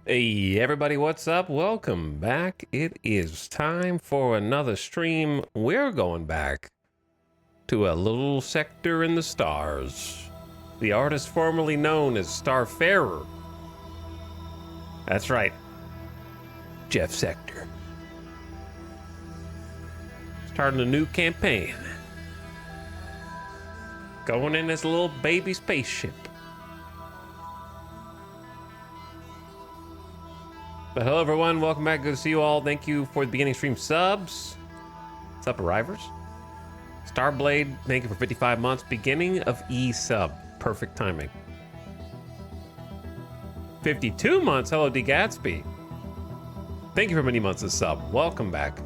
Hey everybody, what's up? Welcome back. It is time for another stream. We're going back to a little sector in the stars. The artist formerly known as Starfarer. That's right. Jeff Sector. Starting a new campaign. Going in as a little baby spaceship. But hello everyone, welcome back, good to see you all. Thank you for the beginning stream subs. What's up, arrivers? Starblade, thank you for 55 months. Beginning of E-sub, perfect timing. 52 months, hello D Gatsby. Thank you for many months of sub, welcome back.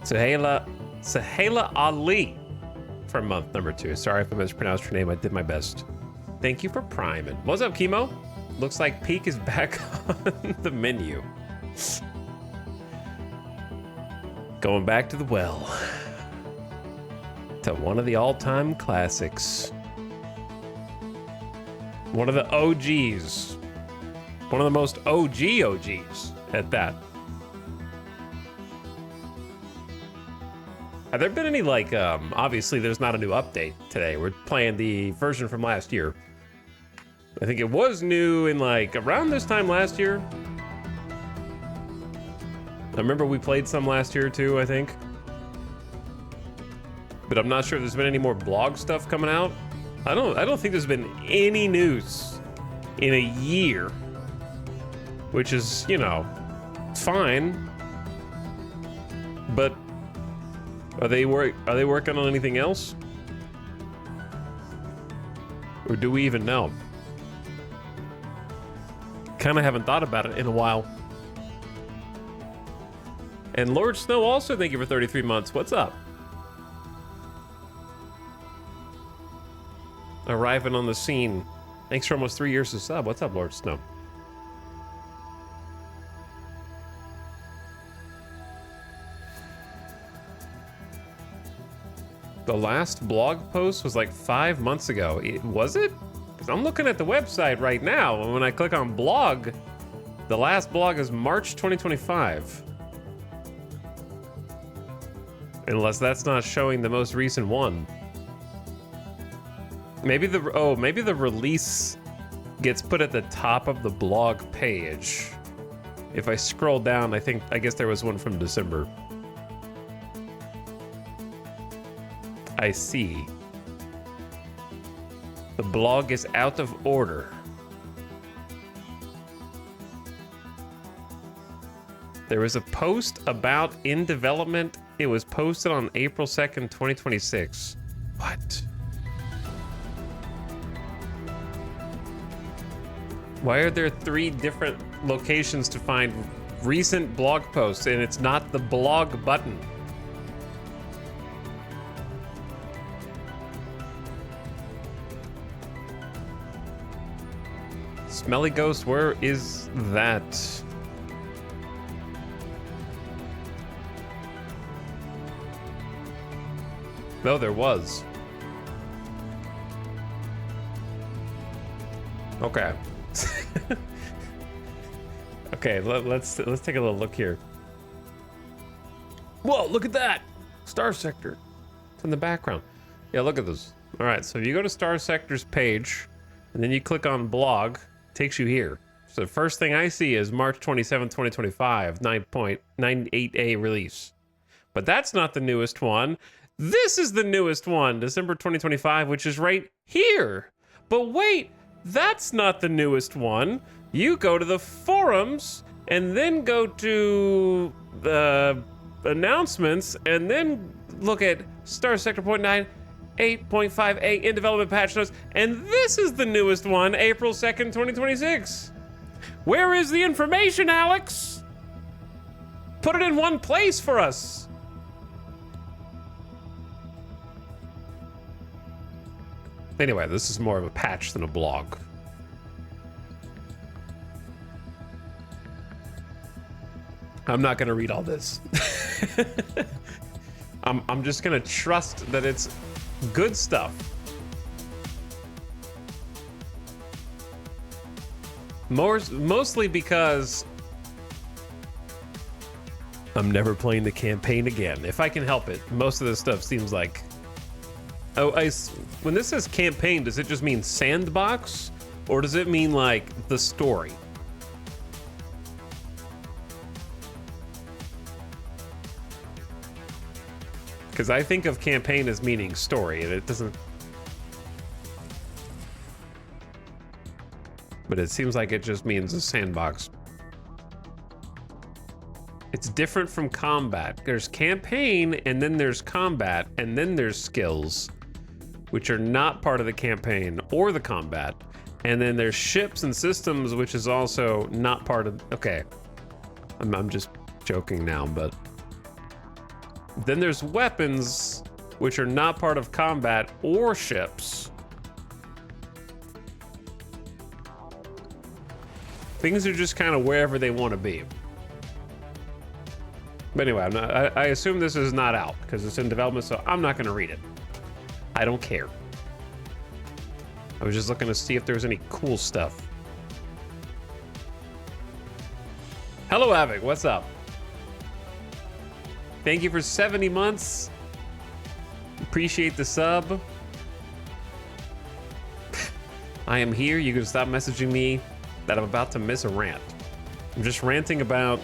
Sahela Ali for month number 2. Sorry if I mispronounced your name, I did my best. Thank you for priming. What's up, Chemo? Looks like Peak is back on the menu. Going back to the well. To one of the all-time classics. One of the OGs. One of the most OGs at that. Have there been any, like, obviously there's not a new update today. We're playing the version from last year. I think it was new in like around this time last year. I remember we played some last year too, I think. But I'm not sure if there's been any more blog stuff coming out. I don't think there's been any news in a year. Which is, you know, fine. But are they working on anything else? Or do we even know? Kind of haven't thought about it in a while. And Lord Snow also, thank you for 33 months. What's up? Arriving on the scene. Thanks for almost 3 years to sub. What's up, Lord Snow? The last blog post was like 5 months ago. Was it? I'm looking at the website right now, and when I click on blog, the last blog is March 2025. Unless that's not showing the most recent one. Maybe the release gets put at the top of the blog page. If I scroll down, I guess there was one from December. I see. The blog is out of order. There was a post about in development. It was posted on April 2nd, 2026. What? Why are there 3 different locations to find recent blog posts and it's not the blog button? Smelly Ghost, where is that? No, there was. Okay. Okay, let's take a little look here. Whoa, look at that! Starsector. It's in the background. Yeah, look at this. All right, so if you go to Starsector's page, and then you click on blog, takes you here. So the first thing I see is March 27, 2025, 9.98A release. But that's not the newest one. This is the newest one, December 2025, which is right here. But wait, that's not the newest one. You go to the forums and then go to the announcements and then look at Starsector 8.5A in development patch notes, and this is the newest one, April 2nd, 2026. Where is the information, Alex? Put it in one place for us. Anyway, this is more of a patch than a blog. I'm not gonna read all this. I'm just gonna trust that it's good stuff. Mostly because I'm never playing the campaign again, if I can help it. Most of this stuff seems like... Oh, when this says campaign, does it just mean sandbox? Or does it mean, like, the story? Because I think of campaign as meaning story, and it doesn't... But it seems like it just means a sandbox. It's different from combat. There's campaign, and then there's combat, and then there's skills, which are not part of the campaign or the combat. And then there's ships and systems, which is also not part of... Okay. I'm just joking now, but... Then there's weapons, which are not part of combat or ships. Things are just kind of wherever they want to be. But anyway, I assume this is not out because it's in development, so I'm not going to read it. I don't care. I was just looking to see if there was any cool stuff. Hello, Avic. What's up? Thank you for 70 months. Appreciate the sub. I am here. You can stop messaging me that I'm about to miss a rant. I'm just ranting about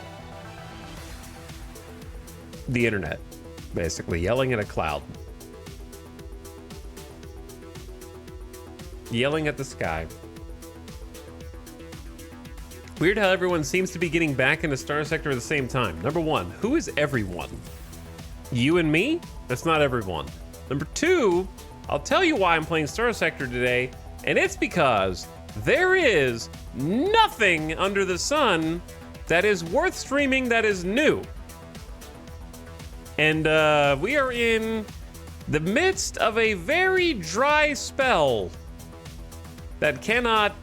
the internet, basically yelling at a cloud. Yelling at the sky. Weird how everyone seems to be getting back into Starsector at the same time. Number one, who is everyone? You and me? That's not everyone. Number two, I'll tell you why I'm playing Starsector today, and it's because there is nothing under the sun that is worth streaming that is new. And we are in the midst of a very dry spell that cannot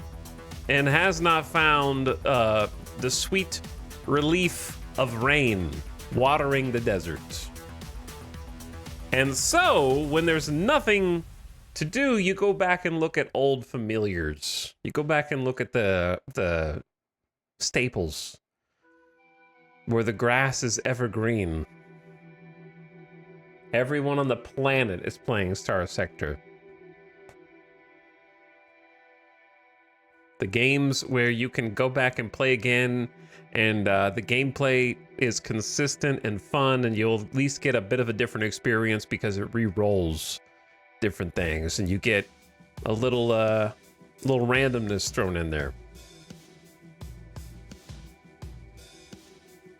and has not found the sweet relief of rain watering the desert. And so, when there's nothing to do, you go back and look at old familiars. You go back and look at the staples, where the grass is evergreen. Everyone on the planet is playing Starsector. The games where you can go back and play again, and the gameplay is consistent and fun, and you'll at least get a bit of a different experience because it re-rolls different things, and you get a little randomness thrown in there.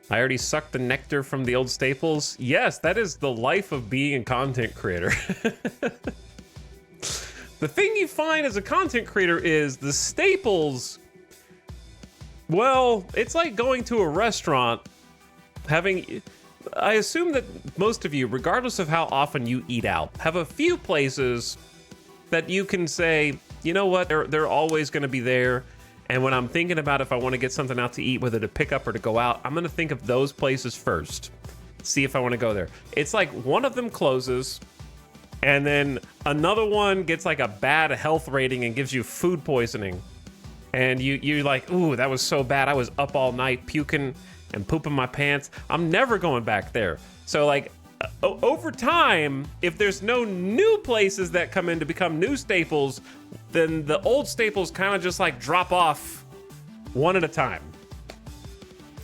I already sucked the nectar from the old staples. Yes, that is the life of being a content creator. The thing you find as a content creator is the staples, well, it's like going to a restaurant, I assume that most of you, regardless of how often you eat out, have a few places that you can say, you know what, they're always gonna be there. And when I'm thinking about if I want to get something out to eat, whether to pick up or to go out, I'm going to think of those places first. See if I want to go there. It's like one of them closes, and then another one gets like a bad health rating and gives you food poisoning. And you're like, ooh, that was so bad. I was up all night puking and pooping my pants. I'm never going back there. So like over time, if there's no new places that come in to become new staples, then the old staples kind of just like drop off one at a time.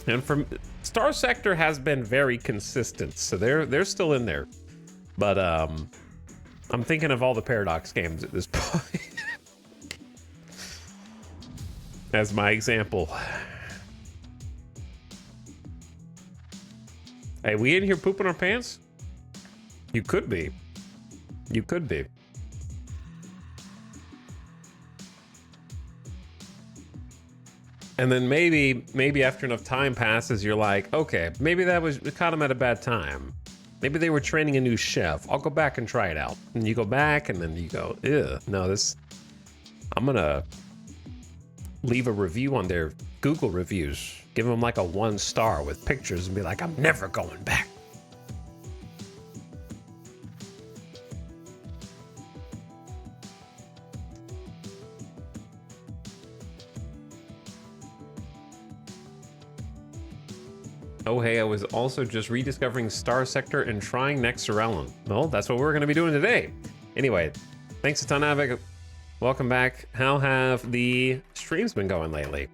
And from Starsector has been very consistent, so they're still in there. But I'm thinking of all the Paradox games at this point as my example. Hey, we in here pooping our pants? You could be. You could be. And then maybe after enough time passes, you're like, okay, maybe it caught them at a bad time. Maybe they were training a new chef. I'll go back and try it out. And you go back and then you go, ew, no, I'm gonna leave a review on their Google reviews. Give them like a 1 star with pictures and be like, I'm never going back. Oh, hey, I was also just rediscovering Starsector and trying Nexerelin. Well, that's what we're going to be doing today. Anyway, thanks a ton, Avic. Welcome back. How have the streams been going lately?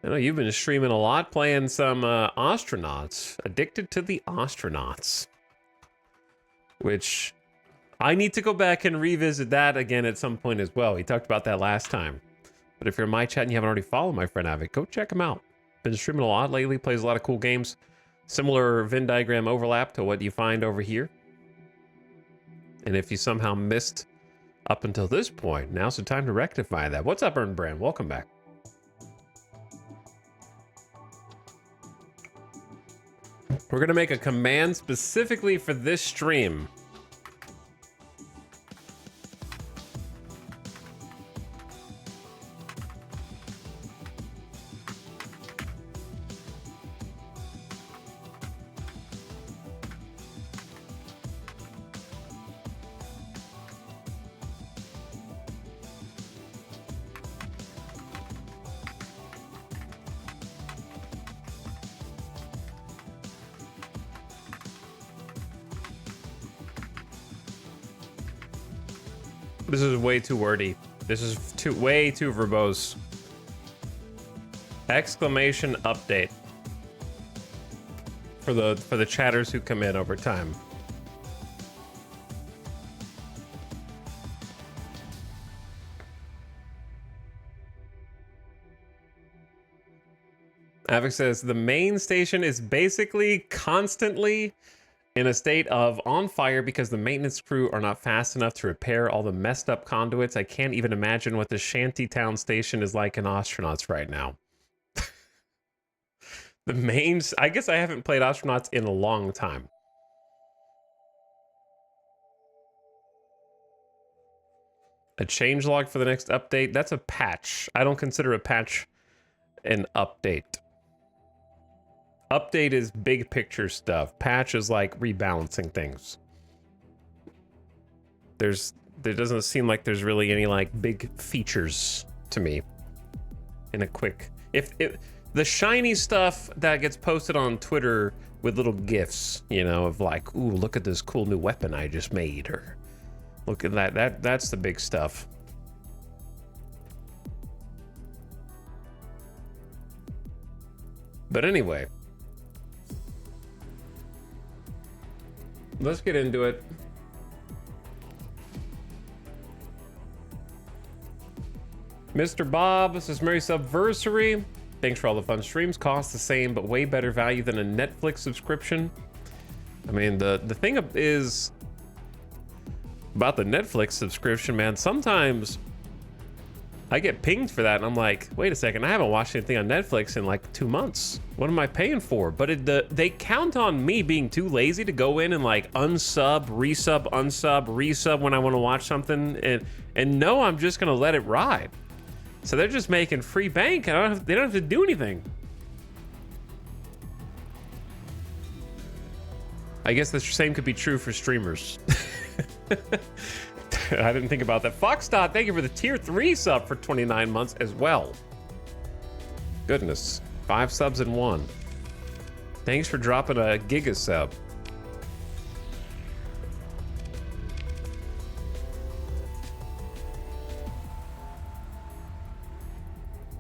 I know you've been streaming a lot, playing some astronauts. Addicted to the astronauts. Which, I need to go back and revisit that again at some point as well. We talked about that last time. But if you're in my chat and you haven't already followed my friend Avic, go check him out. Been streaming a lot lately, plays a lot of cool games. Similar Venn diagram overlap to what you find over here. And if you somehow missed up until this point, now's the time to rectify that. What's up, Earn Brand? Welcome back. We're gonna make a command specifically for this stream. This is way too wordy. This is way too verbose. Exclamation update for the chatters who come in over time. Avic says the main station is basically constantly in a state of on fire because the maintenance crew are not fast enough to repair all the messed up conduits. I can't even imagine what the shantytown station is like in Astronauts right now. I guess I haven't played Astronauts in a long time. A changelog for the next update. That's a patch. I don't consider a patch an update. Update is big picture stuff. Patch is like rebalancing things. There doesn't seem like there's really any like big features to me in a quick. If the shiny stuff that gets posted on Twitter with little gifs, you know, of like, ooh, look at this cool new weapon I just made, or look at that's the big stuff. But anyway, let's get into it. Mr. Bob, this is Merry Subversary. Thanks for all the fun streams. Cost the same, but way better value than a Netflix subscription. I mean, the thing is about the Netflix subscription, man. Sometimes I get pinged for that, and I'm like, wait a second, I haven't watched anything on Netflix in like 2 months. What am I paying for? But they count on me being too lazy to go in and like unsub, resub when I want to watch something, and no, I'm just gonna let it ride. So they're just making free bank, and they don't have to do anything. I guess the same could be true for streamers. I didn't think about that. Foxdot, thank you for the tier 3 sub for 29 months as well. Goodness, 5 subs in 1. Thanks for dropping a giga sub.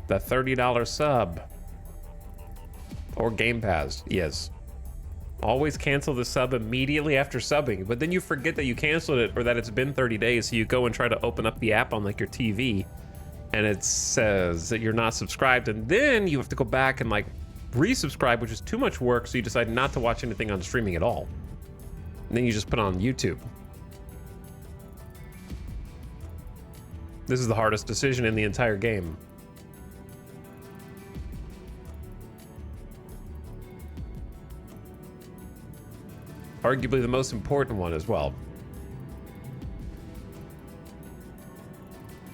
The $30 sub. Or Game Pass, yes. Always cancel the sub immediately after subbing, but then you forget that you canceled it or that it's been 30 days, so you go and try to open up the app on like your TV, and it says that you're not subscribed, and then you have to go back and like resubscribe, which is too much work, so you decide not to watch anything on streaming at all. And then you just put on YouTube. This is the hardest decision in the entire game. Arguably the most important one as well.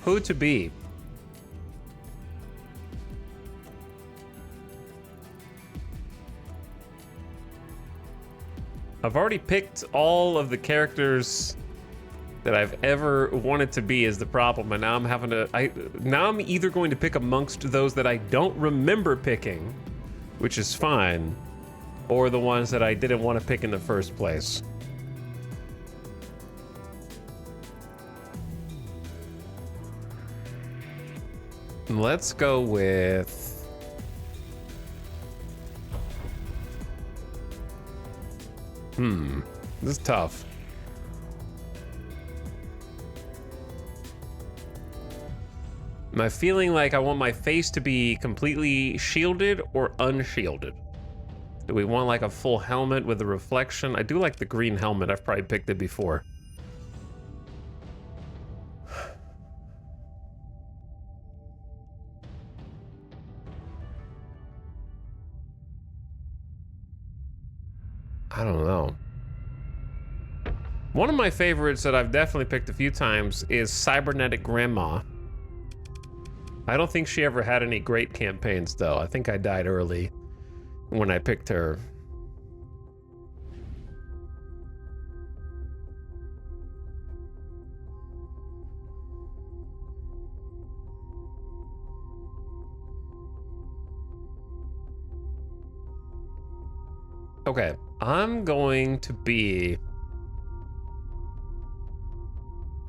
Who to be? I've already picked all of the characters that I've ever wanted to be is the problem, and now I'm having to. Now I'm either going to pick amongst those that I don't remember picking, which is fine, or the ones that I didn't want to pick in the first place. Let's go with... This is tough. Am I feeling like I want my face to be completely shielded or unshielded? Do we want like a full helmet with a reflection? I do like the green helmet. I've probably picked it before. I don't know. One of my favorites that I've definitely picked a few times is Cybernetic Grandma. I don't think she ever had any great campaigns, though. I think I died early when I picked her. Okay, I'm going to be...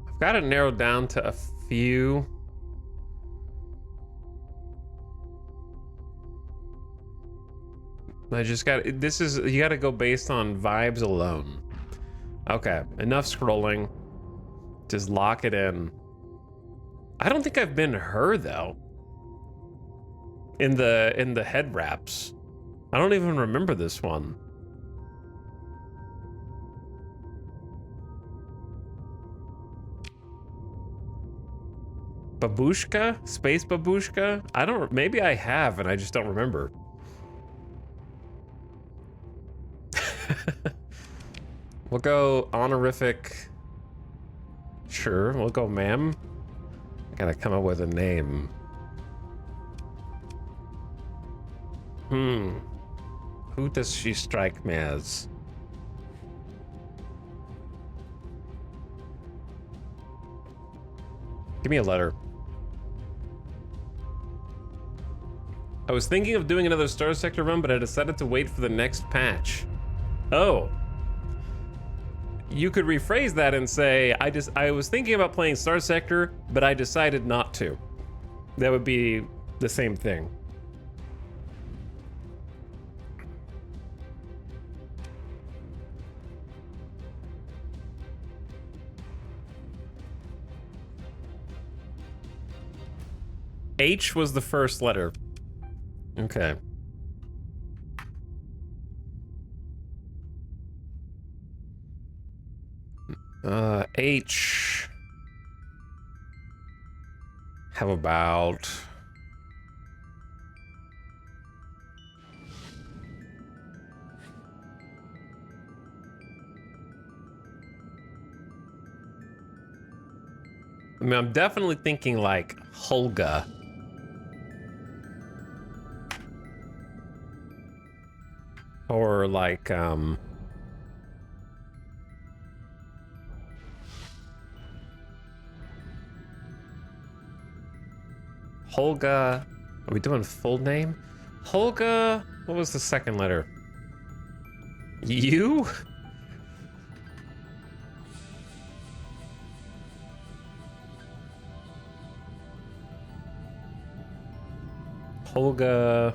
I've got it narrowed down to a few. I just got, this is, you got to go based on vibes alone. Okay, enough scrolling. Just lock it in. I don't think I've been her though. In the head wraps. I don't even remember this one. Babushka? Space Babushka? I don't, maybe I have and I just don't remember. We'll go honorific. Sure, we'll go ma'am. I gotta come up with a name. Who does she strike me as? Give me a letter. I was thinking of doing another Starsector run, but I decided to wait for the next patch. Oh. You could rephrase that and say, I was thinking about playing Starsector, but I decided not to. That would be the same thing. H was the first letter. Okay. H. How about... I mean, I'm definitely thinking like Holga. Or like, Holga, are we doing full name? Holga, what was the second letter? U? Holga.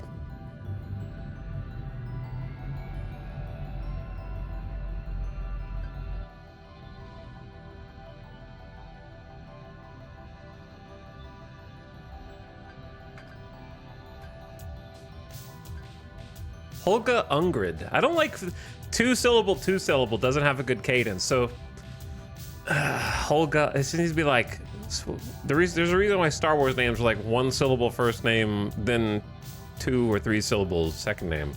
Holga Ungrid. I don't like two syllable doesn't have a good cadence. So Holga, it needs to be like there's a reason why Star Wars names are like one syllable first name, then 2 or 3 syllables second name.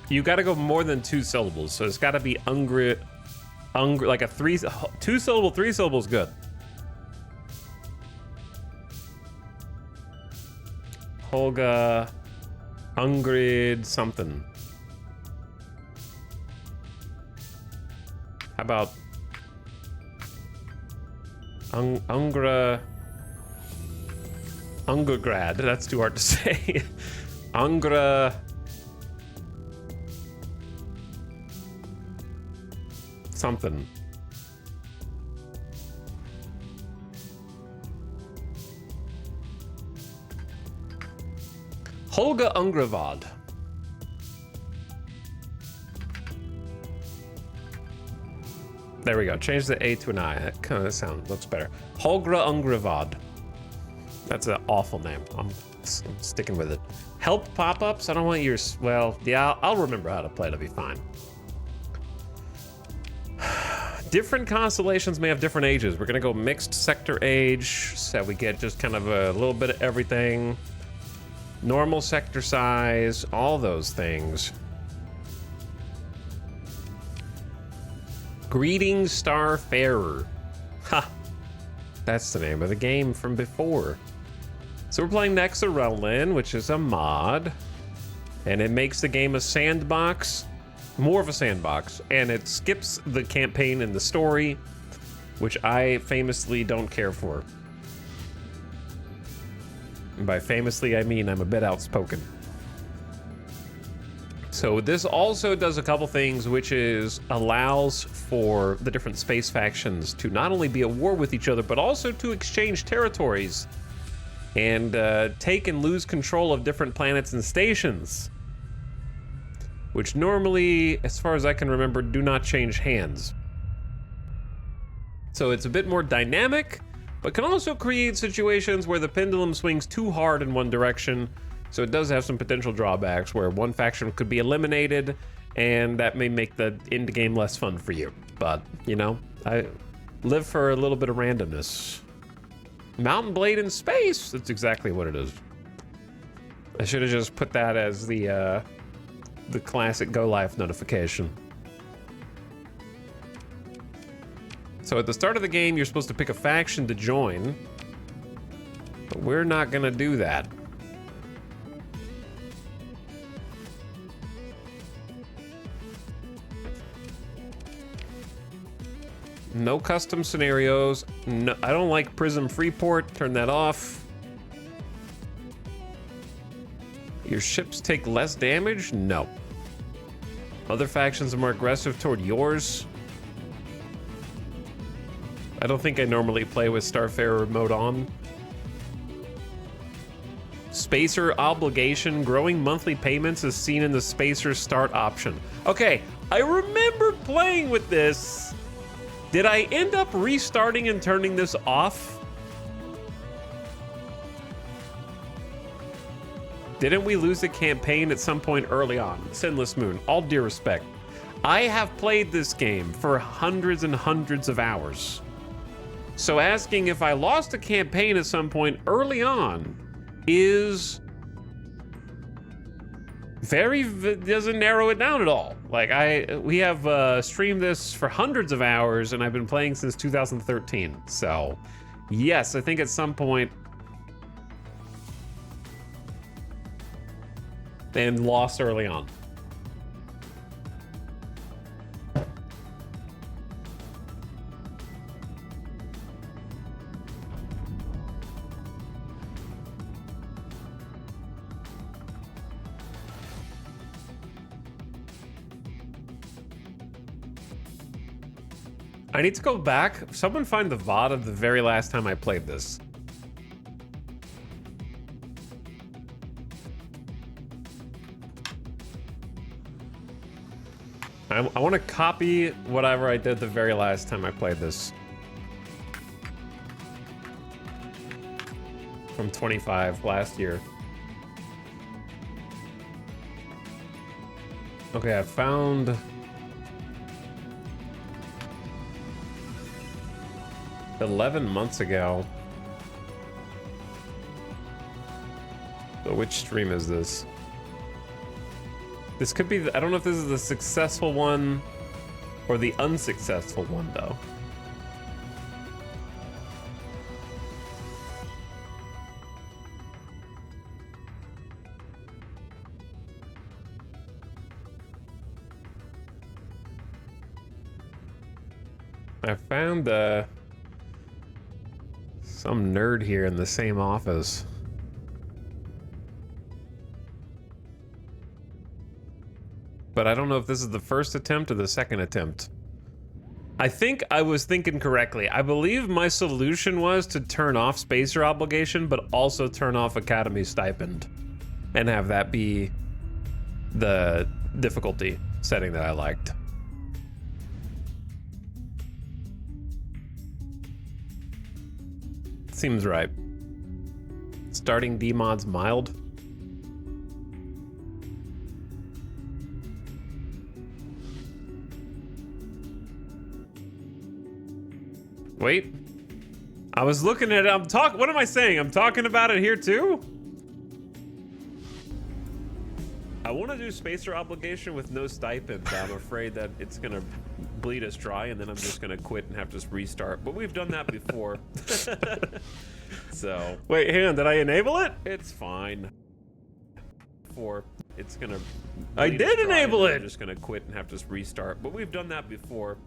You got to go more than 2 syllables, so it's got to be Ungrid, like a 2 syllable, 3 syllables good. Holga, Ungrid, something. How about Ungra Ungrad. That's too hard to say. Angra... something. Holga Ungravad. There we go. Change the A to an I. That kind of looks better. Holgra Ungravad. That's an awful name. I'm sticking with it. Help pop-ups? I don't want your... Well, yeah, I'll remember how to play. It'll be fine. Different constellations may have different ages. We're going to go mixed sector age, so we get just kind of a little bit of everything. Normal sector size, all those things. Greetings, Starfarer. Ha! That's the name of the game from before. So we're playing Nexerelin, which is a mod. And it makes the game a sandbox. More of a sandbox. And it skips the campaign and the story, which I famously don't care for. And by famously, I mean I'm a bit outspoken. So this also does a couple things, which is allows for the different space factions to not only be at war with each other, but also to exchange territories and take and lose control of different planets and stations, which normally, as far as I can remember, do not change hands. So it's a bit more dynamic, but can also create situations where the pendulum swings too hard in one direction. So it does have some potential drawbacks where one faction could be eliminated, and that may make the end game less fun for you. But, you know, I live for a little bit of randomness. Mountain Blade in space! That's exactly what it is. I should have just put that as the classic Go Life notification. So at the start of the game, you're supposed to pick a faction to join, but we're not gonna do that. No custom scenarios. No, I don't like Prism Freeport. Turn that off. Your ships take less damage? No. Other factions are more aggressive toward yours. I don't think I normally play with Starfarer mode on. Spacer obligation. Growing monthly payments is seen in the Spacer start option. Okay, I remember playing with this. Did I end up restarting and turning this off? Didn't we lose the campaign at some point early on? Sinless Moon, all due respect. I have played this game for hundreds and hundreds of hours. So asking if I lost a campaign at some point early on is doesn't narrow it down at all. Like we have streamed this for hundreds of hours and I've been playing since 2013. So yes, I think at some point and lost early on. I need to go back. Someone find the VOD of the very last time I played this. I want to copy whatever I did the very last time I played this. From 25 last year. Okay, I found... $11 months ago. So which stream is this? This could be, I don't know if this is the successful one or the unsuccessful one though. I found some nerd here in the same office. But I don't know if this is the first attempt or the second attempt. I think I was thinking correctly. I believe my solution was to turn off spacer obligation, but also turn off academy stipend and have that be the difficulty setting that I liked. Seems right. Starting D-mods mild. Wait, I was looking at it. What am I saying? I'm talking about it here too? I want to do spacer obligation with no stipend. I'm afraid that it's going to bleed us dry and then I'm just going to quit and have to just restart. But we've done that before. So. Wait, hang on. Did I enable it? It's fine. It's going to. I did enable it. I'm just going to quit and have to just restart. But we've done that before.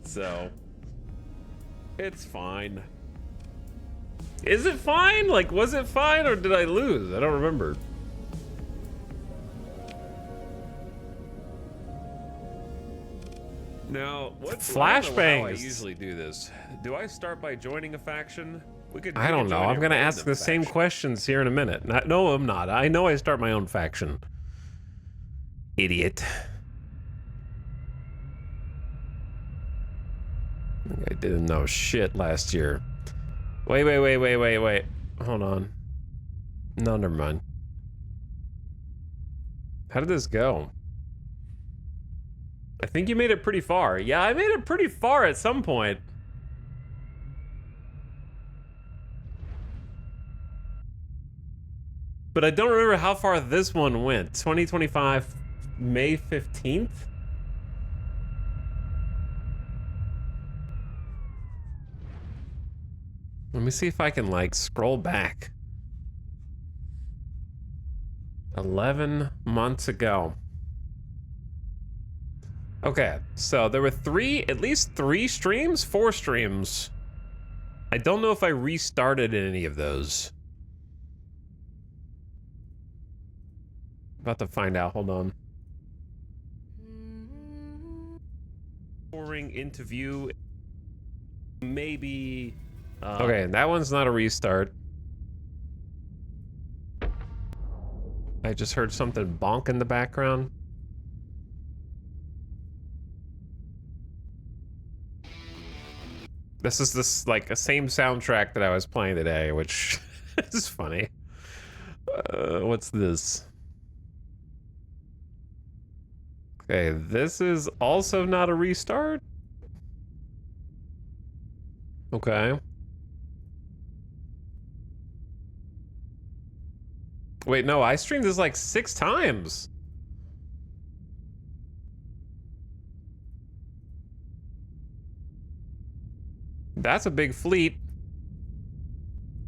So. It's fine. Is it fine? Like, was it fine or did I lose? I don't remember. Now, what flashbangs? I usually do this. Do I start by joining a faction? I don't know. I'm gonna ask the same questions here in a minute. No, I'm not. I know I start my own faction. Idiot. I didn't know shit last year. Wait. Hold on. No, never mind. How did this go? I think you made it pretty far. Yeah, I made it pretty far at some point. But I don't remember how far this one went. 2025, May 15th? Let me see if I can, like, scroll back. 11 months ago. Okay, so there were at least 3 streams? 4 streams. I don't know if I restarted in any of those. About to find out, hold on. Pouring into view. Maybe... okay, that one's not a restart. I just heard something bonk in the background. This is like the same soundtrack that I was playing today, which is funny. What's this? Okay, this is also not a restart. Okay. Wait, no, I streamed this like 6 times. That's a big fleet.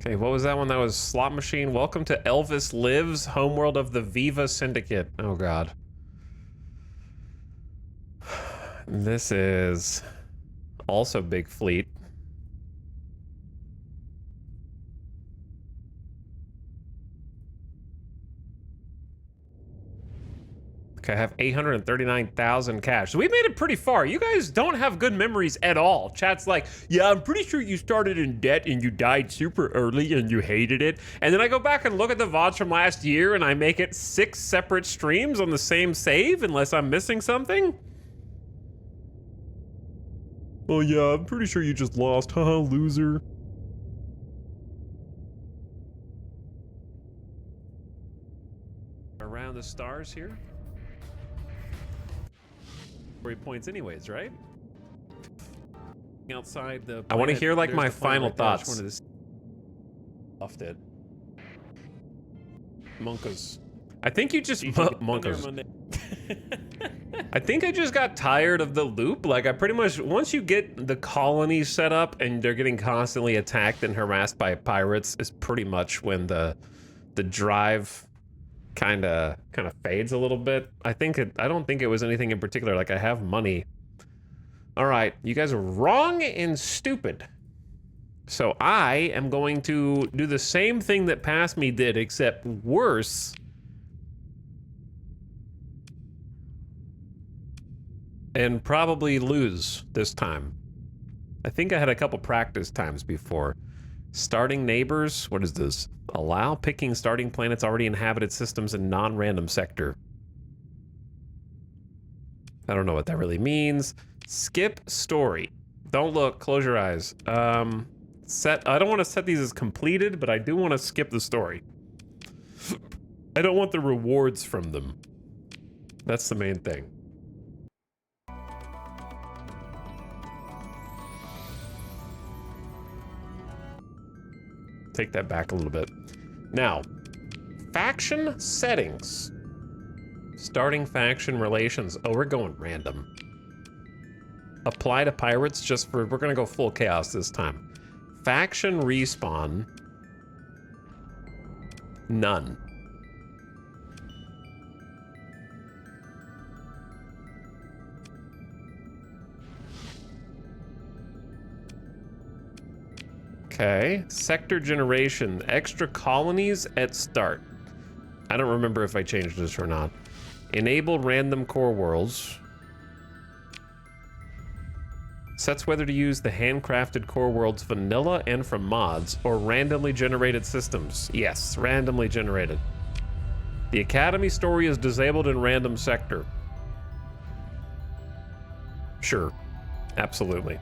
Okay, what was that one? That was Slot Machine. Welcome to Elvis Lives, homeworld of the Viva Syndicate. Oh, God. This is also big fleet. Okay, I have 839,000 cash. So we made it pretty far. You guys don't have good memories at all. Chat's like, yeah, I'm pretty sure you started in debt and you died super early and you hated it. And then I go back and look at the VODs from last year and I make it 6 separate streams on the same save, unless I'm missing something. Oh yeah, I'm pretty sure you just lost. Haha, loser. Around the stars here. 3 points anyways, right? Outside the planet, I want to hear like my final thoughts. One of this left it. Monkas. I think you just Monkas. I think I just got tired of the loop. Like I pretty much, once you get the colony set up and they're getting constantly attacked and harassed by pirates, is pretty much when the drive kind of fades a little bit. I don't think it was anything in particular. Like I have money. All right, you guys are wrong and stupid. So I am going to do the same thing that Past Me did, except worse. and probably lose this time. I think I had a couple practice times before. Starting neighbors, what is this? Allow picking starting planets already inhabited systems in non-random sector. I don't know what that really means. Skip story. Don't look, close your eyes. I don't want to set these as completed, but I do want to skip the story. I don't want the rewards from them. That's the main thing. Take that back a little bit. Now, faction settings. Starting faction relations. Oh, we're going random. Apply to pirates just for, we're gonna go full chaos this time. Faction respawn. None. Okay, sector generation, extra colonies at start. I don't remember if I changed this or not. Enable random core worlds. Sets whether to use the handcrafted core worlds vanilla and from mods or randomly generated systems. Yes, randomly generated. The Academy story is disabled in random sector. Sure, absolutely.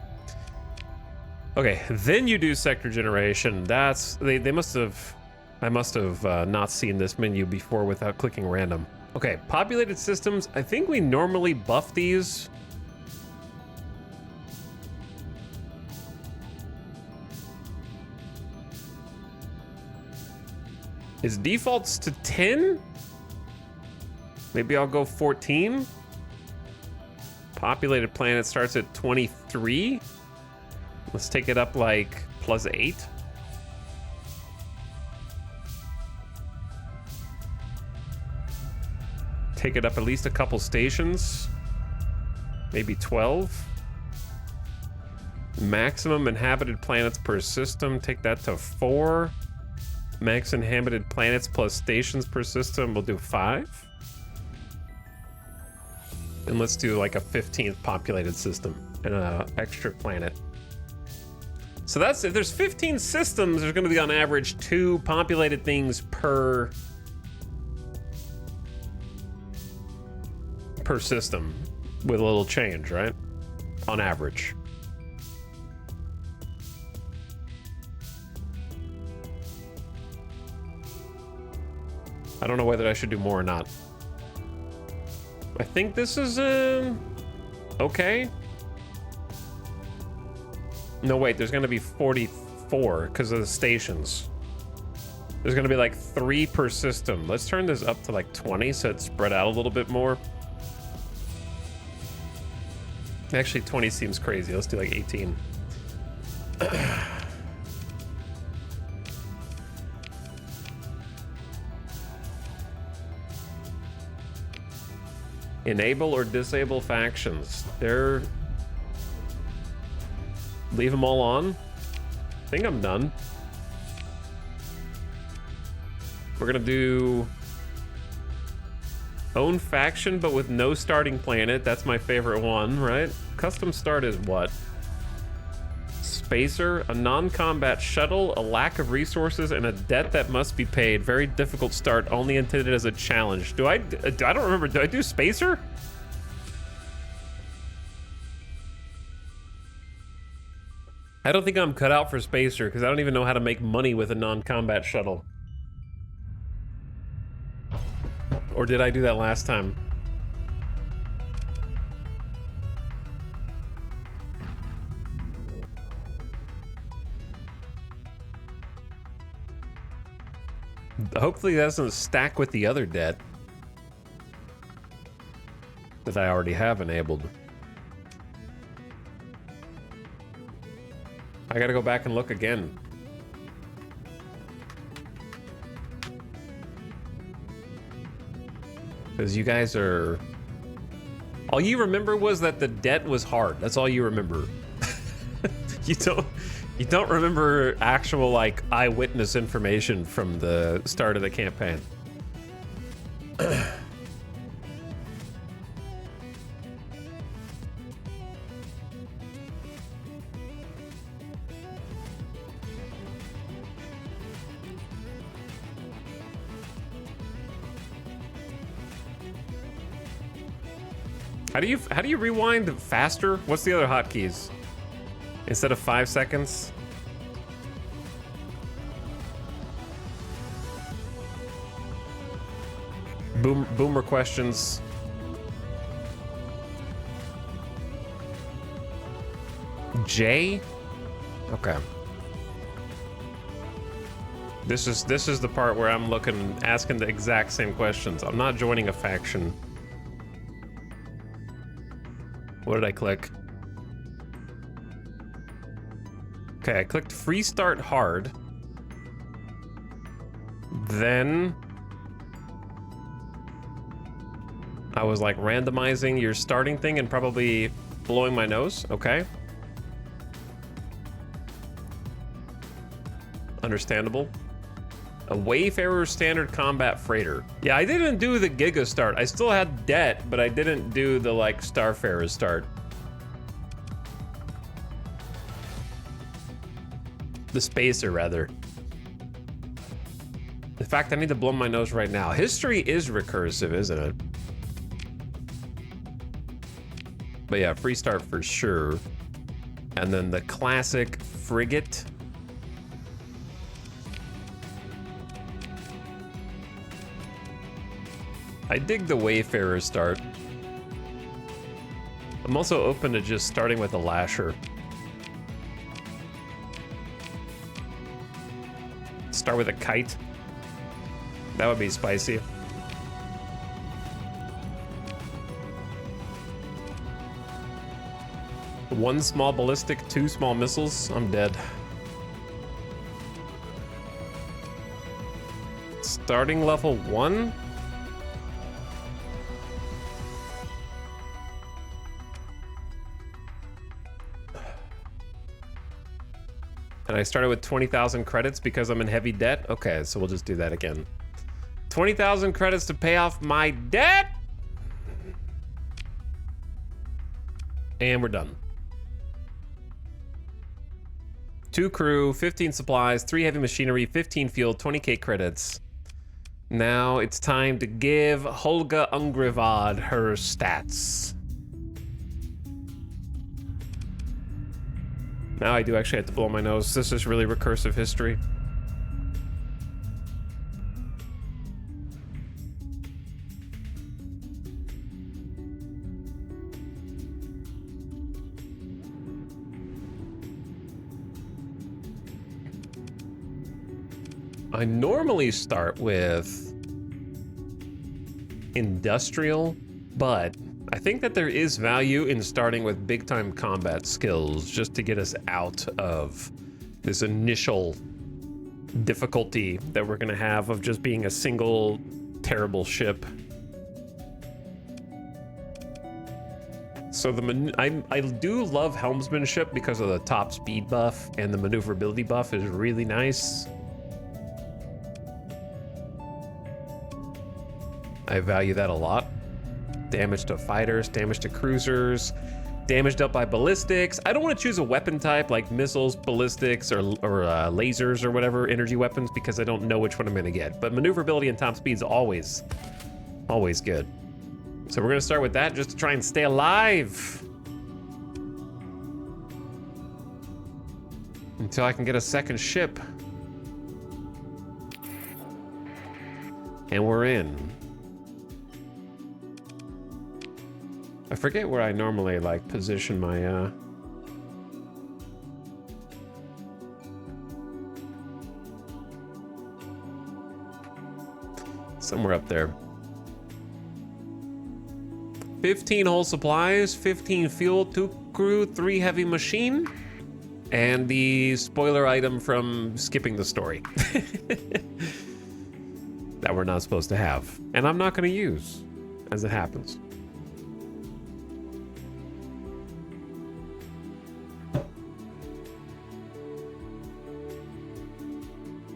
Okay, then you do sector generation. That's, they must have, I must have not seen this menu before without clicking random. Okay, populated systems. I think we normally buff these. Is defaults to 10? Maybe I'll go 14. Populated planet starts at 23. Let's take it up like +8. Take it up at least a couple stations. Maybe 12. Maximum inhabited planets per system. Take that to 4. Max inhabited planets plus stations per system. We'll do 5. And let's do like a 15th populated system and an extra planet. So that's, if there's 15 systems, there's gonna be on average 2 populated things per system with a little change, right? On average. I don't know whether I should do more or not. I think this is okay. No, wait, there's gonna be 44 because of the stations. There's gonna be like 3 per system. Let's turn this up to like 20 so it's spread out a little bit more. Actually, 20 seems crazy. Let's do like 18. Enable or disable factions. Leave them all on. I think I'm done. We're gonna do own faction, but with no starting planet. That's my favorite one, right? Custom start is what? Spacer, a non-combat shuttle, a lack of resources, and a debt that must be paid. Very difficult start, only intended as a challenge. I don't remember, do I do Spacer? I don't think I'm cut out for Spacer, because I don't even know how to make money with a non-combat shuttle. Or did I do that last time? Hopefully that doesn't stack with the other debt that I already have enabled. I gotta go back and look again. Because you guys are... All you remember was that the debt was hard. That's all you remember. You don't remember actual, like, eyewitness information from the start of the campaign. How do you rewind faster? What's the other hotkeys? Instead of 5 seconds? Boomer questions. J? Okay. This is the part where I'm asking the exact same questions. I'm not joining a faction. What did I click? Okay, I clicked free start hard. Then I was like randomizing your starting thing and probably blowing my nose. Okay. Understandable. A Wayfarer standard combat freighter. Yeah, I didn't do the Giga start. I still had debt, but I didn't do the like Starfarer start. The Spacer, rather. In fact, I need to blow my nose right now. History is recursive, isn't it? But yeah, free start for sure. And then the classic frigate. I dig the Wayfarer start. I'm also open to just starting with a Lasher. Start with a Kite. That would be spicy. One small ballistic, 2 small missiles. I'm dead. Starting level 1? And I started with 20,000 credits because I'm in heavy debt? Okay, so we'll just do that again. 20,000 credits to pay off my debt! And we're done. 2 crew, 15 supplies, 3 heavy machinery, 15 fuel, 20k credits. Now it's time to give Holga Ungrivad her stats. Now I do actually have to blow my nose. This is really recursive history. I normally start with industrial, but I think that there is value in starting with big time combat skills just to get us out of this initial difficulty that we're gonna have of just being a single terrible ship. So I do love helmsmanship because of the top speed buff, and the maneuverability buff is really nice. I value that a lot. Damage to fighters, damage to cruisers, damage dealt by ballistics. I don't want to choose a weapon type like missiles, ballistics, or lasers or whatever, energy weapons, because I don't know which one I'm gonna get. But maneuverability and top speed is always good. So we're gonna start with that just to try and stay alive until I can get a second ship. And we're in. I forget where I normally like position my somewhere up there. 15 whole supplies, 15 fuel, 2 crew, 3 heavy machine, and the spoiler item from skipping the story that we're not supposed to have, and I'm not going to use as it happens.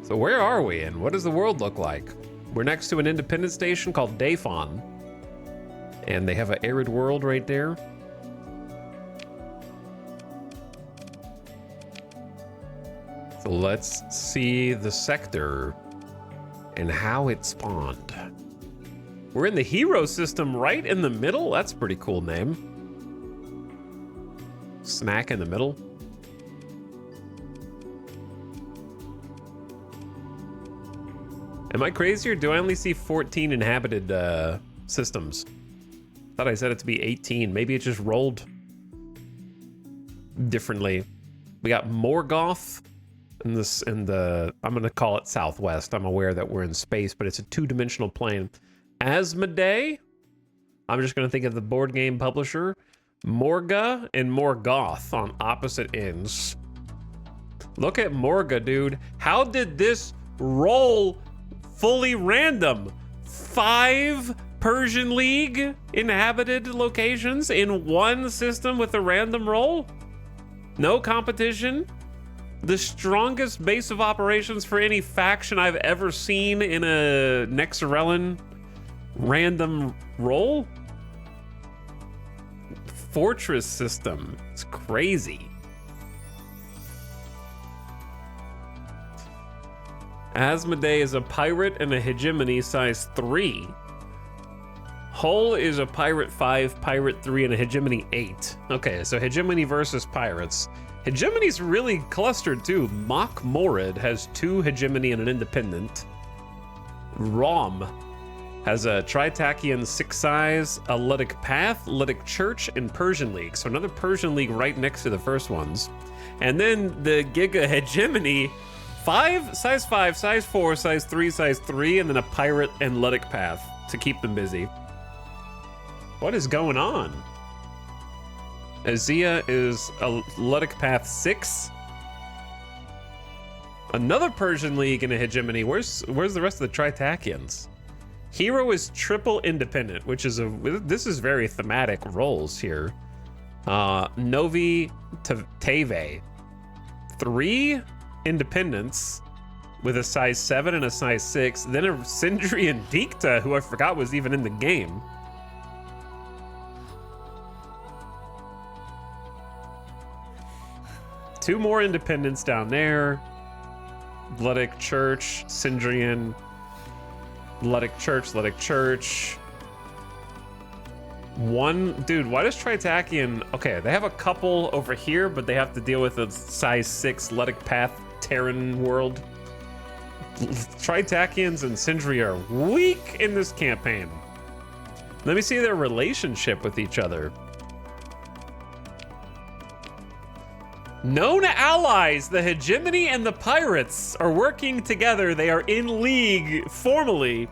So where are we, and what does the world look like? We're next to an independent station called Dafon, and they have an arid world right there. So let's see the sector and how it spawned. We're in the hero system right in the middle. That's a pretty cool name. Snack in the middle. Am I crazy or do I only see 14 inhabited systems? Thought I said it to be 18. Maybe it just rolled differently. We got Morgoth in the I'm gonna call it Southwest. I'm aware that we're in space, but it's a two-dimensional plane. Asmodee, I'm just gonna think of the board game publisher. Morga and Morgoth on opposite ends. Look at Morga, dude. How did this roll fully random? 5 Persian League inhabited locations in one system with a random roll? No competition? The strongest base of operations for any faction I've ever seen in a Nexerelin random roll? Fortress system. It's crazy. Asmodee is a pirate and a hegemony size 3. Hull is a pirate 5, pirate 3, and a hegemony 8. Okay, so hegemony versus pirates. Hegemony's really clustered too. Mock Morid has 2 hegemony and an independent. Rom has a Tritachian 6 size, a Ludic Path, Ludic Church, and Persian League. So another Persian League right next to the first ones. And then the Giga Hegemony, 5, size 5, size 4, size 3, size 3, and then a pirate and Ludic Path to keep them busy. What is going on? Azia is a Ludic Path 6. Another Persian League and a hegemony. Where's the rest of the Tritachians? Hero is triple independent, which is this is very thematic roles here. Novi Teve, 3 independents with a size 7 and a size 6. Then a Sindri and Dikta, who I forgot was even in the game. Two more independents down there. Ludic Church, Sindrian, Ludic Church. One, dude, why does Tritachian, okay, they have a couple over here, but they have to deal with a size 6 Ludic Path Terran world. Tritachians and Sindri are weak in this campaign. Let me see their relationship with each other. Known allies, the hegemony and the pirates are working together. They are in league formally.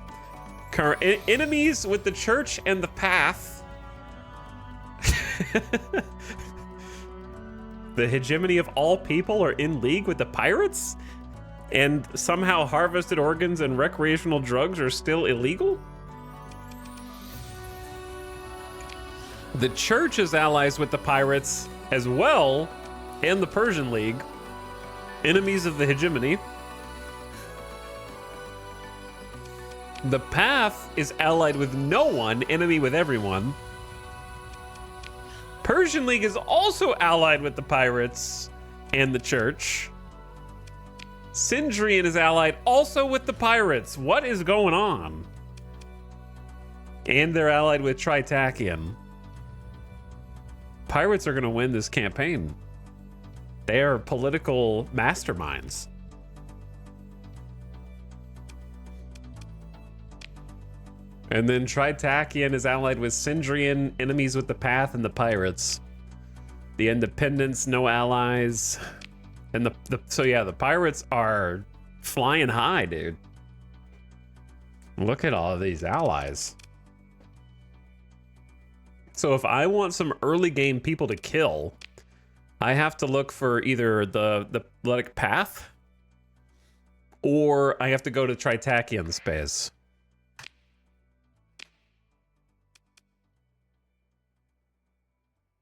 Enemies with the church and the path. The hegemony of all people are in league with the pirates? And somehow harvested organs and recreational drugs are still illegal? The church is allies with the pirates as well, and the Persian League, enemies of the hegemony. The path is allied with no one, enemy with everyone. Persian League is also allied with the pirates and the church. Sindrian is allied also with the pirates. What is going on? And they're allied with Tritachian. Pirates are gonna win this campaign. They are political masterminds. And then Tritachian is allied with Sindrian, enemies with the path and the pirates. The independents, no allies. And so yeah, the pirates are flying high, dude. Look at all of these allies. So if I want some early game people to kill, I have to look for either the Ludic Path, or I have to go to Tritachian space.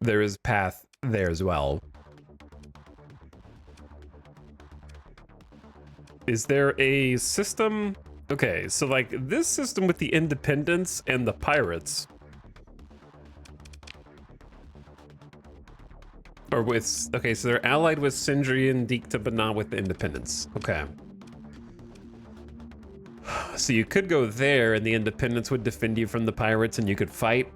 There is Path there as well. Is there a system? Okay, so like this system with the independents and the pirates. Or with, okay, so they're allied with Sindri and Dikta, but not with the independents. Okay. So you could go there and the Independents would defend you from the pirates and you could fight.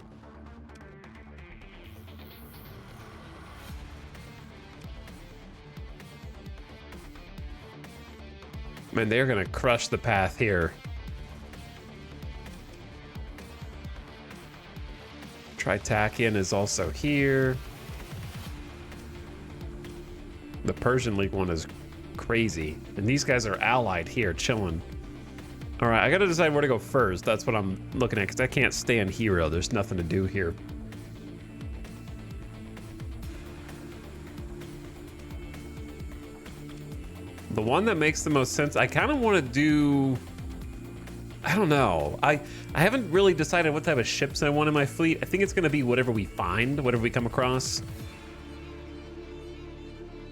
Man, they're gonna crush the path here. Tritakian is also here. The Persian League one is crazy. And these guys are allied here, chilling. All right, I gotta decide where to go first. That's what I'm looking at, because I can't stand hero. There's nothing to do here. The one that makes the most sense, I kind of want to do... I don't know. I haven't really decided what type of ships I want in my fleet. I think it's going to be whatever we find, whatever we come across.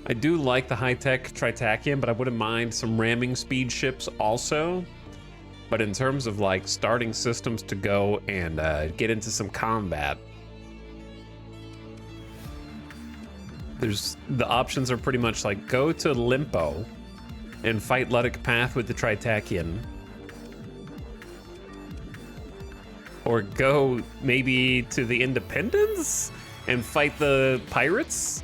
I do like the high-tech Tritakian, but I wouldn't mind some ramming speed ships also. But in terms of like starting systems to go and get into some combat, the options are pretty much like go to Limpo and fight Ludic Path with the Tritakian. Or go maybe to the Independents and fight the pirates?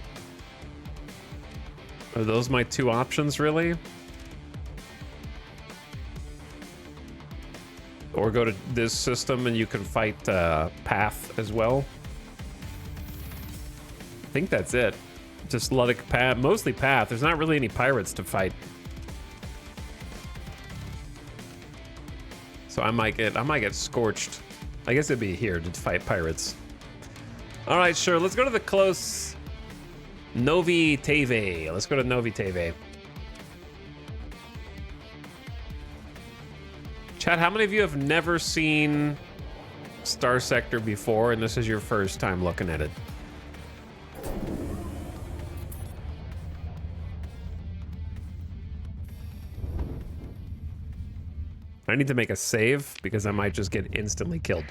Are those my two options, really? Or go to this system and you can fight Path as well? I think that's it. Just Ludic Path, mostly Path. There's not really any pirates to fight. So I might get scorched. I guess it'd be here to fight pirates. All right, sure. Let's go to the close Novi Teve. Let's go to Novi Teve. Chat, how many of you have never seen Starsector before and this is your first time looking at it? I need to make a save because I might just get instantly killed.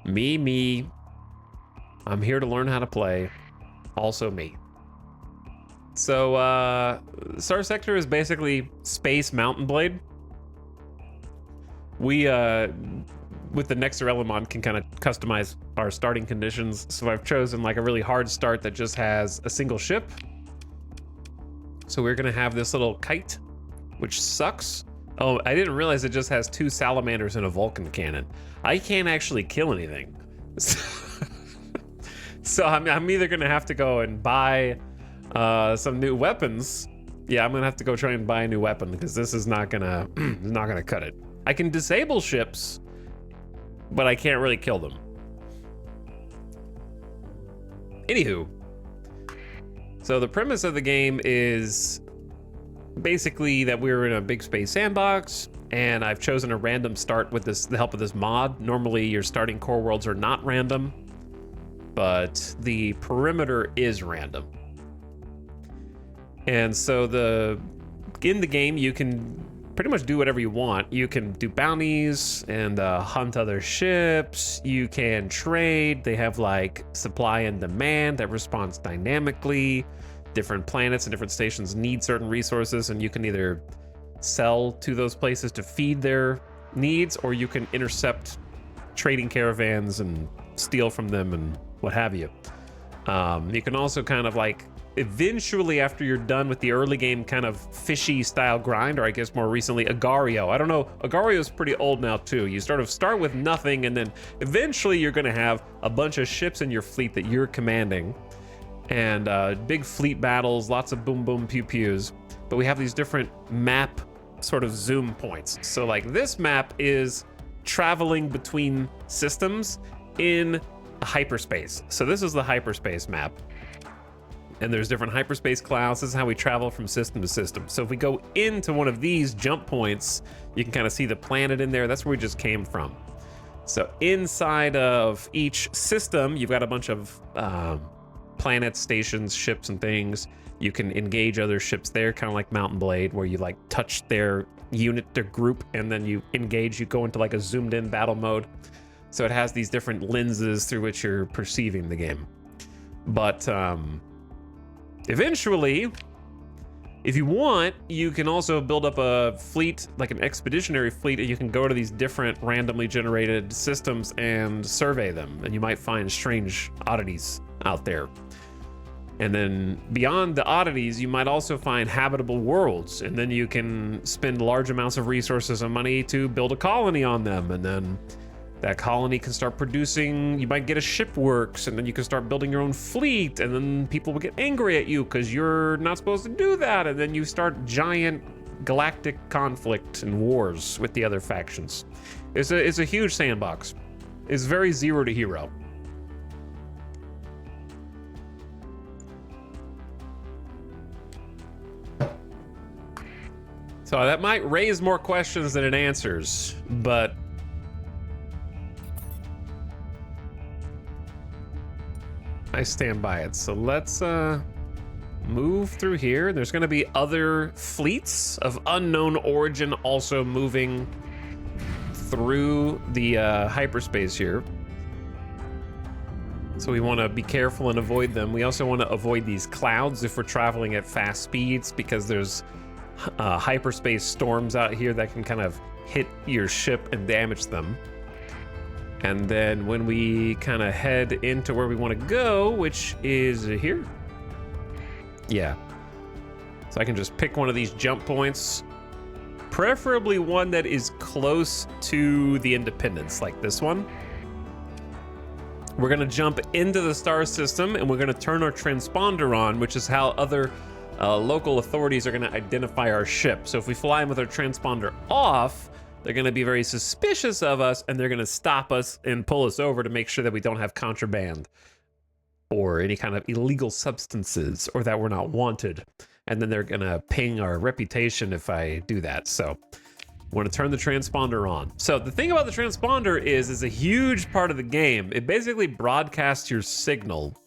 Me. I'm here to learn how to play. Also me. So, Starsector is basically Space Mountain Blade. We, with the Nexerelin mod, can kind of customize our starting conditions. So I've chosen like a really hard start that just has a single ship. So we're gonna have this little kite, which sucks. Oh, I didn't realize it just has 2 salamanders and a Vulcan cannon. I can't actually kill anything. So I'm either gonna have to go and buy some new weapons. Yeah, I'm gonna have to go try and buy a new weapon because this is not gonna not gonna cut it. I can disable ships, but I can't really kill them. Anywho. So the premise of the game is basically that we're in a big space sandbox, and I've chosen a random start with the help of this mod. Normally your starting core worlds are not random, but the perimeter is random. And so in the game you can pretty much do whatever you want. You can do bounties and hunt other ships. You can trade. They have like supply and demand that responds dynamically. Different planets and different stations need certain resources, and you can either sell to those places to feed their needs, or you can intercept trading caravans and steal from them and what have you. You can also kind of like eventually, after you're done with the early game kind of fishy style grind, or I guess more recently Agario. I don't know, Agario is pretty old now too. You start with nothing, and then eventually you're gonna have a bunch of ships in your fleet that you're commanding, and big fleet battles, lots of boom boom pew pews. But we have these different map sort of zoom points. So like this map is traveling between systems in a hyperspace. So this is the hyperspace map. And there's different hyperspace clouds. This is how we travel from system to system. So if we go into one of these jump points, you can kind of see the planet in there. That's where we just came from. So inside of each system, you've got a bunch of planets, stations, ships, and things. You can engage other ships there, kind of like Mountain Blade, where you like touch their unit, their group, and then you engage. You go into like a zoomed in battle mode. So it has these different lenses through which you're perceiving the game. But eventually, If you want, you can also build up a fleet, like an expeditionary fleet, and you can go to these different randomly generated systems and survey them, and you might find strange oddities out there. And then beyond the oddities, you might also find habitable worlds, and then you can spend large amounts of resources and money to build a colony on them, and then that colony can start producing, you might get a ship works, and then you can start building your own fleet, and then people will get angry at you because you're not supposed to do that, and then you start giant galactic conflict and wars with the other factions. It's a huge sandbox. It's very zero to hero. So that might raise more questions than it answers, but I stand by it. So let's move through here. There's going to be other fleets of unknown origin also moving through the hyperspace here. So we want to be careful and avoid them. We also want to avoid these clouds if we're traveling at fast speeds, because there's hyperspace storms out here that can kind of hit your ship and damage them. And then when we kind of head into where we want to go, which is here. Yeah. So I can just pick one of these jump points, preferably one that is close to the Independence, like this one. We're going to jump into the star system, and we're going to turn our transponder on, which is how other local authorities are going to identify our ship. So if we fly in with our transponder off, they're going to be very suspicious of us, and they're going to stop us and pull us over to make sure that we don't have contraband or any kind of illegal substances, or that we're not wanted. And then they're going to ping our reputation if I do that. So I want to turn the transponder on. So the thing about the transponder is it's a huge part of the game. It basically broadcasts your signal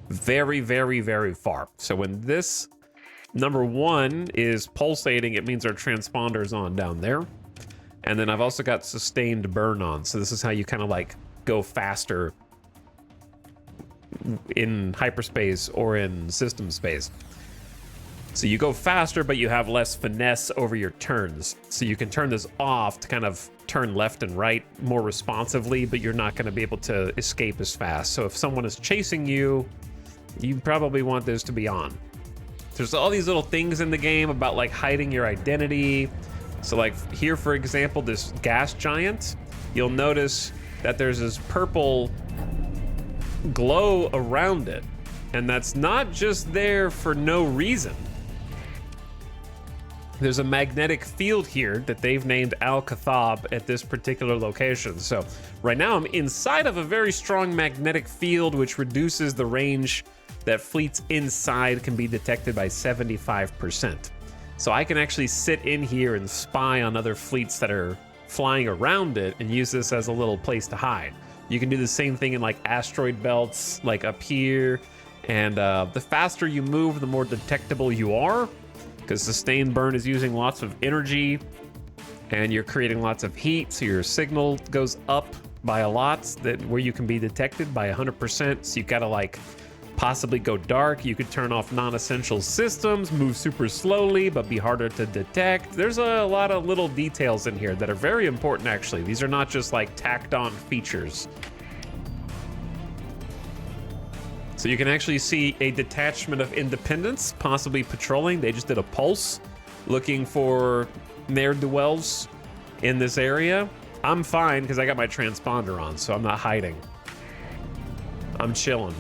very, very, very far. So when this number 1 is pulsating, it means our transponder is on down there. And then I've also got sustained burn on. So this is how you kind of like go faster in hyperspace or in system space. So you go faster, but you have less finesse over your turns. So you can turn this off to kind of turn left and right more responsively, but you're not going to be able to escape as fast. So if someone is chasing you, you probably want this to be on. There's all these little things in the game about like hiding your identity. So like here, for example, this gas giant, you'll notice that there's this purple glow around it. And that's not just there for no reason. There's a magnetic field here that they've named Al-Kathab at this particular location. So right now I'm inside of a very strong magnetic field, which reduces the range that fleets inside can be detected by 75%. So I can actually sit in here and spy on other fleets that are flying around it and use this as a little place to hide. You can do the same thing in like asteroid belts, like up here. And the faster you move, the more detectable you are, because sustained burn is using lots of energy and you're creating lots of heat. So your signal goes up by a lot, where you can be detected by 100%. So you gotta like possibly go dark. You could turn off non-essential systems, move super slowly, but be harder to detect. There's a lot of little details in here that are very important, actually. These are not just like tacked on features. So you can actually see a detachment of Independents possibly patrolling. They just did a pulse looking for ne'er-do-wells in this area. I'm fine because I got my transponder on, so I'm not hiding. I'm chilling.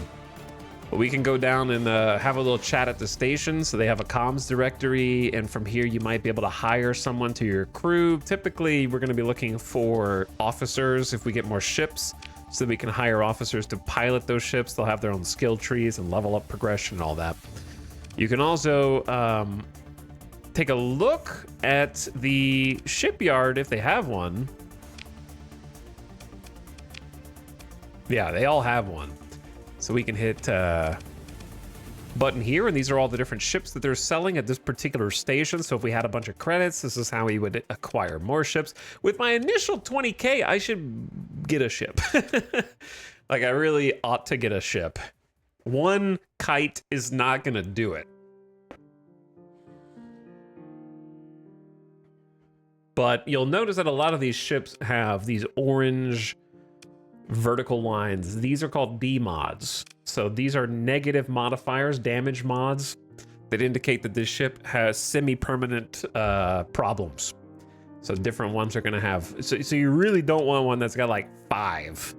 But we can go down and have a little chat at the station. So they have a comms directory, and from here you might be able to hire someone to your crew. Typically, we're going to be looking for officers if we get more ships, so that we can hire officers to pilot those ships. They'll have their own skill trees and level up progression and all that. You can also take a look at the shipyard if they have one. Yeah, they all have one. So we can hit button here, and these are all the different ships that they're selling at this particular station. So if we had a bunch of credits, this is how we would acquire more ships. With my initial 20K, I should get a ship. Like, I really ought to get a ship. One kite is not gonna do it. But you'll notice that a lot of these ships have these orange vertical lines. These are called D mods. So these are negative modifiers, damage mods, that indicate that this ship has semi-permanent problems. So different ones are going to have... So you really don't want one that's got like 5.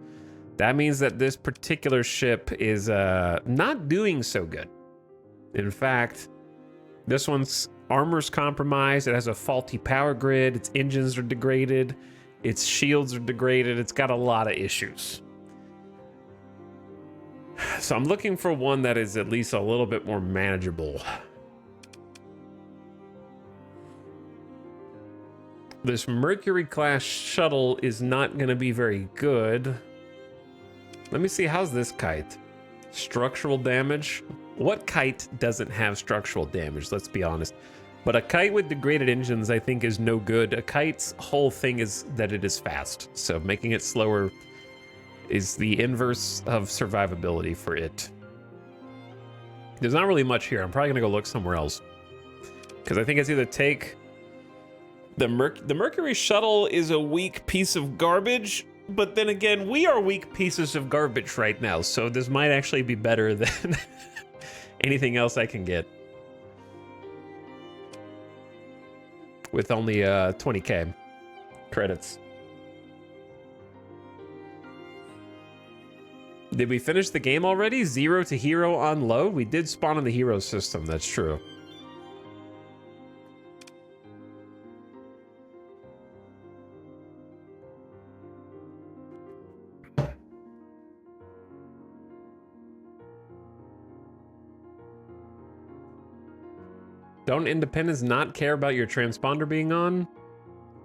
That means that this particular ship is not doing so good. In fact, this one's armor's compromised. It has a faulty power grid. Its engines are degraded. Its shields are degraded. It's got a lot of issues. So I'm looking for one that is at least a little bit more manageable. This Mercury-class shuttle is not going to be very good. Let me see, how's this kite? Structural damage? What kite doesn't have structural damage? Let's be honest. But a kite with degraded engines, I think, is no good. A kite's whole thing is that it is fast. So making it slower is the inverse of survivability for it. There's not really much here. I'm probably going to go look somewhere else. Because I think it's either take... The Mercury shuttle is a weak piece of garbage, but then again, we are weak pieces of garbage right now, so this might actually be better than anything else I can get. With only 20k credits. Did we finish the game already? 0 to hero on load? We did spawn in the hero system, that's true. Don't Independents not care about your transponder being on?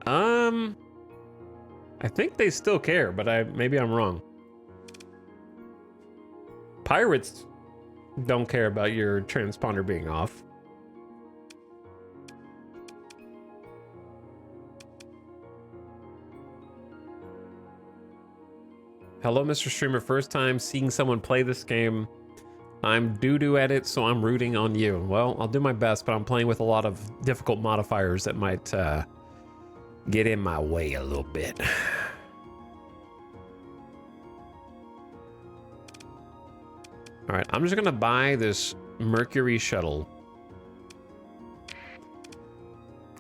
I think they still care, but maybe I'm wrong. Pirates don't care about your transponder being off. Hello, Mr. Streamer. First time seeing someone play this game. I'm doo-doo at it, so I'm rooting on you. Well, I'll do my best, but I'm playing with a lot of difficult modifiers that might get in my way a little bit. All right, I'm just gonna buy this Mercury shuttle.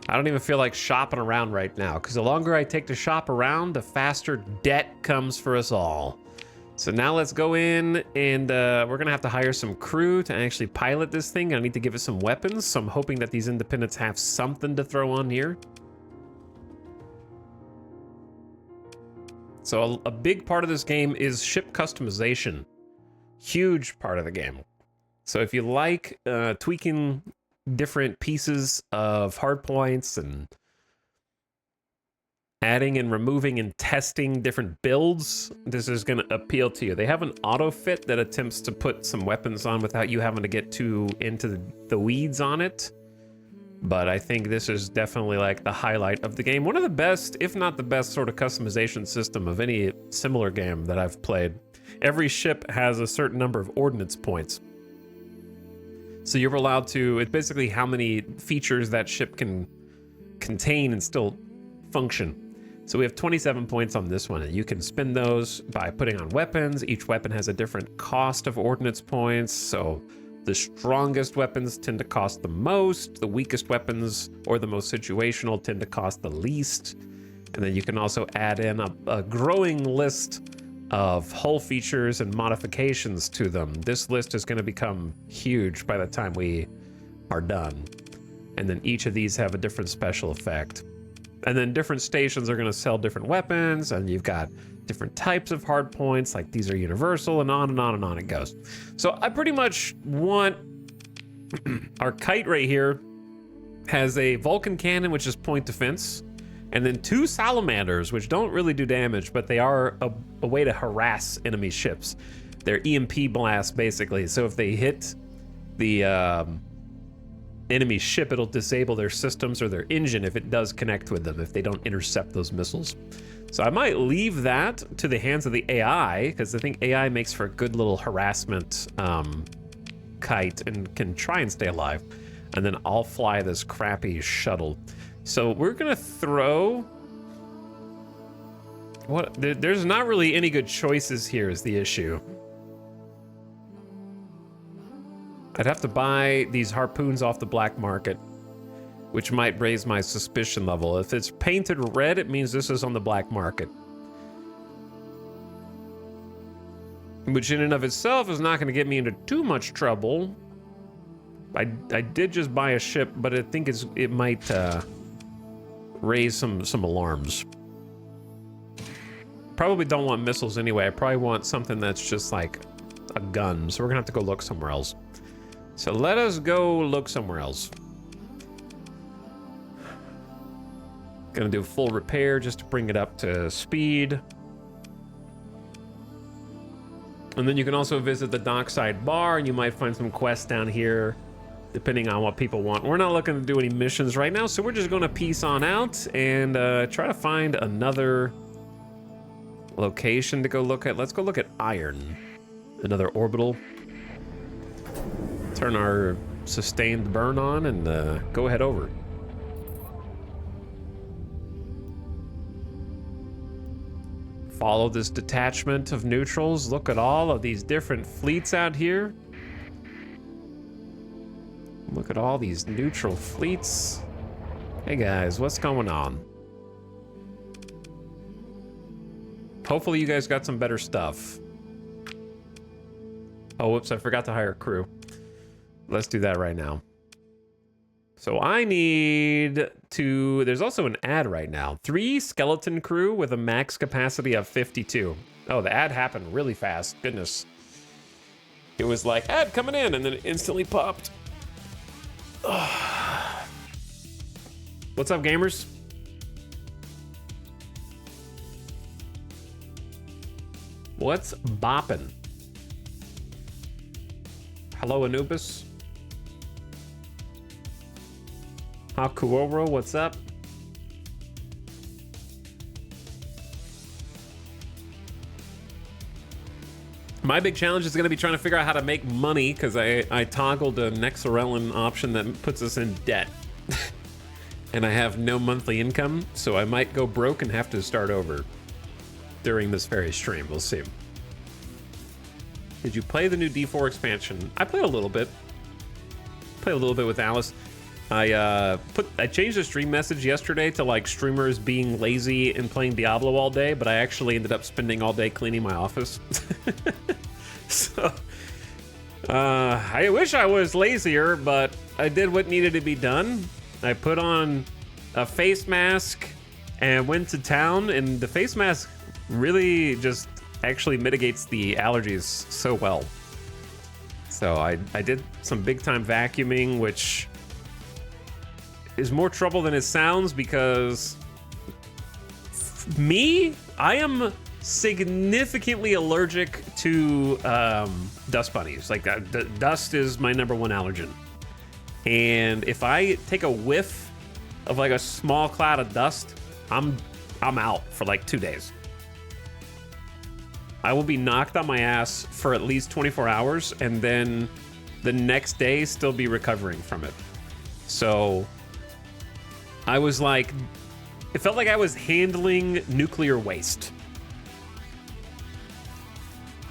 I don't even feel like shopping around right now, because the longer I take to shop around, the faster debt comes for us all. So now let's go in and we're gonna have to hire some crew to actually pilot this thing. I need to give it some weapons, so I'm hoping that these Independents have something to throw on here. So a big part of this game is ship customization. Huge part of the game. So if you like tweaking different pieces of hardpoints and adding and removing and testing different builds, this is going to appeal to you. They have an auto fit that attempts to put some weapons on without you having to get too into the weeds on it. But I think this is definitely like the highlight of the game. One of the best, if not the best, sort of customization system of any similar game that I've played. Every ship has a certain number of ordnance points. So you're allowed to, it's basically how many features that ship can contain and still function. So we have 27 points on this one, and you can spend those by putting on weapons. Each weapon has a different cost of ordnance points, so the strongest weapons tend to cost the most, the weakest weapons, or the most situational, tend to cost the least. And then you can also add in a growing list of hull features and modifications to them. This list is going to become huge by the time we are done. And then each of these have a different special effect. And then different stations are going to sell different weapons, and you've got different types of hard points, like these are universal, and on and on and on it goes. So I pretty much want our kite right here has a Vulcan cannon, which is point defense, and then 2 salamanders, which don't really do damage, but they are a way to harass enemy ships. They're EMP blasts, basically. So if they hit the enemy ship, it'll disable their systems or their engine if it does connect with them, if they don't intercept those missiles. So I might leave that to the hands of the AI, because I think AI makes for a good little harassment kite and can try and stay alive. and then I'll fly this crappy shuttle. So we're gonna throw... What? There's not really any good choices here is the issue. I'd have to buy these harpoons off the black market, which might raise my suspicion level. If it's painted red, it means this is on the black market. Which in and of itself is not going to get me into too much trouble. I did just buy a ship, but I think it might raise some alarms. Probably don't want missiles anyway. I probably want something that's just like a gun. So we're gonna have to go look somewhere else. So let us go look somewhere else. Gonna do full repair just to bring it up to speed. And then you can also visit the dockside bar, and you might find some quests down here, depending on what people want. We're not looking to do any missions right now, so we're just gonna peace on out and try to find another location to go look at. Let's go look at iron. Another orbital. Turn our sustained burn on and go head over. Follow this detachment of neutrals. Look at all of these different fleets out here. Look at all these neutral fleets. Hey guys, what's going on? Hopefully you guys got some better stuff. Oh, whoops, I forgot to hire a crew. Let's do that right now. So I need to... There's also an ad right now. 3 skeleton crew with a max capacity of 52. Oh, the ad happened really fast. Goodness. It was like, ad coming in, and then it instantly popped. What's up, gamers? What's boppin'? Hello, Anubis. Hakuoro, what's up? My big challenge is going to be trying to figure out how to make money, because I toggled a Nexerelin option that puts us in debt. And I have no monthly income, so I might go broke and have to start over during this very stream. We'll see. Did you play the new D4 expansion? I played a little bit. Played a little bit with Alice. I changed the stream message yesterday to like streamers being lazy and playing Diablo all day, but I actually ended up spending all day cleaning my office. So I wish I was lazier, but I did what needed to be done. I put on a face mask and went to town, and the face mask really just actually mitigates the allergies so well. So I did some big time vacuuming, which is more trouble than it sounds, because I am significantly allergic to dust bunnies. Like dust is my #1 allergen. And if I take a whiff of like a small cloud of dust, I'm out for like 2 days. I will be knocked on my ass for at least 24 hours, and then the next day still be recovering from it. So I was like, it felt like I was handling nuclear waste.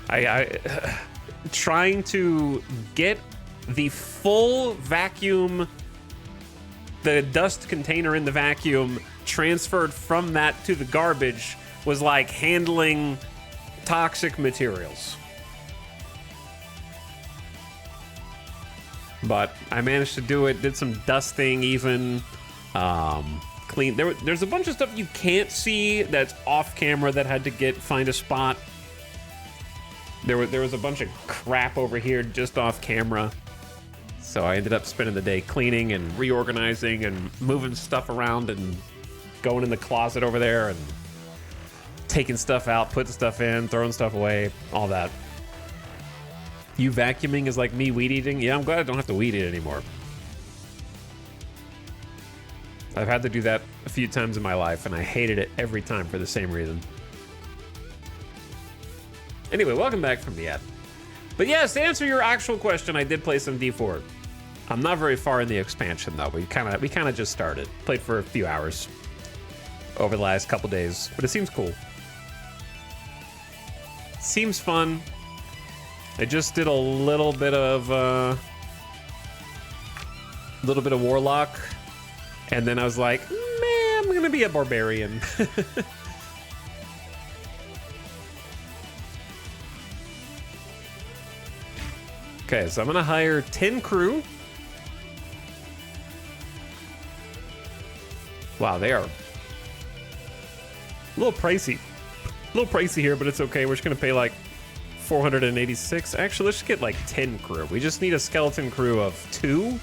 I trying to get the full vacuum, the dust container in the vacuum transferred from that to the garbage was like handling toxic materials. But I managed to do it, did some dusting even, clean. There's a bunch of stuff you can't see that's off camera that had to find a spot. There was a bunch of crap over here just off camera. So I ended up spending the day cleaning and reorganizing and moving stuff around and going in the closet over there and taking stuff out, putting stuff in, throwing stuff away, all that. You vacuuming is like me weed eating? Yeah, I'm glad I don't have to weed eat anymore. I've had to do that a few times in my life, and I hated it every time for the same reason. Anyway, welcome back from the ad. But yes, to answer your actual question, I did play some D4. I'm not very far in the expansion though. We kind of just started. Played for a few hours over the last couple days, but it seems cool. Seems fun. I just did a little bit of warlock, and then I was like, man, I'm gonna be a barbarian. Okay, so I'm gonna hire 10 crew. Wow, they are a little pricey. A little pricey here, but it's okay. We're just gonna pay like 486. Actually, let's just get like 10 crew. We just need a skeleton crew of 2,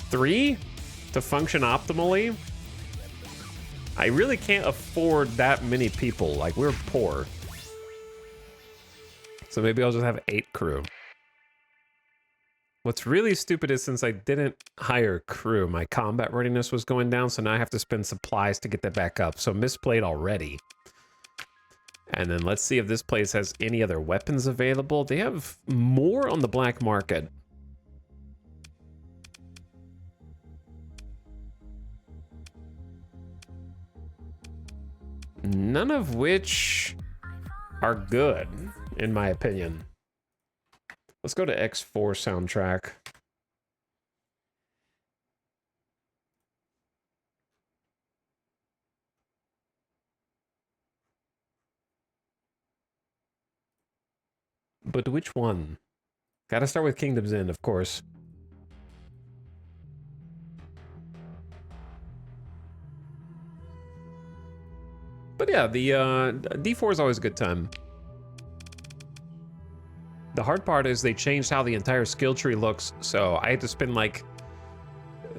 3 to function optimally. I really can't afford that many people. Like, we're poor. So maybe I'll just have 8 crew. What's really stupid is since I didn't hire crew, my combat readiness was going down, so now I have to spend supplies to get that back up. So misplayed already. And then let's see if this place has any other weapons available. They have more on the black market. None of which are good, in my opinion. Let's go to X4 soundtrack. But which one? Gotta start with Kingdom's End, of course. But yeah, the D4 is always a good time. The hard part is they changed how the entire skill tree looks, so I had to spend like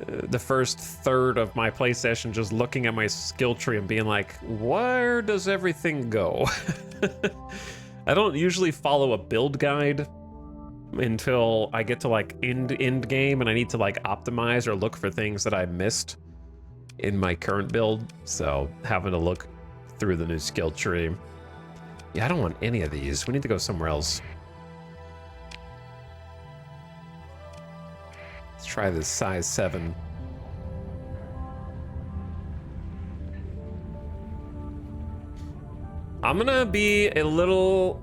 the first third of my play session just looking at my skill tree and being like, where does everything go? I don't usually follow a build guide until I get to like end game and I need to like optimize or look for things that I missed in my current build. So having to look through the new skill tree. Yeah, I don't want any of these. We need to go somewhere else. Let's try this size 7. I'm gonna be a little,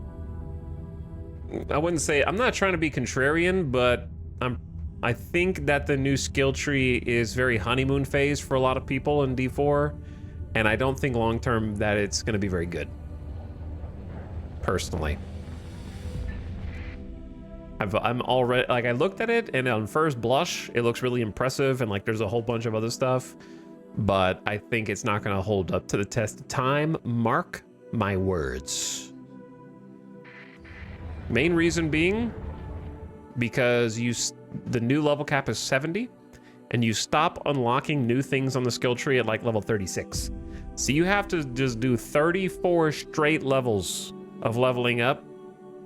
I wouldn't say, I'm not trying to be contrarian, but I think that the new skill tree is very honeymoon phase for a lot of people in D4, and I don't think long term that it's gonna be very good, personally. I'm already, like, I looked at it and on first blush, it looks really impressive and like there's a whole bunch of other stuff, but I think it's not gonna hold up to the test of time. Mark my words. Main reason being because the new level cap is 70 and you stop unlocking new things on the skill tree at like level 36. So you have to just do 34 straight levels of leveling up,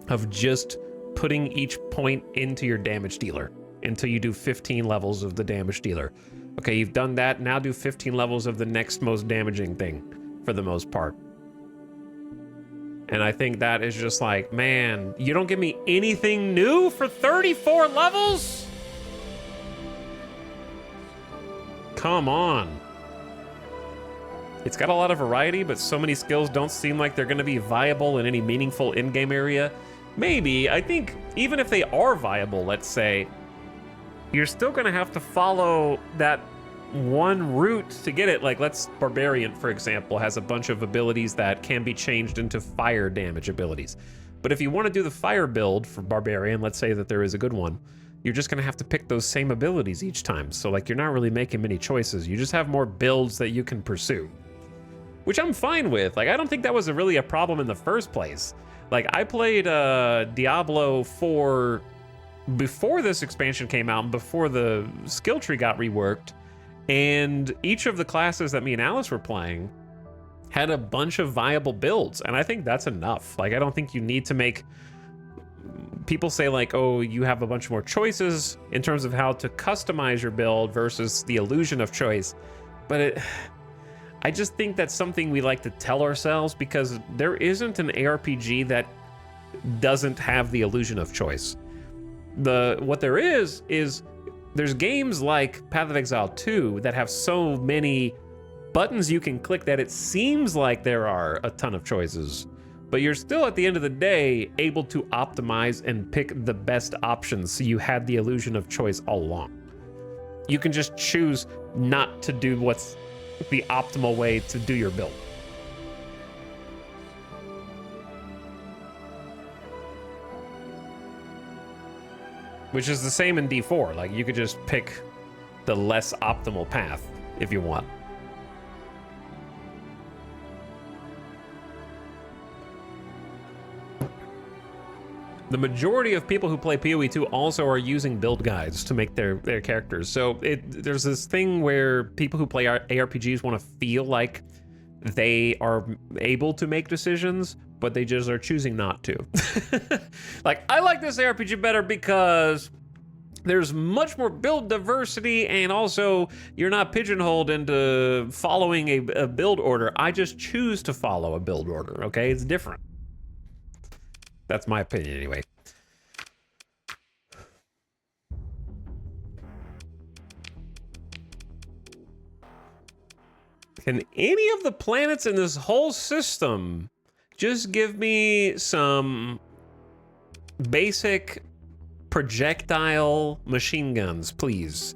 of just putting each point into your damage dealer until you do 15 levels of the damage dealer. Okay, you've done that. Now do 15 levels of the next most damaging thing for the most part. And I think that is just like, man, you don't give me anything new for 34 levels? Come on. It's got a lot of variety, but so many skills don't seem like they're going to be viable in any meaningful in-game area. Maybe, I think even if they are viable, let's say, you're still going to have to follow that one route to get it. Like, Barbarian, for example, has a bunch of abilities that can be changed into fire damage abilities. But if you want to do the fire build for Barbarian, let's say that there is a good one, you're just going to have to pick those same abilities each time. So, like, you're not really making many choices. You just have more builds that you can pursue, which I'm fine with. Like, I don't think that was really a problem in the first place. Like, I played Diablo 4 before this expansion came out and before the skill tree got reworked, and each of the classes that me and Alice were playing had a bunch of viable builds, and I think that's enough. Like, I don't think you need to make... People say, like, oh, you have a bunch more choices in terms of how to customize your build versus the illusion of choice, but I just think that's something we like to tell ourselves, because there isn't an ARPG that doesn't have the illusion of choice. What there is There's games like Path of Exile 2 that have so many buttons you can click that it seems like there are a ton of choices, but you're still at the end of the day able to optimize and pick the best options, so you had the illusion of choice all along. You can just choose not to do what's the optimal way to do your build. Which is the same in D4. Like, you could just pick the less optimal path if you want. The majority of people who play PoE 2 also are using build guides to make their characters. So there's this thing where people who play ARPGs want to feel like they are able to make decisions, but they just are choosing not to. Like, I like this ARPG better because there's much more build diversity, and also you're not pigeonholed into following a build order. I just choose to follow a build order, okay? It's different. That's my opinion anyway. Can any of the planets in this whole system just give me some basic projectile machine guns, please?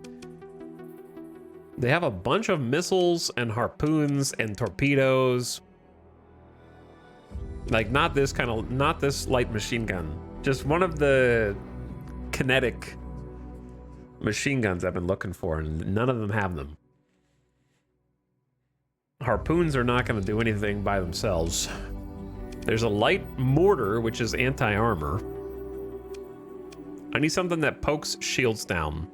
They have a bunch of missiles and harpoons and torpedoes. Like, not this light machine gun. Just one of the kinetic machine guns I've been looking for, and none of them have them. Harpoons are not going to do anything by themselves. There's a light mortar, which is anti-armor. I need something that pokes shields down.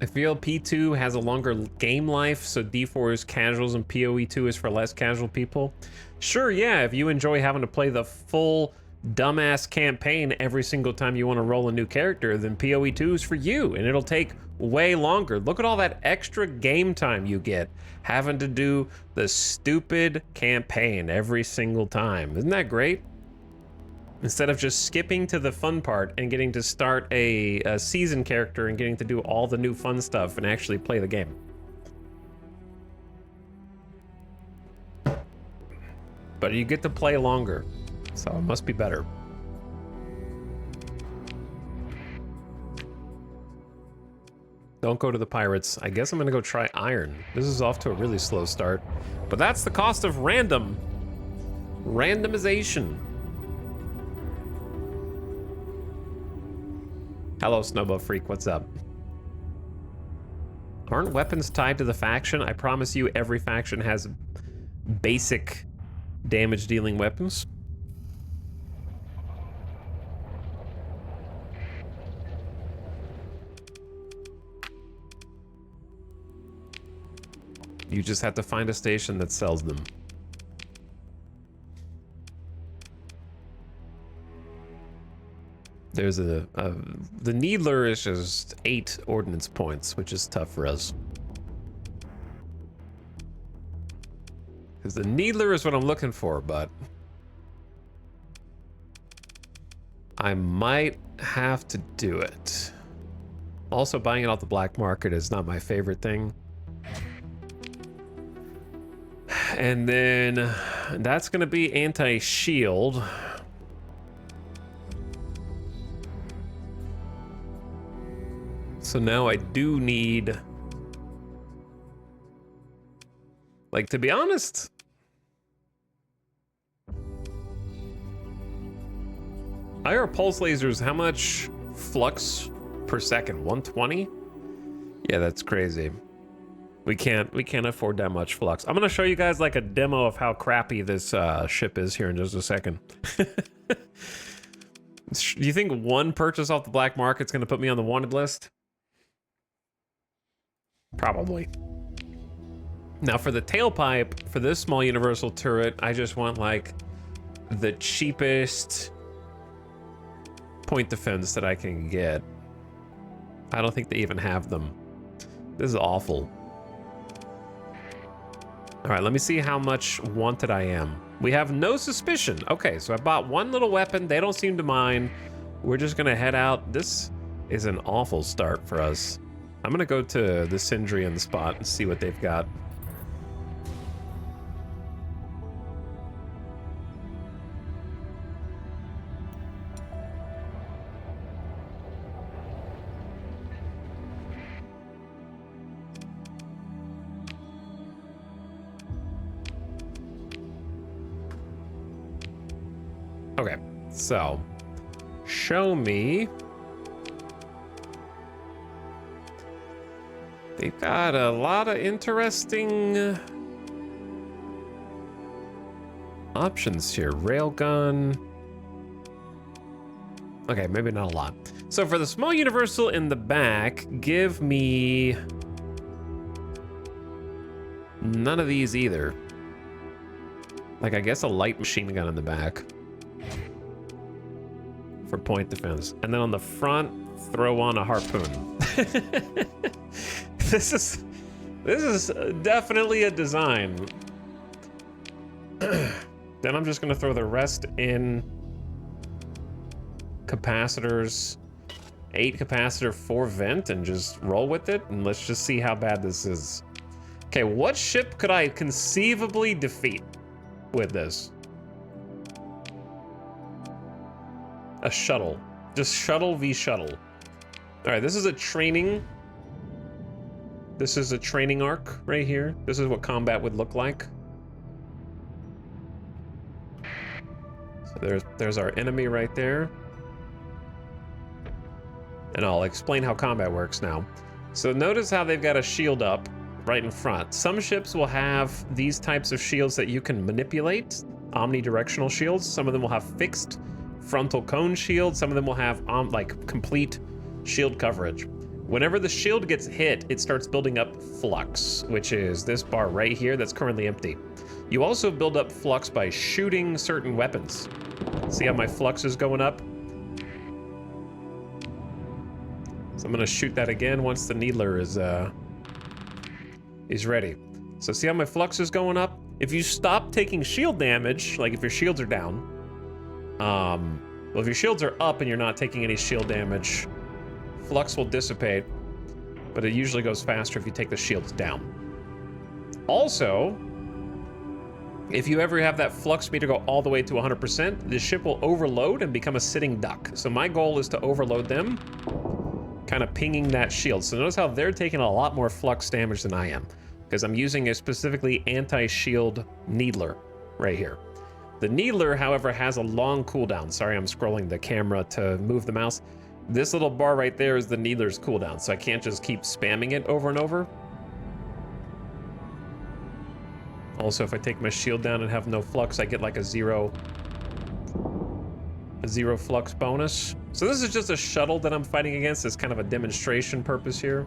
I feel P2 has a longer game life, so D4 is casuals and PoE2 is for less casual people. Sure, yeah, if you enjoy having to play the full dumbass campaign every single time you want to roll a new character, then PoE2 is for you, and it'll take way longer. Look at all that extra game time you get having to do the stupid campaign every single time. Isn't that great? Instead of just skipping to the fun part and getting to start a season character and getting to do all the new fun stuff and actually play the game. But you get to play longer, so it must be better. Don't go to the pirates. I guess I'm gonna go try iron. This is off to a really slow start, but that's the cost of randomization. Hello, Snowball Freak, what's up? Aren't weapons tied to the faction? I promise you every faction has basic damage-dealing weapons. You just have to find a station that sells them. There's the Needler is just 8 ordnance points, which is tough for us. Because the Needler is what I'm looking for, but I might have to do it. Also, buying it off the black market is not my favorite thing. And then that's gonna be anti-shield. So now I do need, like, to be honest, IR pulse lasers, how much flux per second? 120? Yeah, that's crazy. We can't afford that much flux. I'm gonna show you guys like a demo of how crappy this ship is here in just a second. Do you think one purchase off the black market's gonna put me on the wanted list? Probably. Now for the tailpipe, for this small universal turret, I just want like the cheapest point defense that I can get. I don't think they even have them. This is awful. All right, let me see how much wanted I am. We have no suspicion. Okay, so I bought one little weapon. They don't seem to mind. We're just gonna head out. This is an awful start for us. I'm gonna go to the Syndrian spot and see what they've got. Okay, so show me. They've got a lot of interesting options here. Railgun. Okay, maybe not a lot. So for the small universal in the back, give me none of these either. Like, I guess a light machine gun in the back for point defense. And then on the front, throw on a harpoon. This is definitely a design. Then I'm just gonna throw the rest in capacitors, 8 capacitor, 4 vent, and just roll with it, and let's just see how bad this is. Okay, what ship could I conceivably defeat with this? A shuttle. Just shuttle v shuttle. All right, this is a training. This is a training arc right here. This is what combat would look like. So there's our enemy right there. And I'll explain how combat works now. So notice how they've got a shield up right in front. Some ships will have these types of shields that you can manipulate, omnidirectional shields. Some of them will have fixed frontal cone shields. Some of them will have like complete shield coverage. Whenever the shield gets hit, it starts building up flux, which is this bar right here that's currently empty. You also build up flux by shooting certain weapons. See how my flux is going up? So I'm gonna shoot that again once the needler is ready. So see how my flux is going up? If you stop taking shield damage, like if your shields are down, well, if your shields are up and you're not taking any shield damage, flux will dissipate, but it usually goes faster if you take the shields down. Also, if you ever have that flux meter go all the way to 100%, the ship will overload and become a sitting duck. So my goal is to overload them, kind of pinging that shield. So notice how they're taking a lot more flux damage than I am, because I'm using a specifically anti-shield needler right here. The needler, however, has a long cooldown. Sorry, I'm scrolling the camera to move the mouse. This little bar right there is the needler's cooldown, so I can't just keep spamming it over and over. Also, if I take my shield down and have no flux, I get like a zero flux bonus. So this is just a shuttle that I'm fighting against. It's kind of a demonstration purpose here.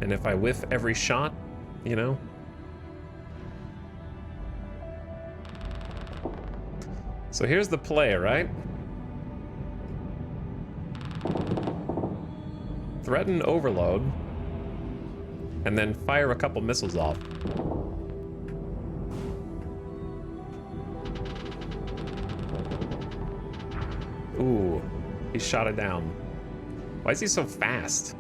And if I whiff every shot, you know. So here's the play, right? Threaten overload, and then fire a couple missiles off. Ooh, he shot it down. Why is he so fast?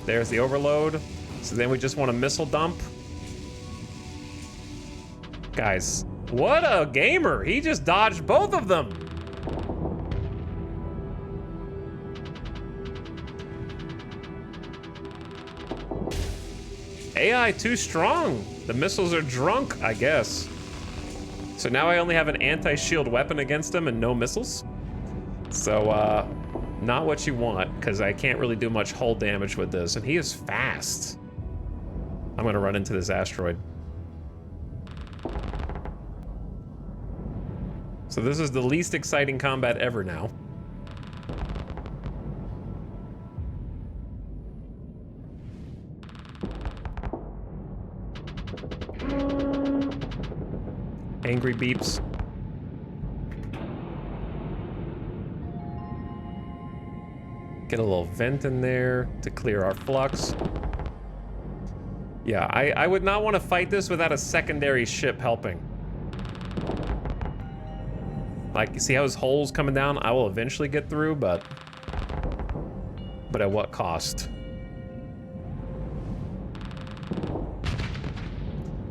There's the overload. So then we just want a missile dump. Guys, what a gamer! He just dodged both of them! AI too strong. The missiles are drunk, I guess. So now I only have an anti-shield weapon against him and no missiles. So, not what you want, because I can't really do much hull damage with this, and he is fast. I'm gonna run into this asteroid. So this is the least exciting combat ever now. Angry beeps. Get a little vent in there to clear our flux. Yeah, I would not want to fight this without a secondary ship helping. Like, you see how his hole's coming down? I will eventually get through, but at what cost?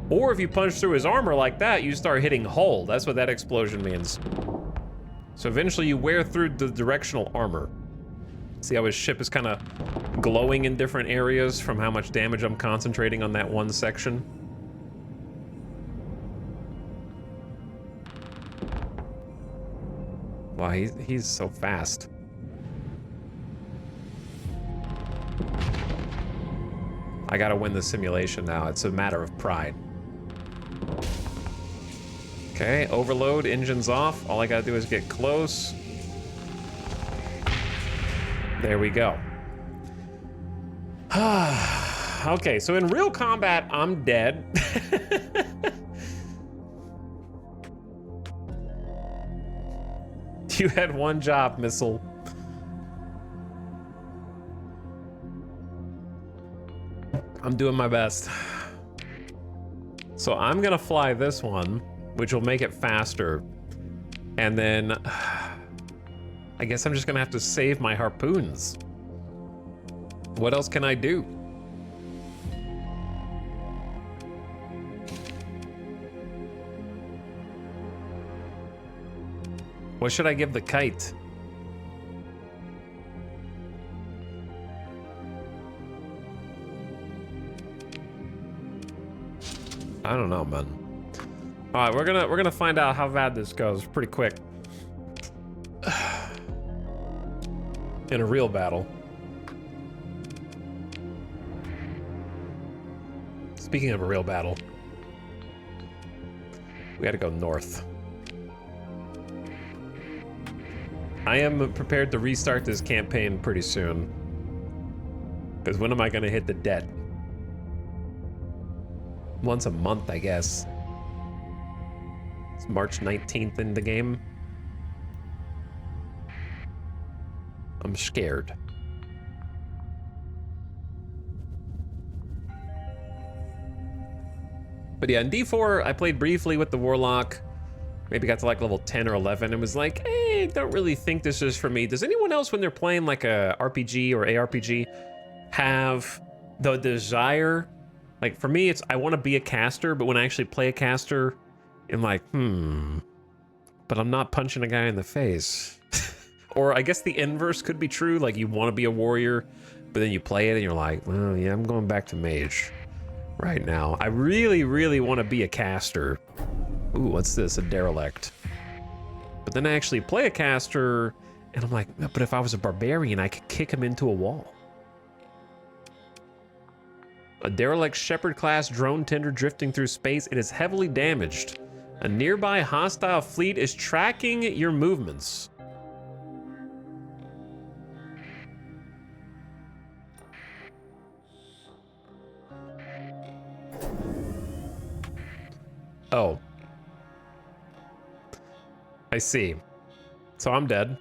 Or if you punch through his armor like that, you start hitting hull. That's what that explosion means. So eventually you wear through the directional armor. See how his ship is kind of glowing in different areas from how much damage I'm concentrating on that one section? Wow, he's so fast. I gotta win the simulation now. It's a matter of pride. Okay, overload, engines off. All I gotta do is get close. There we go. Okay, so in real combat, I'm dead. You had one job, missile. I'm doing my best. So I'm gonna fly this one, which will make it faster. And then I guess I'm just gonna have to save my harpoons. What else can I do? What should I give the kite? I don't know, man. All right, we're gonna find out how bad this goes pretty quick. In a real battle. Speaking of a real battle, we gotta go north. I am prepared to restart this campaign pretty soon. Because when am I gonna hit the debt? Once a month, I guess. It's March 19th in the game. I'm scared. But yeah, in D4, I played briefly with the Warlock. Maybe got to like level 10 or 11 and was like, hey, don't really think this is for me. Does anyone else, when they're playing like a RPG or ARPG, have the desire? Like for me, it's I want to be a caster, but when I actually play a caster, I'm like, but I'm not punching a guy in the face. Or I guess the inverse could be true. Like you want to be a warrior, but then you play it and you're like, well, yeah, I'm going back to mage right now. I really, really want to be a caster. Ooh, what's this? A derelict. But then I actually play a caster and I'm like, but if I was a barbarian, I could kick him into a wall. A derelict shepherd class drone tender drifting through space. It is heavily damaged. A nearby hostile fleet is tracking your movements. Oh. I see. So I'm dead.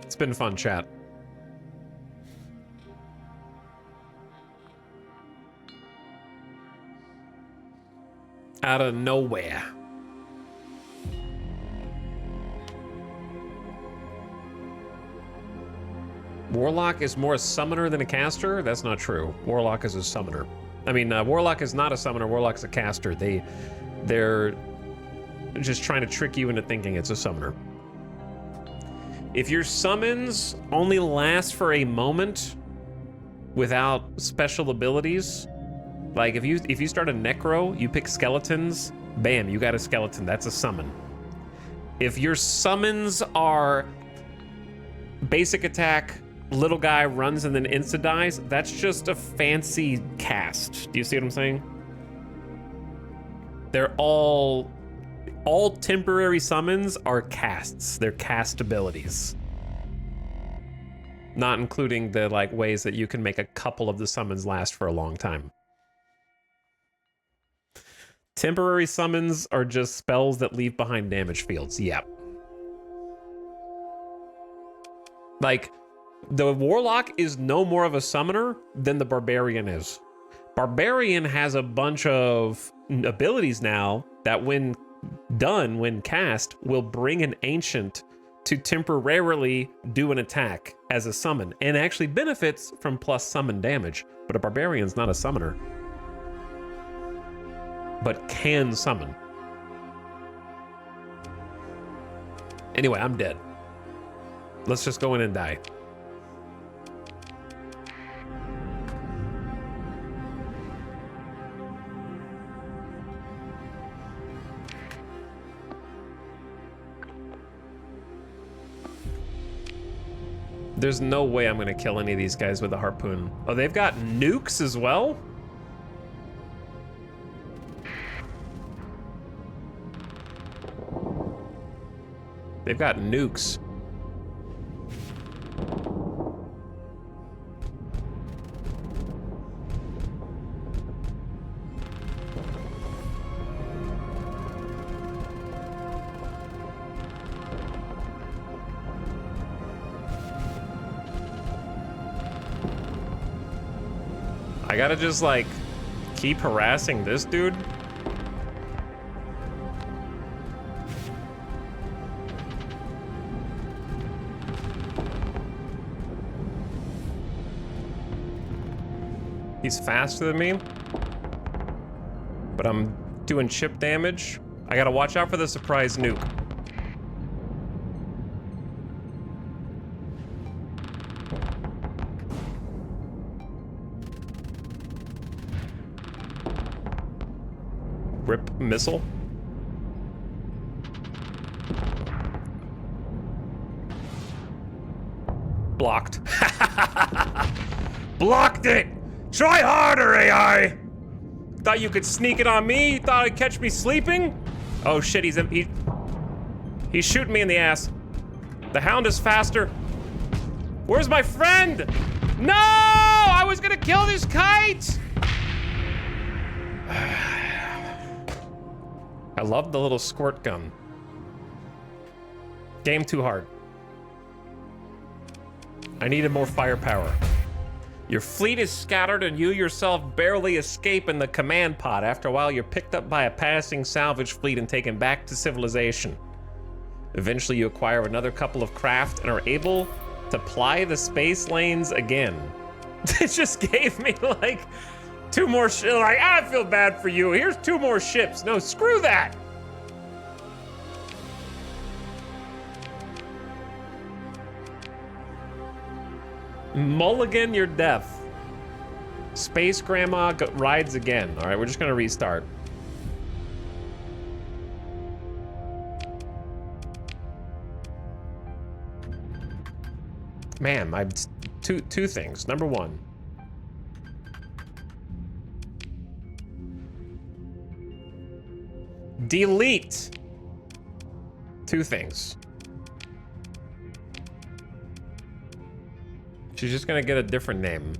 It's been fun, chat. Out of nowhere. Warlock is more a summoner than a caster? That's not true. Warlock is a summoner. I mean, Warlock is not a summoner. Warlock's a caster. They're just trying to trick you into thinking it's a summoner. If your summons only last for a moment without special abilities, like if you start a necro, you pick skeletons, bam, you got a skeleton. That's a summon. If your summons are basic attack, little guy runs and then insta dies, that's just a fancy cast. Do you see what I'm saying? They're all temporary summons are casts. They're cast abilities. Not including the like ways that you can make a couple of the summons last for a long time. Temporary summons are just spells that leave behind damage fields. Yep. Like, the Warlock is no more of a summoner than the Barbarian is. Barbarian has a bunch of abilities now that when done, when cast, will bring an Ancient to temporarily do an attack as a summon, and actually benefits from plus summon damage. But a Barbarian's not a summoner, but can summon. Anyway, I'm dead. Let's just go in and die. There's no way I'm gonna kill any of these guys with a harpoon. Oh, they've got nukes as well? They've got nukes. I gotta just like keep harassing this dude. He's faster than me, but I'm doing chip damage. I gotta watch out for the surprise nuke. Rip missile. Blocked. Blocked it! Try harder, AI! Thought you could sneak it on me? Thought I'd catch me sleeping? Oh shit, he's shooting me in the ass. The Hound is faster. Where's my friend? No! I was gonna kill this kite! I love the little squirt gun. Game too hard. I needed more firepower. Your fleet is scattered and you yourself barely escape in the command pod. After a while, you're picked up by a passing salvage fleet and taken back to civilization. Eventually, you acquire another couple of craft and are able to ply the space lanes again. It just gave me like 2 more ships. Like, I feel bad for you. Here's 2 more ships. No, screw that. Mulligan your death. Space Grandma rides again. All right, we're just gonna restart. Man, I two things. Number 1. Delete 2 things. She's just gonna get a different name.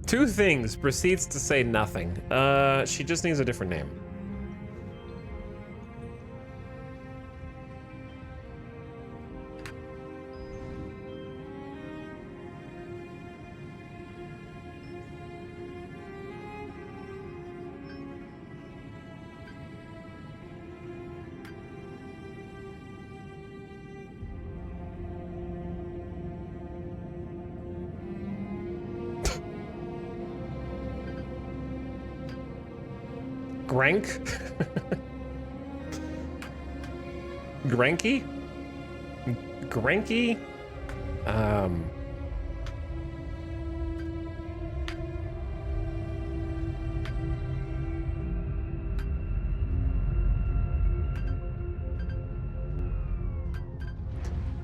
Two things, proceeds to say nothing. She just needs a different name. Grank? Granky? Granky?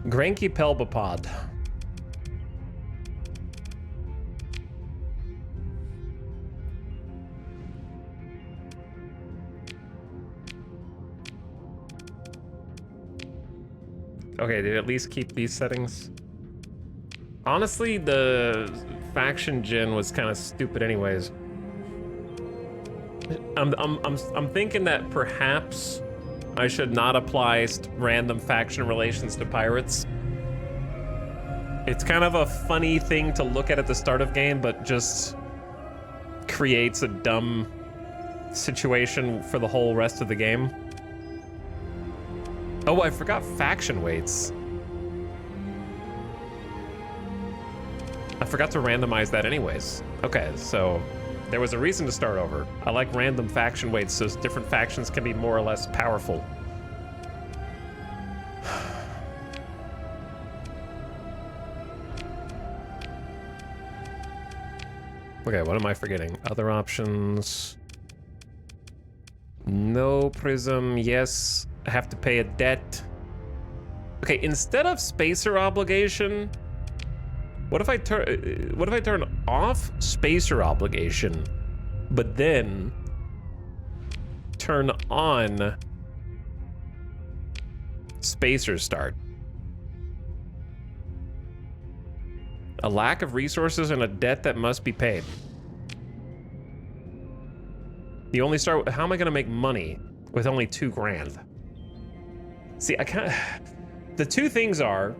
Granky Pelbapod. Okay, did it at least keep these settings? Honestly, the faction gen was kind of stupid anyways. I'm thinking that perhaps I should not apply random faction relations to pirates. It's kind of a funny thing to look at the start of game, but just creates a dumb situation for the whole rest of the game. Oh, I forgot faction weights. I forgot to randomize that anyways. Okay, so there was a reason to start over. I like random faction weights so different factions can be more or less powerful. Okay, what am I forgetting? Other options. No prism, yes. I have to pay a debt. Okay, instead of spacer obligation, what if I turn off spacer obligation, but then turn on spacer start? A lack of resources and a debt that must be paid. You only start, how am I gonna make money with only 2 grand? See, I can't, the two things are,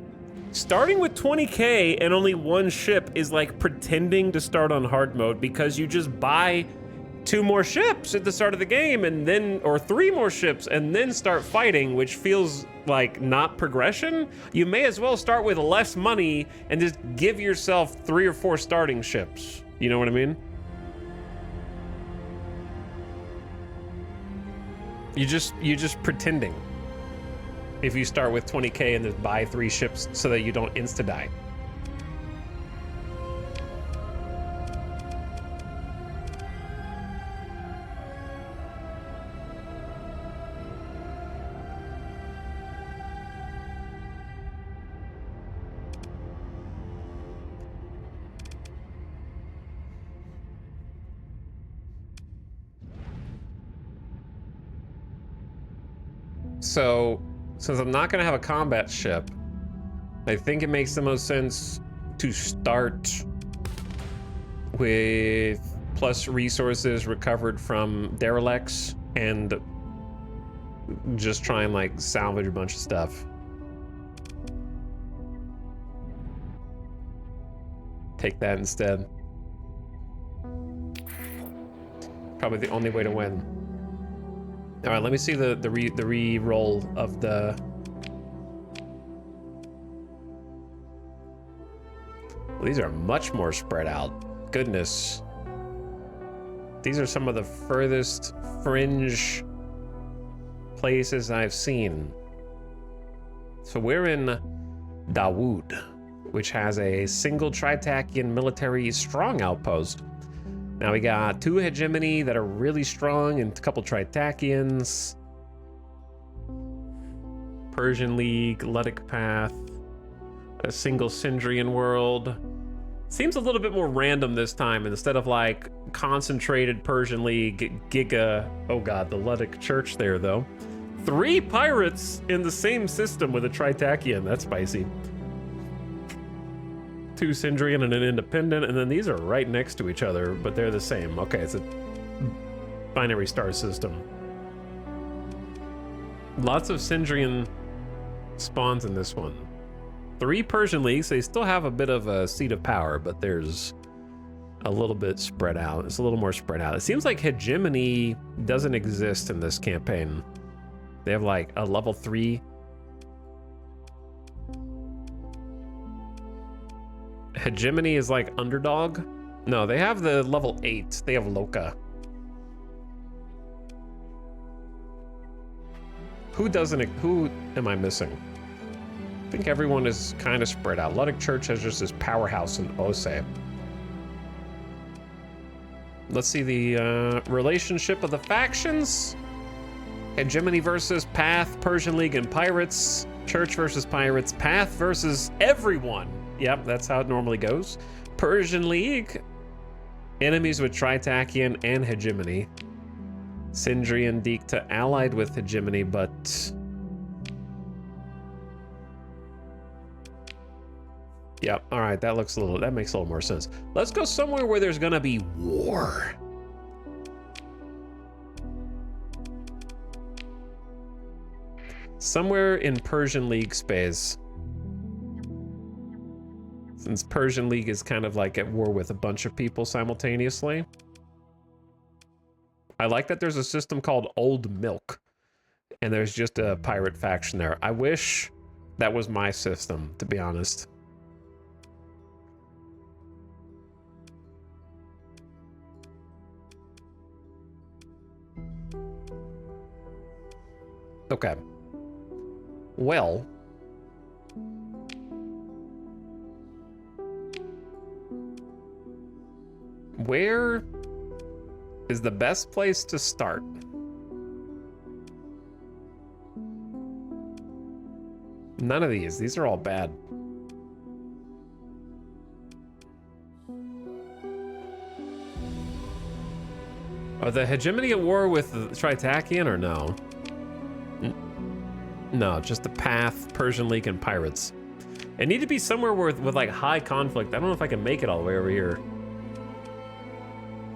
starting with 20K and only 1 ship is like pretending to start on hard mode because you just buy 2 more ships at the start of the game and then, or 3 more ships and then start fighting, which feels like not progression. You may as well start with less money and just give yourself 3 or 4 starting ships. You know what I mean? You're just pretending. If you start with 20K and just buy 3 ships so that you don't insta-die. So, since I'm not gonna have a combat ship, I think it makes the most sense to start with plus resources recovered from derelicts and just try and like salvage a bunch of stuff. Take that instead. Probably the only way to win. All right, let me see the re-roll of the. Well, these are much more spread out. Goodness. These are some of the furthest fringe places I've seen. So we're in Dawood, which has a single Tritakian military strong outpost. Now we got 2 hegemony that are really strong and a couple Tritakians. Persian League, Ludic Path, a single Syndrian world. Seems a little bit more random this time instead of like concentrated Persian League, Giga. Oh god, the Ludic Church there though. 3 pirates in the same system with a Tritakian, that's spicy. 2 Syndrian and an independent, and then these are right next to each other, but they're the same. Okay, it's a binary star system. Lots of Syndrian spawns in this one. 3 Persian Leagues, they still have a bit of a seat of power, but there's a little bit spread out. It's a little more spread out. It seems like hegemony doesn't exist in this campaign. They have like a level 3. Hegemony is like underdog. No, they have the level 8. They have Loka. Who am I missing? I think everyone is kind of spread out. Ludic Church has just this powerhouse in Ose. Let's see the relationship of the factions. Hegemony versus Path, Persian League and Pirates. Church versus Pirates, Path versus everyone. Yep, that's how it normally goes. Persian League, enemies with Tritakian and Hegemony. Syndrian Dicta allied with Hegemony, but yep, all right, that makes a little more sense. Let's go somewhere where there's gonna be war. Somewhere in Persian League space. Since Persian League is kind of like at war with a bunch of people simultaneously. I like that there's a system called Old Milk. And there's just a pirate faction there. I wish that was my system, to be honest. Okay. Well. Where is the best place to start? None of these. These are all bad. Are the hegemony at war with the Tritakian or no? No, just the Path, Persian League, and Pirates. It need to be somewhere with like high conflict. I don't know if I can make it all the way over here.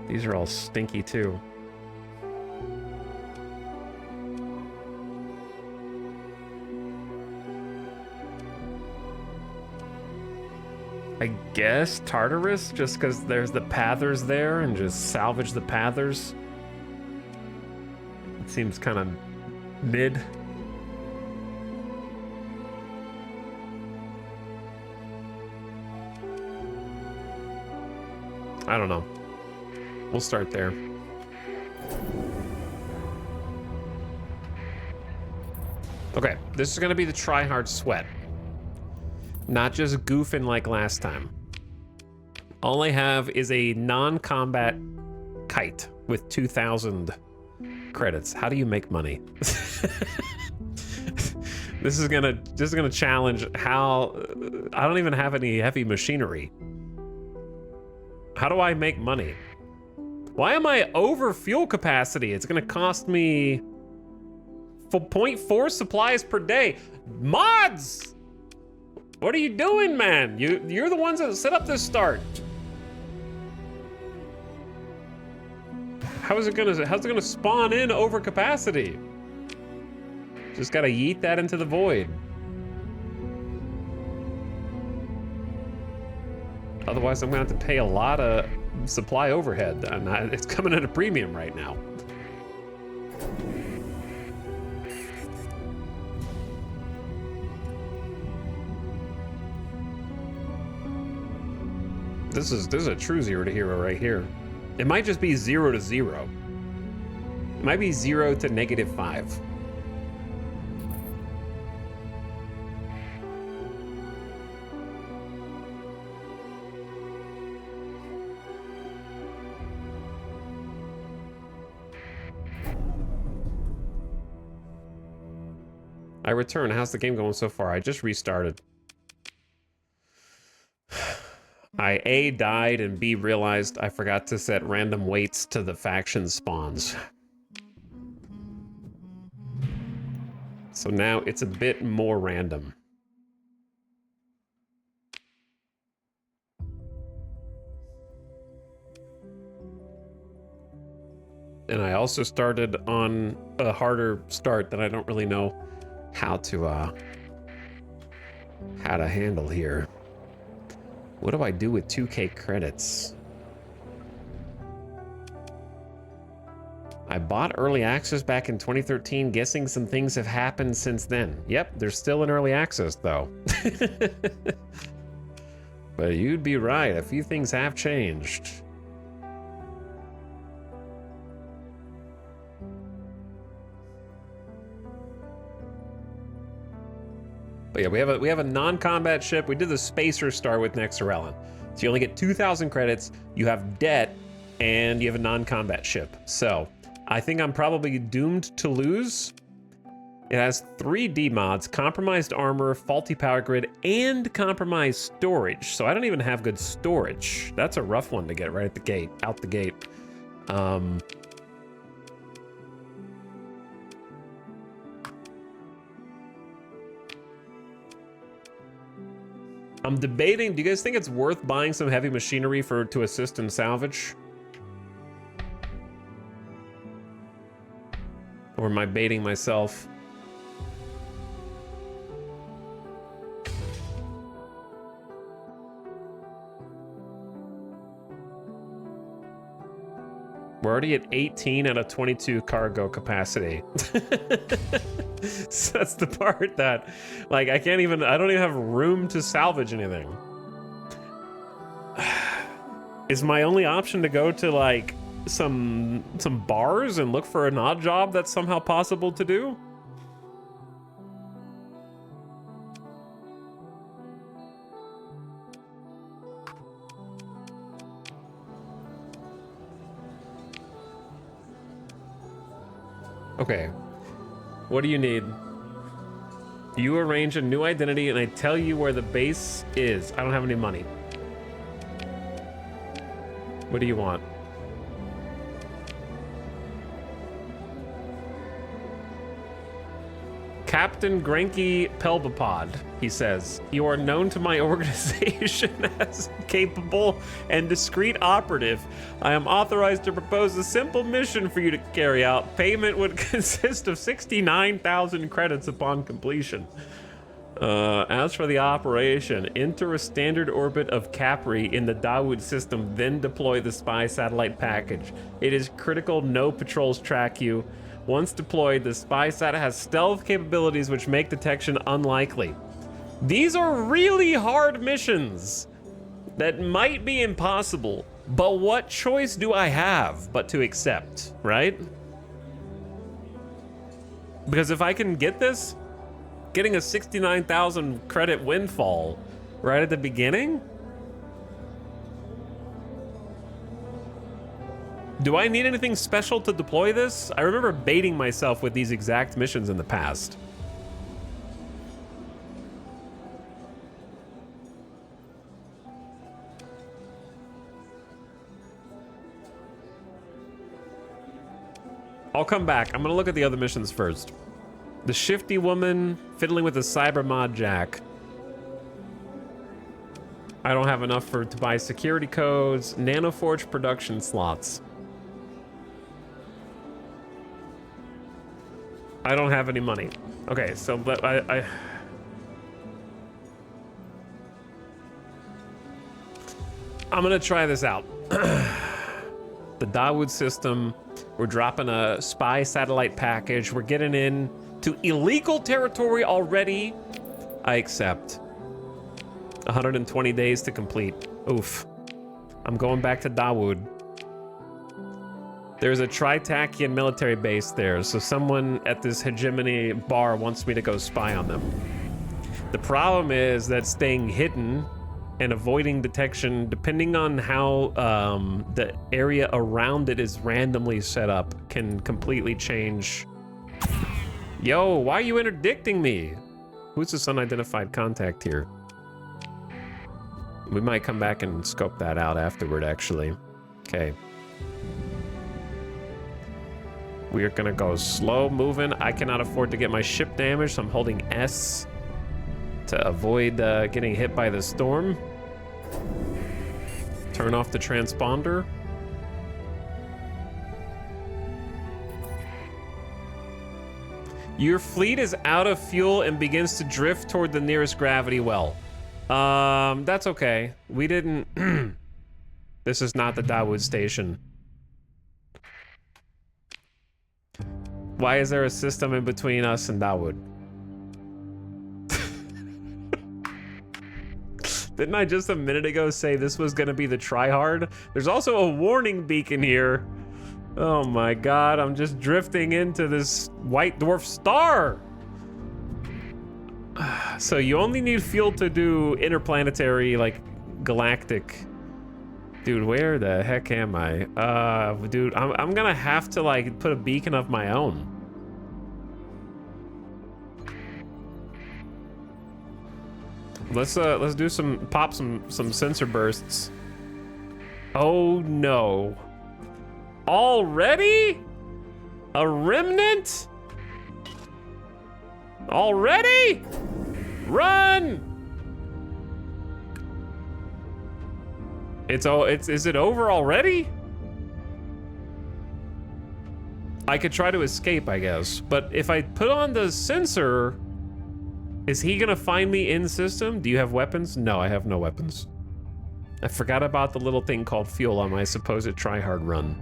These are all stinky too. I guess Tartarus, just because there's the Pathers there, and just salvage the Pathers. It seems kind of mid. I don't know. We'll start there. Okay, this is gonna be the try-hard sweat. Not just goofing like last time. All I have is a non-combat kite with 2,000 credits. How do you make money? This is gonna challenge how I don't even have any heavy machinery. How do I make money? Why am I over fuel capacity? It's gonna cost me 0.4 supplies per day. Mods! What are you doing, man? You're the ones that set up this start. How's it gonna spawn in over capacity? Just gotta yeet that into the void. Otherwise, I'm gonna have to pay a lot of supply overhead, and it's coming at a premium right now. This is a true 0 to hero right here. It might just be 0 to 0. It might be 0 to -5. I return. How's the game going so far? I just restarted. I A, died, and B, realized I forgot to set random weights to the faction spawns. So now it's a bit more random. And I also started on a harder start that I don't really know how to handle here. What do I do with 2K credits? I bought early access back in 2013, guessing some things have happened since then. Yep, they're still in early access though. But you'd be right, a few things have changed. But yeah, we have a non-combat ship. We did the Spacer Star with Nexerelin. So you only get 2,000 credits, you have debt, and you have a non-combat ship. So I think I'm probably doomed to lose. It has 3 D mods: compromised armor, faulty power grid, and compromised storage. So I don't even have good storage. That's a rough one to get right at the gate, out the gate. I'm debating, do you guys think it's worth buying some heavy machinery to assist in salvage? Or am I baiting myself? We're already at 18 out of 22 cargo capacity. So that's the part that, like, I don't even have room to salvage anything. Is my only option to go to, like, some bars and look for an odd job that's somehow possible to do? Okay, what do you need? You arrange a new identity and I tell you where the base is. I don't have any money. What do you want? Captain Granky Pelbapod, he says. You are known to my organization as capable and discreet operative. I am authorized to propose a simple mission for you to carry out. Payment would consist of 69,000 credits upon completion. As for the operation, enter a standard orbit of Capri in the Dawood system, then deploy the spy satellite package. It is critical no patrols track you. Once deployed, the spy sat has stealth capabilities which make detection unlikely. These are really hard missions that might be impossible, but what choice do I have but to accept, right? Because if I can get this, getting a 69,000 credit windfall right at the beginning? Do I need anything special to deploy this? I remember baiting myself with these exact missions in the past. I'll come back. I'm gonna look at the other missions first. The shifty woman fiddling with the cyber mod jack. I don't have enough to buy security codes. Nanoforge production slots. I don't have any money. Okay, so I'm gonna try this out. The Dawood system. We're dropping a spy satellite package. We're getting in to illegal territory already. I accept. 120 days to complete. Oof. I'm going back to Dawood. There's a Tritakian military base there, so someone at this hegemony bar wants me to go spy on them. The problem is that staying hidden and avoiding detection, depending on how the area around it is randomly set up, can completely change. Yo, why are you interdicting me? Who's this unidentified contact here? We might come back and scope that out afterward, actually. Okay. We are gonna go slow moving. I cannot afford to get my ship damaged, so I'm holding S to avoid getting hit by the storm. Turn off the transponder. Your fleet is out of fuel and begins to drift toward the nearest gravity well. That's okay. We didn't... This is not the Dawood station. Why is there a system in between us and Dawood? Didn't I just a minute ago say this was gonna be the tryhard? There's also a warning beacon here. Oh my god, I'm just drifting into this white dwarf star. So you only need fuel to do interplanetary, like, galactic. Dude, where the heck am I? Dude, I'm gonna have to, like, put a beacon of my own. Let's do pop some sensor bursts. Oh no. Already? A remnant? Already? Run! Is it over already? I could try to escape, I guess, but if I put on the sensor, is he gonna find me in system? Do you have weapons? No, I have no weapons. I forgot about the little thing called fuel on my supposed tryhard run.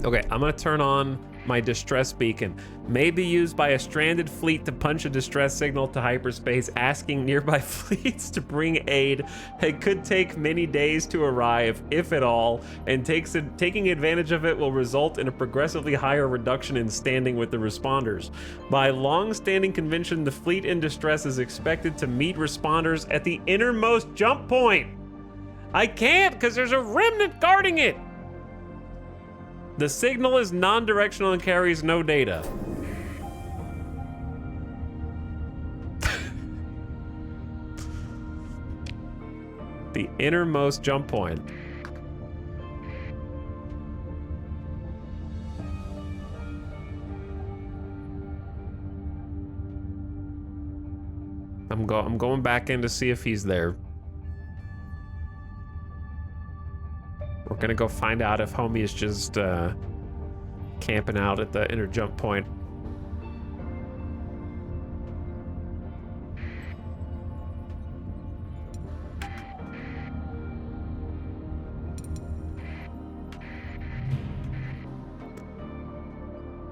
Okay, I'm gonna turn on my distress beacon. May be used by a stranded fleet to punch a distress signal to hyperspace, asking nearby fleets to bring aid. It could take many days to arrive, if at all, and taking advantage of it will result in a progressively higher reduction in standing with the responders. By long-standing convention, the fleet in distress is expected to meet responders at the innermost jump point. I can't, because there's a remnant guarding it. The signal is non-directional and carries no data. The innermost jump point. I'm going back in to see if he's there. We're gonna go find out if homie is just camping out at the inner jump point.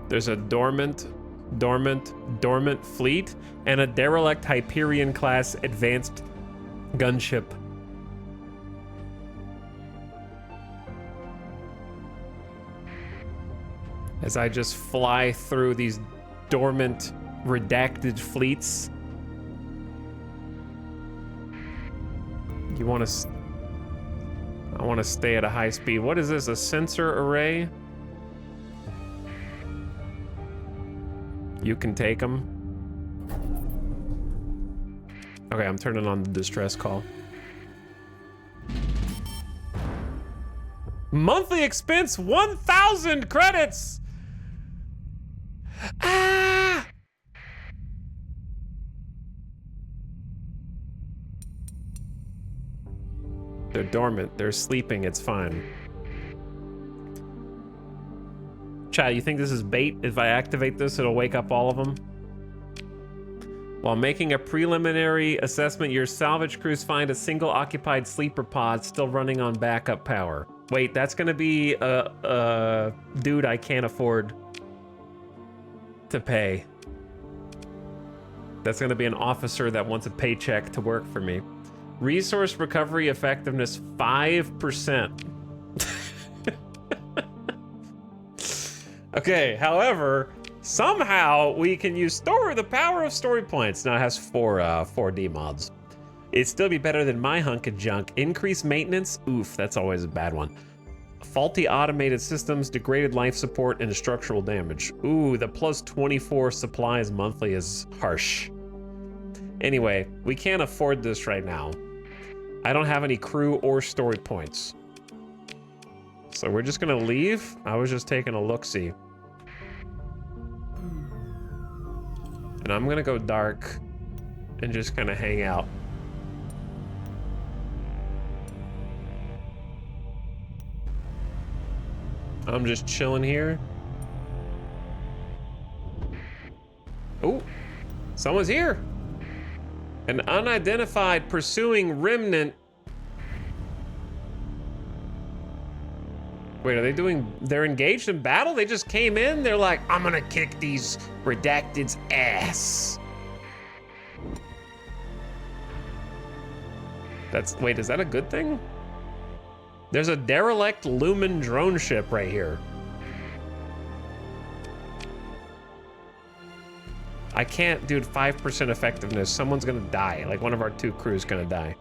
There's a dormant fleet and a derelict Hyperion class advanced gunship. As I just fly through these dormant, redacted fleets. I want to stay at a high speed. What is this, a sensor array? You can take them. Okay, I'm turning on the distress call. Monthly expense 1,000 credits. Ah! They're dormant. They're sleeping. It's fine. Chat, you think this is bait? If I activate this, it'll wake up all of them? While making a preliminary assessment, your salvage crews find a single occupied sleeper pod still running on backup power. Wait, that's gonna be a dude I can't afford to pay. That's gonna be an officer that wants a paycheck to work for me. Resource recovery effectiveness 5%. Okay, however, somehow we can use the power of story points. Now it has 4D mods. It'd still be better than my hunk of junk. Increased maintenance, oof, that's always a bad one. Faulty automated systems, degraded life support, and structural damage. Ooh, the plus 24 supplies monthly is harsh. Anyway, we can't afford this right now. I don't have any crew or story points. So we're just gonna leave. I was just taking a look-see. And I'm gonna go dark and just kind of hang out. I'm just chilling here. Oh, someone's here. An unidentified pursuing remnant. Wait, are they they're engaged in battle? They just came in, they're like, I'm gonna kick these redacted's ass. Wait, is that a good thing? There's a derelict Lumen drone ship right here. I can't, dude, 5% effectiveness. Someone's gonna die. Like one of our 2 crews gonna die.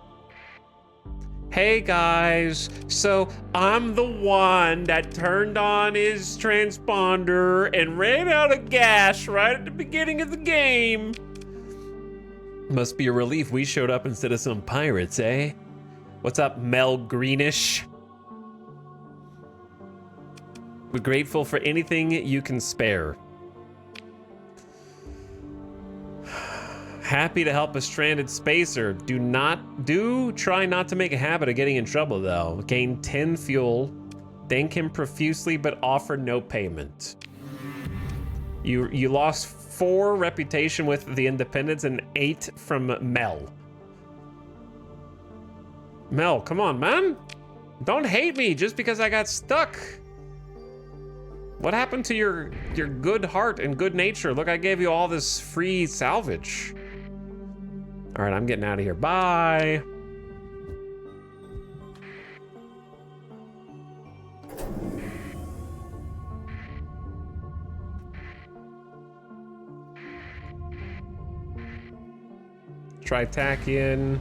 Hey guys, so I'm the one that turned on his transponder and ran out of gas right at the beginning of the game. Must be a relief we showed up instead of some pirates, eh? What's up, Mel Greenish? We're grateful for anything you can spare. Happy to help a stranded spacer. Try not to make a habit of getting in trouble though. Gain 10 fuel, thank him profusely but offer no payment. You lost 4 reputation with the Independents and 8 from Mel. Mel, come on, man. Don't hate me just because I got stuck. What happened to your good heart and good nature? Look, I gave you all this free salvage. All right, I'm getting out of here. Bye. Tritachian,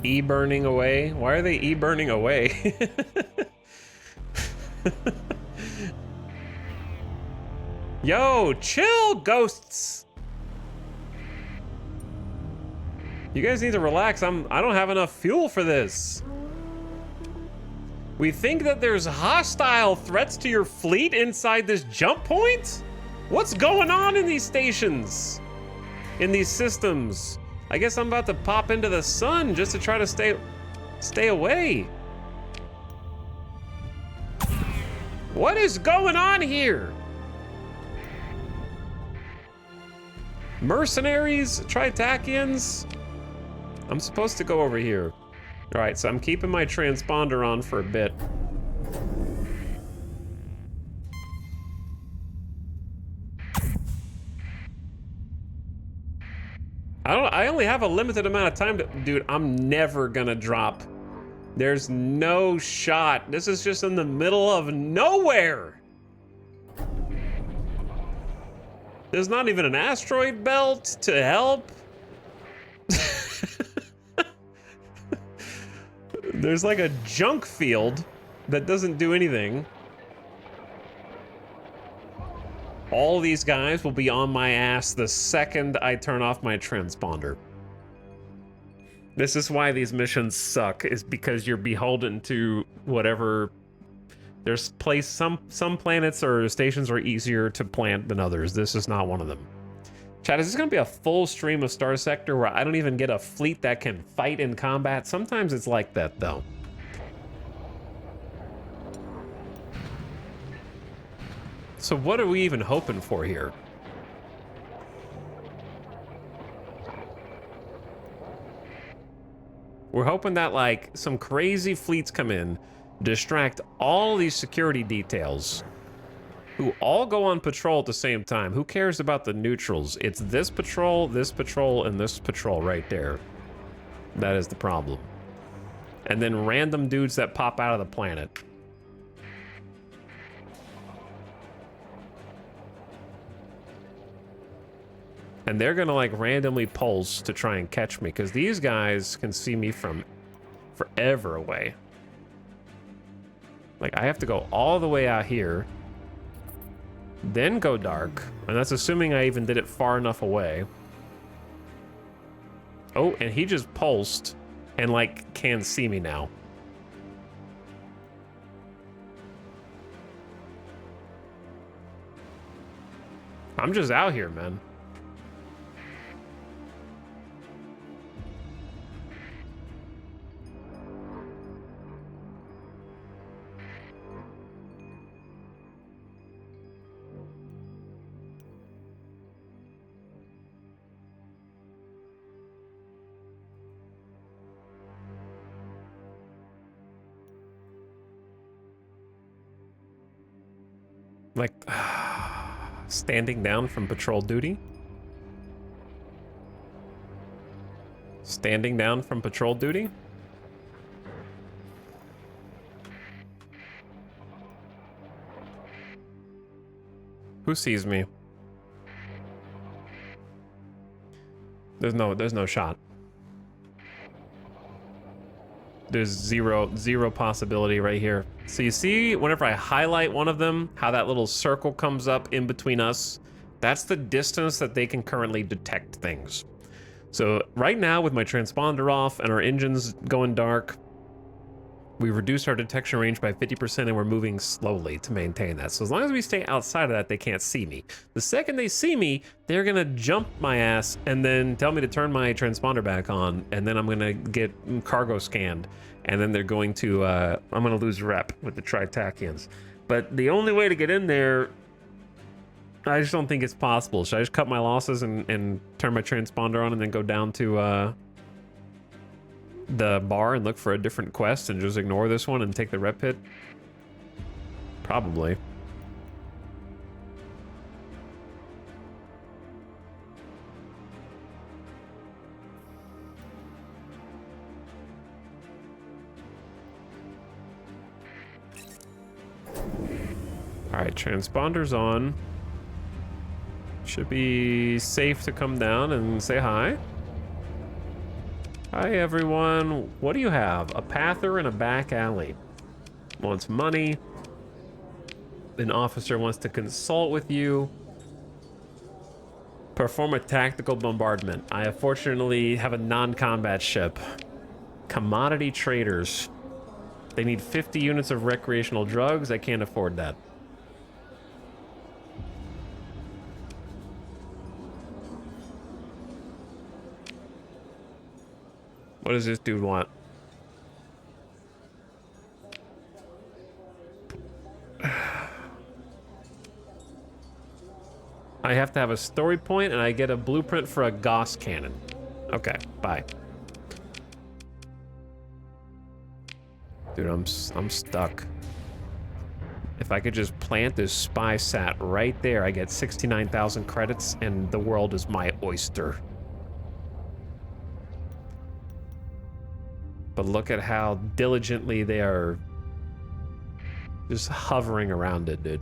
E-burning away. Why are they E-burning away? Yo, chill, ghosts. You guys need to relax. I don't have enough fuel for this. We think that there's hostile threats to your fleet inside this jump point? What's going on in these stations? In these systems? I guess I'm about to pop into the sun just to try to stay away. What is going on here? Mercenaries, Tritachians. I'm supposed to go over here. All right, so I'm keeping my transponder on for a bit. I only have a limited amount of time to, dude, I'm never gonna drop. There's no shot. This is just in the middle of nowhere. There's not even an asteroid belt to help. There's like a junk field that doesn't do anything. All these guys will be on my ass the second I turn off my transponder. This is why these missions suck, is because you're beholden to whatever. There's some planets or stations are easier to plant than others. This is not one of them. Chat, is this gonna be a full stream of Starsector where I don't even get a fleet that can fight in combat? Sometimes it's like that though. So what are we even hoping for here? We're hoping that like some crazy fleets come in, distract all these security details, who all go on patrol at the same time. Who cares about the neutrals? It's this patrol, and this patrol right there. That is the problem. And then random dudes that pop out of the planet. And they're gonna like randomly pulse to try and catch me, because these guys can see me from forever away. Like I have to go all the way out here, then go dark, and that's assuming I even did it far enough away. Oh, and he just pulsed and like can see me now. I'm just out here, man. Like, standing down from patrol duty? Standing down from patrol duty? Who sees me? There's no shot. There's zero possibility right here. So you see, whenever I highlight one of them, how that little circle comes up in between us? That's the distance that they can currently detect things. So right now, with my transponder off and our engines going dark, we reduced our detection range by 50% and we're moving slowly to maintain that. So as long as we stay outside of that, they can't see me. The second they see me, they're gonna jump my ass and then tell me to turn my transponder back on, and then I'm gonna get cargo scanned, and then they're going to, I'm gonna lose rep with the Tritachians. But the only way to get in there, I just don't think it's possible. Should I just cut my losses and turn my transponder on and then go down to the bar and look for a different quest and just ignore this one and take the rep hit? Probably. All right, transponder's on. Should be safe to come down and say hi. Hi, everyone. What do you have? A pather and a back alley. Wants money. An officer wants to consult with you. Perform a tactical bombardment. I unfortunately have a non-combat ship. Commodity traders. They need 50 units of recreational drugs. I can't afford that. What does this dude want? I have to have a story point and I get a blueprint for a Gauss cannon. Okay, bye. Dude, I'm stuck. If I could just plant this spy sat right there, I get 69,000 credits and the world is my oyster. But look at how diligently they are just hovering around it, dude.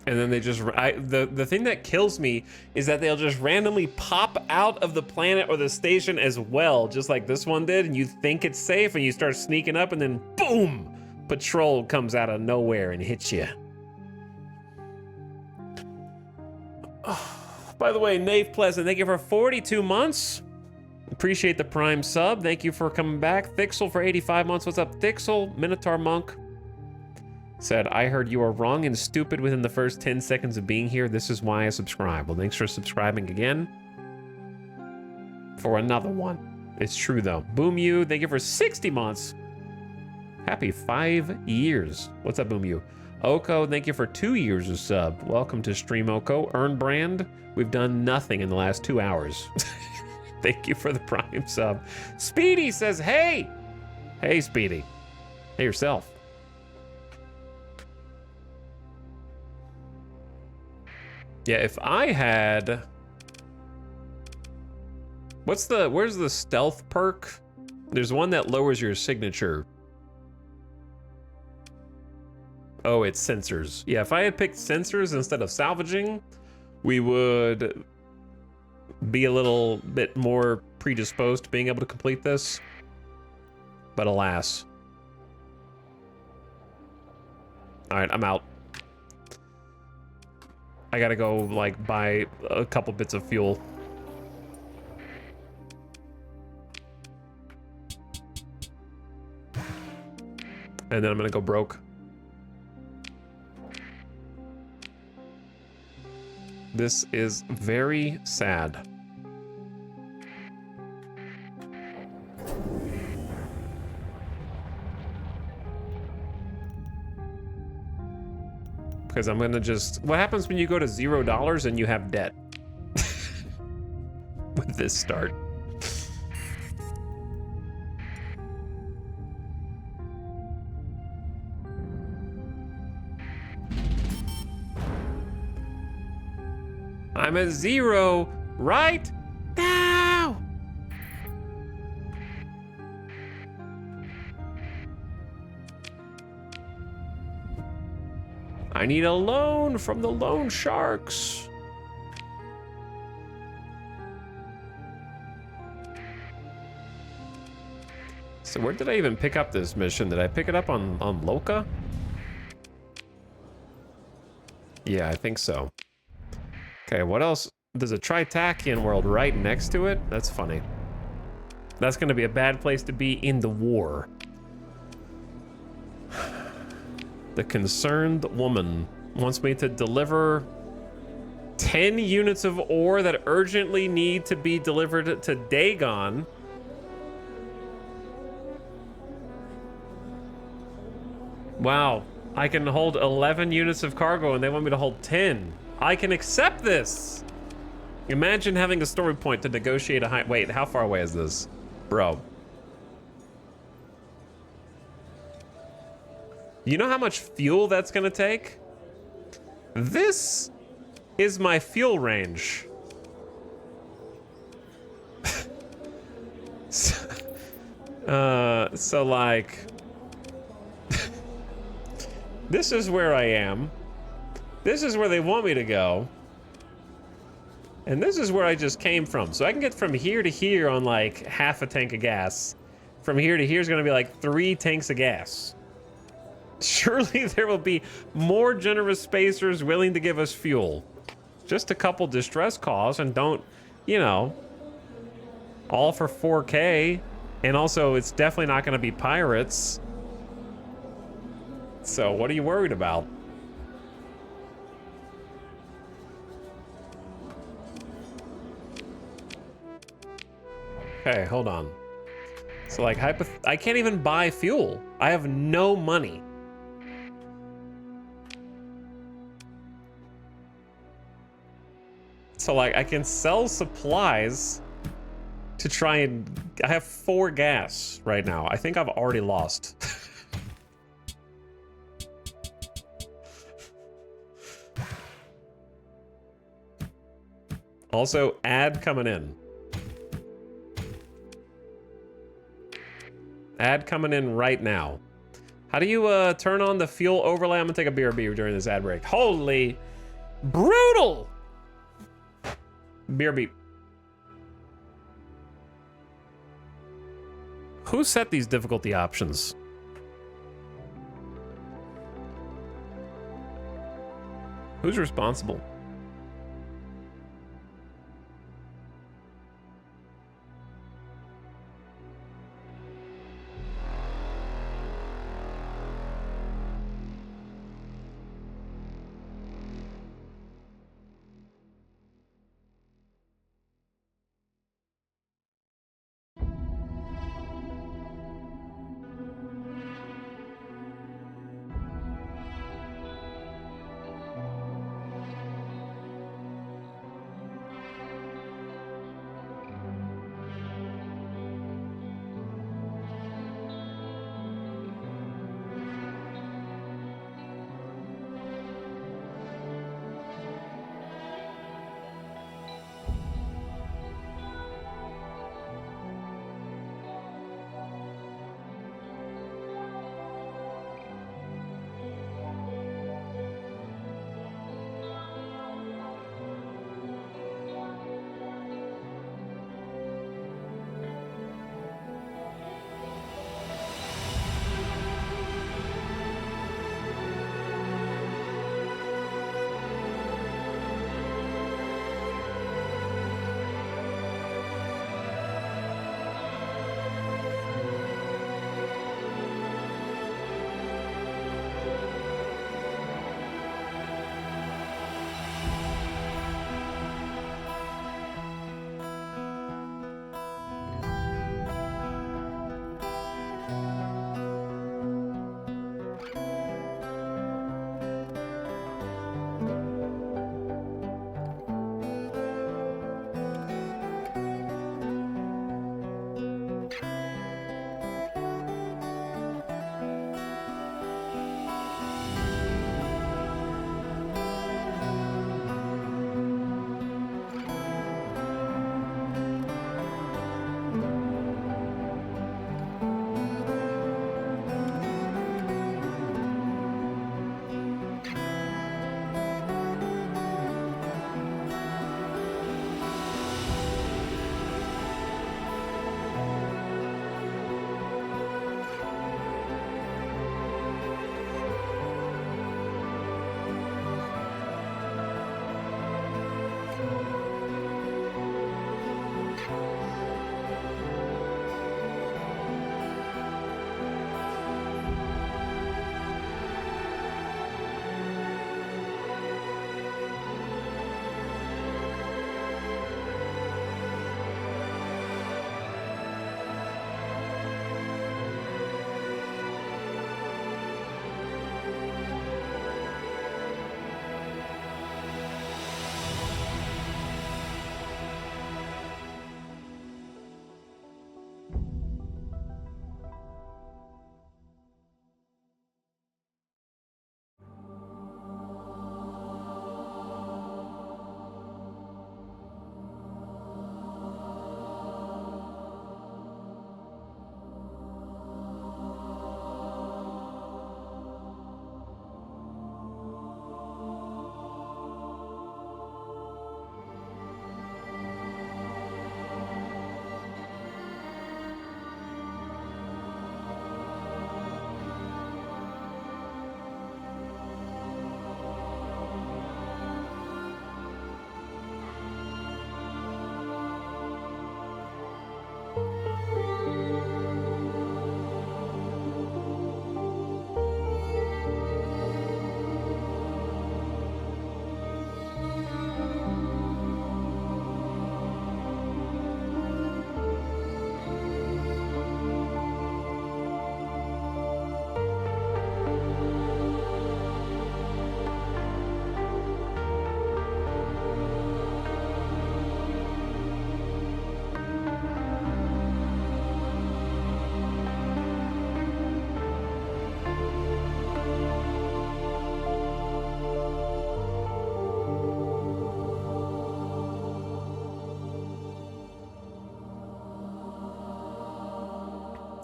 And then they just, the thing that kills me is that they'll just randomly pop out of the planet or the station as well, just like this one did, and you think it's safe and you start sneaking up and then boom, patrol comes out of nowhere and hits you. Oh, by the way, Nave Pleasant, thank you for 42 months. Appreciate the Prime sub. Thank you for coming back. Thixel for 85 months. What's up, Thixel? Minotaur Monk said, I heard you are wrong and stupid within the first 10 seconds of being here. This is why I subscribe. Well, thanks for subscribing again. For another one. It's true, though. Boom You, thank you for 60 months. Happy 5 years. What's up, Boom You? Oko, thank you for 2 years of sub. Welcome to Stream Oko. Earn Brand, we've done nothing in the last 2 hours. Thank you for the Prime sub. Speedy says, hey! Hey, Speedy. Hey, yourself. Yeah, if I had... where's the stealth perk? There's one that lowers your signature. Oh, it's sensors. Yeah, if I had picked sensors instead of salvaging, we would be a little bit more predisposed to being able to complete this. But alas. All right, I'm out. I gotta go, like, buy a couple bits of fuel. And then I'm gonna go broke. This is very sad. Because I'm gonna just... what happens when you go to $0 and you have debt? With this start. I'm at 0 right now! I need a loan from the loan sharks. So where did I even pick up this mission? Did I pick it up on Loka? Yeah, I think so. Okay, what else? There's a Tritakian world right next to it? That's funny. That's gonna be a bad place to be in the war. The concerned woman wants me to deliver 10 units of ore that urgently need to be delivered to Dagon. Wow, I can hold 11 units of cargo and they want me to hold 10. I can accept this. Imagine having a story point to negotiate a high... wait, how far away is this? Bro. You know how much fuel that's gonna take? This is my fuel range. So like, this is where I am. This is where they want me to go. And this is where I just came from. So I can get from here to here on like half a tank of gas. From here to here is gonna be like 3 tanks of gas. Surely there will be more generous spacers willing to give us fuel. Just a couple distress calls and don't, you know, all for 4K. And also it's definitely not gonna be pirates. So what are you worried about? Okay, hold on. So like, I can't even buy fuel. I have no money. So like, I can sell supplies to try and, I have 4 gas right now. I think I've already lost. Also, ad coming in. Ad coming in right now. How do you turn on the fuel overlay? I'm gonna take a BRB during this ad break. Holy brutal! BRB. Who set these difficulty options? Who's responsible?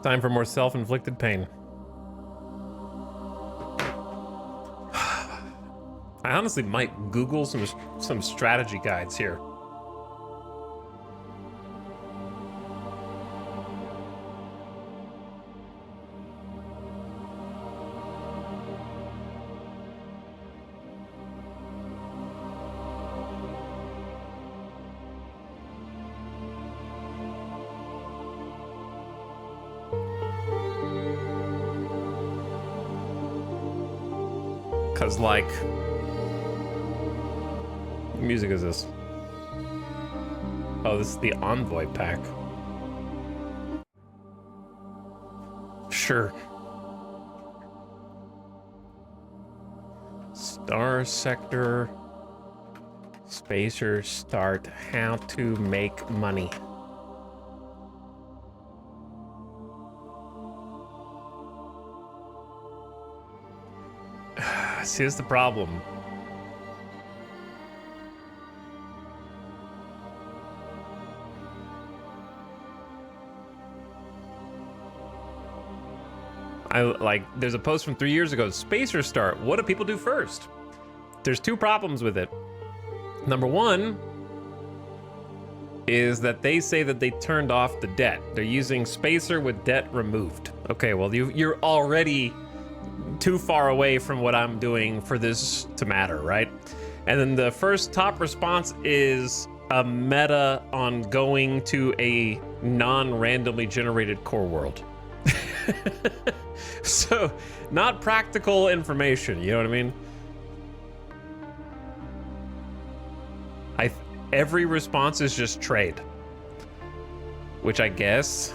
Time for more self-inflicted pain. I honestly might Google some strategy guides here. Cause like, what music is this? Oh, this is the Envoy pack. Sure. Starsector. Spacer start. How to make money. See, here's the problem. There's a post from 3 years ago, Spacer Start. What do people do first? There's two problems with it. Number one is that they say that they turned off the debt. They're using Spacer with debt removed. Okay, well, you're already too far away from what I'm doing for this to matter, right? And then the first top response is a meta on going to a non-randomly generated core world. So, not practical information, you know what I mean? Every response is just trade. Which I guess...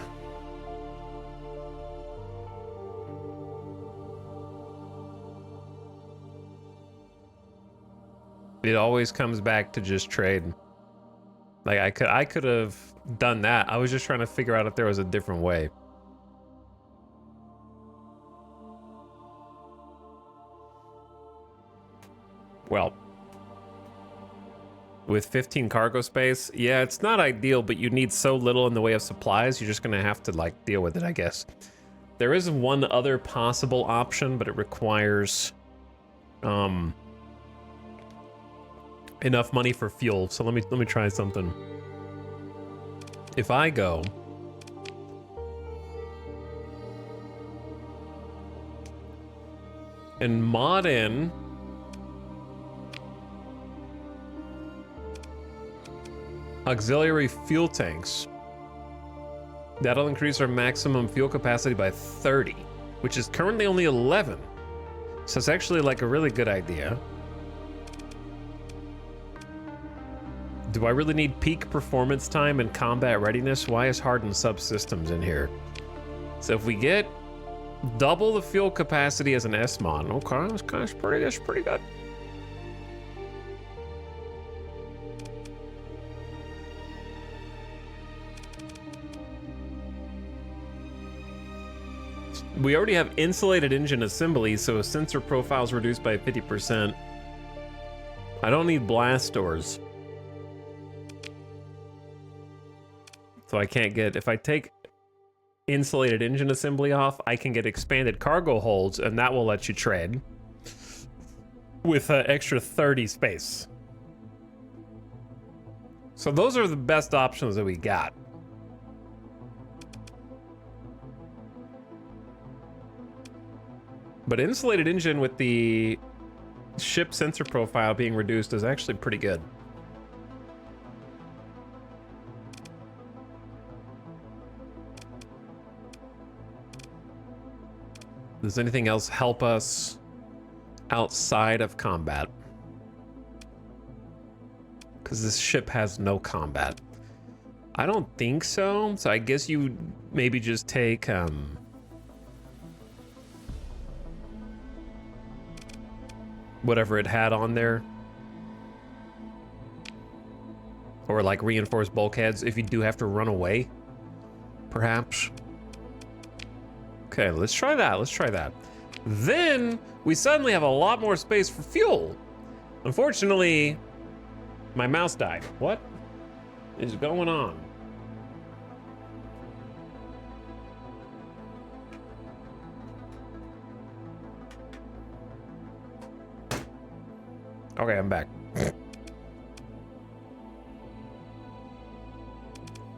It always comes back to just trade. Like, I could have done that. I was just trying to figure out if there was a different way. Well, with 15 cargo space, yeah, it's not ideal, but you need so little in the way of supplies, you're just gonna have to, like, deal with it, I guess. There is one other possible option, but it requires, enough money for fuel. So let me try something. If I go and mod in auxiliary fuel tanks, that'll increase our maximum fuel capacity by 30, which is currently only 11. So it's actually like a really good idea. Do I really need peak performance time and combat readiness? Why is hardened subsystems in here? So if we get double the fuel capacity as an S-Mon, okay, that's pretty good. We already have insulated engine assembly, so sensor profiles reduced by 50%. I don't need blast doors. So I can't get, if I take insulated engine assembly off, I can get expanded cargo holds, and that will let you trade with an extra 30 space. So those are the best options that we got. But insulated engine with the ship sensor profile being reduced is actually pretty good. Does anything else help us outside of combat? Because this ship has no combat. I don't think so. So I guess you maybe just take whatever it had on there. Or like reinforced bulkheads if you do have to run away, perhaps. Okay, let's try that. Let's try that. Then we suddenly have a lot more space for fuel. Unfortunately, my mouse died. What is going on? Okay, I'm back.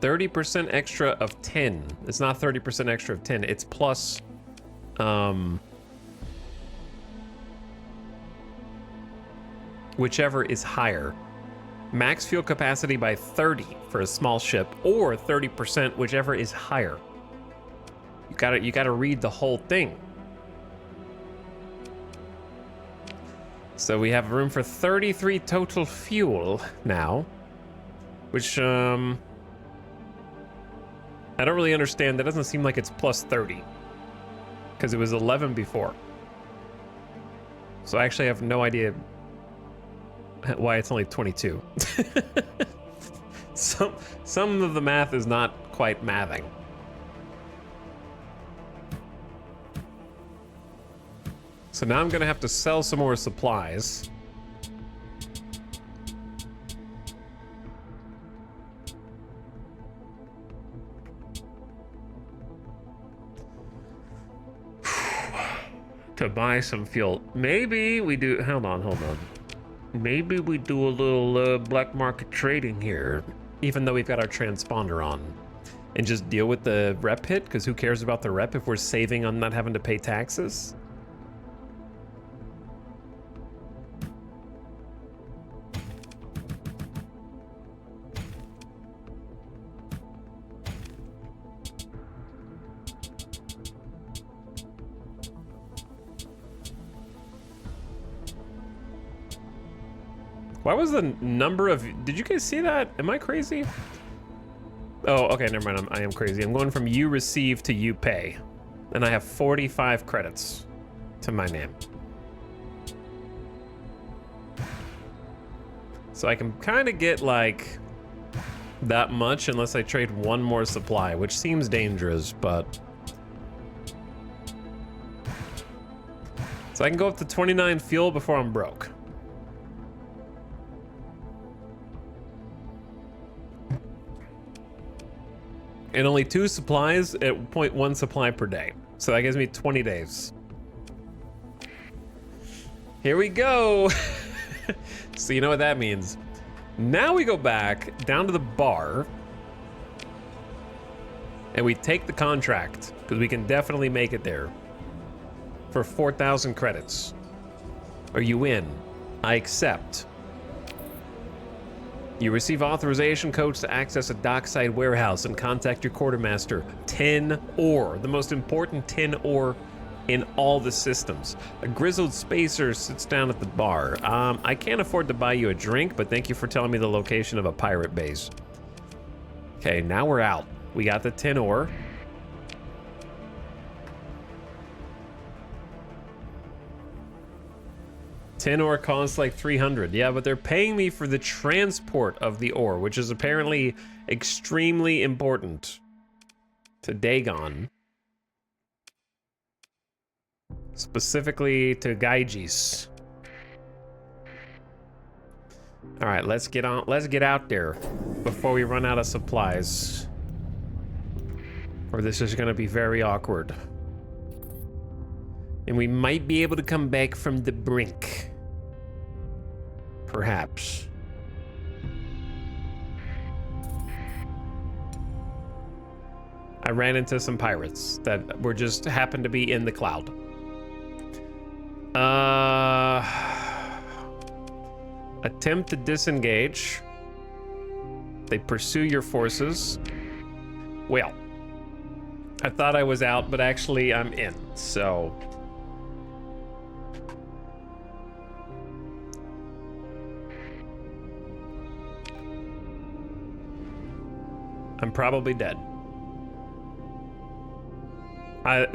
30% extra of 10. It's not 30% extra of 10. It's plus, whichever is higher. Max fuel capacity by 30 for a small ship, or 30%, whichever is higher. You gotta read the whole thing. So we have room for 33 total fuel now, which I don't really understand. That doesn't seem like it's plus 30, because it was 11 before. So I actually have no idea why it's only 22. Some of the math is not quite mathing. So now I'm gonna have to sell some more supplies. To buy some fuel. Maybe we do, hold on. Maybe we do a little black market trading here, even though we've got our transponder on, and just deal with the rep hit, because who cares about the rep if we're saving on not having to pay taxes? Why was the number of... Did you guys see that? Am I crazy? Oh, okay, never mind. I am crazy. I'm going from you receive to you pay. And I have 45 credits to my name. So I can kind of get, like, that much unless I trade one more supply, which seems dangerous, but... So I can go up to 29 fuel before I'm broke. And only 2 supplies at 0.1 supply per day. So that gives me 20 days. Here we go. So you know what that means. Now we go back down to the bar. And we take the contract, because we can definitely make it there. For 4,000 credits. Are you in? I accept. You receive authorization codes to access a dockside warehouse and contact your quartermaster. 10 ore, the most important 10 ore in all the systems. A grizzled spacer sits down at the bar. I can't afford to buy you a drink, but thank you for telling me the location of a pirate base. Okay, now we're out. We got the 10 ore. Tin ore costs like 300. Yeah, but they're paying me for the transport of the ore, which is apparently extremely important to Dagon. Specifically to Gaijis. All right, let's get out there before we run out of supplies. Or this is gonna be very awkward. And we might be able to come back from the brink. Perhaps. I ran into some pirates that were just happened to be in the cloud. Attempt to disengage. They pursue your forces. Well, I thought I was out, but actually I'm in, so... I'm probably dead.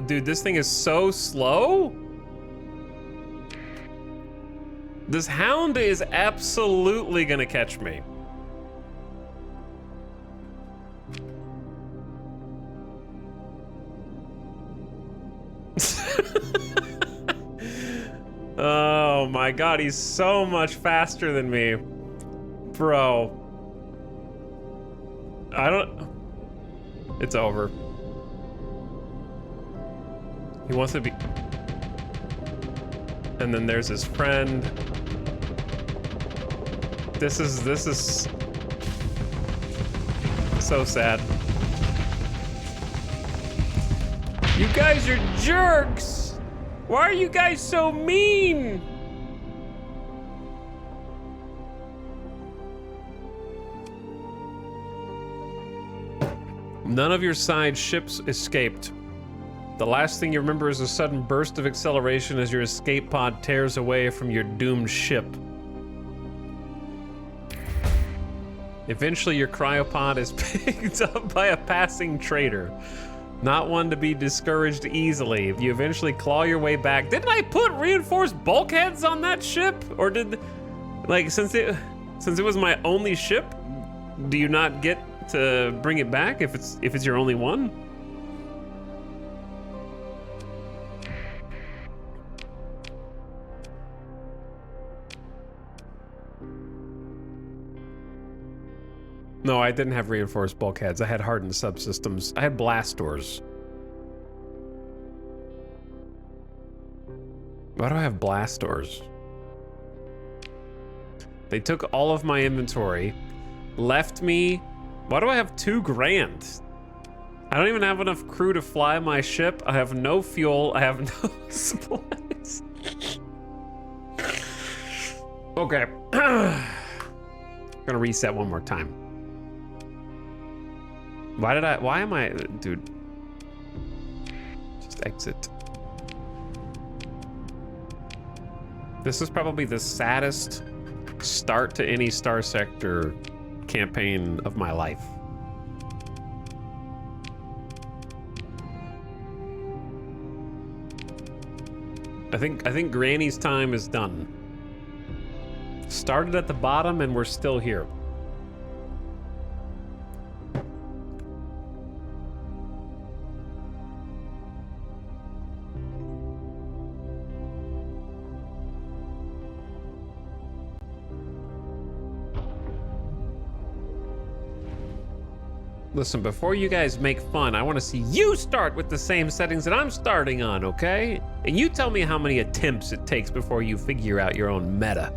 Dude, this thing is so slow. This hound is absolutely gonna catch me. Oh my god, he's so much faster than me. Bro. It's over. He wants to be... And then there's his friend. This is so sad. You guys are jerks! Why are you guys so mean? None of your side ships escaped. The last thing you remember is a sudden burst of acceleration as your escape pod tears away from your doomed ship. Eventually, your cryopod is picked up by a passing trader. Not one to be discouraged easily. You eventually claw your way back. Didn't I put reinforced bulkheads on that ship? Or did, like, since it was my only ship, do you not get to bring it back if it's your only one? No, I didn't have reinforced bulkheads. I had hardened subsystems. I had blast doors. Why do I have blast doors? They took all of my inventory, left me. Why do I have $2 grand? I don't even have enough crew to fly my ship. I have no fuel. I have no supplies. Okay. Gonna reset one more time. Why am I, dude? Just exit. This is probably the saddest start to any Starsector campaign of my life. I think Granny's time is done. Started at the bottom and we're still here. Listen, before you guys make fun, I want to see you start with the same settings that I'm starting on, okay? And you tell me how many attempts it takes before you figure out your own meta.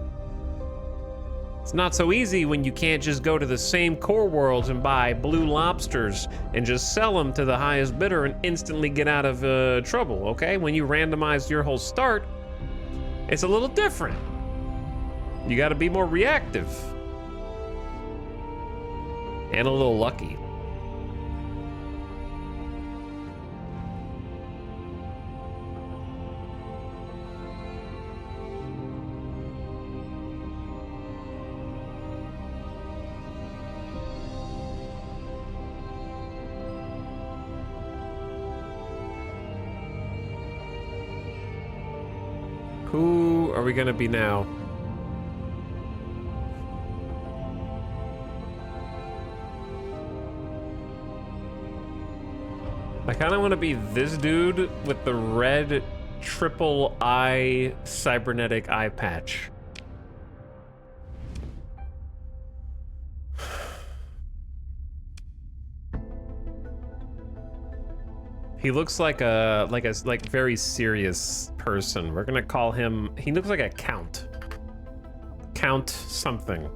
It's not so easy when you can't just go to the same core worlds and buy blue lobsters and just sell them to the highest bidder and instantly get out of trouble, okay? When you randomize your whole start, it's a little different. You gotta be more reactive. And a little lucky. Who are we gonna be now? I kinda wanna be this dude with the red triple eye cybernetic eye patch. He looks like a very serious person. We're gonna call him, he looks like a count. Count something.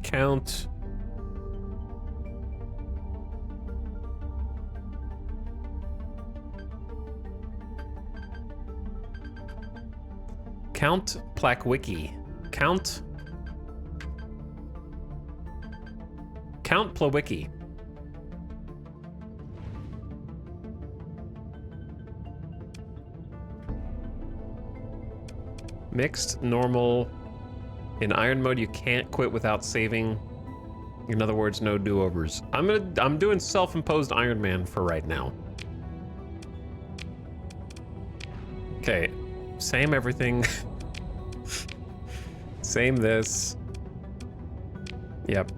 Count. Count Plawicki. Count Plawicki. Mixed, normal. In iron mode, you can't quit without saving. In other words, no do-overs. I'm doing self-imposed Iron Man for right now. Okay, same everything. Same this. Yep.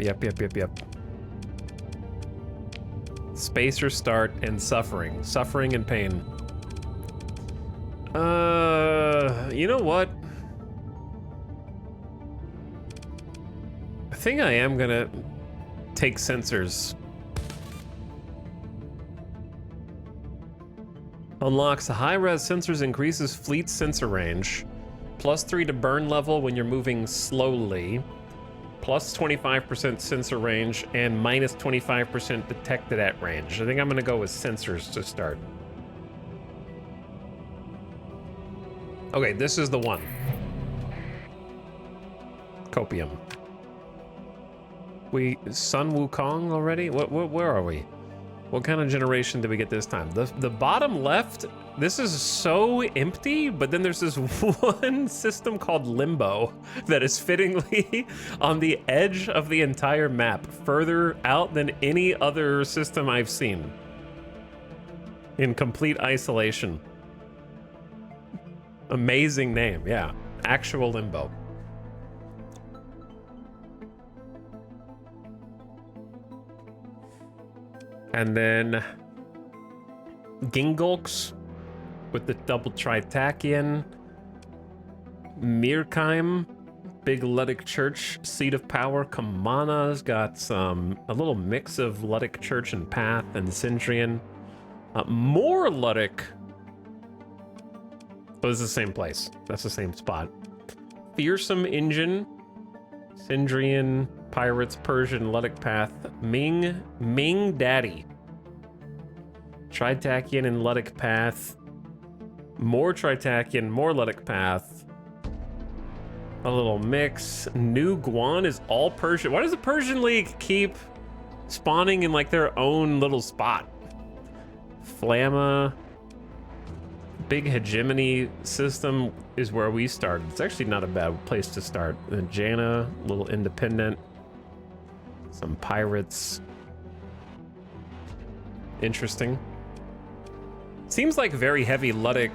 Spacer start and suffering. Suffering and pain. You know what? I think I am gonna take sensors. Unlocks high-res sensors, increases fleet sensor range. +3 to burn level when you're moving slowly. Plus 25% sensor range and minus 25% detected at range. I think I'm gonna go with sensors to start. Okay, this is the one. Copium. Sun Wukong already? Where are we? What kind of generation did we get this time? The bottom left, this is so empty, but then there's this one system called Limbo that is fittingly on the edge of the entire map, further out than any other system I've seen. In complete isolation. Amazing name, yeah. Actual Limbo. And then Gingolks with the double Tritachian. Mirkheim, big Ludic Church, Seat of Power. Kamana's got a little mix of Ludic Church and Path and Sindrian. More Ludic. Oh, this is the same place. That's the same spot. Fearsome Engine, Sindrian, Pirates, Persian, Ludic Path, Ming Daddy. Tritachian and Ludic Path. More Tritachian, more Ludic Path. A little mix. New Guan is all Persian. Why does the Persian League keep spawning in like their own little spot? Flamma. Big hegemony system is where we started. It's actually not a bad place to start. Jana, a little independent. Some pirates. Interesting. Seems like very heavy Ludic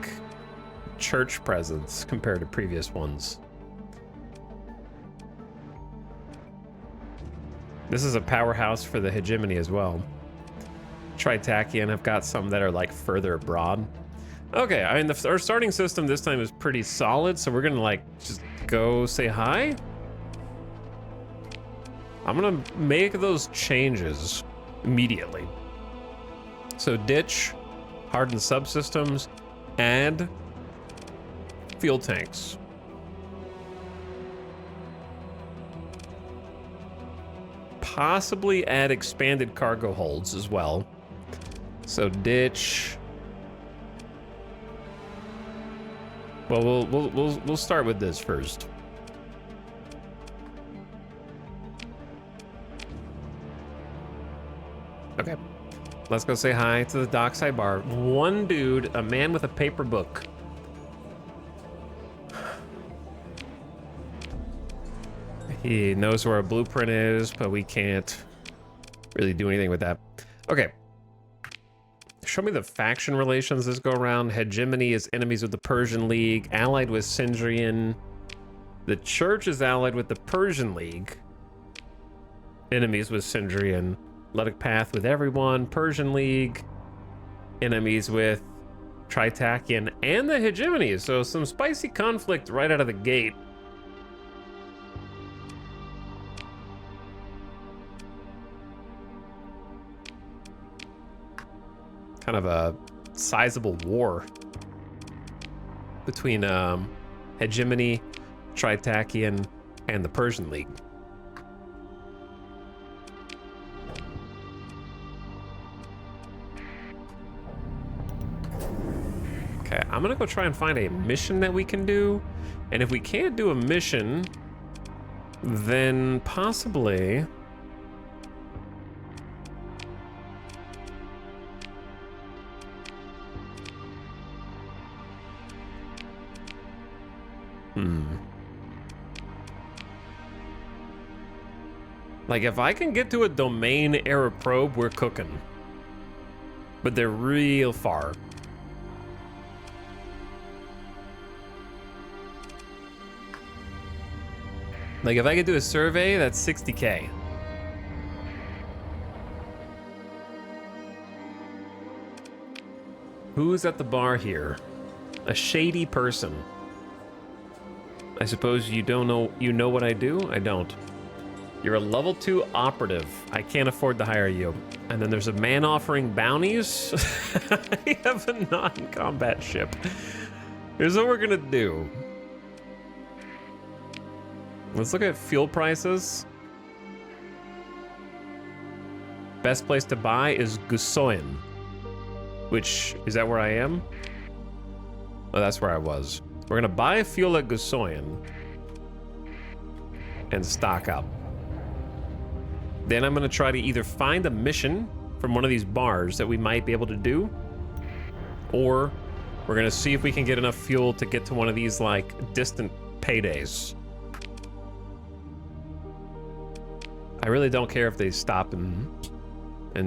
church presence compared to previous ones. This is a powerhouse for the hegemony as well. Tritachian, I've got some that are like further abroad. Okay, I mean, our starting system this time is pretty solid, so we're gonna like just go say hi. I'm gonna make those changes immediately. So ditch, harden subsystems, add fuel tanks. Possibly add expanded cargo holds as well. So ditch. Well, we'll start with this first. Okay, let's go say hi to the dockside bar. One dude, a man with a paper book. He knows where our blueprint is, but we can't really do anything with that. Okay. Show me the faction relations this go around. Hegemony is enemies with the Persian League, allied with Sindrian. The Church is allied with the Persian League. Enemies with Sindrian. Ludic Path with everyone. Persian League. Enemies with Tritachian and the Hegemony. So some spicy conflict right out of the gate. Kind of a sizable war between Hegemony, Tritachian, and the Persian League. Okay, I'm gonna go try and find a mission that we can do, and if we can't do a mission, then possibly like, if I can get to a domain era probe, we're cooking. But they're real far. Like, if I could do a survey, that's 60K. Who's at the bar here? A shady person. I suppose you don't know, you know what I do? I don't. You're a level 2 operative. I can't afford to hire you. And then there's a man offering bounties. I have a non-combat ship. Here's what we're gonna do. Let's look at fuel prices. Best place to buy is Gusoyan. Which, is that where I am? Oh, that's where I was. We're gonna buy fuel at Gusoyan and stock up. Then I'm gonna try to either find a mission from one of these bars that we might be able to do, or we're gonna see if we can get enough fuel to get to one of these like distant paydays. I really don't care if they stop and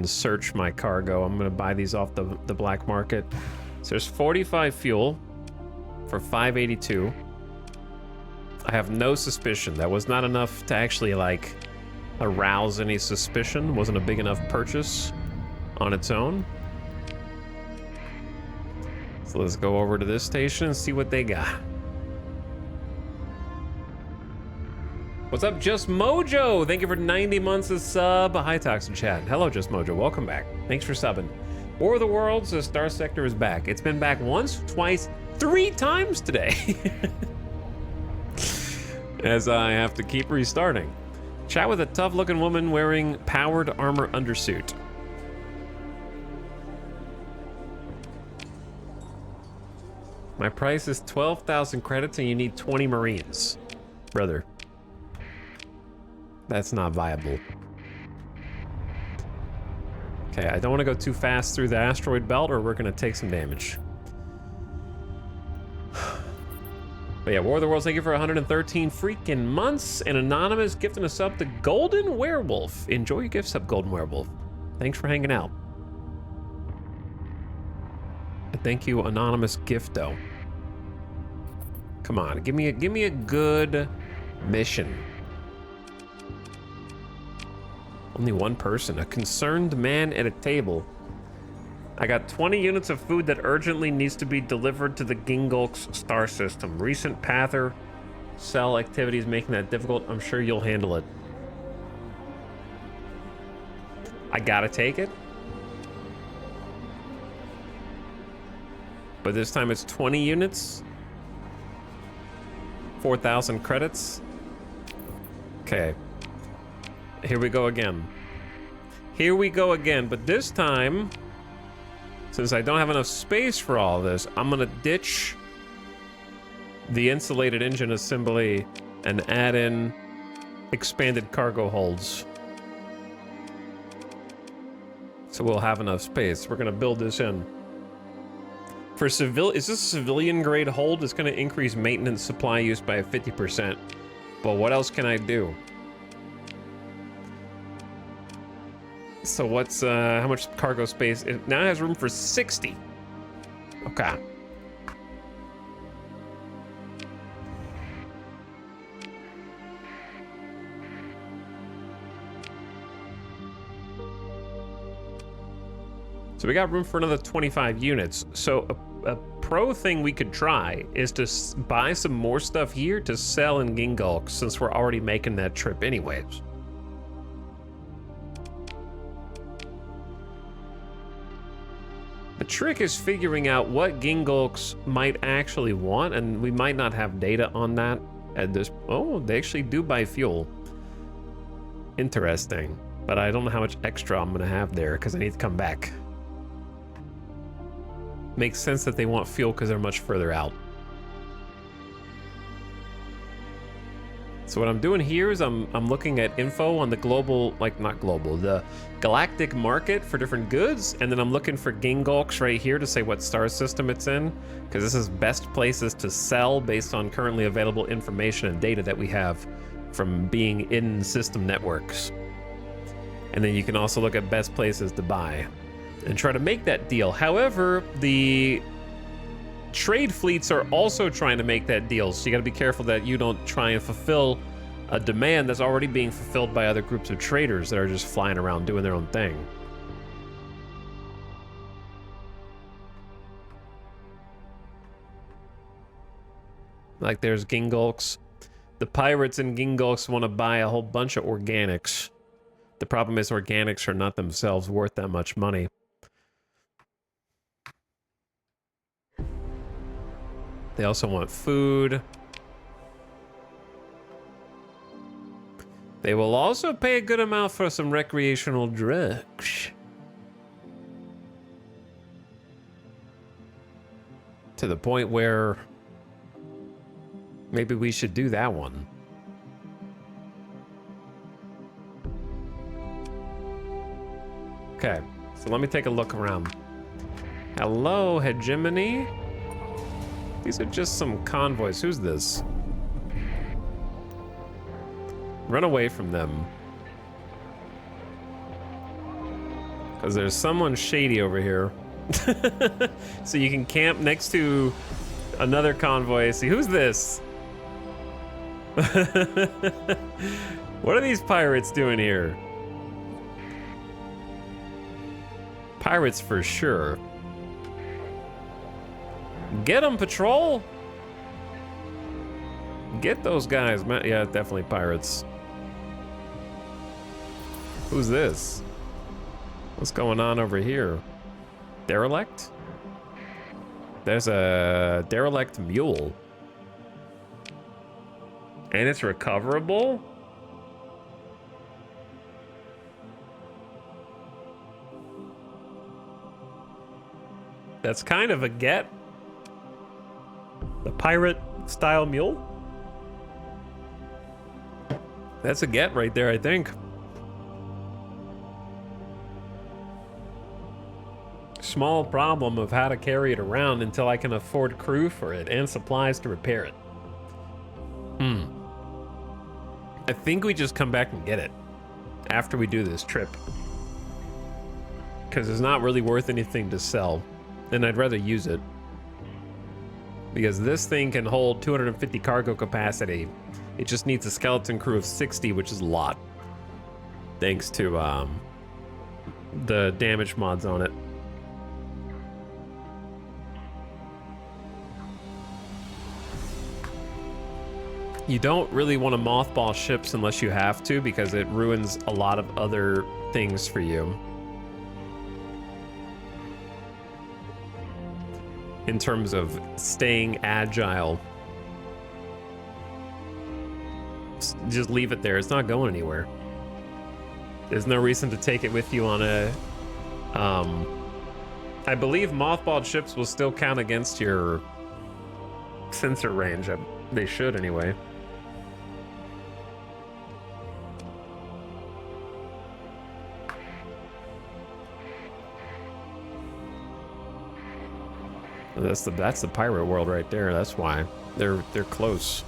search my cargo. I'm gonna buy these off the black market. So there's 45 fuel for 582. I have no suspicion. That was not enough to actually like arouse any suspicion. Wasn't a big enough purchase on its own. So let's go over to this station and see what they got. What's up, Just Mojo? Thank you for 90 months of sub. Hi, Toxic Chat. Hello, Just Mojo. Welcome back. Thanks for subbing. War of the Worlds, the Starsector is back. It's been back once, twice, 3 times today. As I have to keep restarting. Chat with a tough-looking woman wearing powered armor undersuit. My price is 12,000 credits and you need 20 Marines. Brother. That's not viable. Okay, I don't want to go too fast through the asteroid belt or we're going to take some damage. But yeah, War of the Worlds, thank you for 113 freaking months. And Anonymous gifting us up the Golden Werewolf. Enjoy your gift sub, Golden Werewolf. Thanks for hanging out. And thank you, Anonymous Gifto. Come on, give me a good mission. Only one person, a concerned man at a table. I got 20 units of food that urgently needs to be delivered to the Gingolk's star system. Recent Pather cell activities making that difficult. I'm sure you'll handle it. I gotta take it. But this time it's 20 units. 4,000 credits. Okay. Here we go again. Here we go again, but this time, since I don't have enough space for all this, I'm gonna ditch the insulated engine assembly and add in expanded cargo holds. So we'll have enough space. We're gonna build this in. For is this a civilian grade hold? It's gonna increase maintenance supply use by 50%. But what else can I do? So what's, how much cargo space? It now has room for 60. Okay. So we got room for another 25 units. So a pro thing we could try is to buy some more stuff here to sell in Gingolk, since we're already making that trip anyways. The trick is figuring out what Gingolks might actually want, and we might not have data on that at this. Oh, they actually do buy fuel. Interesting, but I don't know how much extra I'm gonna have there because I need to come back. Makes sense that they want fuel because they're much further out. So what I'm doing here is I'm looking at info on the global, like not global, the galactic market for different goods, and then I'm looking for Gingolks right here to say what star system it's in, because this is best places to sell based on currently available information and data that we have from being in system networks. And then you can also look at best places to buy and try to make that deal. However, the trade fleets are also trying to make that deal, so you got to be careful that you don't try and fulfill a demand that's already being fulfilled by other groups of traders that are just flying around doing their own thing. Like there's Gingolks. The pirates in Gingulks want to buy a whole bunch of organics. The problem is organics are not themselves worth that much money. They also want food. They will also pay a good amount for some recreational drugs. To the point where maybe we should do that one. Okay, so let me take a look around. Hello, hegemony. These are just some convoys. Who's this? Run away from them. Because there's someone shady over here. So you can camp next to another convoy. See, who's this? What are these pirates doing here? Pirates for sure. Get them, patrol! Get those guys, man. Yeah, definitely pirates. Who's this? What's going on over here? Derelict? There's a derelict mule. And it's recoverable? That's kind of a get. The pirate style mule? That's a get right there, I think. Small problem of how to carry it around until I can afford crew for it and supplies to repair it. I think we just come back and get it after we do this trip. Because it's not really worth anything to sell. And I'd rather use it. Because this thing can hold 250 cargo capacity. It just needs a skeleton crew of 60, which is a lot. Thanks to the damage mods on it. You don't really want to mothball ships unless you have to, because it ruins a lot of other things for you. In terms of staying agile. Just leave it there. It's not going anywhere. There's no reason to take it with you on a... I believe mothballed ships will still count against your sensor range. They should anyway. That's the pirate world right there. That's why they're close.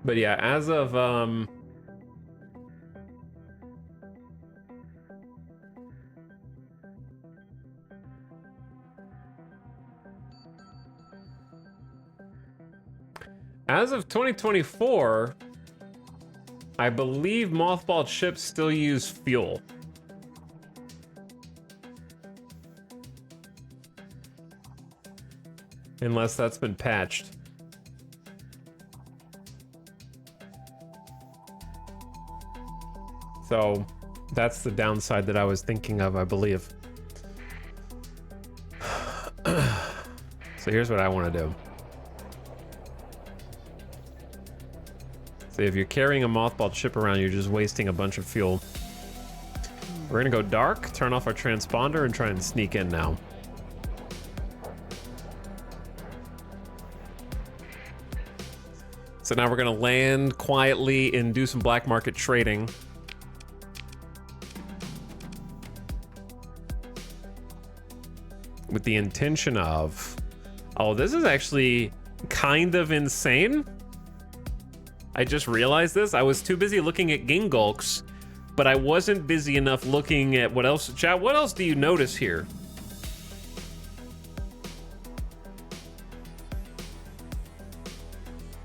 But yeah, as of as of 2024, I believe mothballed ships still use fuel. Unless that's been patched. So that's the downside that I was thinking of, I believe. So here's what I want to do. So if you're carrying a mothballed ship around, you're just wasting a bunch of fuel. We're gonna go dark, turn off our transponder, and try and sneak in now. So now we're gonna land quietly and do some black market trading. With the intention of... Oh, this is actually kind of insane. I just realized this. I was too busy looking at Gingulks, but I wasn't busy enough looking at what else. Chat, what else do you notice here?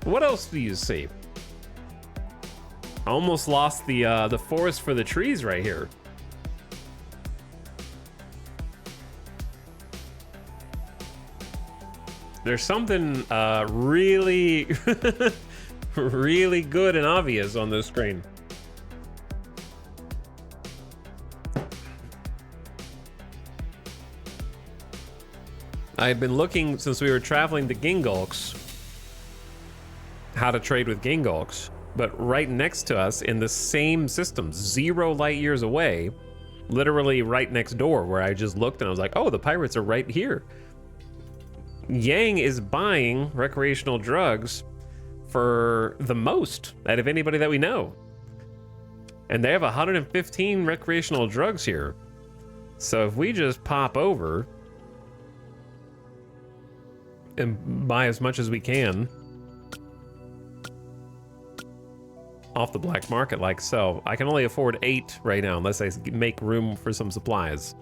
What else do you see? I almost lost the forest for the trees right here. There's something really, really good and obvious on this screen. I had been looking since we were traveling to Gingulks, how to trade with Gingulks, but right next to us in the same system, 0 light years away, literally right next door where I just looked and I was like, oh, the pirates are right here. Yang is buying recreational drugs for the most out of anybody that we know. And they have 115 recreational drugs here. So if we just pop over and buy as much as we can off the black market like so. I can only afford 8 right now unless I make room for some supplies.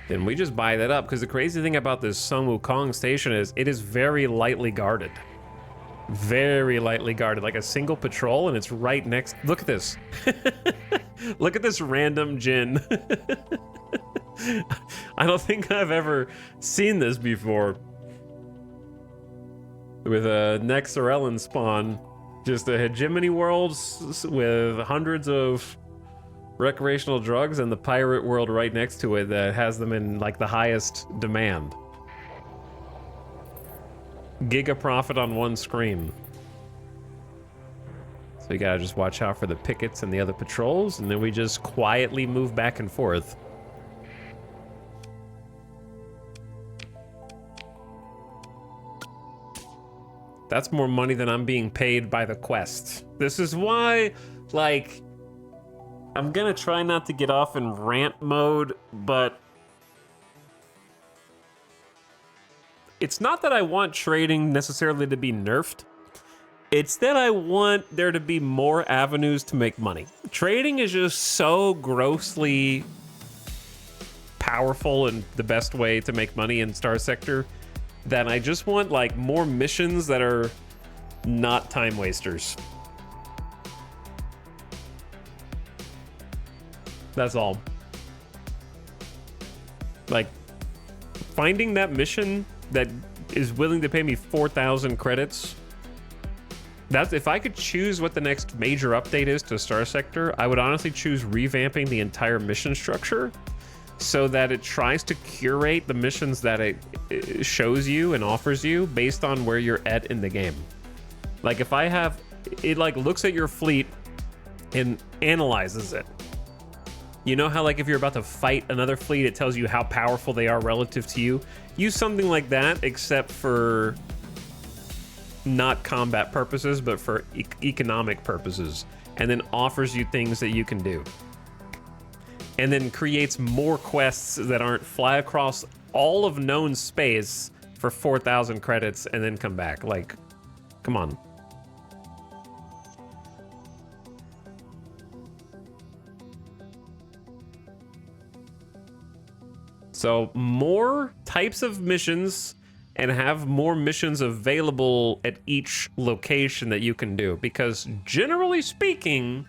Then we just buy that up, because the crazy thing about this Sun Wukong station is it is very lightly guarded. Very lightly guarded, like a single patrol, and it's right next. Look at this. Look at this random Jin. I don't think I've ever seen this before. With a Nexerelin spawn, just a hegemony world with hundreds of recreational drugs and the pirate world right next to it that has them in like the highest demand. Giga profit on one screen. So you gotta just watch out for the pickets and the other patrols, and then we just quietly move back and forth. That's more money than I'm being paid by the quest. This is why, like, I'm gonna try not to get off in rant mode, but it's not that I want trading necessarily to be nerfed. It's that I want there to be more avenues to make money. Trading is just so grossly powerful and the best way to make money in Starsector that I just want like more missions that are not time wasters. That's all. Like, finding that mission that is willing to pay me 4,000 credits. That's, if I could choose what the next major update is to Starsector, I would honestly choose revamping the entire mission structure so that it tries to curate the missions that it shows you and offers you based on where you're at in the game. Like, if I have, it like looks at your fleet and analyzes it. You know how like if you're about to fight another fleet, it tells you how powerful they are relative to you? Use something like that, except for not combat purposes, but for economic purposes, and then offers you things that you can do. And then creates more quests that aren't fly across all of known space for 4,000 credits and then come back. Like, come on. So more types of missions and have more missions available at each location that you can do. Because generally speaking,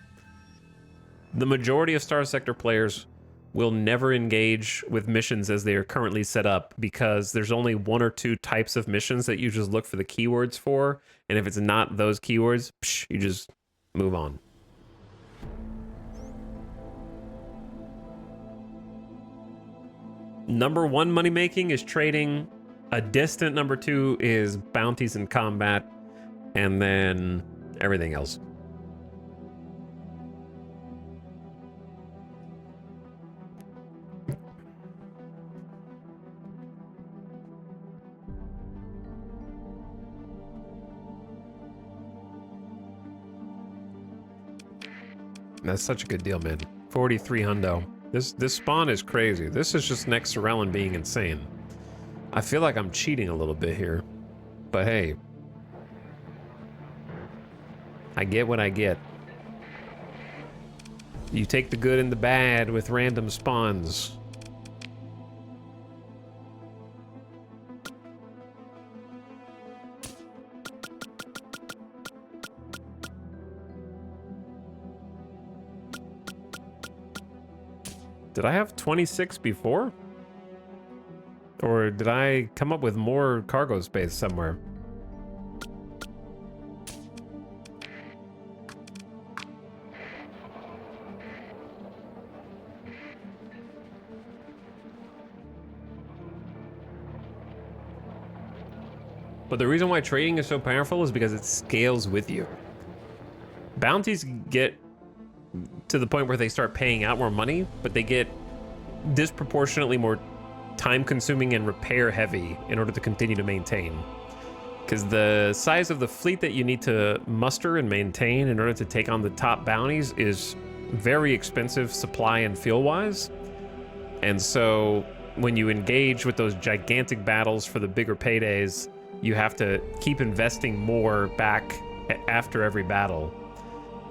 the majority of Starsector players will never engage with missions as they are currently set up, because there's only 1 or 2 types of missions that you just look for the keywords for. And if it's not those keywords, you just move on. Number 1 money making is trading. A distant number 2 is bounties and combat, and then everything else. That's such a good deal, man. 43 hundo. This spawn is crazy. This is just Nexerelin being insane. I feel like I'm cheating a little bit here, but hey, I get what I get. You take the good and the bad with random spawns. Did I have 26 before? Or did I come up with more cargo space somewhere? But the reason why trading is so powerful is because it scales with you. Bounties get to the point where they start paying out more money, but they get disproportionately more time-consuming and repair-heavy in order to continue to maintain. Because the size of the fleet that you need to muster and maintain in order to take on the top bounties is very expensive supply and fuel-wise. And so when you engage with those gigantic battles for the bigger paydays, you have to keep investing more back after every battle.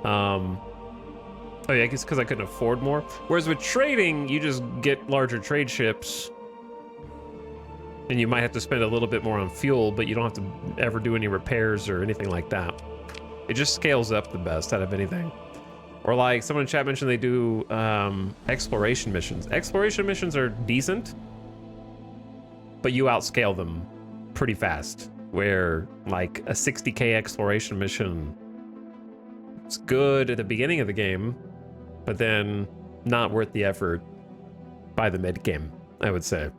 Oh yeah, I guess because I couldn't afford more. Whereas with trading, you just get larger trade ships, and you might have to spend a little bit more on fuel, but you don't have to ever do any repairs or anything like that. It just scales up the best out of anything. Or like someone in chat mentioned they do exploration missions. Exploration missions are decent, but you outscale them pretty fast. Where like a 60k exploration mission, it's good at the beginning of the game, but then not worth the effort by the mid game, I would say.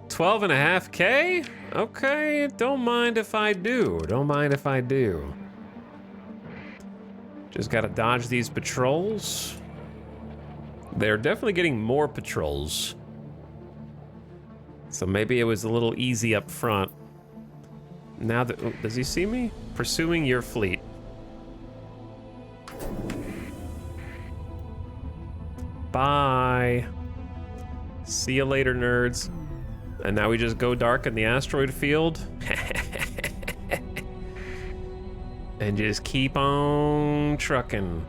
$12.5K? Okay, don't mind if I do. Don't mind if I do. Just gotta dodge these patrols. They're definitely getting more patrols. So maybe it was a little easy up front. Now that, oh, does he see me? Pursuing your fleet. Bye. See you later, nerds. And now we just go dark in the asteroid field. And just keep on trucking.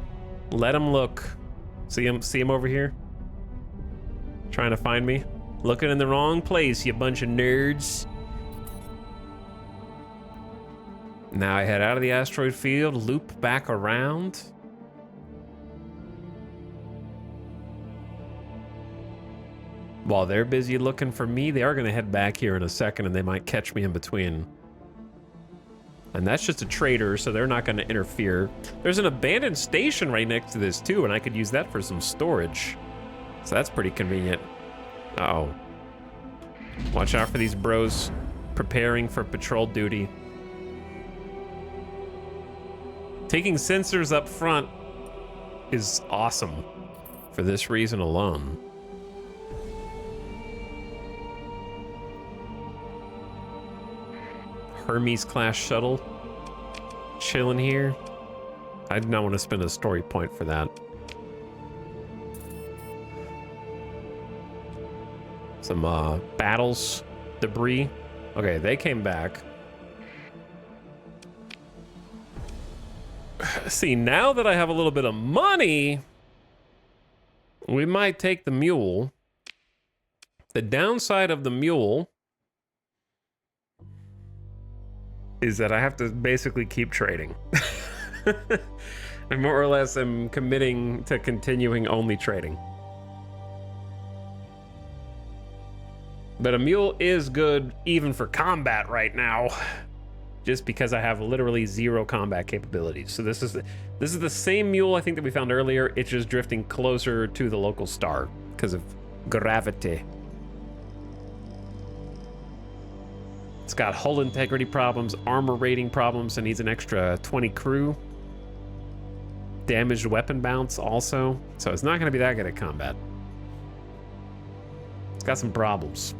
Let him look. See him over here? Trying to find me? Looking in the wrong place, you bunch of nerds. Now I head out of the asteroid field, loop back around. While they're busy looking for me, they are gonna head back here in a second and they might catch me in between. And that's just a trader, so they're not gonna interfere. There's an abandoned station right next to this too, and I could use that for some storage. So that's pretty convenient. Uh-oh. Watch out for these bros preparing for patrol duty. Taking sensors up front is awesome for this reason alone. Hermes class shuttle chilling here. I did not want to spend a story point for that. Some battles, debris. Okay, they came back. See, now that I have a little bit of money, we might take the mule. The downside of the mule is that I have to basically keep trading. I more or less am committing to continuing only trading. But a mule is good even for combat right now, just because I have literally 0 combat capabilities. So this is the same mule I think that we found earlier. It's just drifting closer to the local star because of gravity. It's got hull integrity problems, armor rating problems, and needs an extra 20 crew. Damaged weapon bounce also. So it's not going to be that good at combat. It's got some problems.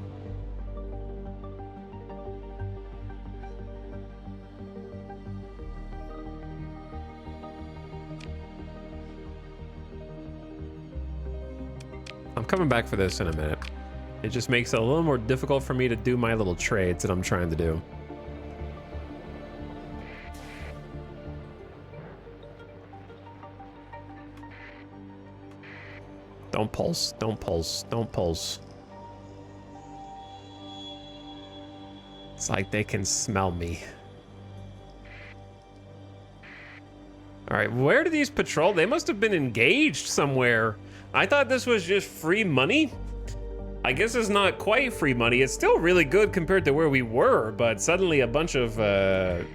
I'm coming back for this in a minute. It just makes it a little more difficult for me to do my little trades that I'm trying to do. Don't pulse, don't pulse, don't pulse. It's like they can smell me. All right, where do these patrol? They must have been engaged somewhere. I thought this was just free money. I guess it's not quite free money. It's still really good compared to where we were, but suddenly a bunch of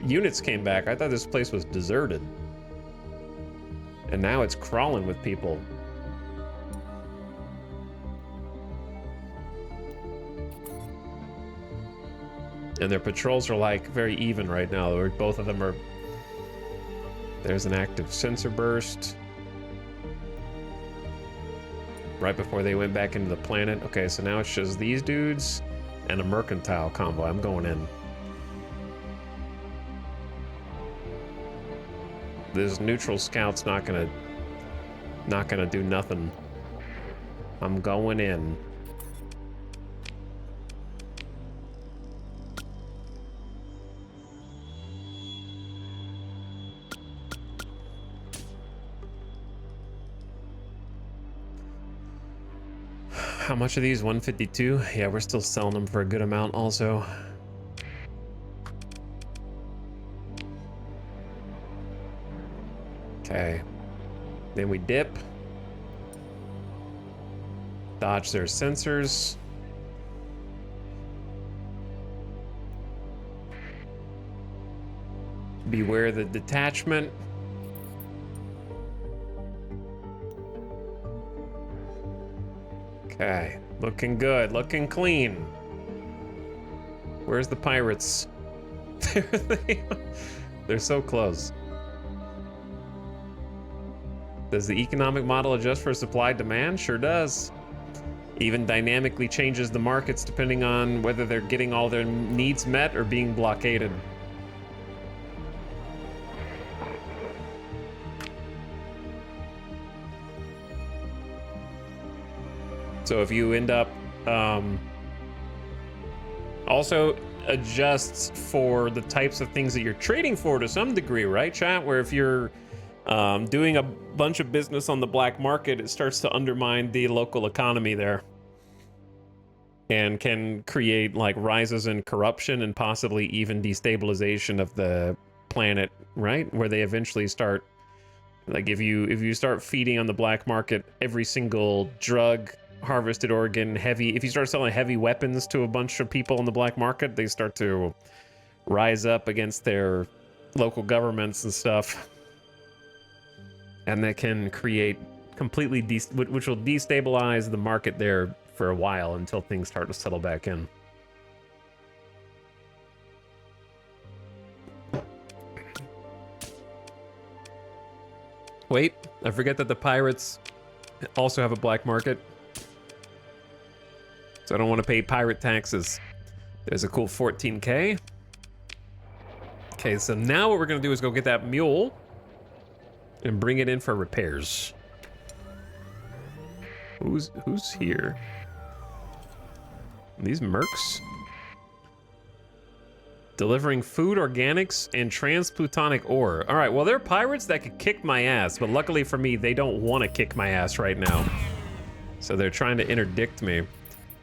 units came back. I thought this place was deserted. And now it's crawling with people. And their patrols are like very even right now. Or both of them are. There's an active sensor burst. Right before they went back into the planet. Okay, so now it's just these dudes and a mercantile convoy. I'm going in. This neutral scout's not gonna do nothing. I'm going in. How much are these? 152? Yeah, we're still selling them for a good amount also. Okay. Then we dip. Dodge their sensors. Beware the detachment. Okay, looking good, looking clean. Where's the pirates? There they are. They're so close. Does the economic model adjust for supply demand? Sure does. Even dynamically changes the markets depending on whether they're getting all their needs met or being blockaded. So if you end up, also adjusts for the types of things that you're trading for to some degree, right, chat? Where if you're doing a bunch of business on the black market, it starts to undermine the local economy there. And can create like rises in corruption and possibly even destabilization of the planet, right? Where they eventually start, like if you start feeding on the black market every single drug, harvested organ, heavy, if you start selling heavy weapons to a bunch of people in the black market, they start to rise up against their local governments and stuff. And that can create completely, which will destabilize the market there for a while until things start to settle back in. Wait, I forget that the pirates also have a black market. So I don't want to pay pirate taxes. There's a cool 14K. Okay, so now what we're gonna do is go get that mule and bring it in for repairs. Who's here? These mercs? Delivering food, organics, and transplutonic ore. All right, well, they're pirates that could kick my ass, but luckily for me, they don't want to kick my ass right now. So they're trying to interdict me.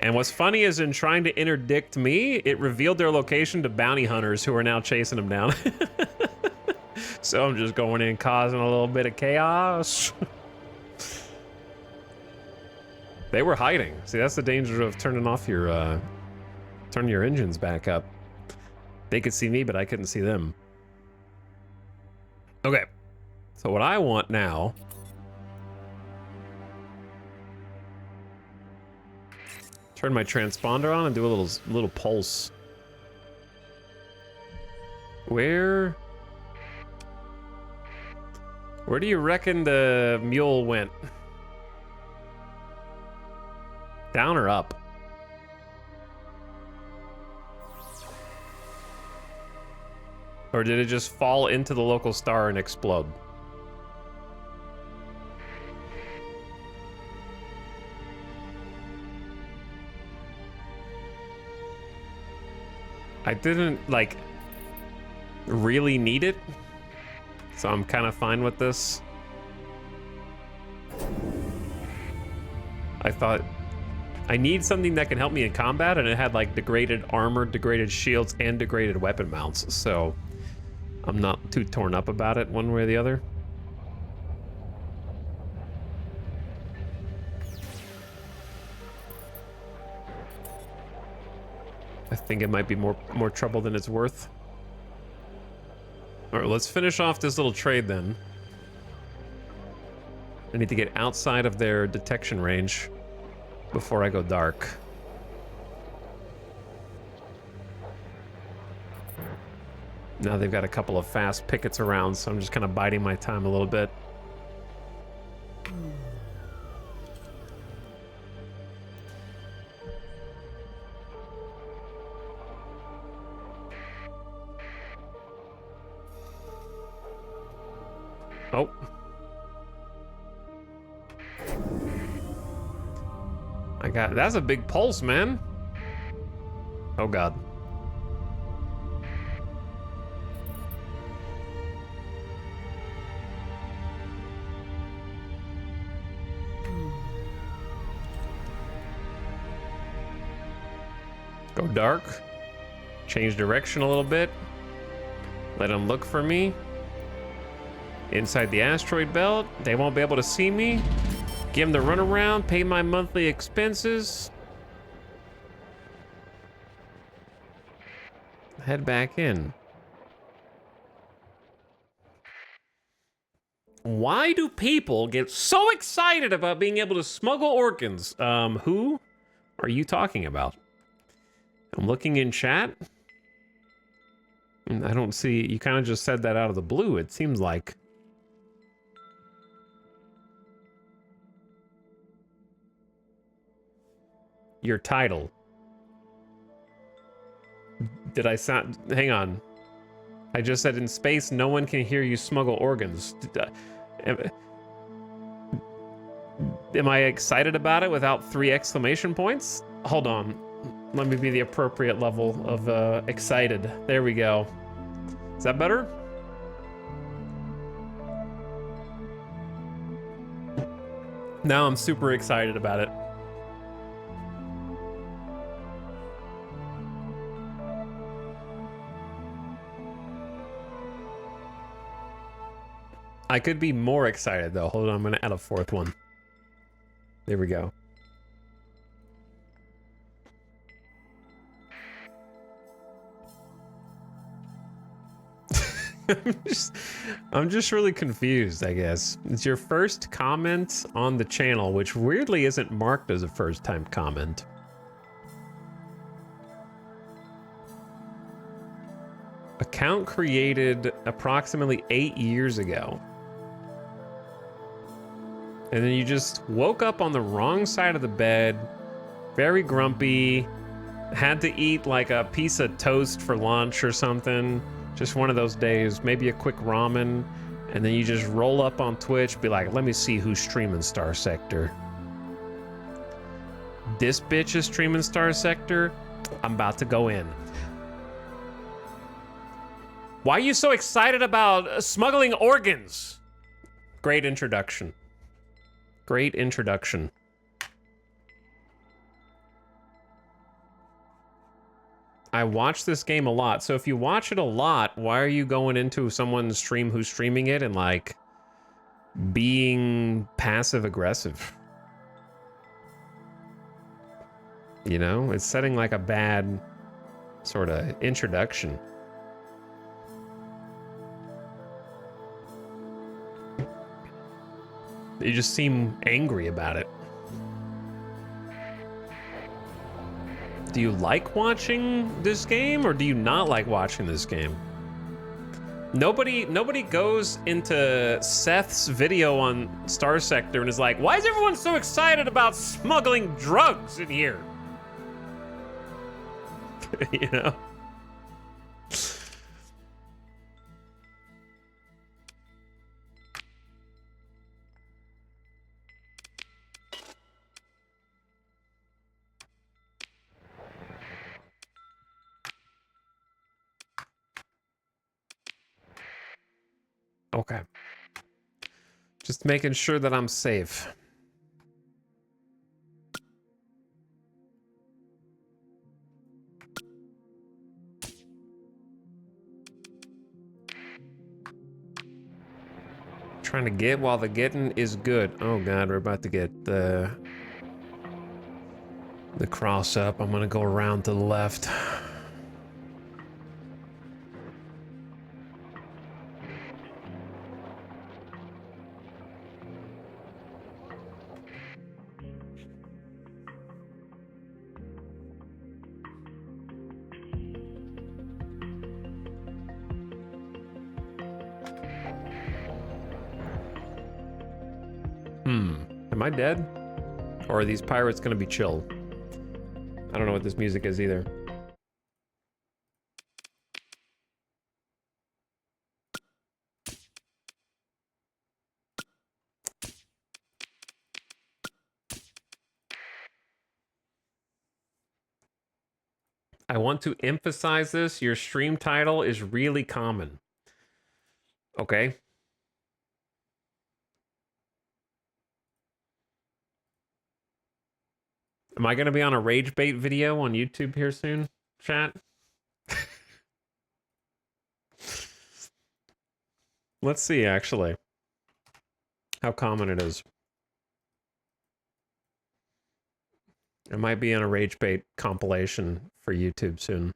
And what's funny is in trying to interdict me, it revealed their location to bounty hunters who are now chasing them down. So I'm just going in causing a little bit of chaos. They were hiding. See, that's the danger of turning off your, turning your engines back up. They could see me, but I couldn't see them. Okay. So what I want now... turn my transponder on and do a little pulse. Where do you reckon the mule went? Down or up? Or did it just fall into the local star and explode? I didn't, like, really need it, so I'm kind of fine with this. I thought I need something that can help me in combat, and it had like degraded armor, degraded shields, and degraded weapon mounts, so I'm not too torn up about it one way or the other. I think it might be more trouble than it's worth. All right, let's finish off this little trade then. I need to get outside of their detection range before I go dark. Now they've got a couple of fast pickets around, so I'm just kind of biding my time a little bit. Oh. That's a big pulse, man. Oh God. Go dark. Change direction a little bit. Let them look for me. Inside the asteroid belt. They won't be able to see me. Give them the runaround. Pay my monthly expenses. Head back in. Why do people get so excited about being able to smuggle organs? Who are you talking about? I'm looking in chat. I don't see, you kind of just said that out of the blue, it seems like. Your title. Did I sound, hang on. I just said in space, no one can hear you smuggle organs. Am I excited about it without 3 exclamation points? Hold on. Let me be the appropriate level of excited. There we go. Is that better? Now I'm super excited about it. I could be more excited though. Hold on, I'm gonna add a 4th one. There we go. I'm just really confused, I guess. It's your first comment on the channel, which weirdly isn't marked as a first-time comment. Account created approximately 8 years ago. And then you just woke up on the wrong side of the bed, very grumpy, had to eat like a piece of toast for lunch or something. Just one of those days, maybe a quick ramen, and then you just roll up on Twitch, be like, let me see who's streaming Starsector. This bitch is streaming Starsector. I'm about to go in. Why are you so excited about smuggling organs? Great introduction. Great introduction. I watch this game a lot, so if you watch it a lot, why are you going into someone's stream who's streaming it and like being passive aggressive? You know, it's setting like a bad sort of introduction. You just seem angry about it. Do you like watching this game or do you not like watching this game? Nobody goes into Seth's video on Starsector and is like, why is everyone so excited about smuggling drugs in here? You know? Okay. Just making sure that I'm safe. Trying to get while the getting is good. Oh god, we're about to get the cross up. I'm gonna go around to the left. Am I dead? Or are these pirates gonna be chill? I don't know what this music is either. I want to emphasize this. Your stream title is really common. Okay? Am I going to be on a rage bait video on YouTube here soon, chat? Let's see, actually, how common it is. It might be on a rage bait compilation for YouTube soon.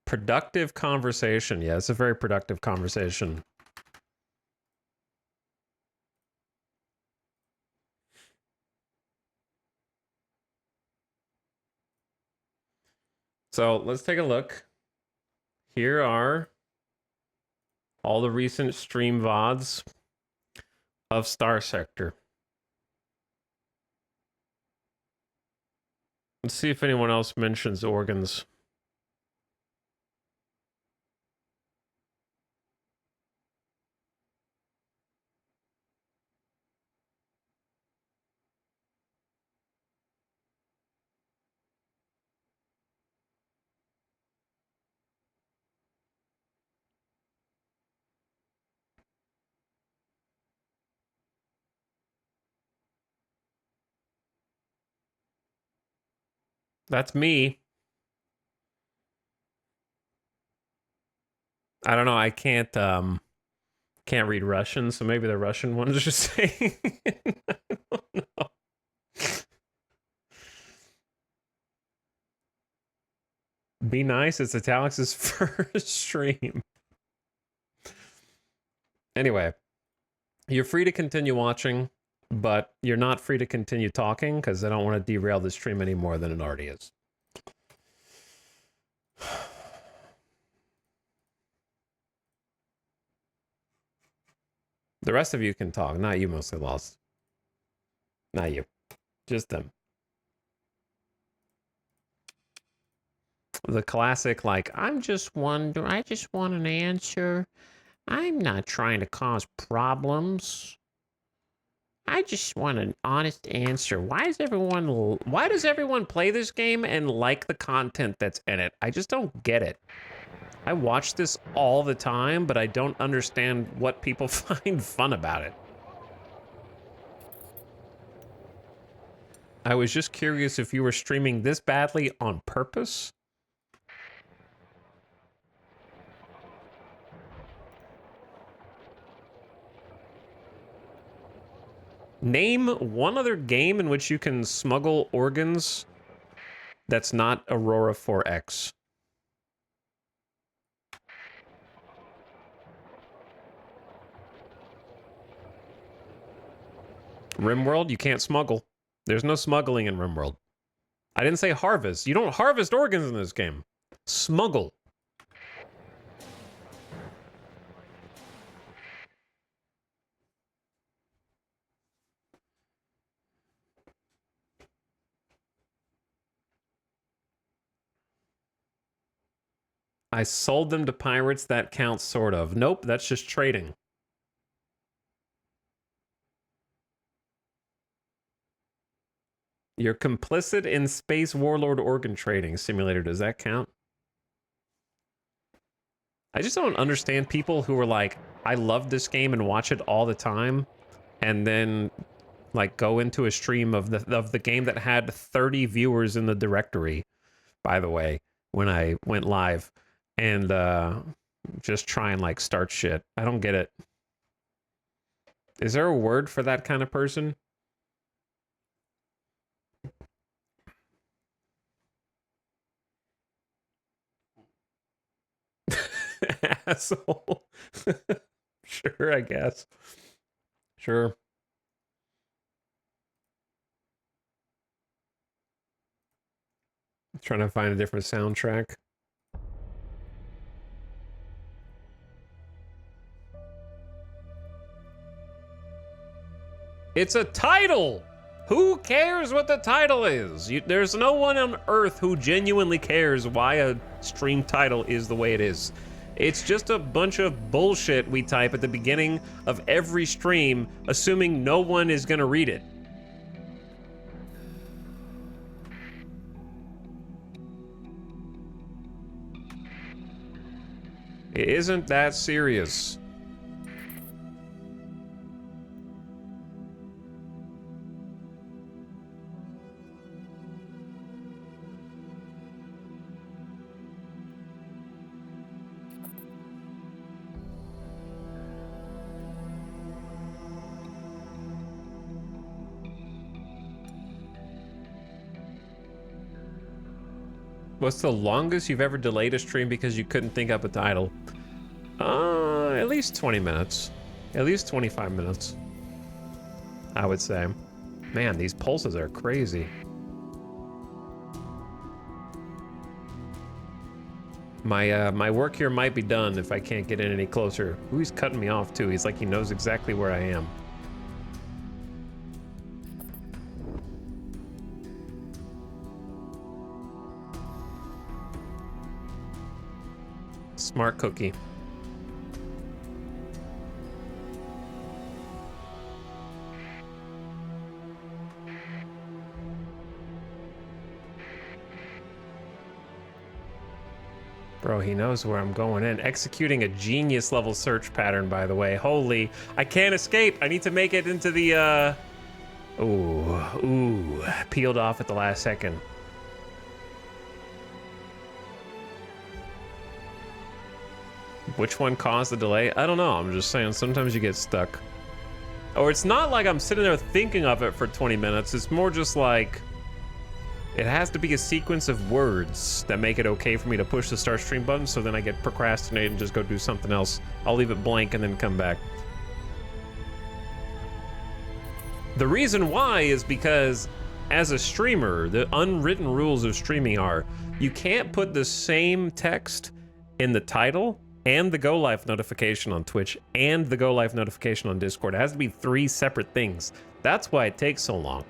Productive conversation. Yeah, it's a very productive conversation. So let's take a look. Here are all the recent stream VODs of Starsector. Let's see if anyone else mentions organs. That's me. I don't know. I can't read Russian, so maybe the Russian ones are just saying. I don't know. Be nice. It's Italic's first stream. Anyway, you're free to continue watching, but you're not free to continue talking because I don't want to derail the stream any more than it already is. The rest of you can talk. Not you, mostly lost. Not you. Just them. The classic, like, I just want an answer. I'm not trying to cause problems. I just want an honest answer. Why does everyone play this game and like the content that's in it? I just don't get it. I watch this all the time, but I don't understand what people find fun about it. I was just curious if you were streaming this badly on purpose. Name one other game in which you can smuggle organs that's not Aurora 4X. RimWorld, you can't smuggle. There's no smuggling in RimWorld. I didn't say harvest. You don't harvest organs in this game. Smuggle. I sold them to pirates. That counts, sort of. Nope, that's just trading. You're complicit in Space Warlord organ trading simulator. Does that count? I just don't understand people who are like, I love this game and watch it all the time, and then like go into a stream of the game that had 30 viewers in the directory, by the way, when I went live, and just try and like start shit. I don't get it. Is there a word for that kind of person? Asshole. Sure, I guess. Sure. Trying to find a different soundtrack. It's a title! Who cares what the title is? There's no one on earth who genuinely cares why a stream title is the way it is. It's just a bunch of bullshit we type at the beginning of every stream, assuming no one is gonna read it. It isn't that serious. What's the longest you've ever delayed a stream because you couldn't think up a title? At least 20 minutes. At least 25 minutes. I would say. Man, these pulses are crazy. My work here might be done if I can't get in any closer. Ooh, he's cutting me off too. He's like he knows exactly where I am. Smart cookie. Bro, he knows where I'm going in. Executing a genius level search pattern, by the way. Holy, I can't escape. I need to make it into the, Ooh, peeled off at the last second. Which one caused the delay? I don't know. I'm just saying, sometimes you get stuck. Or it's not like I'm sitting there thinking of it for 20 minutes. It's more just like, it has to be a sequence of words that make it okay for me to push the start stream button, so then I get procrastinated and just go do something else. I'll leave it blank and then come back. The reason why is because as a streamer, the unwritten rules of streaming are, you can't put the same text in the title and the Go Live notification on Twitch and the Go Live notification on Discord. It has to be 3 separate things. That's why it takes so long.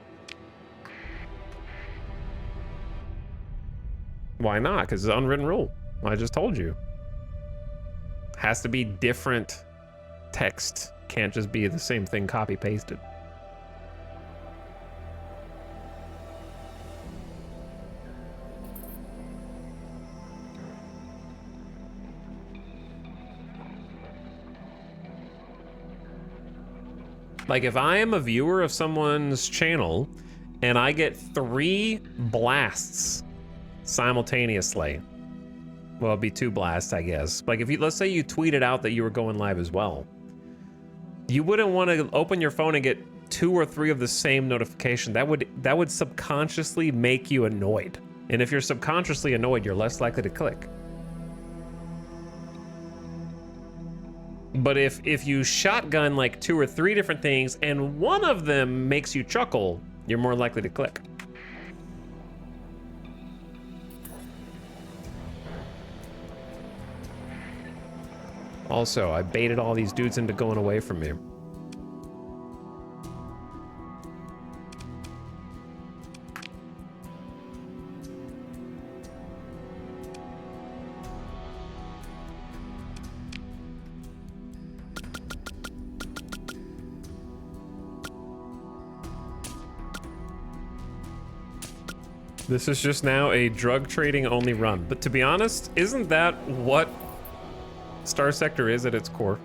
Why not? Because it's an unwritten rule. I just told you. Has to be different text. Can't just be the same thing copy pasted. Like if I am a viewer of someone's channel and I get 3 blasts simultaneously, well, it'd be 2 blasts, I guess. Like if you, let's say you tweeted out that you were going live as well, you wouldn't want to open your phone and get 2 or 3 of the same notification. That would subconsciously make you annoyed. And if you're subconsciously annoyed, you're less likely to click. But if you shotgun like 2 or 3 different things and one of them makes you chuckle, you're more likely to click. Also, I baited all these dudes into going away from me. This is just now a drug trading only run. But to be honest, isn't that what Starsector is at its core.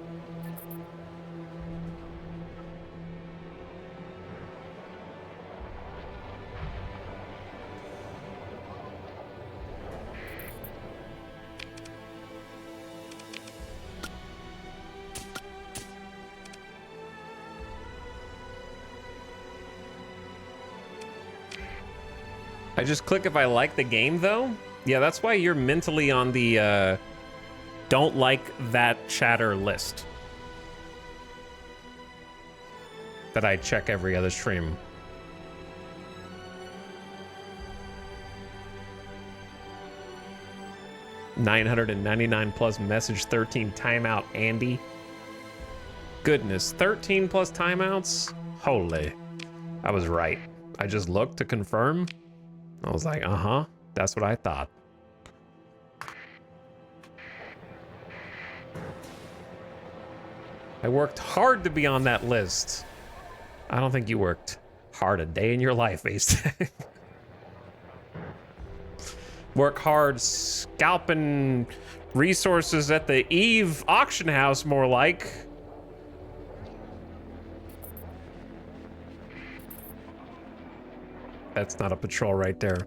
I just click if I like the game, though. Yeah, that's why you're mentally on the don't like that chatter list that I check every other stream. $999 plus message, 13 timeout, Andy. Goodness, 13 plus timeouts? Holy. I was right. I just looked to confirm. I was like, uh-huh, that's what I thought. I worked hard to be on that list. I don't think you worked hard a day in your life, Ace. Work hard scalping resources at the Eve auction house, more like. That's not a patrol right there.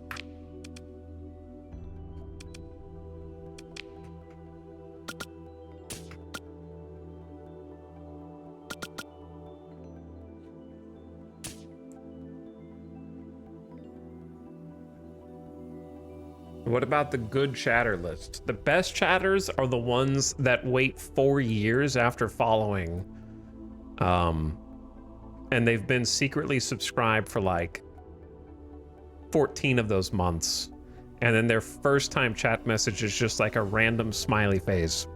What about the good chatter list? The best chatters are the ones that wait 4 years after following. And they've been secretly subscribed for like 14 of those months. And then their first time chat message is just like a random smiley face.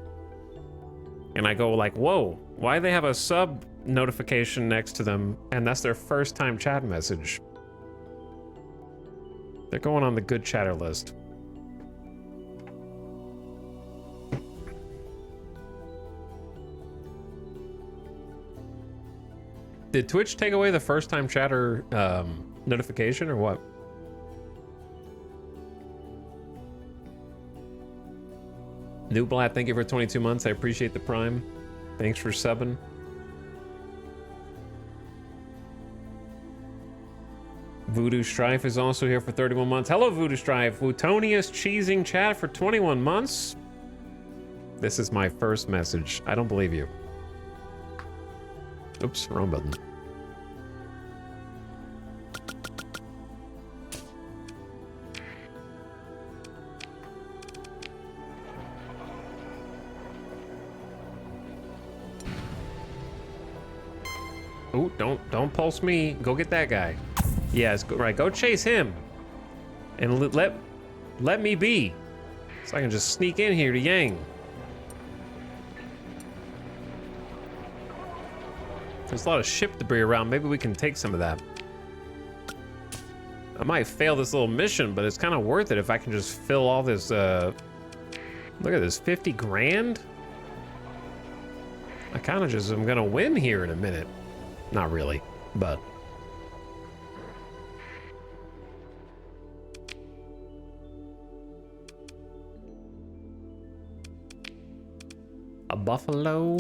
And I go like, whoa, why do they have a sub notification next to them? And that's their first time chat message. They're going on the good chatter list. Did Twitch take away the first time chatter notification or what? Newblat, thank you for 22 months. I appreciate the prime. Thanks for subbing. Voodoo Strife is also here for 31 months. Hello, Voodoo Strife. Wootonius cheesing chat for 21 months. This is my first message. I don't believe you. Oops, wrong button. Oh, don't pulse me. Go get that guy. Yes, right. Go chase him, and let me be, so I can just sneak in here to Yang. There's a lot of ship debris around. Maybe we can take some of that. I might fail this little mission, but it's kind of worth it if I can just fill all this. Look at this, 50 grand. I kind of just am gonna win here in a minute. Not really, but. A buffalo.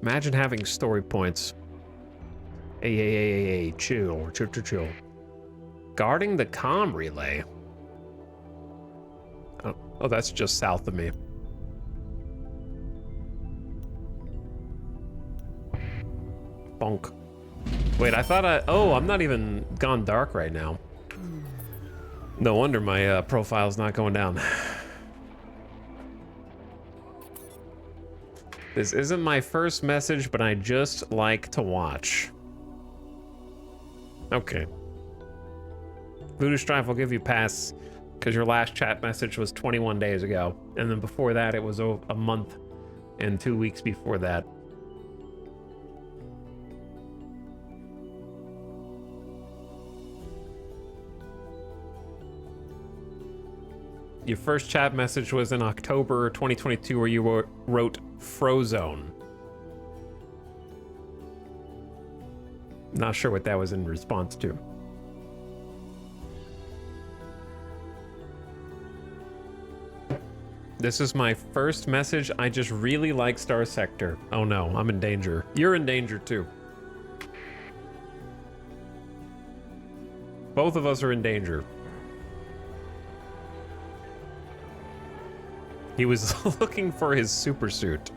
Imagine having story points. Hey, chill. Guarding the comm relay. Oh, that's just south of me. Bonk. Wait, I thought oh, I'm not even gone dark right now. No wonder my profile's not going down. This isn't my first message, but I just like to watch. Okay. Voodoo Strife will give you pass because your last chat message was 21 days ago. And then before that, it was a month and 2 weeks before that. Your first chat message was in October 2022 where you wrote Frozone. Not sure what that was in response to. This is my first message. I just really like Starsector. Oh no, I'm in danger. You're in danger too. Both of us are in danger. He was looking for his super suit.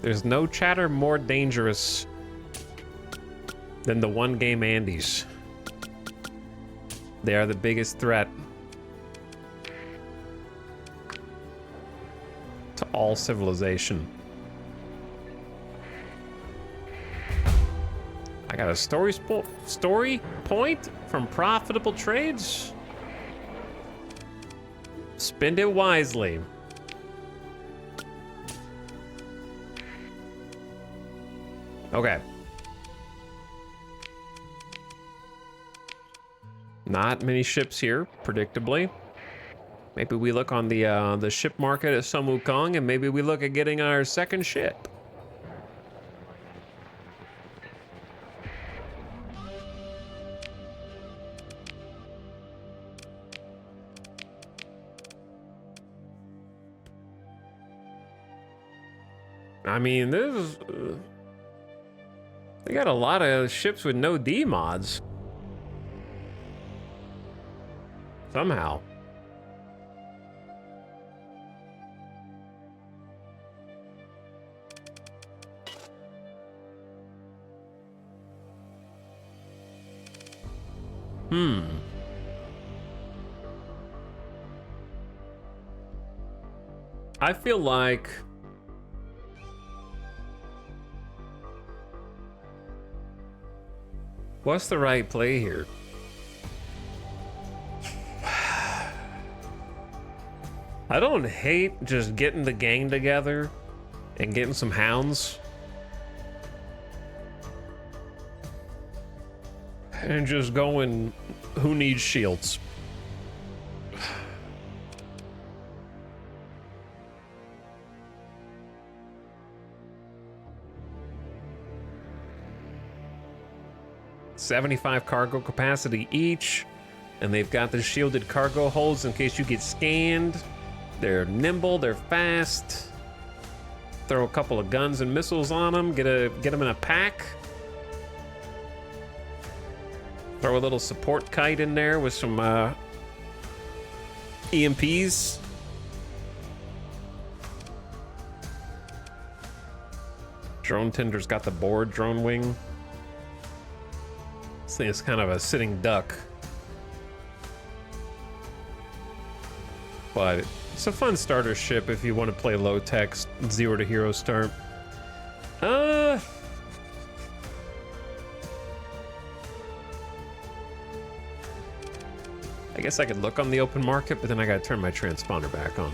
There's no chatter more dangerous than the one game Andes. They are the biggest threat to all civilization. I got a story point from profitable trades. Spend it wisely. Okay. Not many ships here, predictably. Maybe we look on the ship market at Sun Wukong, and maybe we look at getting our second ship. I mean, this is... they got a lot of ships with no D mods. Somehow. I feel like... what's the right play here? I don't hate just getting the gang together and getting some hounds. And just going, who needs shields? $75 cargo capacity each, and they've got the shielded cargo holds in case you get scanned. They're nimble, they're fast. Throw a couple of guns and missiles on them, get them in a pack. Throw a little support kite in there with some EMPs. Drone tender's got the board drone wing. This thing is kind of a sitting duck. But it's a fun starter ship if you want to play low tech, 0 to hero start. I guess I could look on the open market, but then I gotta turn my transponder back on.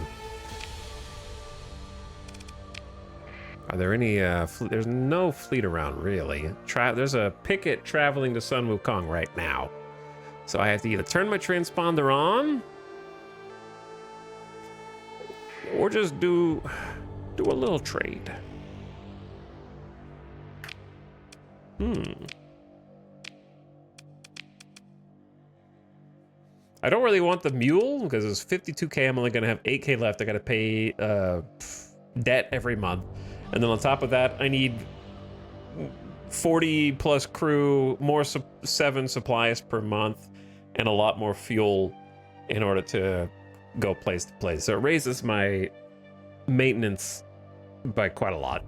Are there any, there's no fleet around, really. There's a picket traveling to Sun Wukong right now. So I have to either turn my transponder on, or just do a little trade. I don't really want the mule because it's 52K. I'm only gonna have 8K left. I gotta pay debt every month. And then on top of that, I need 40 plus crew, more 7 supplies per month, and a lot more fuel in order to go place to place. So it raises my maintenance by quite a lot.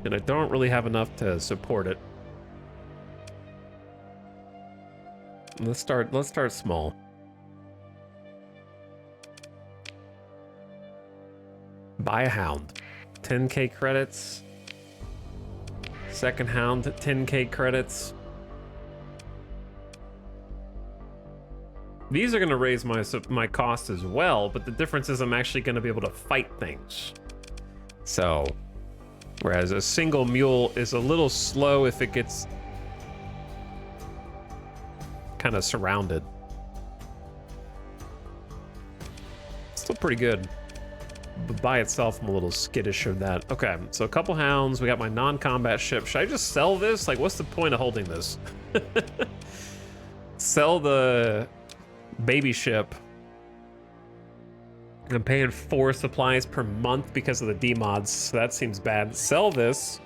And I don't really have enough to support it. Let's start small. Buy a hound. 10K credits. Second hound, 10K credits. These are going to raise my cost as well, but the difference is I'm actually going to be able to fight things. So, whereas a single mule is a little slow if it gets kind of surrounded. Still pretty good. but by itself, I'm a little skittish of that. Okay, so a couple hounds. We got my non-combat ship. Should I just sell this? Like, what's the point of holding this? Sell the baby ship. I'm paying 4 supplies per month because of the demods, so that seems bad. Sell this.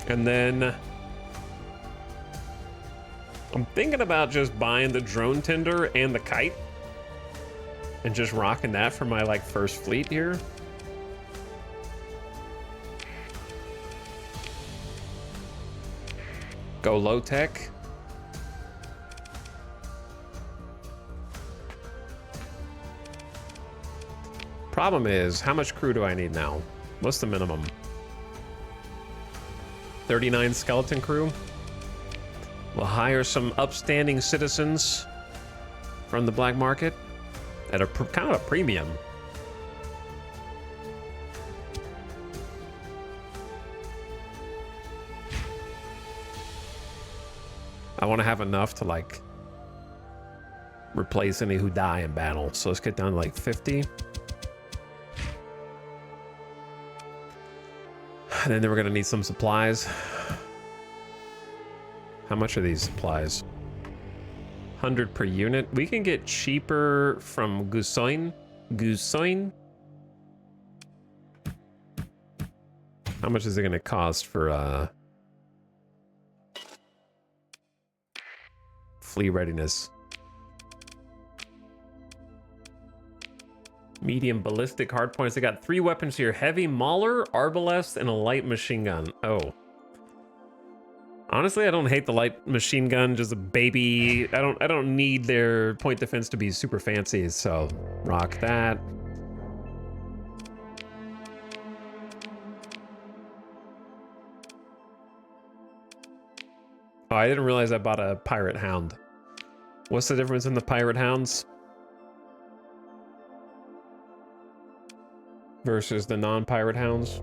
And then I'm thinking about just buying the drone tender and the kite and just rocking that for my like first fleet here. Go low tech. Problem is, how much crew do I need now? What's the minimum? 39 skeleton crew. We'll hire some upstanding citizens from the black market at a kind of a premium. I want to have enough to like replace any who die in battle. So let's get down to like 50. And then we're gonna need some supplies. How much are these supplies? 100 per unit. We can get cheaper from Gusoin. Gusoin? How much is it gonna cost for fleet readiness? Medium ballistic hardpoints. They got 3 weapons here: heavy mauler, arbalest, and a light machine gun. Oh. Honestly, I don't hate the light machine gun, just a baby. I don't need their point defense to be super fancy, so rock that. Oh, I didn't realize I bought a pirate hound. What's the difference in the pirate hounds versus the non-pirate hounds?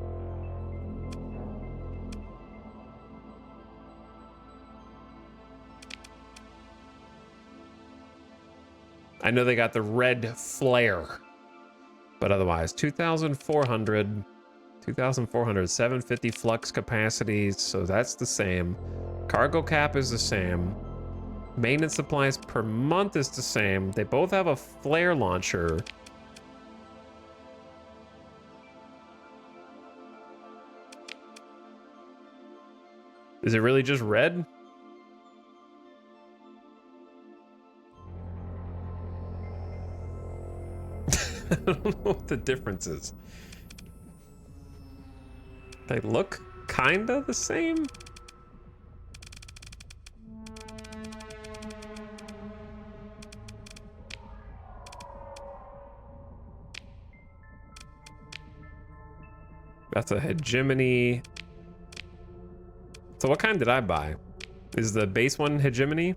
I know they got the red flare, but otherwise 2,400, 750 flux capacity, so that's the same. Cargo cap is the same. Maintenance supplies per month is the same. They both have a flare launcher. Is it really just red? I don't know what the difference is. They look kinda the same. That's a hegemony. So what kind did I buy? Is the base one hegemony?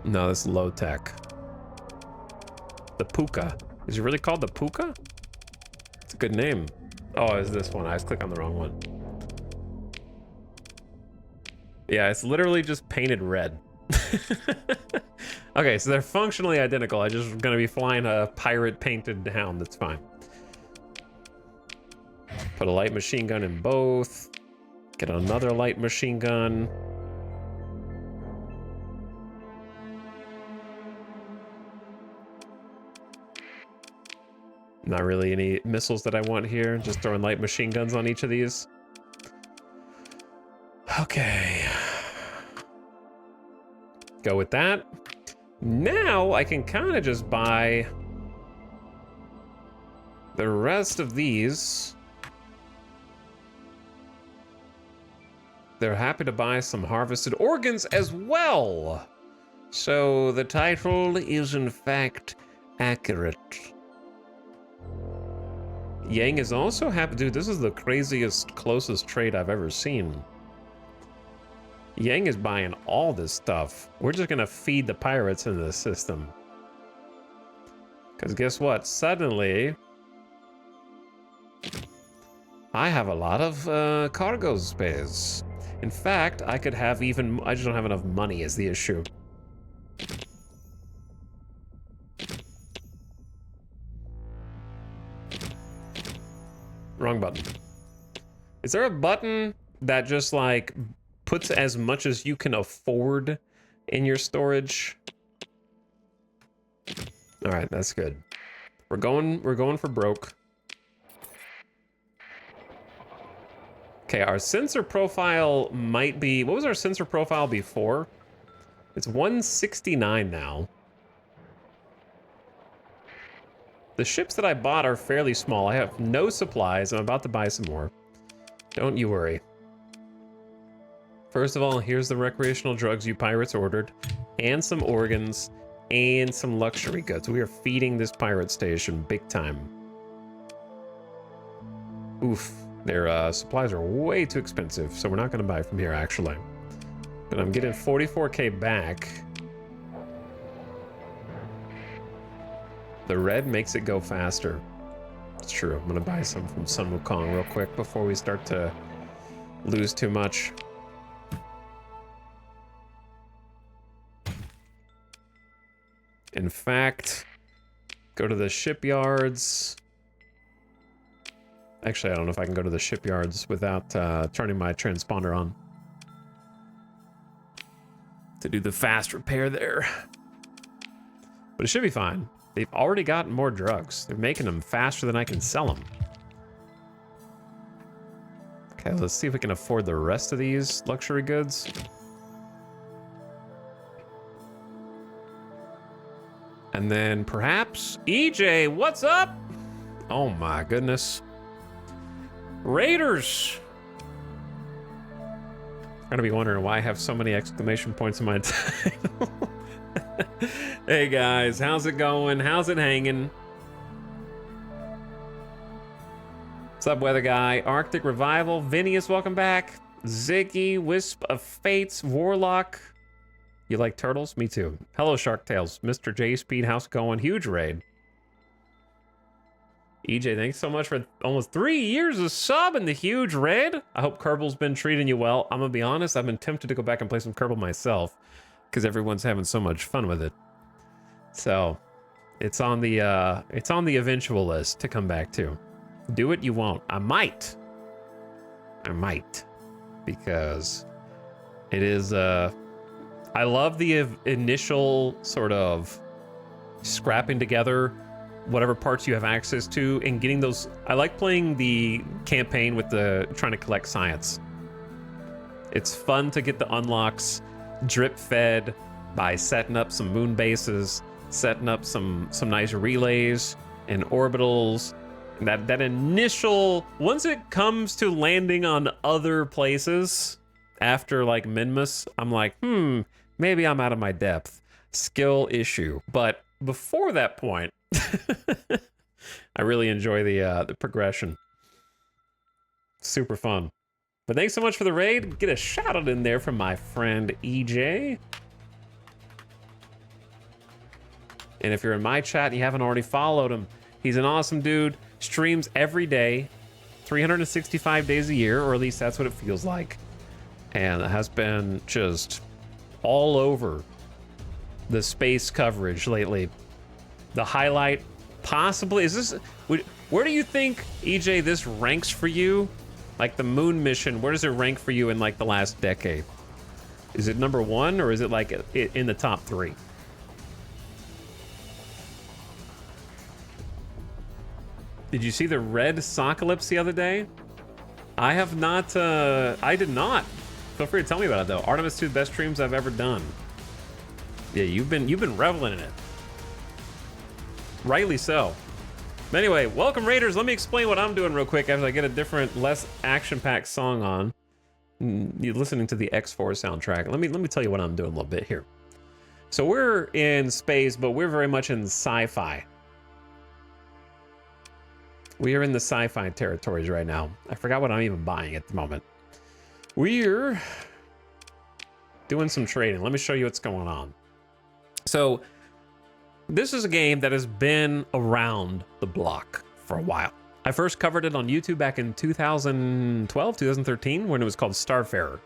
No, this is low tech. The Puka. Is it really called the Puka? It's a good name. Oh, is this one? I just clicked on the wrong one. Yeah, it's literally just painted red. Okay, so they're functionally identical. I just gonna be flying a pirate painted hound. That's fine. Put a light machine gun in both. Get another light machine gun. Not really any missiles that I want here. Just throwing light machine guns on each of these. Okay. Go with that. Now I can kind of just buy the rest of these. They're happy to buy some harvested organs as well. So the title is in fact accurate. Yang is also happy. Dude, this is the craziest, closest trade I've ever seen. Yang is buying all this stuff. We're just gonna feed the pirates in this system. Because guess what? Suddenly, I have a lot of cargo space. In fact, I could have even... I just don't have enough money is the issue. Wrong button. Is there a button that just like puts as much as you can afford in your storage? All right, that's good. We're going for broke. Okay, our sensor profile might be, what was our sensor profile before? It's 169 now. The ships that I bought are fairly small. I have no supplies. I'm about to buy some more. Don't you worry. First of all, here's the recreational drugs you pirates ordered, and some organs, and some luxury goods. We are feeding this pirate station big time. Oof, their supplies are way too expensive, so we're not gonna buy from here actually. But I'm getting 44K back. The red makes it go faster. It's true. I'm gonna buy some from Sun Wukong real quick before we start to lose too much. In fact, go to the shipyards. Actually, I don't know if I can go to the shipyards without turning my transponder on to do the fast repair there. But it should be fine. They've already gotten more drugs. They're making them faster than I can sell them. Okay, let's see if we can afford the rest of these luxury goods. And then perhaps EJ, what's up? Oh my goodness. Raiders. You're gonna be wondering why I have so many exclamation points in my title. Hey guys, how's it going? How's it hanging? What's up, weather guy? Arctic Revival, Vinius, welcome back. Ziggy, Wisp of Fates, Warlock. You like turtles? Me too. Hello, Shark Tales. Mr. J Speed, how's it going? Huge raid. EJ, thanks so much for almost 3 years of sub in the huge raid. I hope Kerbal's been treating you well. I'm gonna be honest, I've been tempted to go back and play some Kerbal myself because everyone's having so much fun with it. So it's on the eventual list to come back to. Do it, you won't. I might, because it is I love the initial sort of scrapping together whatever parts you have access to and getting those. I like playing the campaign with the trying to collect science. It's fun to get the unlocks drip fed by setting up some moon bases, setting up some nice relays and orbitals. And that initial, once it comes to landing on other places after like Minmus, I'm like, maybe I'm out of my depth. Skill issue. But before that point, I really enjoy the progression. Super fun. But thanks so much for the raid. Get a shout out in there from my friend EJ. And if you're in my chat and you haven't already followed him, he's an awesome dude. Streams every day, 365 days a year, or at least that's what it feels like. And has been just all over the space coverage lately. The highlight, possibly, is this, where do you think, EJ, this ranks for you? Like the moon mission, where does it rank for you in like the last decade? Is it number 1 or is it like in the top 3? Did you see the red Socalypse the other day? I have not, I did not. Feel free to tell me about it though. Artemis 2, the best streams I've ever done. Yeah, you've been reveling in it. Rightly so. But anyway, welcome Raiders. Let me explain what I'm doing real quick as I get a different, less action-packed song on. You're listening to the X4 soundtrack. Let me tell you what I'm doing a little bit here. So we're in space, but we're very much in sci-fi. We are in the sci-fi territories right now. I forgot what I'm even buying at the moment. We're doing some trading. Let me show you what's going on. So this is a game that has been around the block for a while. I first covered it on YouTube back in 2012, 2013, when it was called Starfarer.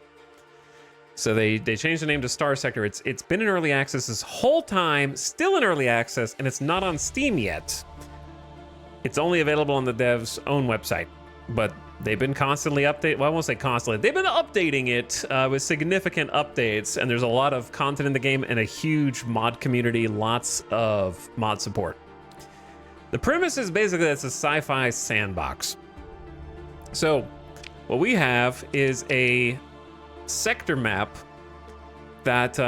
So they changed the name to Starsector. It's been in early access this whole time, still in early access, and it's not on Steam yet. It's only available on the dev's own website. but they've been constantly updating. Well, I won't say constantly. They've been updating it with significant updates, and there's a lot of content in the game and a huge mod community, lots of mod support. The premise is basically it's a sci-fi sandbox. So what we have is a sector map that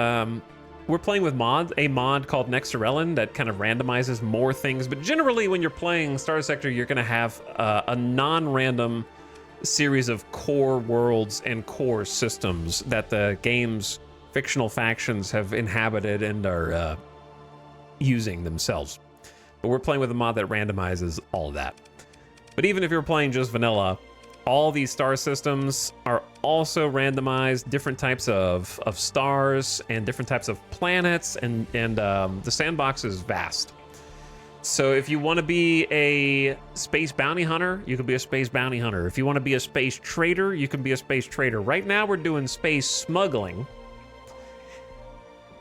we're playing with mods, a mod called Nexerelin that kind of randomizes more things. But generally, when you're playing Starsector, you're going to have a non-random series of core worlds and core systems that the game's fictional factions have inhabited and are using themselves. But we're playing with a mod that randomizes all of that. But even if you're playing just vanilla, all these star systems are also randomized, different types of stars and different types of planets, and the sandbox is vast. So if you want to be a space bounty hunter, you can be a space bounty hunter. If you want to be a space trader, you can be a space trader. Right now we're doing space smuggling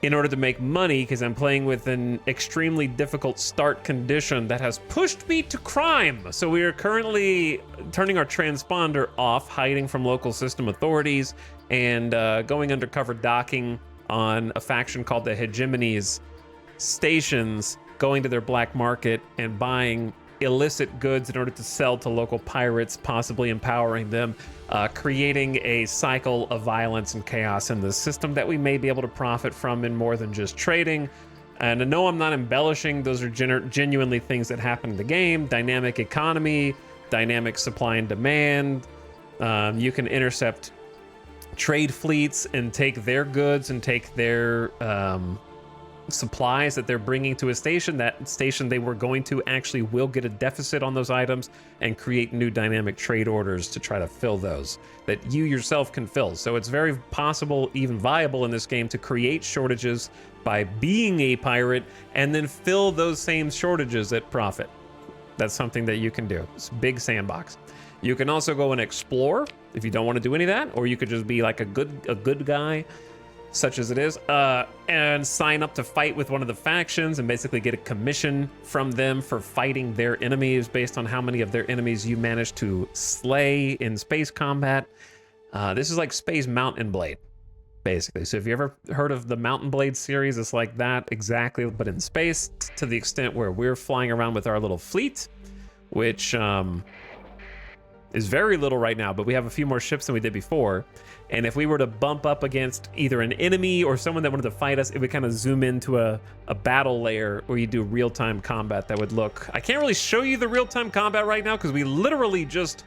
in order to make money, because I'm playing with an extremely difficult start condition that has pushed me to crime. So we are currently turning our transponder off, hiding from local system authorities, and going undercover docking on a faction called the Hegemony's stations, going to their black market and buying illicit goods in order to sell to local pirates, possibly empowering them, creating a cycle of violence and chaos in the system that we may be able to profit from in more than just trading. And no, I'm not embellishing. Those are genuinely things that happen in the game. Dynamic economy, dynamic supply and demand. You can intercept trade fleets and take their goods and take their supplies that they're bringing to a station. That station they were going to actually will get a deficit on those items and create new dynamic trade orders to try to fill those that you yourself can fill. So it's very possible, even viable in this game, to create shortages by being a pirate and then fill those same shortages at profit. That's something that you can do. It's a big sandbox. You can also go and explore if you don't want to do any of that, or you could just be like a good guy, such as it is, and sign up to fight with one of the factions and basically get a commission from them for fighting their enemies based on how many of their enemies you manage to slay in space combat. This is like Space Mountain Blade, basically. So if you ever heard of the Mountain Blade series, it's like that exactly, but in space, to the extent where we're flying around with our little fleet, which is very little right now, but we have a few more ships than we did before. And if we were to bump up against either an enemy or someone that wanted to fight us, it would kind of zoom into a battle layer where you do real-time combat that would look... I can't really show you the real-time combat right now because we literally just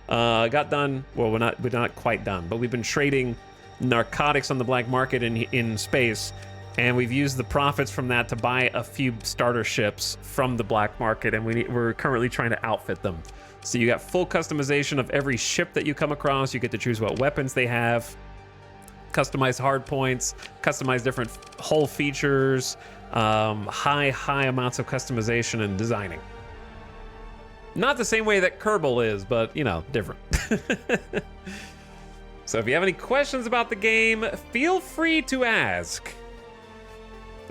got done. Well, we're not quite done, but we've been trading narcotics on the black market in space, and we've used the profits from that to buy a few starter ships from the black market, and we're currently trying to outfit them. So you got full customization of every ship that you come across. You get to choose what weapons they have, customize hard points, customize different hull features, high amounts of customization and designing. Not the same way that Kerbal is, but, you know, different. So if you have any questions about the game, feel free to ask.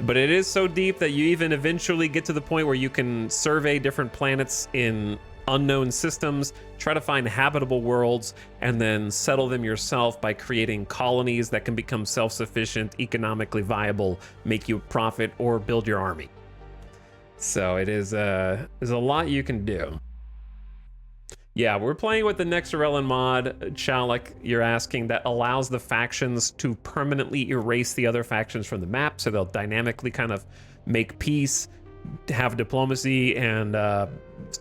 But it is so deep that you even eventually get to the point where you can survey different planets in unknown systems, try to find habitable worlds, and then settle them yourself by creating colonies that can become self-sufficient, economically viable, make you a profit, or build your army. So it is there's a lot you can do. Yeah, we're playing with the Nexerelin mod, Chow, like you're asking, that allows the factions to permanently erase the other factions from the map, so they'll dynamically kind of make peace, have diplomacy, and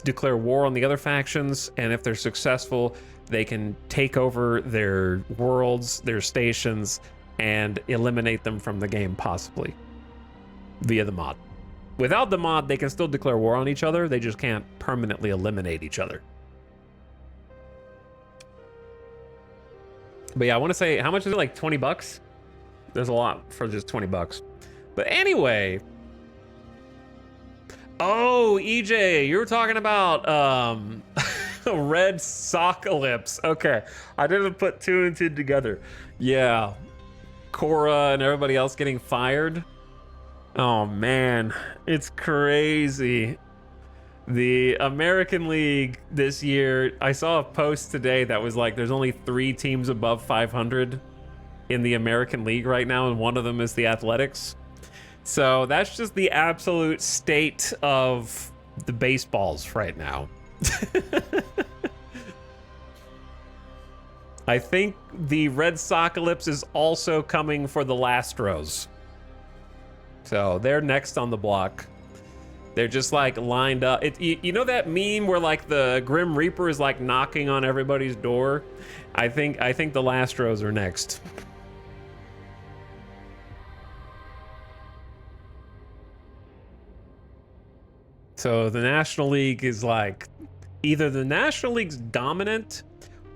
declare war on the other factions, and if they're successful, they can take over their worlds, their stations, and eliminate them from the game, possibly, via the mod. Without the mod, they can still declare war on each other, they just can't permanently eliminate each other. But yeah, I want to say, how much is it, like 20 bucks? There's a lot for just 20 bucks. But anyway... Oh, EJ, you were talking about red Socalypse. Okay, I didn't put two and two together. Yeah, Cora and everybody else getting fired. Oh man, it's crazy. The American League this year, I saw a post today that was like, there's only 3 teams above 500 in the American League right now, and one of them is the Athletics. So that's just the absolute state of the baseballs right now. I think the Red Socalypse is also coming for the Lastros. So they're next on the block. They're just like lined up. You know that meme where like the Grim Reaper is like knocking on everybody's door? I think the Lastros are next. So the National League is like, either the National League's dominant,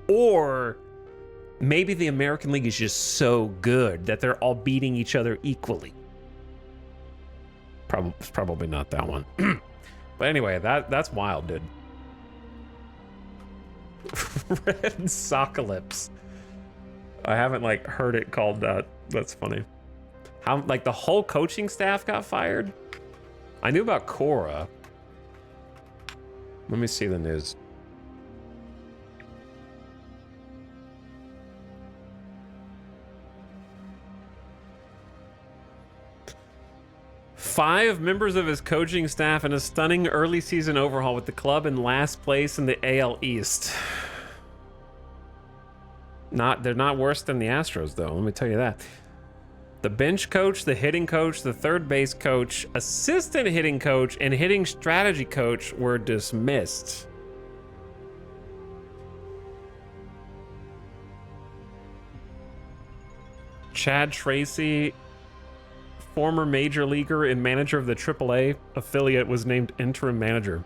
or maybe the American League is just so good that they're all beating each other equally. Probably not that one. But anyway, that's wild, dude. Red Socalypse. I haven't like heard it called that. That's funny. How like the whole coaching staff got fired? I knew about Cora. Let me see the news. Five members of his coaching staff in a stunning early season overhaul with the club in last place in the AL East. They're not worse than the Astros, though. Let me tell you that. The bench coach, the hitting coach, the third base coach, assistant hitting coach, and hitting strategy coach were dismissed. Chad Tracy, former major leaguer and manager of the AAA affiliate, was named interim manager.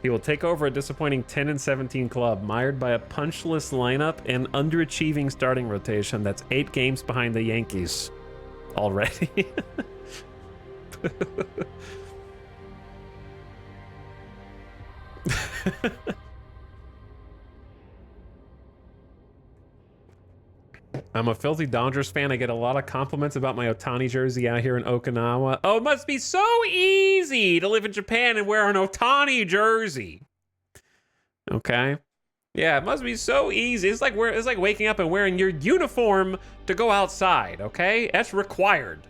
He will take over a disappointing 10-17 club, mired by a punchless lineup and underachieving starting rotation that's 8 games behind the Yankees already. I'm a filthy Dodgers fan. I get a lot of compliments about my Ohtani jersey out here in Okinawa. Oh, it must be so easy to live in Japan and wear an Ohtani jersey. Okay. Yeah, it must be so easy. It's like waking up and wearing your uniform to go outside, okay? That's required.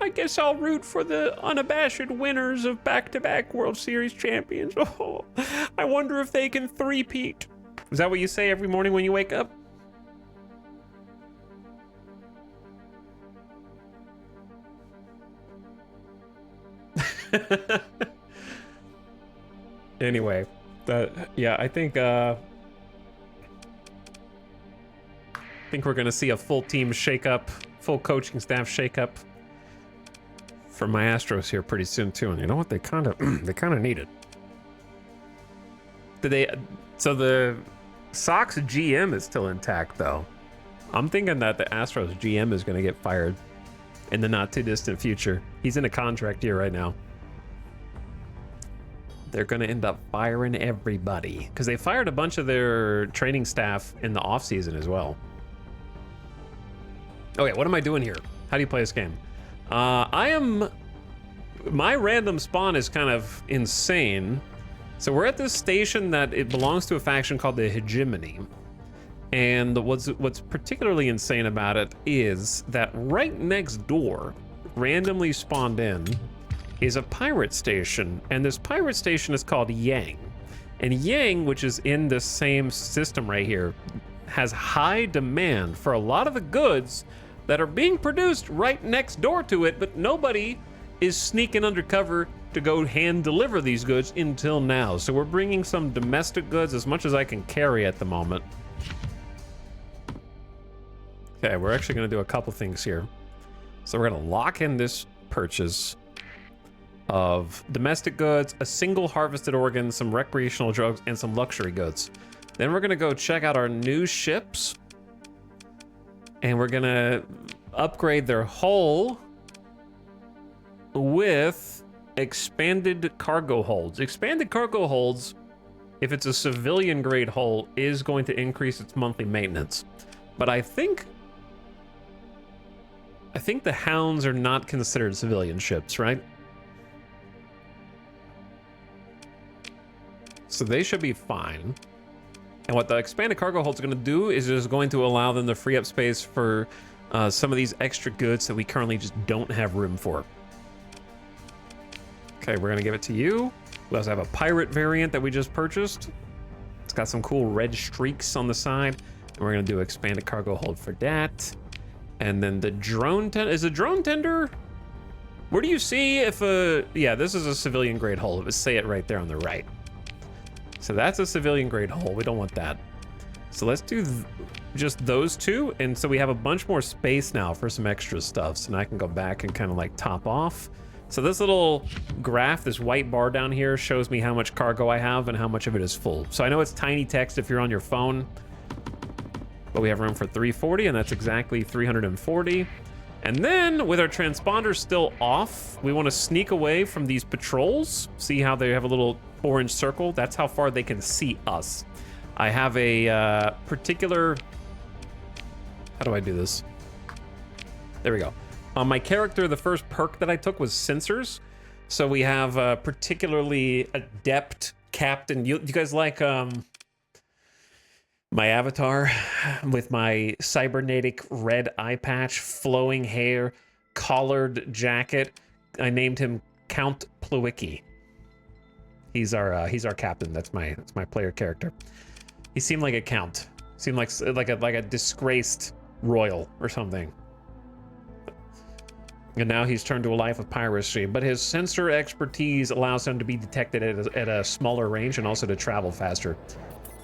I guess I'll root for the unabashed winners of back-to-back World Series champions. Oh, I wonder if they can three-peat. Is that what you say every morning when you wake up? Anyway, yeah, I think we're gonna see a full team shakeup, full coaching staff shakeup for my Astros here pretty soon too. And you know what? They kind of need it. So the Sox GM is still intact though. I'm thinking that the Astros GM is going to get fired in the not too distant future. He's in a contract year right now. They're going to end up firing everybody because they fired a bunch of their training staff in the offseason as well. Okay, what am I doing here? How do you play this game? My random spawn is kind of insane. So we're at this station that it belongs to a faction called the Hegemony. And what's particularly insane about it is that right next door, randomly spawned in, is a pirate station. And this pirate station is called Yang. And Yang, which is in the same system right here, has high demand for a lot of the goods that are being produced right next door to it, but nobody is sneaking undercover to go hand deliver these goods until now. So we're bringing some domestic goods as much as I can carry at the moment. Okay, we're actually going to do a couple things here. So we're going to lock in this purchase of domestic goods, a single harvested organ, some recreational drugs, and some luxury goods. Then we're going to go check out our new ships, and we're going to upgrade their hull with expanded cargo holds. Expanded cargo holds, if it's a civilian grade hull, is going to increase its monthly maintenance. But I think the Hounds are not considered civilian ships, right? So they should be fine. And what the expanded cargo hold is going to do is just going to allow them to free up space for some of these extra goods that we currently just don't have room for. Okay, we're going to give it to you. We also have a pirate variant that we just purchased. It's got some cool red streaks on the side. And we're going to do expanded cargo hold for that. And then the drone tender, is a drone tender? Where do you see if a, yeah, this is a civilian grade hull. It would say it right there on the right. So that's a civilian grade hull. We don't want that. So let's do just those two. And so we have a bunch more space now for some extra stuff. So now I can go back and kind of like top off. So this little graph, this white bar down here shows me how much cargo I have and how much of it is full. So I know it's tiny text if you're on your phone, but we have room for 340 and that's exactly 340. And then with our transponder still off, we want to sneak away from these patrols. See how they have a little orange circle? That's how far they can see us. I have a particular, how do I do this? There we go. On my character, the first perk that I took was sensors. So we have a particularly adept captain. You guys like my avatar with my cybernetic red eye patch, flowing hair, collared jacket? I named him Count Plewicki. He's our captain. That's my player character. He seemed like a count. Seemed like a disgraced royal or something. And now he's turned to a life of piracy, but his sensor expertise allows him to be detected at a smaller range and also to travel faster.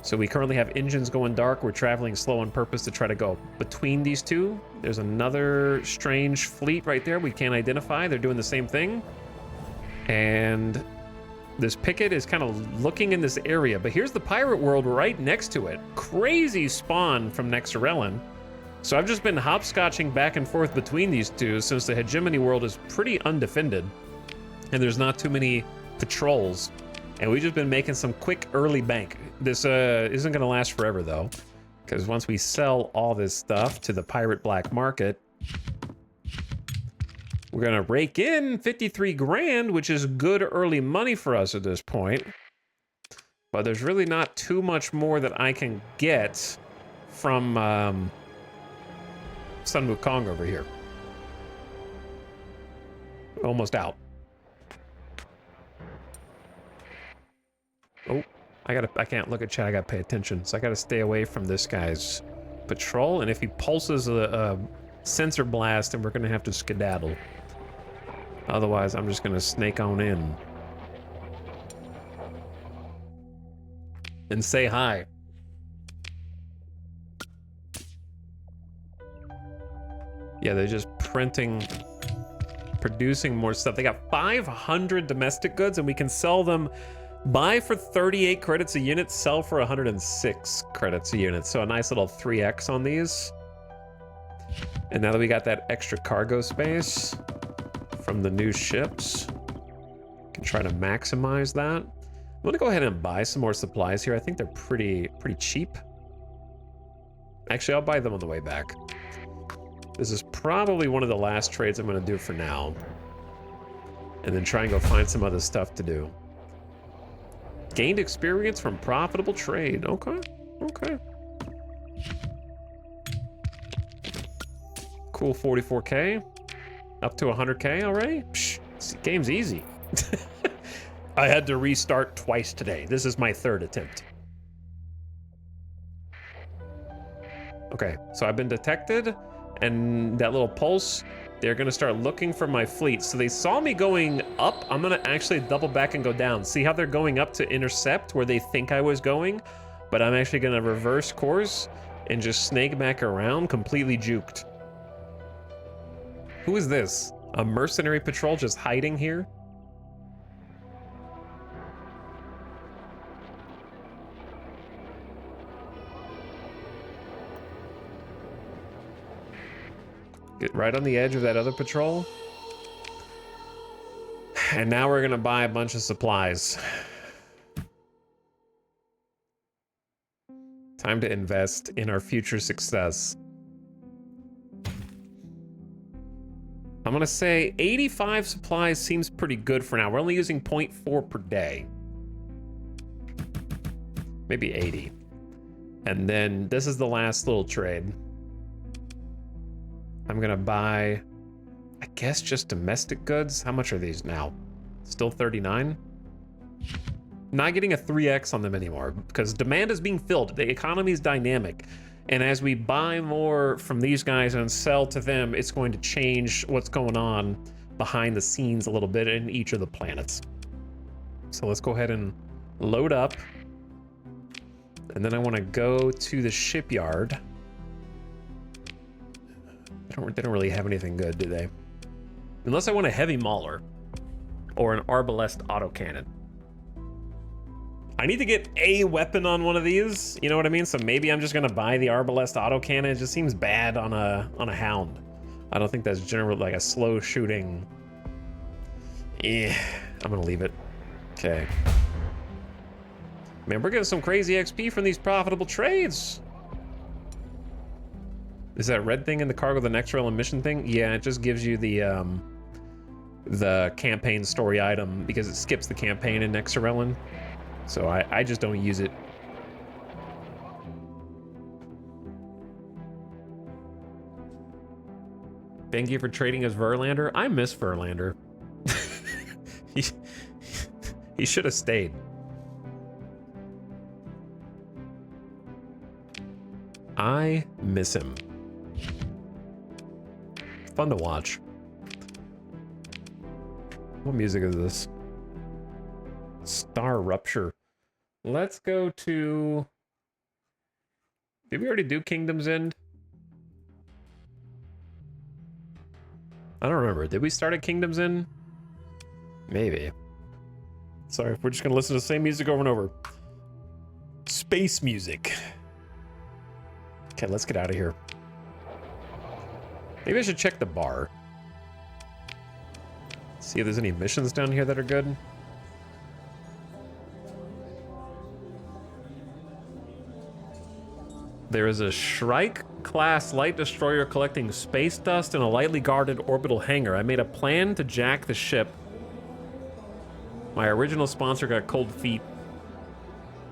So we currently have engines going dark. We're traveling slow on purpose to try to go between these two. There's another strange fleet right there we can't identify. They're doing the same thing. And this picket is kind of looking in this area, but here's the pirate world right next to it. Crazy spawn from Nexerelin. So I've just been hopscotching back and forth between these two since the hegemony world is pretty undefended and there's not too many patrols. And we've just been making some quick early bank. This isn't gonna last forever though, because once we sell all this stuff to the pirate black market, we're gonna rake in 53 grand, which is good early money for us at this point. But there's really not too much more that I can get from Sun Wukong over here. Almost out. Oh, I can't look at chat, I gotta pay attention. So I gotta stay away from this guy's patrol, and if he pulses a sensor blast, then we're gonna have to skedaddle. Otherwise, I'm just gonna snake on in. And say hi. Yeah, they're just producing more stuff. They got 500 domestic goods, and we can sell them, buy for 38 credits a unit, sell for 106 credits a unit. So a nice little 3x on these. And now that we got that extra cargo space from the new ships, we can try to maximize that. I'm gonna go ahead and buy some more supplies here. I think they're pretty cheap. Actually, I'll buy them on the way back. This is probably one of the last trades I'm gonna do for now. And then try and go find some other stuff to do. Gained experience from profitable trade. Okay, okay. Cool 44K. Up to 100K already? Psh, this game's easy. I had to restart twice today. This is my third attempt. Okay, so I've been detected, and that little pulse, they're gonna start looking for my fleet. So they saw me going up. I'm gonna actually double back and go down. See how they're going up to intercept where they think I was going? But I'm actually gonna reverse course and just snake back around, completely juked. Who is this? A mercenary patrol just hiding here? Get right on the edge of that other patrol. And now we're gonna buy a bunch of supplies. Time to invest in our future success. I'm gonna say 85 supplies seems pretty good for now. We're only using 0.4 per day. maybe 80. And then this is the last little trade. I'm gonna buy, I guess, just domestic goods. How much are these now? Still 39? Not getting a 3x on them anymore because demand is being filled. The economy is dynamic. And as we buy more from these guys and sell to them, it's going to change what's going on behind the scenes a little bit in each of the planets. So let's go ahead and load up. And then I want to go to the shipyard. They don't really have anything good, do they? Unless I want a heavy mauler or an arbalest autocannon. I need to get a weapon on one of these, you know what I mean? So maybe I'm just gonna buy the arbalest autocannon. It just seems bad on a hound. I don't think that's generally like a slow shooting. Yeah, I'm gonna leave it. Okay. Man, we're getting some crazy XP from these profitable trades. Is that red thing in the cargo the Nexerelin mission thing? Yeah, it just gives you the campaign story item because it skips the campaign in Nexerelin. So I just don't use it. Thank you for trading as Verlander. I miss Verlander. He should have stayed. I miss him. Fun to watch. What music is this? Star Rupture. Let's go to... Did we already do Kingdom's End? I don't remember. Did we start at Kingdom's End? Maybe. Sorry, we're just gonna listen to the same music over and over. Space music. Okay, let's get out of here. Maybe I should check the bar. See if there's any missions down here that are good. There is a Shrike-class light destroyer collecting space dust in a lightly guarded orbital hangar. I made a plan to jack the ship. My original sponsor got cold feet.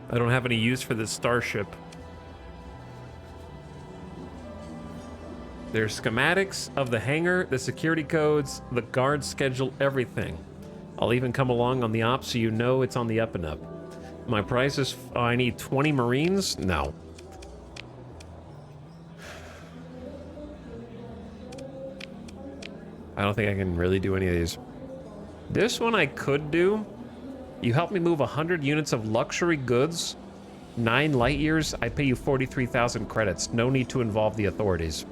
I don't have any use for this starship. There's schematics of the hangar, the security codes, the guard schedule, everything. I'll even come along on the op so you know it's on the up and up. My price is... Oh, I need 20 Marines? No. I don't think I can really do any of these. This one I could do. You help me move 100 units of luxury goods, 9 light years, I pay you 43,000 credits. No need to involve the authorities.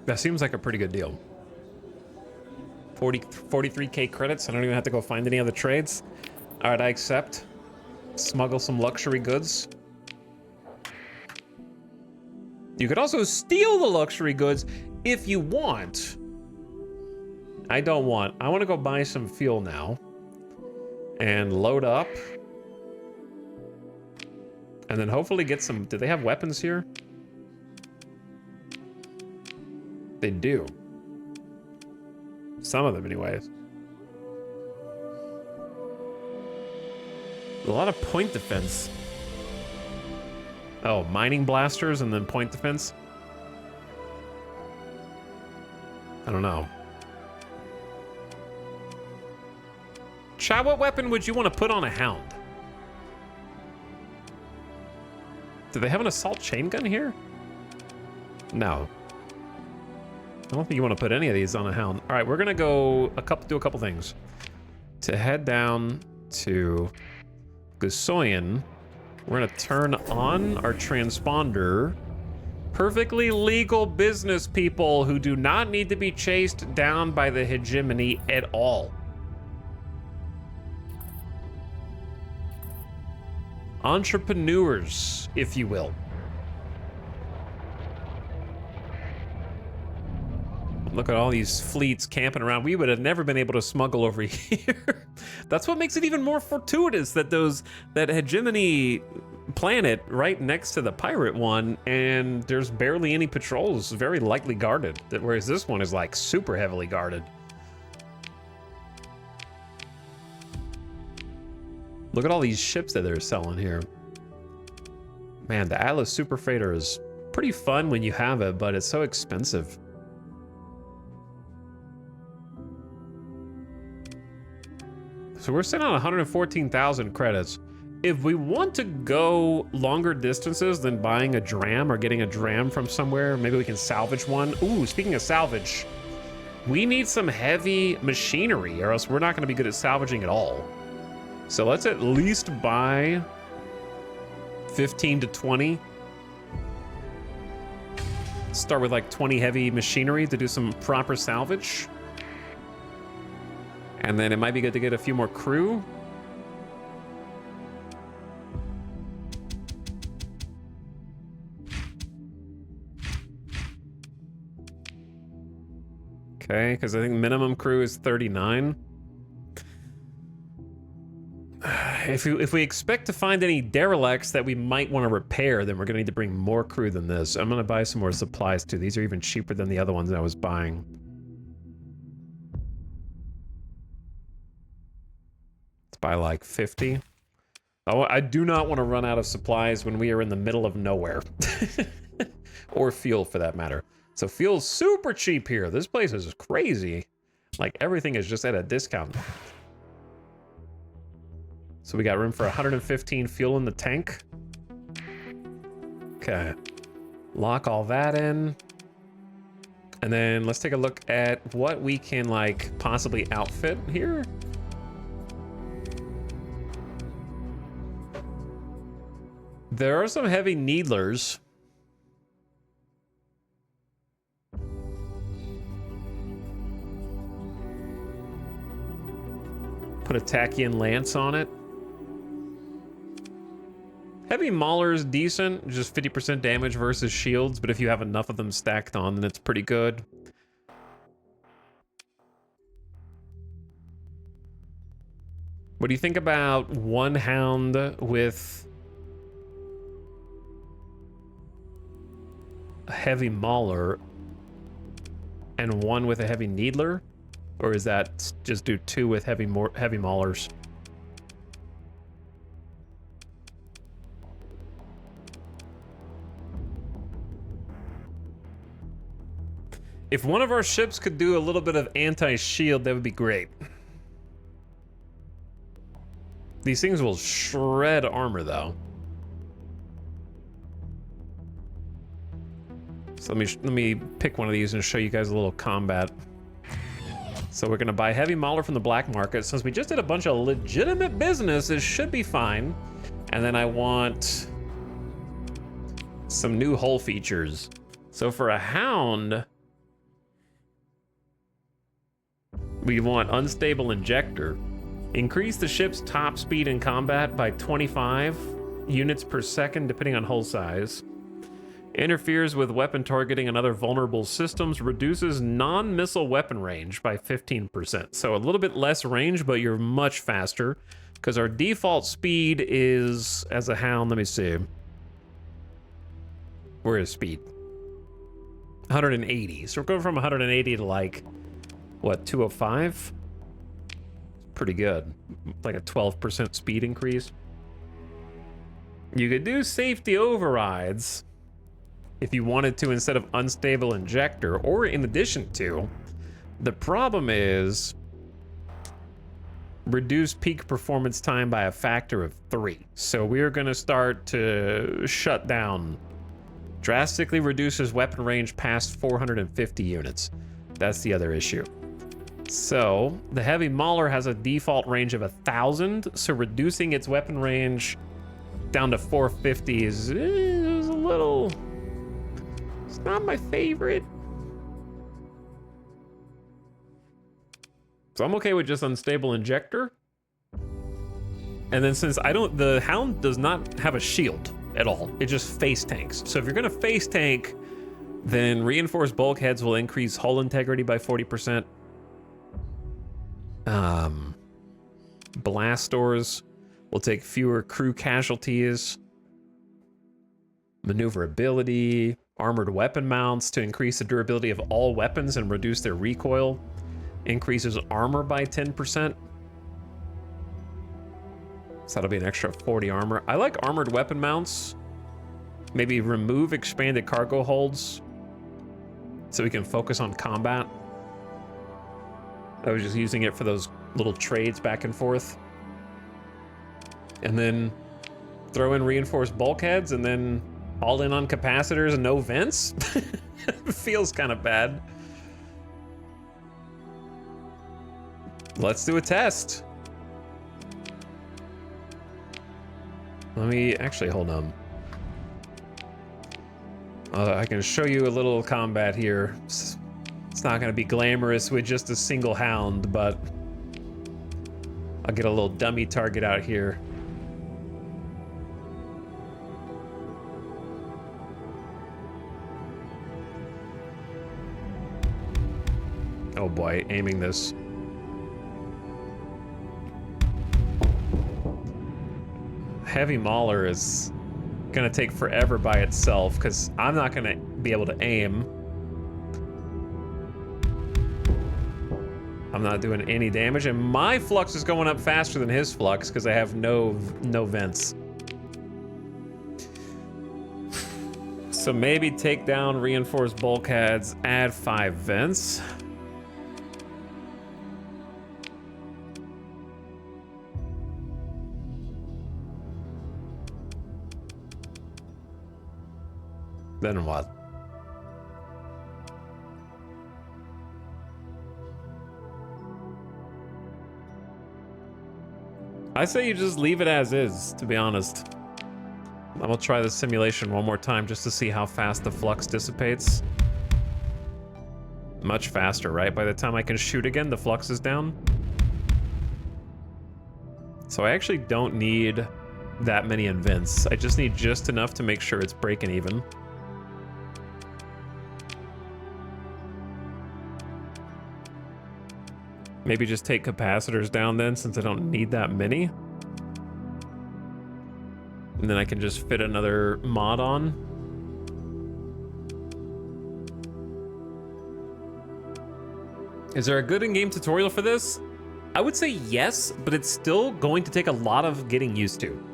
That seems like a pretty good deal. 43k credits. I don't even have to go find any other trades. All right, I accept. Smuggle some luxury goods. You could also steal the luxury goods if you want. I don't want. I want to go buy some fuel now. And load up. And then hopefully get some... Do they have weapons here? They do. Some of them anyways. A lot of point defense. Oh, mining blasters and then point defense? I don't know. Chad, what weapon would you want to put on a hound? Do they have an assault chain gun here? No. I don't think you want to put any of these on a hound. All right, we're gonna go do a couple things. To head down to Gusoyan, we're gonna turn on our transponder. Perfectly legal business people who do not need to be chased down by the hegemony at all. Entrepreneurs, if you will. Look at all these fleets camping around. We would have never been able to smuggle over here. That's what makes it even more fortuitous that that hegemony planet right next to the pirate one, and there's barely any patrols, very lightly guarded. Whereas this one is like super heavily guarded. Look at all these ships that they're selling here. Man, the Atlas Super Freighter is pretty fun when you have it, but it's so expensive. So we're sitting on 114,000 credits. If we want to go longer distances than buying a dram or getting a dram from somewhere, maybe we can salvage one. Ooh, speaking of salvage, we need some heavy machinery or else we're not gonna be good at salvaging at all. So let's at least buy 15 to 20. Start with like 20 heavy machinery to do some proper salvage. And then it might be good to get a few more crew. Okay, because I think minimum crew is 39. If we expect to find any derelicts that we might want to repair, then we're going to need to bring more crew than this. I'm going to buy some more supplies too. These are even cheaper than the other ones I was buying. Let's buy like 50. Oh, I do not want to run out of supplies when we are in the middle of nowhere. Or fuel for that matter. So fuel's super cheap here. This place is crazy. Like everything is just at a discount. So we got room for 115 fuel in the tank. Okay. Lock all that in. And then let's take a look at what we can like possibly outfit here. There are some heavy needlers. Put a Tachyon Lance on it. Heavy Mauler's decent, just 50% damage versus shields, but if you have enough of them stacked on, then it's pretty good. What do you think about one Hound with a heavy Mauler and one with a heavy Needler? Or is that just do two with heavy Maulers? If one of our ships could do a little bit of anti-shield, that would be great. These things will shred armor, though. So let me pick one of these and show you guys a little combat. So we're gonna buy heavy Mauler from the black market. Since we just did a bunch of legitimate business, it should be fine. And then I want some new hull features. So for a Hound, we want unstable injector. Increase the ship's top speed in combat by 25 units per second, depending on hull size. Interferes with weapon targeting and other vulnerable systems. Reduces non-missile weapon range by 15%. So a little bit less range, but you're much faster. Because our default speed is, as a Hound, let me see. Where is speed? 180. So we're going from 180 to like, what, 205? Pretty good. Like a 12% speed increase. You could do safety overrides if you wanted to instead of unstable injector, or in addition to. The problem is reduce peak performance time by a factor of 3. So we're gonna start to shut down. Drastically reduces weapon range past 450 units. That's the other issue. So the heavy Mauler has a default range of 1,000, so reducing its weapon range down to 450 is a little... It's not my favorite. So I'm okay with just unstable injector. And then since the Hound does not have a shield at all, it just face tanks. So if you're gonna face tank, then reinforced bulkheads will increase hull integrity by 40%. Blast doors will take fewer crew casualties. Maneuverability, armored weapon mounts to increase the durability of all weapons and reduce their recoil. Increases armor by 10%. So that'll be an extra 40 armor. I like armored weapon mounts. Maybe remove expanded cargo holds so we can focus on combat. I was just using it for those little trades back and forth. And then throw in reinforced bulkheads and then all in on capacitors and no vents. Feels kind of bad. Let's do a test. Let me actually hold on. I can show you a little combat here. It's not going to be glamorous with just a single hound, but I'll get a little dummy target out here. Oh boy, aiming this. Heavy Mauler is gonna take forever by itself because I'm not gonna be able to aim. I'm not doing any damage, and my flux is going up faster than his flux because I have no vents. So maybe take down reinforced bulkheads, add 5 vents. Then what? I say you just leave it as is, to be honest. I'm gonna try the simulation one more time just to see how fast the flux dissipates. Much faster, right? By the time I can shoot again, the flux is down. So I actually don't need that many invents. I just need just enough to make sure it's breaking even. Maybe just take capacitors down then, since I don't need that many. And then I can just fit another mod on. Is there a good in-game tutorial for this? I would say yes, but it's still going to take a lot of getting used to.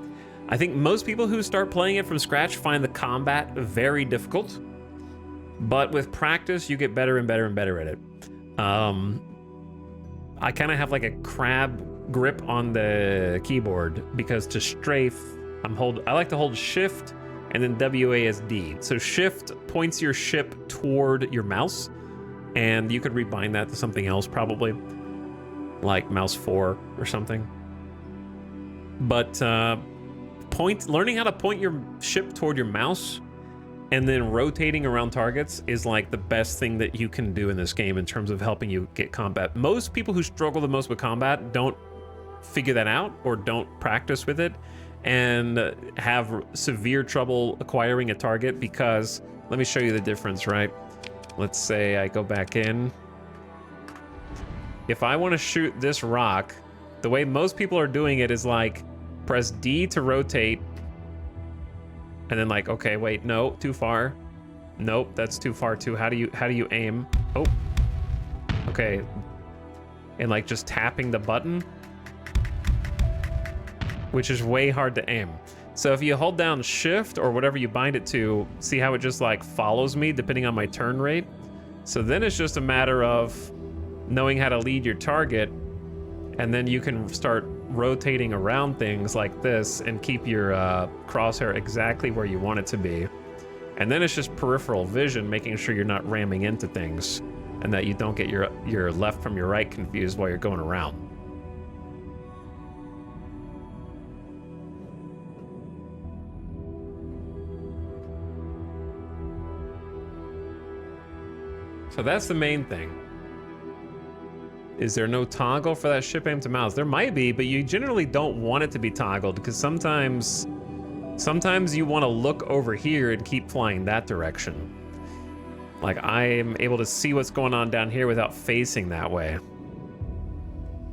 I think most people who start playing it from scratch find the combat very difficult, but with practice, you get better and better and better at it. I kind of have like a crab grip on the keyboard because to strafe, I like to hold shift and then WASD. So shift points your ship toward your mouse, and you could rebind that to something else probably, like mouse 4 or something. But learning how to point your ship toward your mouse and then rotating around targets is like the best thing that you can do in this game in terms of helping you get combat. Most people who struggle the most with combat don't figure that out or don't practice with it and have severe trouble acquiring a target because, let me show you the difference, right? Let's say I go back in. If I want to shoot this rock, the way most people are doing it is like press D to rotate, and then like, okay, wait, no, too far. Nope, that's too far too. How do you aim? Oh, okay. And like just tapping the button, which is way hard to aim. So if you hold down shift or whatever you bind it to, see how it just like follows me depending on my turn rate? So then it's just a matter of knowing how to lead your target, and then you can start rotating around things like this and keep your crosshair exactly where you want it to be. And then it's just peripheral vision, making sure you're not ramming into things and that you don't get your left from your right confused while you're going around. So that's the main thing. Is there no toggle for that ship aim to mouse? There might be, but you generally don't want it to be toggled because sometimes you want to look over here and keep flying that direction. Like I'm able to see what's going on down here without facing that way.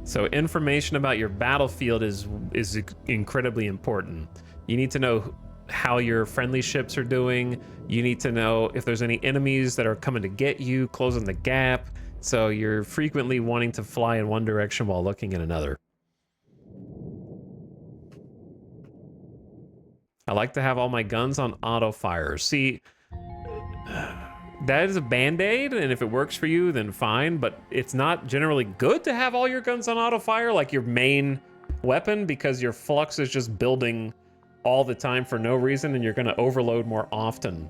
So information about your battlefield is incredibly important. You need to know how your friendly ships are doing. You need to know if there's any enemies that are coming to get you, closing the gap. So you're frequently wanting to fly in one direction while looking in another. I like to have all my guns on auto fire. See, that is a band-aid, and if it works for you, then fine, but it's not generally good to have all your guns on auto fire, like your main weapon, because your flux is just building all the time for no reason, and you're gonna overload more often.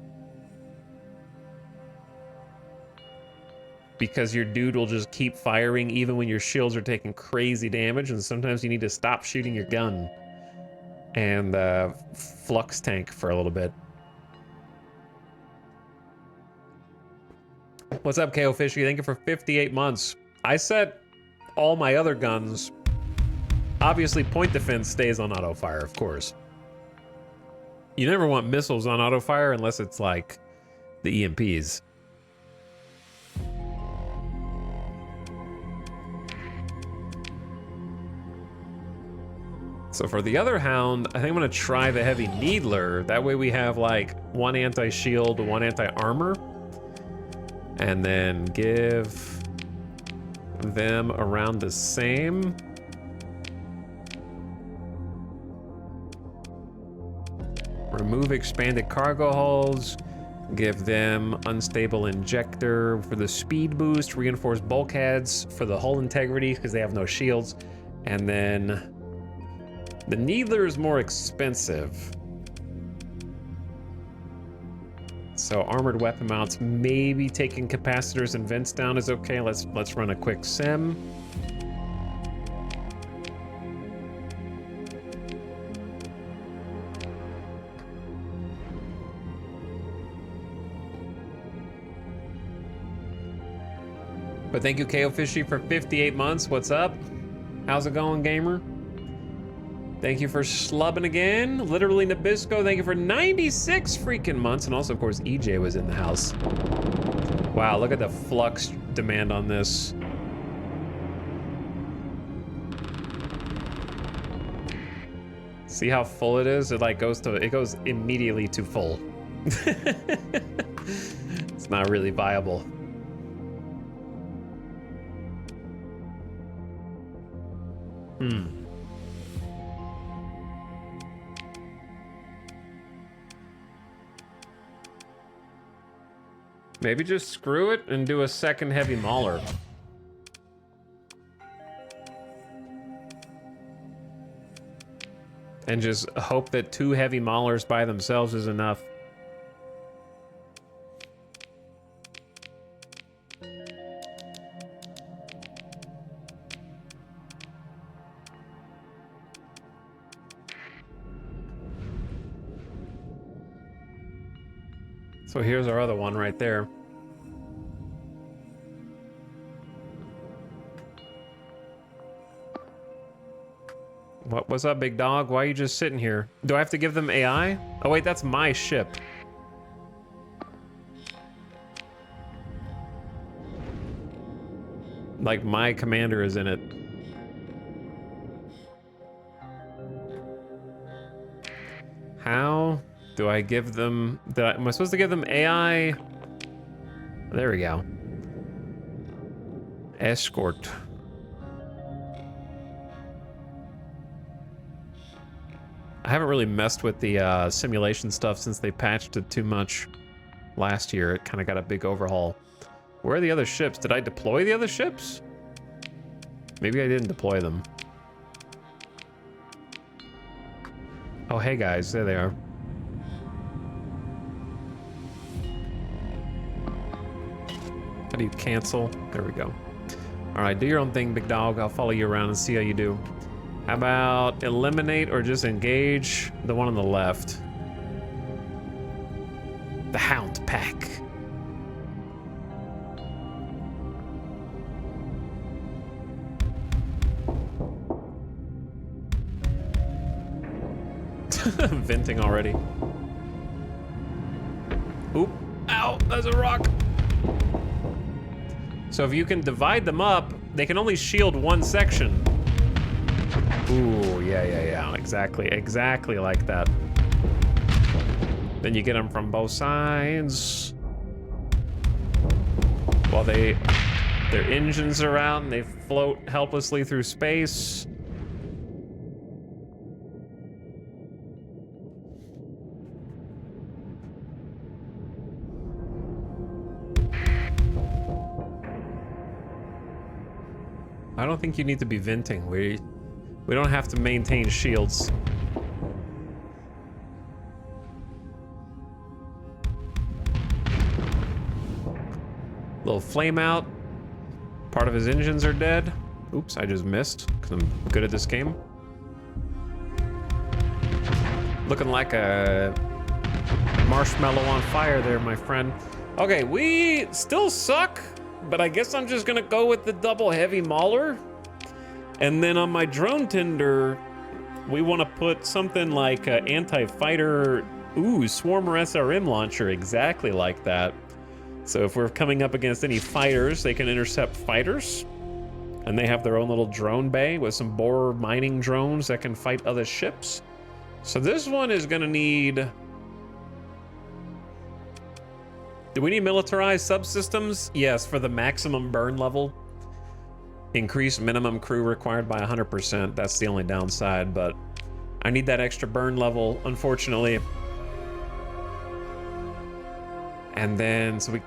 Because your dude will just keep firing even when your shields are taking crazy damage, and sometimes you need to stop shooting your gun and flux tank for a little bit. What's up, KO Fishy? Thank you for 58 months. I set all my other guns. Obviously, point defense stays on auto fire, of course. You never want missiles on auto fire unless it's like the EMPs. So for the other hound, I think I'm gonna try the heavy needler. That way we have like one anti-shield, one anti-armor. And then give them around the same. Remove expanded cargo hulls. Give them unstable injector for the speed boost. Reinforce bulkheads for the hull integrity because they have no shields. And then the needler is more expensive. So armored weapon mounts, maybe taking capacitors and vents down is okay. Let's run a quick sim. But thank you, KO Fishy, for 58 months. What's up? How's it going, gamer? Thank you for slubbing again. Literally Nabisco, thank you for 96 freaking months. And also, of course, EJ was in the house. Wow, look at the flux demand on this. See how full it is? It like goes immediately to full. It's not really viable. Maybe just screw it and do a second heavy mauler. And just hope that 2 heavy maulers by themselves is enough. So here's our other one right there. What's up, big dog? Why are you just sitting here? Do I have to give them AI? Oh wait, that's my ship. Like my commander is in it. How do I give them... am I supposed to give them AI? There we go. Escort. I haven't really messed with the simulation stuff since they patched it too much last year. It kind of got a big overhaul. Where are the other ships? Did I deploy the other ships? Maybe I didn't deploy them. Oh, hey guys, there they are. How do you cancel? There we go. All right, do your own thing, big dog. I'll follow you around and see how you do. How about eliminate or just engage the one on the left? The Hound Pack. Venting already. Oop. Ow, there's a rock. So if you can divide them up, they can only shield one section. Ooh, yeah. Exactly like that. Then you get them from both sides. While their engines are out and they float helplessly through space. I don't think you need to be venting. We don't have to maintain shields. Little flame out. Part of his engines are dead. Oops, I just missed because I'm good at this game. Looking like a marshmallow on fire there, my friend. Okay, we still suck, but I guess I'm just gonna go with the double heavy mauler. And then on my drone tender, we want to put something like anti-fighter, Swarmer SRM launcher, exactly like that. So if we're coming up against any fighters, they can intercept fighters. And they have their own little drone bay with some borer mining drones that can fight other ships. So this one is gonna need... Do we need militarized subsystems? Yes, for the maximum burn level. Increase minimum crew required by 100%. That's the only downside, but I need that extra burn level, unfortunately. And then, so we,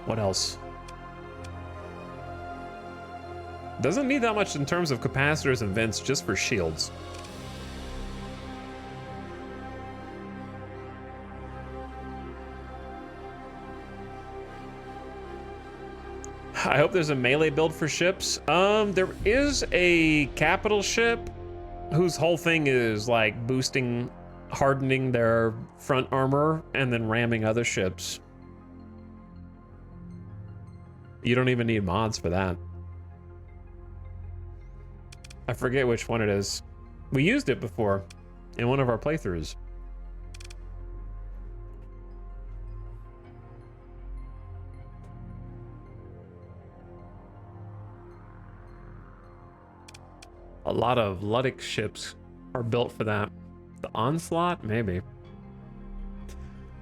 what else? Doesn't need that much in terms of capacitors and vents, just for shields. I hope there's a melee build for ships. There is a capital ship whose whole thing is like boosting, hardening their front armor and then ramming other ships. You don't even need mods for that. I forget which one it is. We used it before in one of our playthroughs. A lot of Ludic ships are built for that. The Onslaught? Maybe.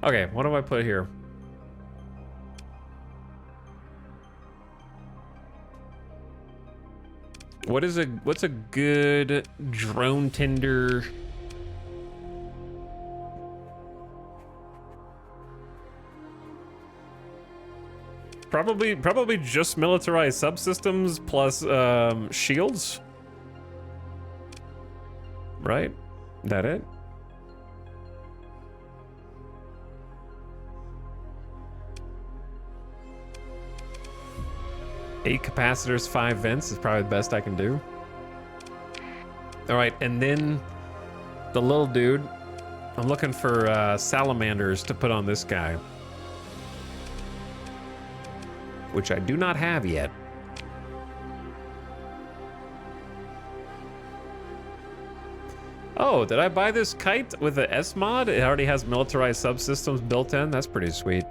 Okay, what do I put here? What's a good drone tender? Probably just militarized subsystems plus shields. Right? That it? Eight capacitors, 5 vents is probably the best I can do. All right, and then the little dude. I'm looking for salamanders to put on this guy, which I do not have yet. Oh, did I buy this kite with the S mod? It already has militarized subsystems built in. That's pretty sweet.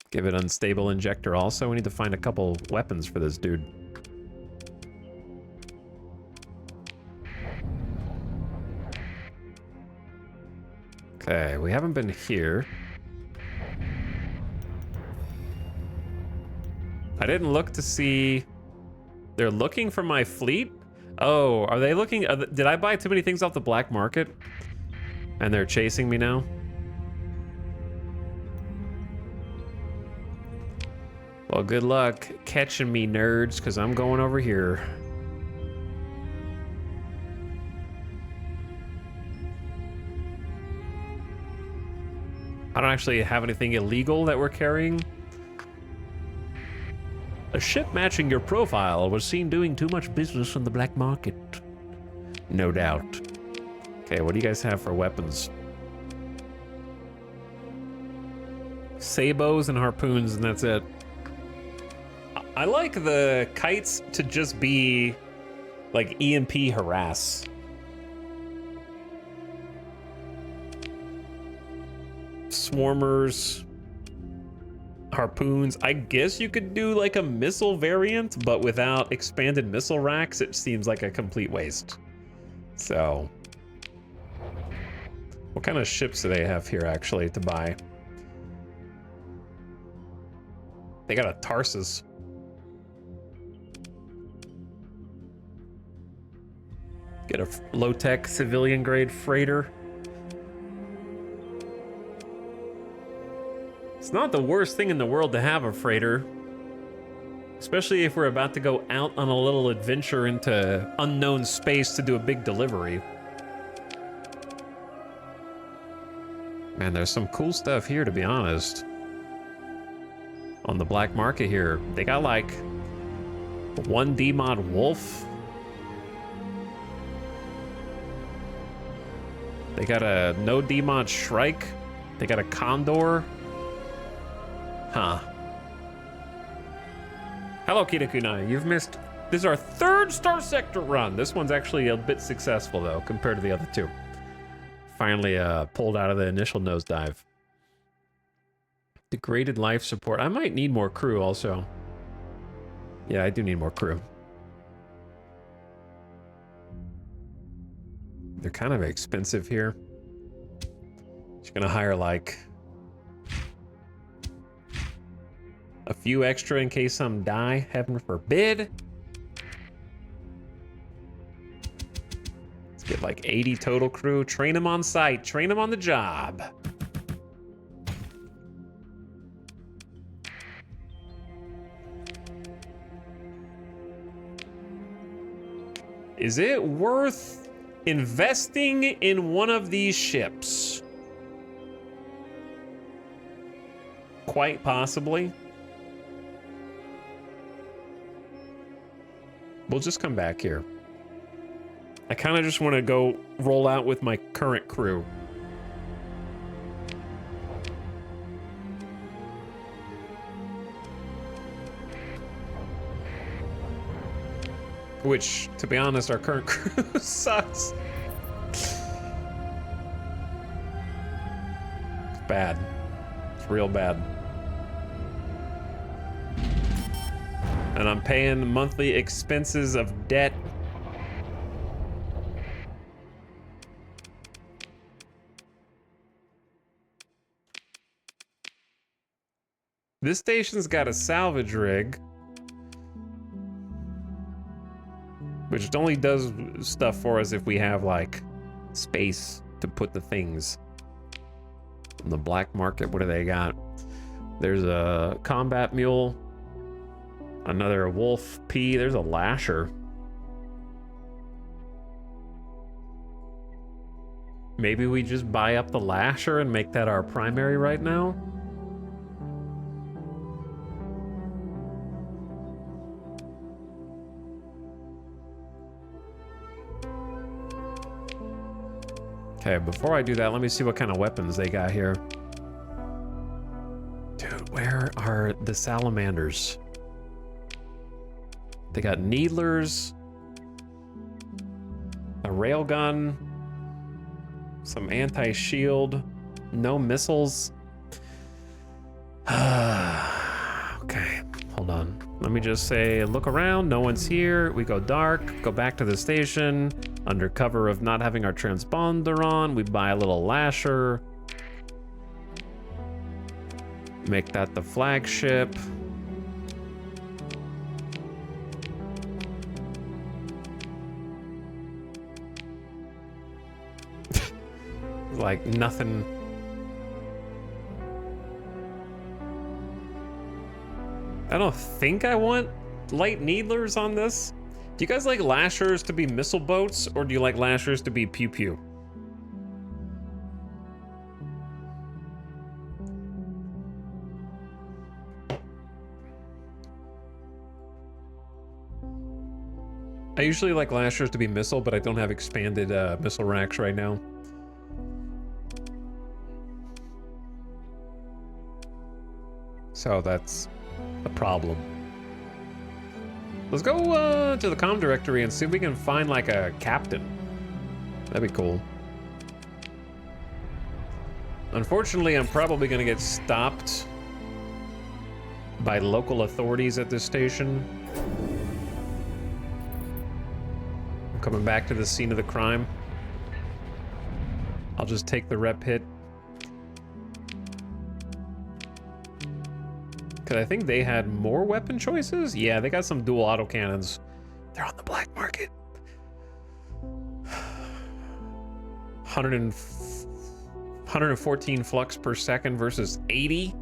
Give it unstable injector also. We need to find a couple weapons for this dude. Okay, we haven't been here. I didn't look to see... They're looking for my fleet? Oh, are they looking... Did I buy too many things off the black market? And they're chasing me now? Well, good luck catching me, nerds, because I'm going over here. I don't actually have anything illegal that we're carrying. A ship matching your profile was seen doing too much business on the black market. No doubt. Okay, what do you guys have for weapons? Sabos and harpoons, and that's it. I like the kites to just be like EMP harass. Swarmers, harpoons. I guess you could do like a missile variant, but without expanded missile racks, it seems like a complete waste. So, what kind of ships do they have here actually to buy? They got a Tarsus. Get a low-tech civilian grade freighter. It's not the worst thing in the world to have a freighter. Especially if we're about to go out on a little adventure into unknown space to do a big delivery. Man, there's some cool stuff here, to be honest. On the black market here, they got like one D-mod wolf. They got a no D-mod shrike. They got a condor. Huh. Hello, Kitakunai. You've missed... This is our third Starsector run. This one's actually a bit successful, though, compared to the other two. Finally pulled out of the initial nosedive. Degraded life support. I might need more crew, also. Yeah, I do need more crew. They're kind of expensive here. Just gonna hire, like... a few extra in case some die, heaven forbid. Let's get like 80 total crew. Train them on site, train them on the job. Is it worth investing in one of these ships? Quite possibly. We'll just come back here. I kind of just want to go roll out with my current crew. Which, to be honest, our current crew sucks. It's bad. It's real bad. And I'm paying monthly expenses of debt. This station's got a salvage rig, which only does stuff for us if we have, like, space to put the things. On the black market, what do they got? There's a combat mule. Another wolf P. There's a lasher. Maybe we just buy up the lasher and make that our primary right now? Okay, before I do that, let me see what kind of weapons they got here. Dude, where are the salamanders? They got needlers, a railgun, some anti-shield, no missiles. Okay, hold on. Let me just say, look around, no one's here. We go dark, go back to the station. Under cover of not having our transponder on, we buy a little lasher. Make that the flagship. Like nothing. I don't think I want light needlers on this. Do you guys like lashers to be missile boats, or do you like lashers to be pew pew? I usually like lashers to be missile, but I don't have expanded missile racks right now. So that's a problem. Let's go to the comm directory and see if we can find like a captain. That'd be cool. Unfortunately, I'm probably gonna get stopped by local authorities at this station. I'm coming back to the scene of the crime. I'll just take the rep hit. Because I think they had more weapon choices? Yeah, they got some dual autocannons. They're on the black market. 114 flux per second versus 80.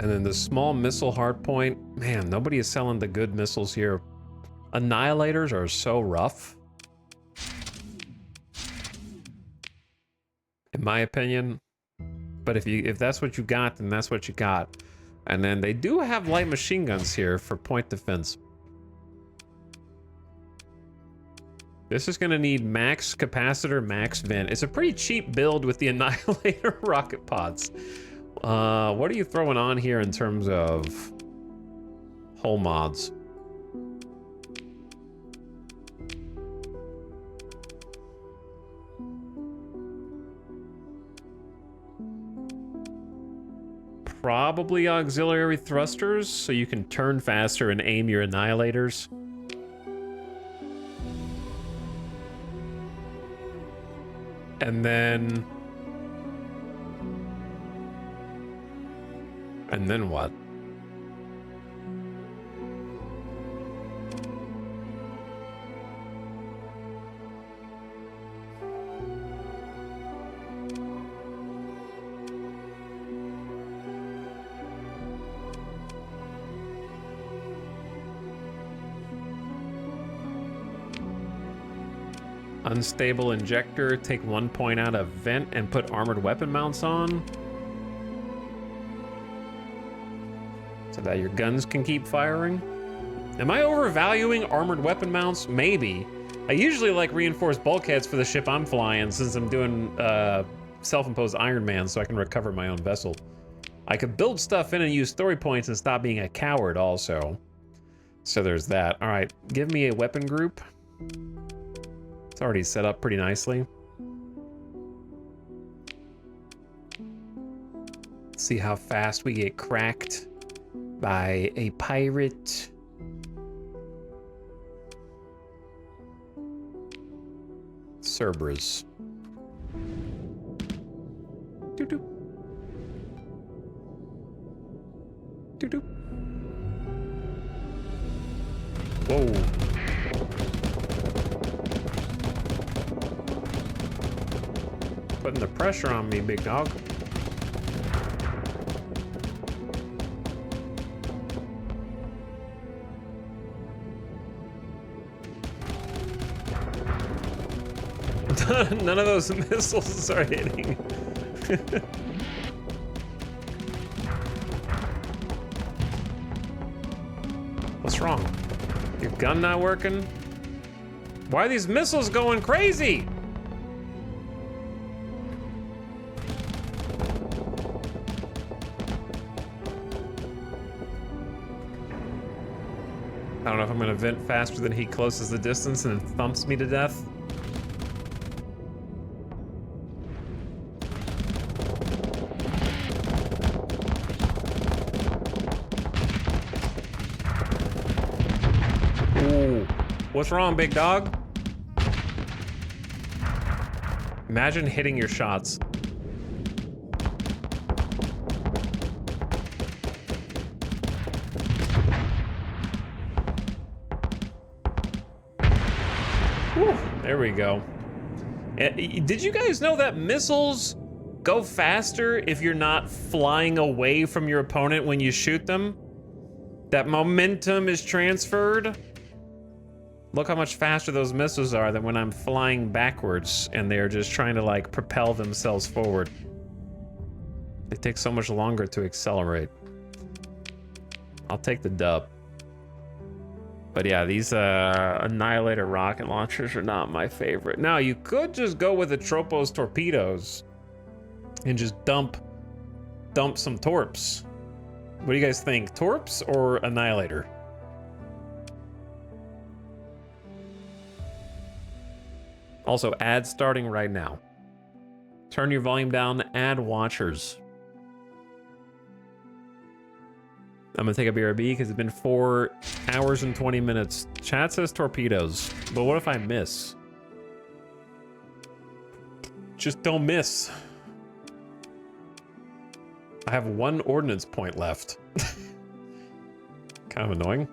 And then the small missile hardpoint. Man, nobody is selling the good missiles here. Annihilators are so rough. In my opinion. But if that's what you got, then that's what you got. And then they do have light machine guns here for point defense. This is going to need max capacitor, max vent. It's a pretty cheap build with the Annihilator rocket pods. What are you throwing on here in terms of hull mods? Probably auxiliary thrusters, so you can turn faster and aim your Annihilators. And then what? Unstable injector, take 1 point out of vent and put armored weapon mounts on. So that your guns can keep firing. Am I overvaluing armored weapon mounts? Maybe. I usually like reinforced bulkheads for the ship I'm flying since I'm doing self-imposed Iron Man so I can recover my own vessel. I could build stuff in and use story points and stop being a coward also. So there's that. All right, give me a weapon group. It's already set up pretty nicely. Let's see how fast we get cracked by a pirate. Cerberus. Doo-doo. Doo-doo. Whoa. Putting the pressure on me, big dog. None of those missiles are hitting. What's wrong? Your gun not working? Why are these missiles going crazy? I don't know if I'm gonna vent faster than he closes the distance and thumps me to death. Ooh. What's wrong, big dog? Imagine hitting your shots. Whew, there we go. Did you guys know that missiles go faster if you're not flying away from your opponent when you shoot them? That momentum is transferred. Look how much faster those missiles are than when I'm flying backwards and they're just trying to like propel themselves forward. They take so much longer to accelerate. I'll take the dub. But yeah, these Annihilator rocket launchers are not my favorite. Now, you could just go with the Tropos torpedoes and just dump some torps. What do you guys think? Torps or Annihilator? Also, ads starting right now. Turn your volume down, add watchers. I'm gonna take a BRB because it's been 4 hours and 20 minutes. Chat says torpedoes, but what if I miss? Just don't miss. I have 1 ordnance point left. Kind of annoying.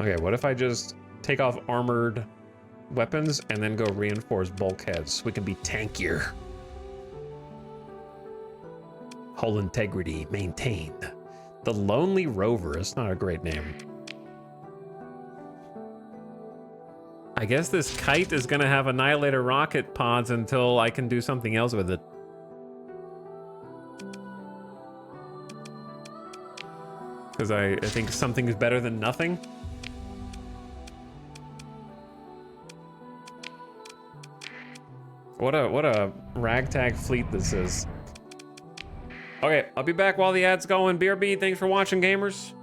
Okay, what if I just take off armored weapons and then go reinforce bulkheads so we can be tankier? Hull integrity maintained. The Lonely Rover. That's not a great name. I guess this kite is gonna have Annihilator rocket pods until I can do something else with it. Because I think something is better than nothing. What a ragtag fleet this is. Okay, I'll be back while the ad's going. BRB, thanks for watching, gamers.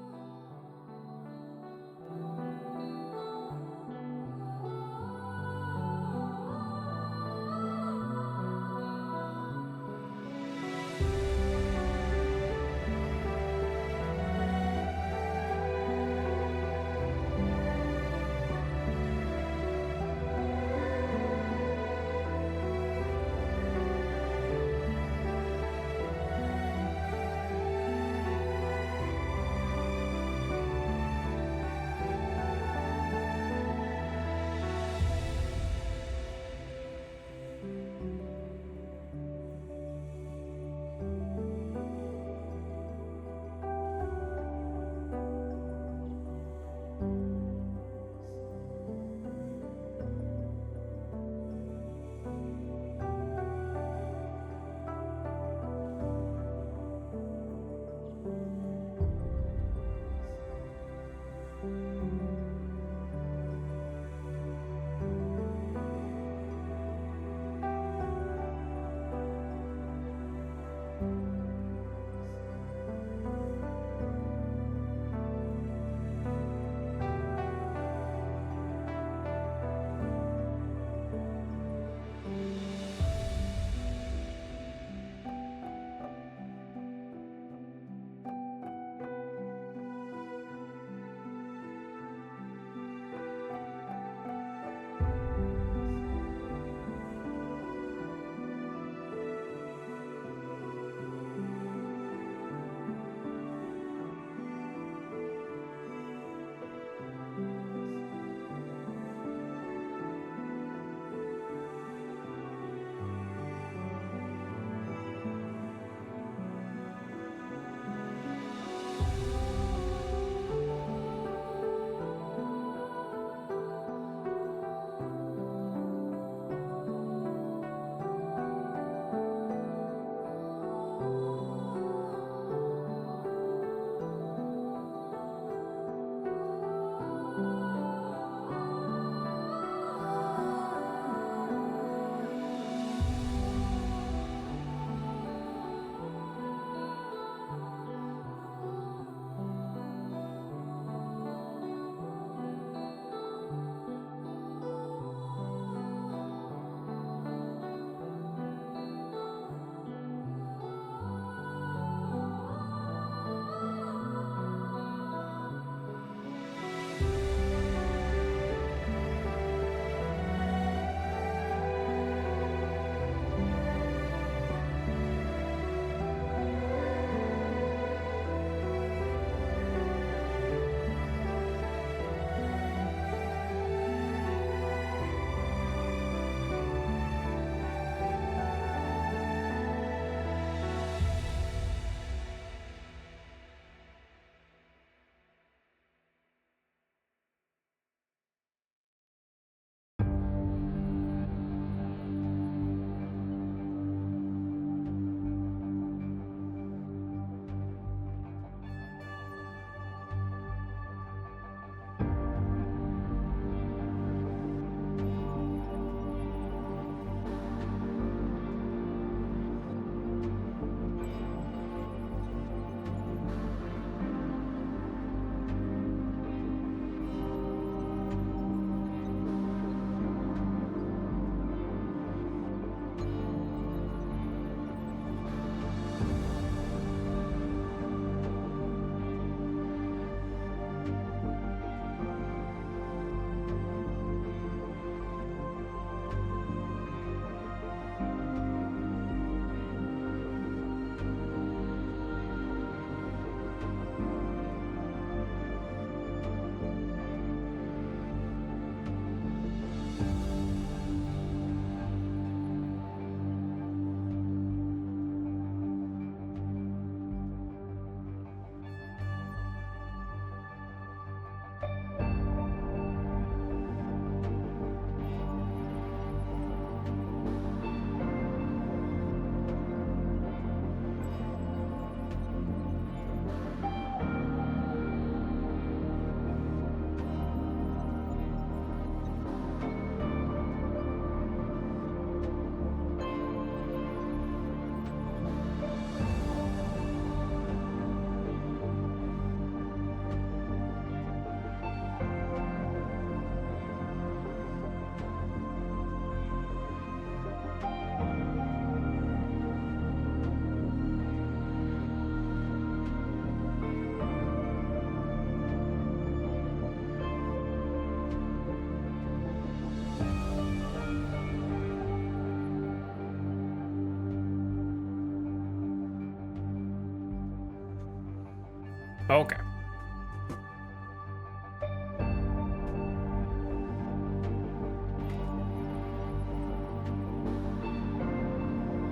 Okay.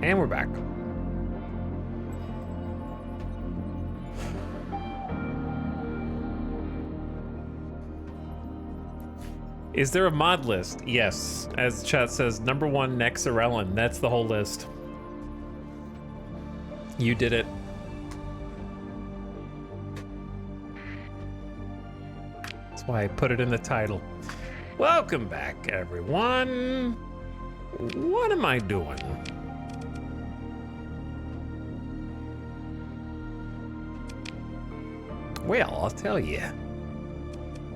And we're back. Is there a mod list? Yes. As chat says, #1 Nexerelin. That's the whole list. You did it. That's why I put it in the title. Welcome back, everyone. What am I doing? Well, I'll tell you.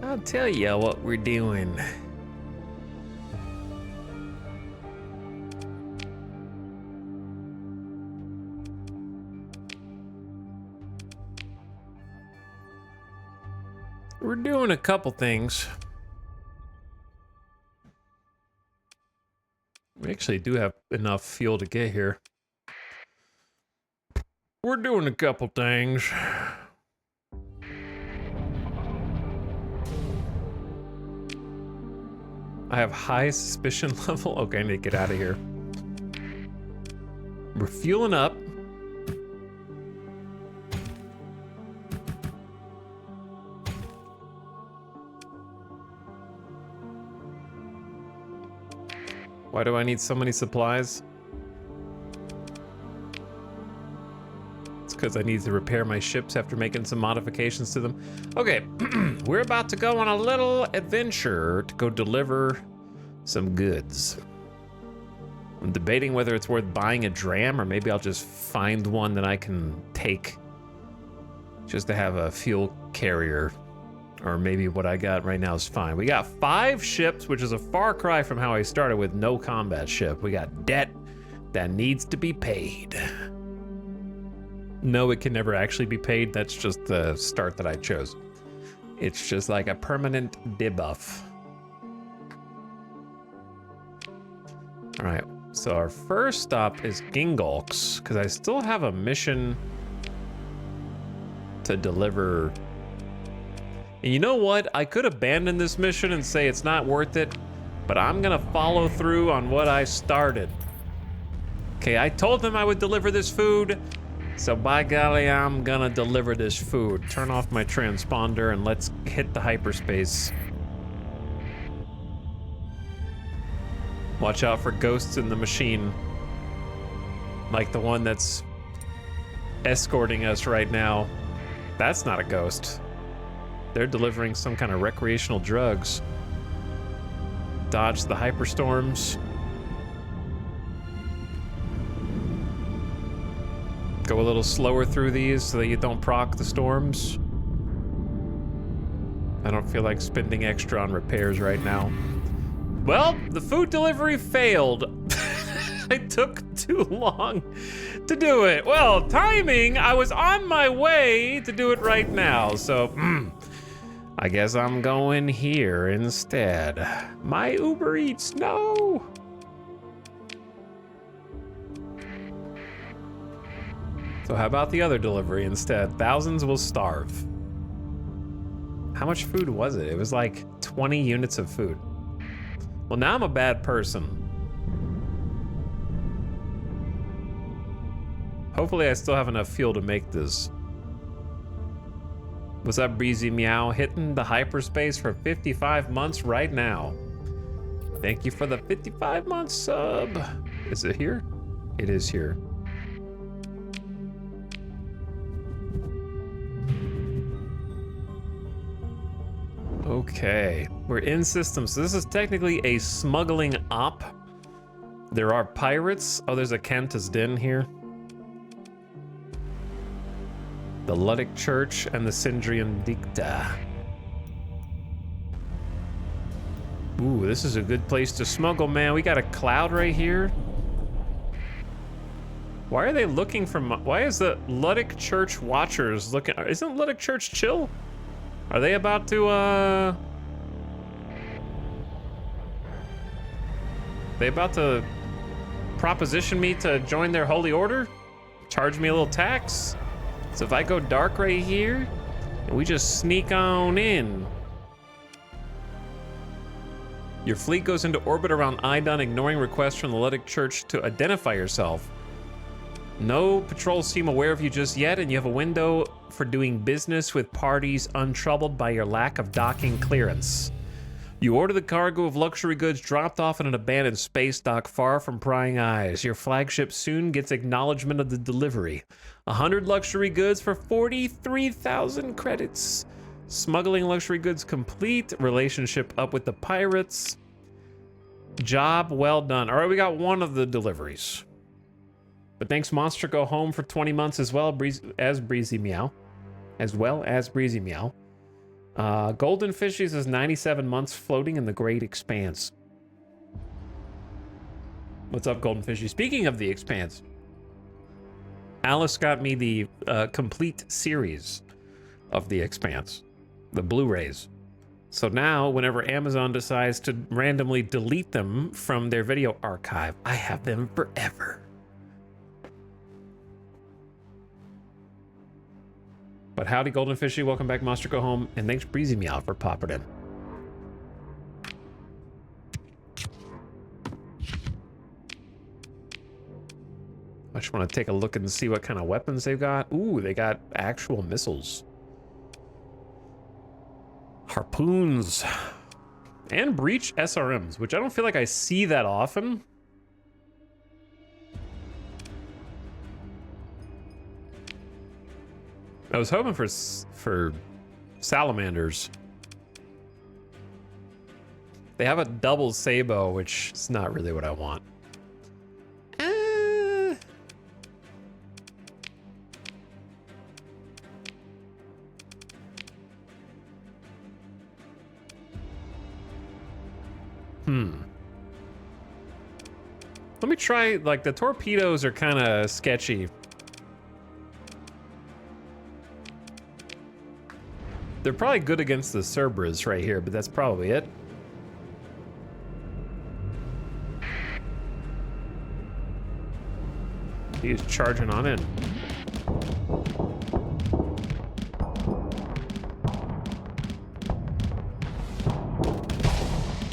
I'll tell you what we're doing. We're doing a couple things. We actually do have enough fuel to get here. We're doing a couple things. I have high suspicion level. Okay, I need to get out of here. We're fueling up. Why do I need so many supplies? It's because I need to repair my ships after making some modifications to them. Okay, we're about to go on a little adventure to go deliver some goods. I'm debating whether it's worth buying a dram or maybe I'll just find one that I can take just to have a fuel carrier. Or maybe what I got right now is fine. We got 5 ships, which is a far cry from how I started with no combat ship. We got debt that needs to be paid. No, it can never actually be paid. That's just the start that I chose. It's just like a permanent debuff. All right, so our first stop is Gingolks, because I still have a mission to deliver. And you know what? I could abandon this mission and say it's not worth it, but I'm gonna follow through on what I started. Okay, I told them I would deliver this food, so by golly, I'm gonna deliver this food. Turn off my transponder and let's hit the hyperspace. Watch out for ghosts in the machine. Like the one that's escorting us right now. That's not a ghost. They're delivering some kind of recreational drugs. Dodge the hyperstorms. Go a little slower through these so that you don't proc the storms. I don't feel like spending extra on repairs right now. Well, the food delivery failed. It took too long to do it. Well, timing, I was on my way to do it right now, so I guess I'm going here instead. My Uber Eats, no! So how about the other delivery instead? Thousands will starve. How much food was it? It was like 20 units of food. Well, now I'm a bad person. Hopefully I still have enough fuel to make this. What's up, Breezy Meow? Hitting the hyperspace for 55 months right now. Thank you for the 55-month sub. Is it here? It is here. Okay, we're in system. So this is technically a smuggling op. There are pirates. Oh, there's a Cantus Den here. The Ludic Church and the Sindrian Dicta. Ooh, this is a good place to smuggle, man. We got a cloud right here. Why are they looking for why is the Ludic Church Watchers looking? Isn't Ludic Church chill? Are they about to, they about to proposition me to join their holy order? Charge me a little tax? So if I go dark right here, And we just sneak on in. Your fleet goes into orbit around Idon, ignoring requests from the Ludic Church to identify yourself. No patrols seem aware of you just yet, and you have a window for doing business with parties untroubled by your lack of docking clearance. You order the cargo of luxury goods dropped off in an abandoned space dock far from prying eyes. Your flagship soon gets acknowledgement of the delivery. 100 luxury goods for 43,000 credits. Smuggling luxury goods complete. Relationship up with the pirates. Job well done. All right, we got one of the deliveries. But thanks, Monster Go Home, for 20 months as well as Breezy Meow. Golden Fishies is 97 months floating in the great expanse. What's up, Golden Fishy? Speaking of the expanse, Alice got me the complete series of the expanse, the Blu-rays. So now, whenever Amazon decides to randomly delete them from their video archive, I have them forever. But howdy, Golden Fishy. Welcome back, Monster Go Home. And thanks, Breezy Meow, for popping in. I just want to take a look and see what kind of weapons they've got. Ooh, they got actual missiles. Harpoons. And breach SRMs, which I don't feel like I see that often. I was hoping for salamanders. They have a double sabo, which is not really what I want. Let me try, like, the torpedoes are kind of sketchy. They're probably good against the Cerberus right here, but that's probably it. He's charging on in.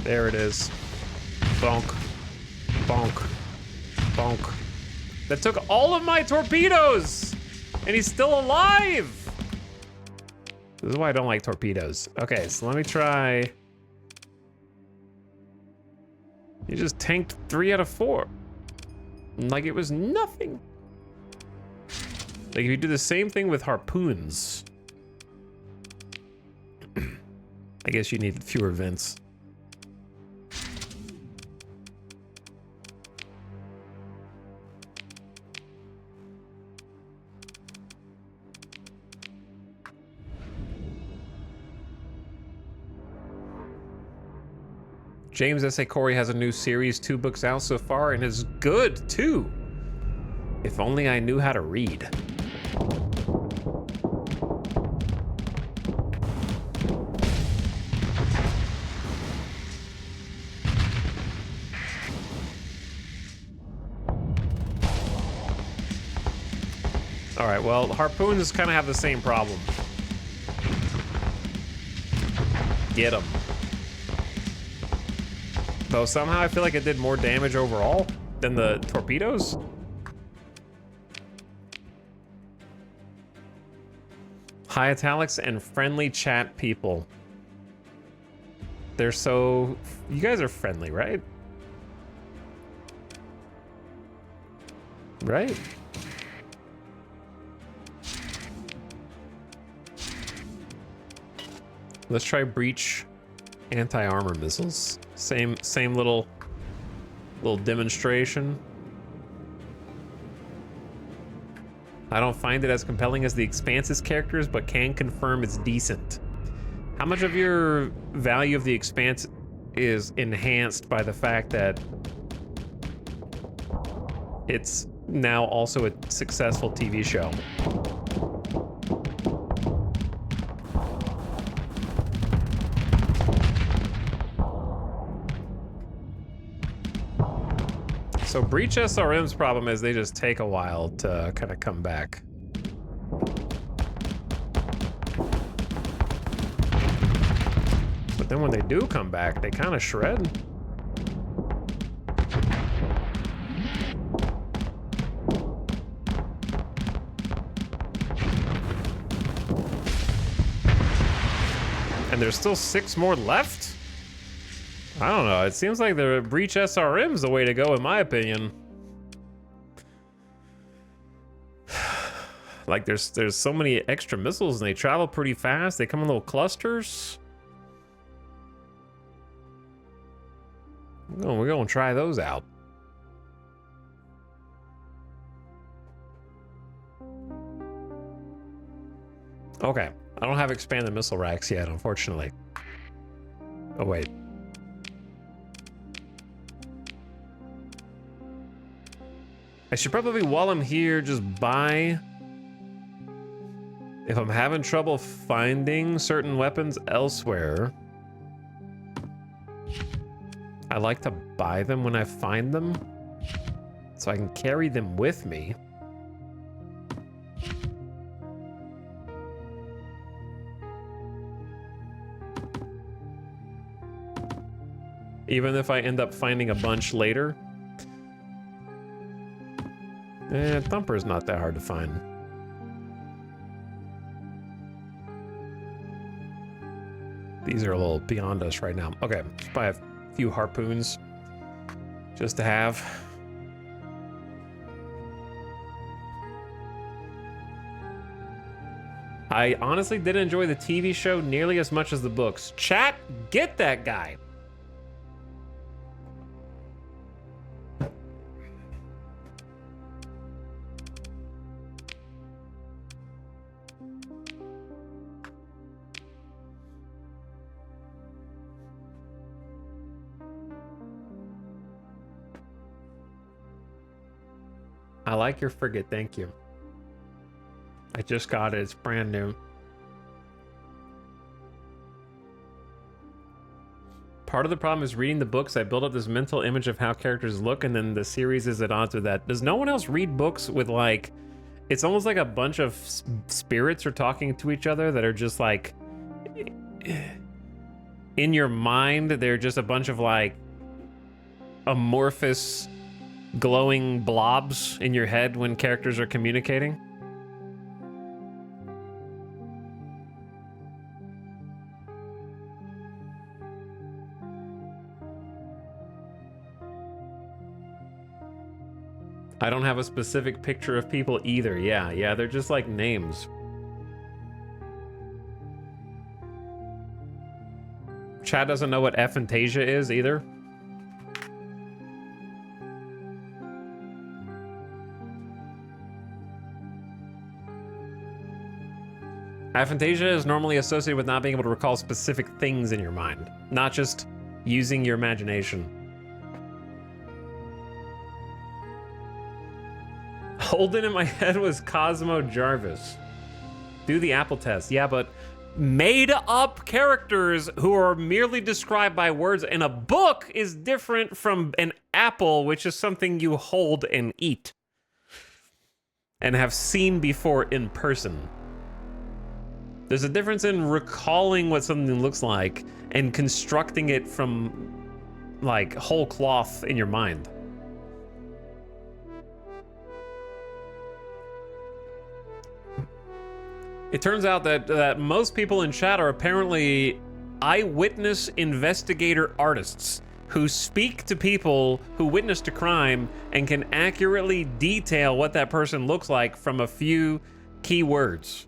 There it is. Bonk. Bonk. Bonk. That took all of my torpedoes! And he's still alive! This is why I don't like torpedoes. Okay, so let me try. You just tanked 3 out of 4. Like it was nothing. Like if you do the same thing with harpoons, I guess you need fewer vents. James S.A. Corey has a new series, 2 books out so far, and is good, too. If only I knew how to read. All right, well, harpoons kind of have the same problem. Get them. Though somehow I feel like it did more damage overall than the torpedoes. Hi, Italics and friendly chat people. They're so... You guys are friendly, right? Right? Let's try breach anti-armor missiles. Same little demonstration. I don't find it as compelling as the Expanse's characters, but can confirm it's decent. How much of your value of the Expanse is enhanced by the fact that it's now also a successful TV show? So Breach SRM's problem is they just take a while to kind of come back. but then when they do come back, they kind of shred. And there's still 6 more left? I don't know. It seems like the Breach SRM is the way to go, in my opinion. Like, there's so many extra missiles, and they travel pretty fast. They come in little clusters. We're going to try those out. Okay. I don't have expanded missile racks yet, unfortunately. Oh, wait. I should probably, while I'm here, just buy... If I'm having trouble finding certain weapons elsewhere, I like to buy them when I find them, so I can carry them with me. Even if I end up finding a bunch later. Thumper's not that hard to find. These are a little beyond us right now. Okay, let's buy a few harpoons just to have. I honestly didn't enjoy the TV show nearly as much as the books. Chat, get that guy. I like your frigate, thank you. I just got it, it's brand new. Part of the problem is reading the books. I build up this mental image of how characters look, and then the series is at odds with that. Does no one else read books with, like, it's almost like a bunch of spirits are talking to each other that are just like, in your mind, they're just a bunch of like amorphous glowing blobs in your head when characters are communicating? I don't have a specific picture of people either. Yeah, they're just like names. Chad doesn't know what aphantasia is either. Aphantasia is normally associated with not being able to recall specific things in your mind, not just using your imagination. Holden in my head was Cosmo Jarvis. Do the Apple test. Yeah, but made up characters who are merely described by words in a book is different from an apple, which is something you hold and eat and have seen before in person. There's a difference in recalling what something looks like and constructing it from like whole cloth in your mind. It turns out that most people in chat are apparently eyewitness investigator artists who speak to people who witnessed a crime and can accurately detail what that person looks like from a few key words.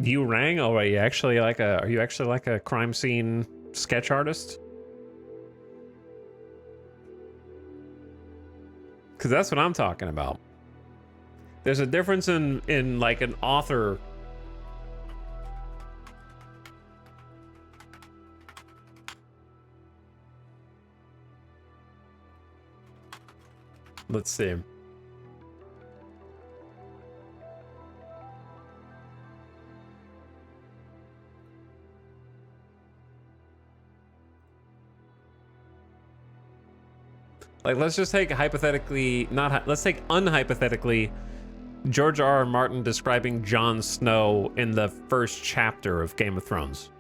You rang? Oh, are you actually like a crime scene sketch artist? Because that's what I'm talking about. There's a difference in like an author. Let's see. Like, let's just take hypothetically, let's take unhypothetically, George R. R. Martin describing Jon Snow in the first chapter of Game of Thrones.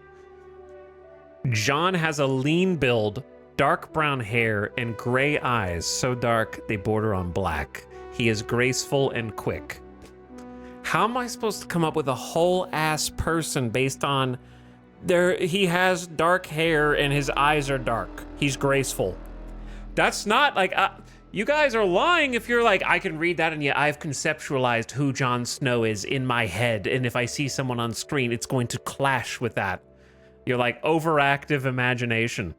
Jon has a lean build, dark brown hair, and gray eyes so dark they border on black. He is graceful and quick. How am I supposed to come up with a whole ass person based on he has dark hair and his eyes are dark. He's graceful. That's not like, you guys are lying if you're like, I can read that and yeah, I've conceptualized who Jon Snow is in my head, and if I see someone on screen, it's going to clash with that. You're like overactive imagination.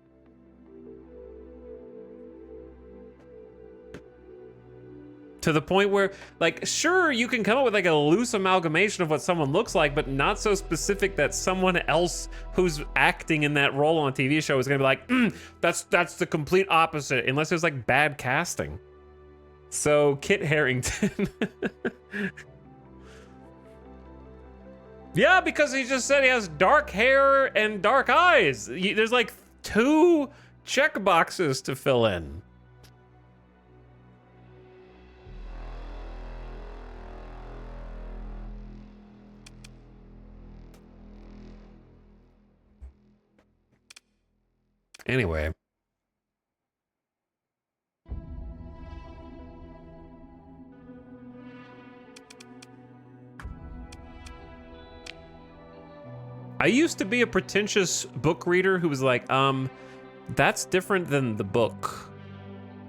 To the point where, like, sure, you can come up with like a loose amalgamation of what someone looks like, but not so specific that someone else who's acting in that role on a TV show is gonna be like, that's the complete opposite, unless there's like bad casting. So Kit Harington. Yeah, because he just said he has dark hair and dark eyes. There's like 2 check boxes to fill in. Anyway. I used to be a pretentious book reader who was like, that's different than the book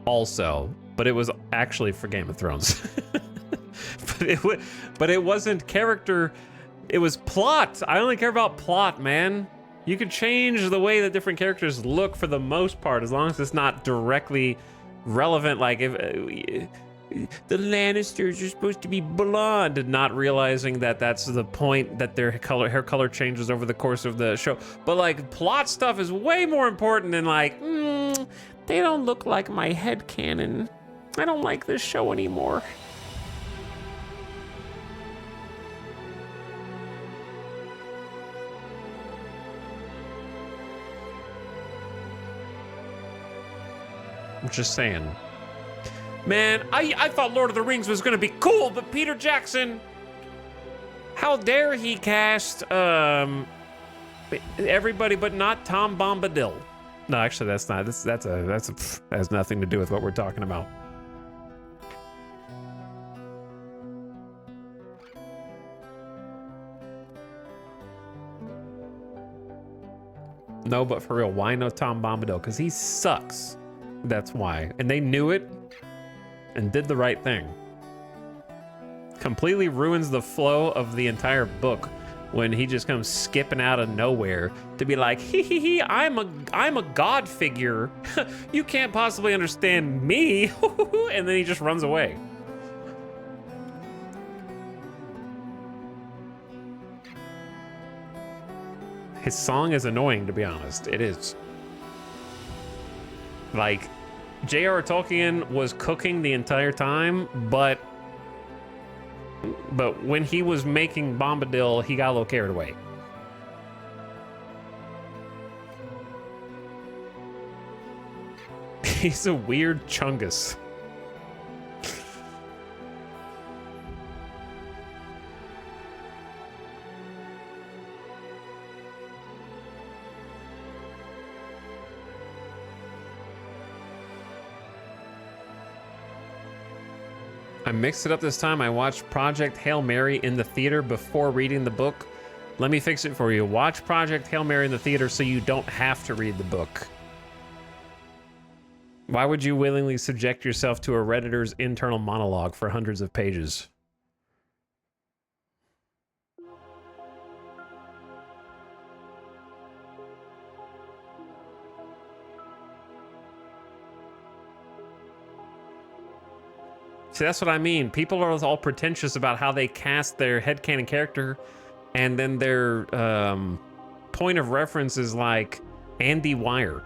also, but it was actually for Game of Thrones. but it wasn't character, it was plot. I only care about plot, man. You could change the way that different characters look for the most part, as long as it's not directly relevant. Like if the Lannisters are supposed to be blonde, not realizing that that's the point, that their hair color changes over the course of the show. But like plot stuff is way more important than like, they don't look like my headcanon. I don't like this show anymore. I'm just saying. Man, I thought Lord of the Rings was gonna be cool, but Peter Jackson, how dare he cast everybody but not Tom Bombadil. No, actually that's not. That has nothing to do with what we're talking about. No, but for real, why no Tom Bombadil? Because he sucks. That's why. And they knew it and did the right thing. Completely ruins the flow of the entire book when he just comes skipping out of nowhere to be like, hee, I'm a god figure. You can't possibly understand me. And then he just runs away. His song is annoying, to be honest. It is. Like, J.R.R. Tolkien was cooking the entire time, but when he was making Bombadil, he got a little carried away. He's a weird chungus. I mixed it up this time. I watched Project Hail Mary in the theater before reading the book. Let me fix it for you. Watch Project Hail Mary in the theater so you don't have to read the book. Why would you willingly subject yourself to a Redditor's internal monologue for hundreds of pages? See, that's what I mean. People are all pretentious about how they cast their headcanon character, and then their point of reference is like Andy Weir.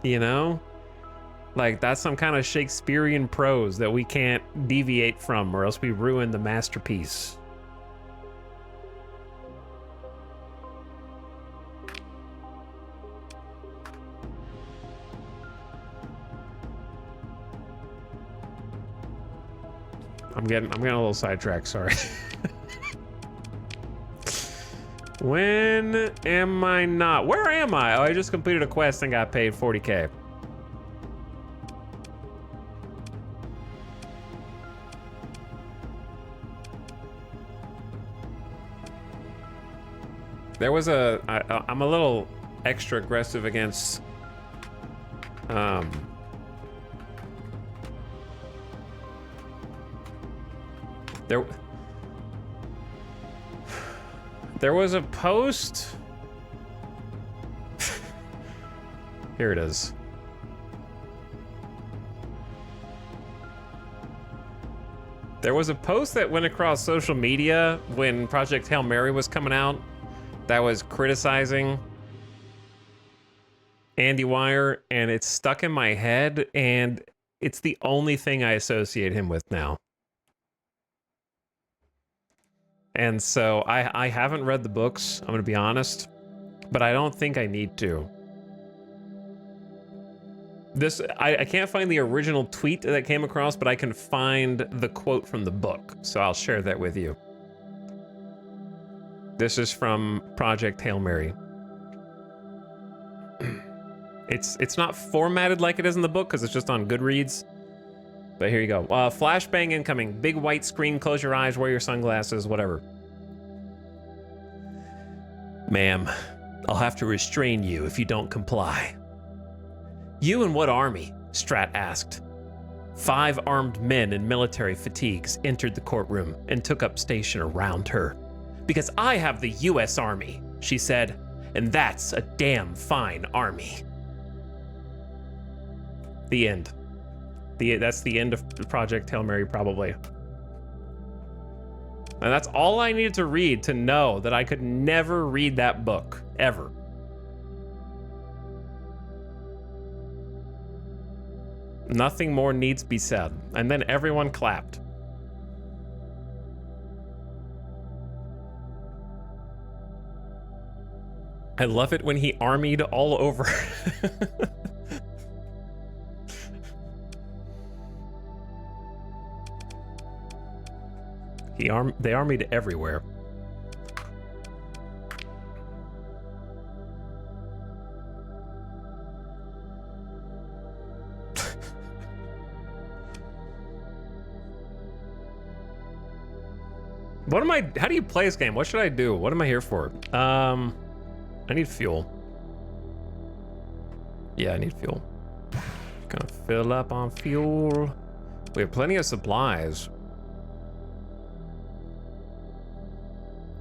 You know? Like, that's some kind of Shakespearean prose that we can't deviate from, or else we ruin the masterpiece. I'm getting a little sidetracked, sorry. When am I not? Where am I? Oh, I just completed a quest and got paid 40K. There was I'm a little extra aggressive against, there was a post. Here it is. There was a post that went across social media when Project Hail Mary was coming out that was criticizing Andy Weir, and it's stuck in my head, and it's the only thing I associate him with now. And so I haven't read the books, I'm gonna be honest, but I don't think I need to. I can't find the original tweet that came across, but I can find the quote from the book, so I'll share that with you. This is from Project Hail Mary. It's not formatted like it is in the book because it's just on Goodreads. But here you go. Flashbang incoming. Big white screen. Close your eyes. Wear your sunglasses. Whatever. Ma'am, I'll have to restrain you if you don't comply. You and what army? Strat asked. 5 armed men in military fatigues entered the courtroom and took up station around her. Because I have the U.S. Army, she said, and that's a damn fine army. The end. That's the end of Project Hail Mary, probably. And that's all I needed to read to know that I could never read that book, ever. Nothing more needs to be said. And then everyone clapped. I love it when he armied all over. They armied everywhere. How do you play this game? What should I do? What am I here for? I need fuel. Yeah, I need fuel. Gonna fill up on fuel. We have plenty of supplies.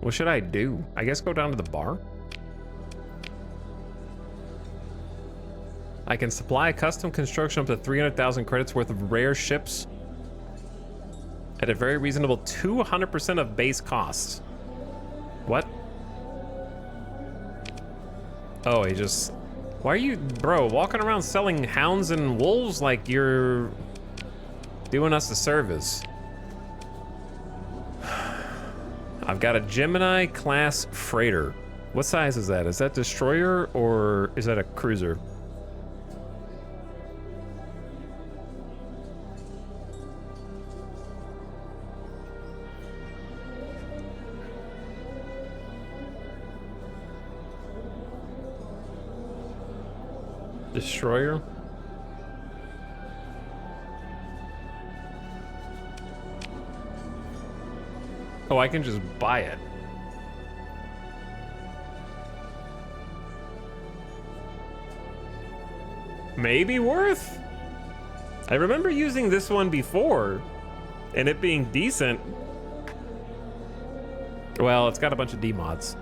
What should I do? I guess go down to the bar? I can supply custom construction up to 300,000 credits worth of rare ships at a very reasonable 200% of base costs. What? Oh, he just... Why are you, bro, walking around selling hounds and wolves like you're doing us a service? I've got a Gemini class freighter. What size is that? Is that destroyer or is that a cruiser? Destroyer? Oh, I can just buy it. Maybe worth? I remember using this one before and it being decent. Well, it's got a bunch of demods.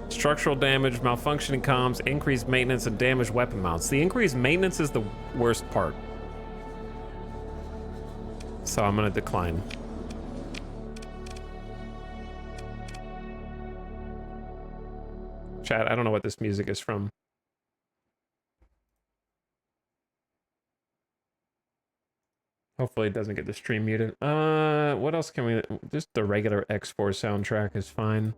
Structural damage, malfunctioning comms, increased maintenance, and damaged weapon mounts. The increased maintenance is the worst part. So I'm gonna decline. Chat, I don't know what this music is from. Hopefully it doesn't get the stream muted. What else can we... Just the regular X4 soundtrack is fine.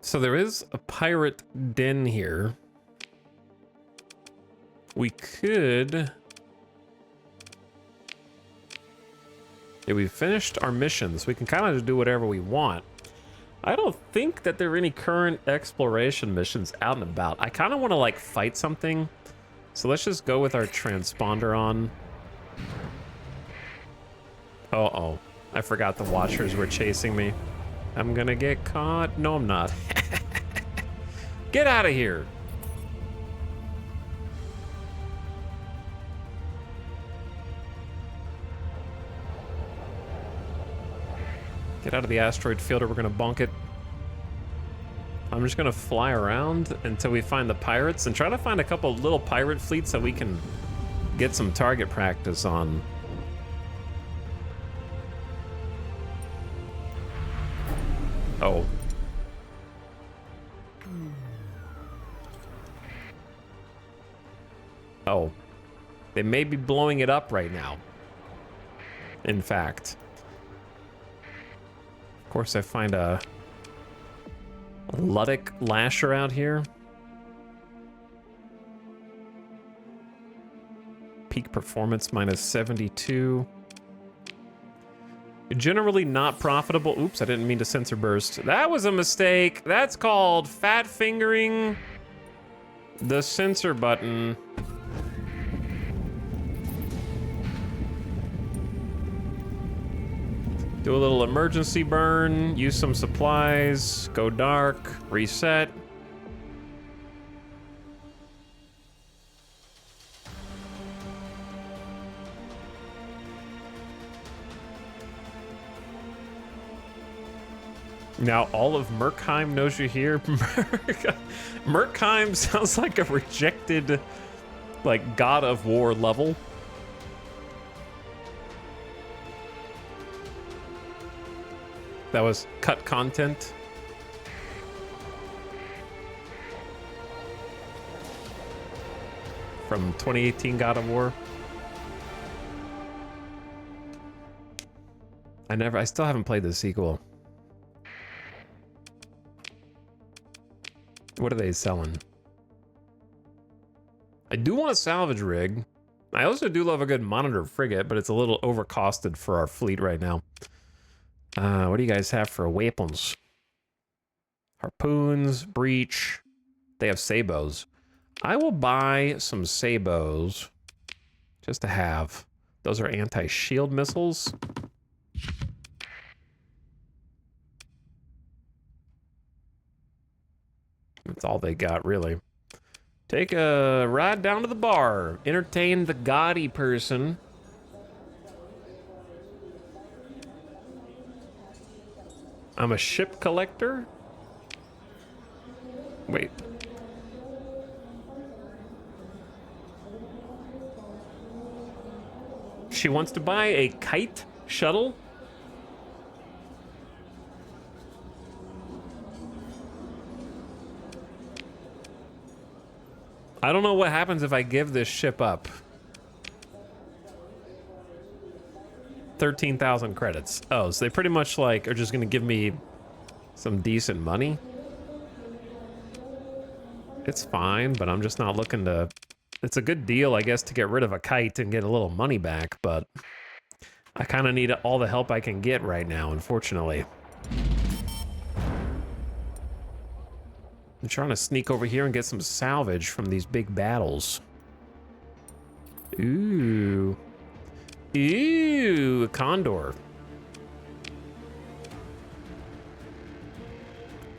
So there is a pirate den here. We could Yeah, we finished our missions. We can kind of just do whatever we want. I don't think that there are any current exploration missions out and about. I kind of want to like fight something. So let's just go with our transponder on. Uh-oh. I forgot the Watchers were chasing me. I'm gonna get caught. No, I'm not. Get out of here. Get out of the asteroid field or we're gonna bonk it. I'm just gonna fly around until we find the pirates and try to find a couple little pirate fleets so we can get some target practice on. Oh. Oh. They may be blowing it up right now. In fact. Of course, I find a Luddic Lasher out here. Peak performance minus 72. Generally not profitable. Oops, I didn't mean to sensor burst. That was a mistake. That's called fat fingering the sensor button. Do a little emergency burn, use some supplies, go dark, reset. Now all of Merkheim knows you're here. Merkheim sounds like a rejected, like, God of War level. That was cut content. From 2018 God of War. I still haven't played the sequel. What are they selling? I do want a salvage rig. I also do love a good monitor frigate, but it's a little overcosted for our fleet right now. What do you guys have for weapons? Harpoons, breach. They have sabos. I will buy some sabos just to have. Those are anti-shield missiles. That's all they got, really. Take a ride down to the bar. Entertain the gaudy person. I'm a ship collector? Wait. She wants to buy a kite shuttle? I don't know what happens if I give this ship up. 13,000 credits. Oh, so they pretty much like are just gonna give me some decent money. It's fine, but I'm just not looking to... It's a good deal, I guess, to get rid of a kite and get a little money back, but I kind of need all the help I can get right now, unfortunately. I'm trying to sneak over here and get some salvage from these big battles. Ooh. Ooh, a condor.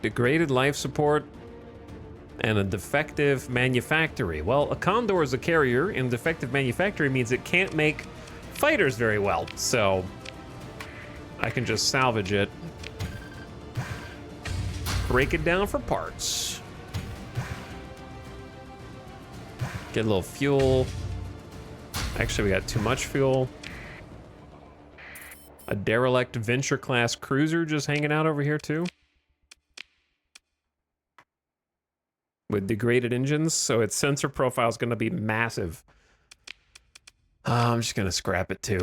Degraded life support and a defective manufactory. Well, a condor is a carrier, and defective manufactory means it can't make fighters very well, so I can just salvage it. Break it down for parts. Get a little fuel. Actually, we got too much fuel. A derelict Venture-class cruiser just hanging out over here, too. With degraded engines, so its sensor profile is going to be massive. I'm just going to scrap it, too.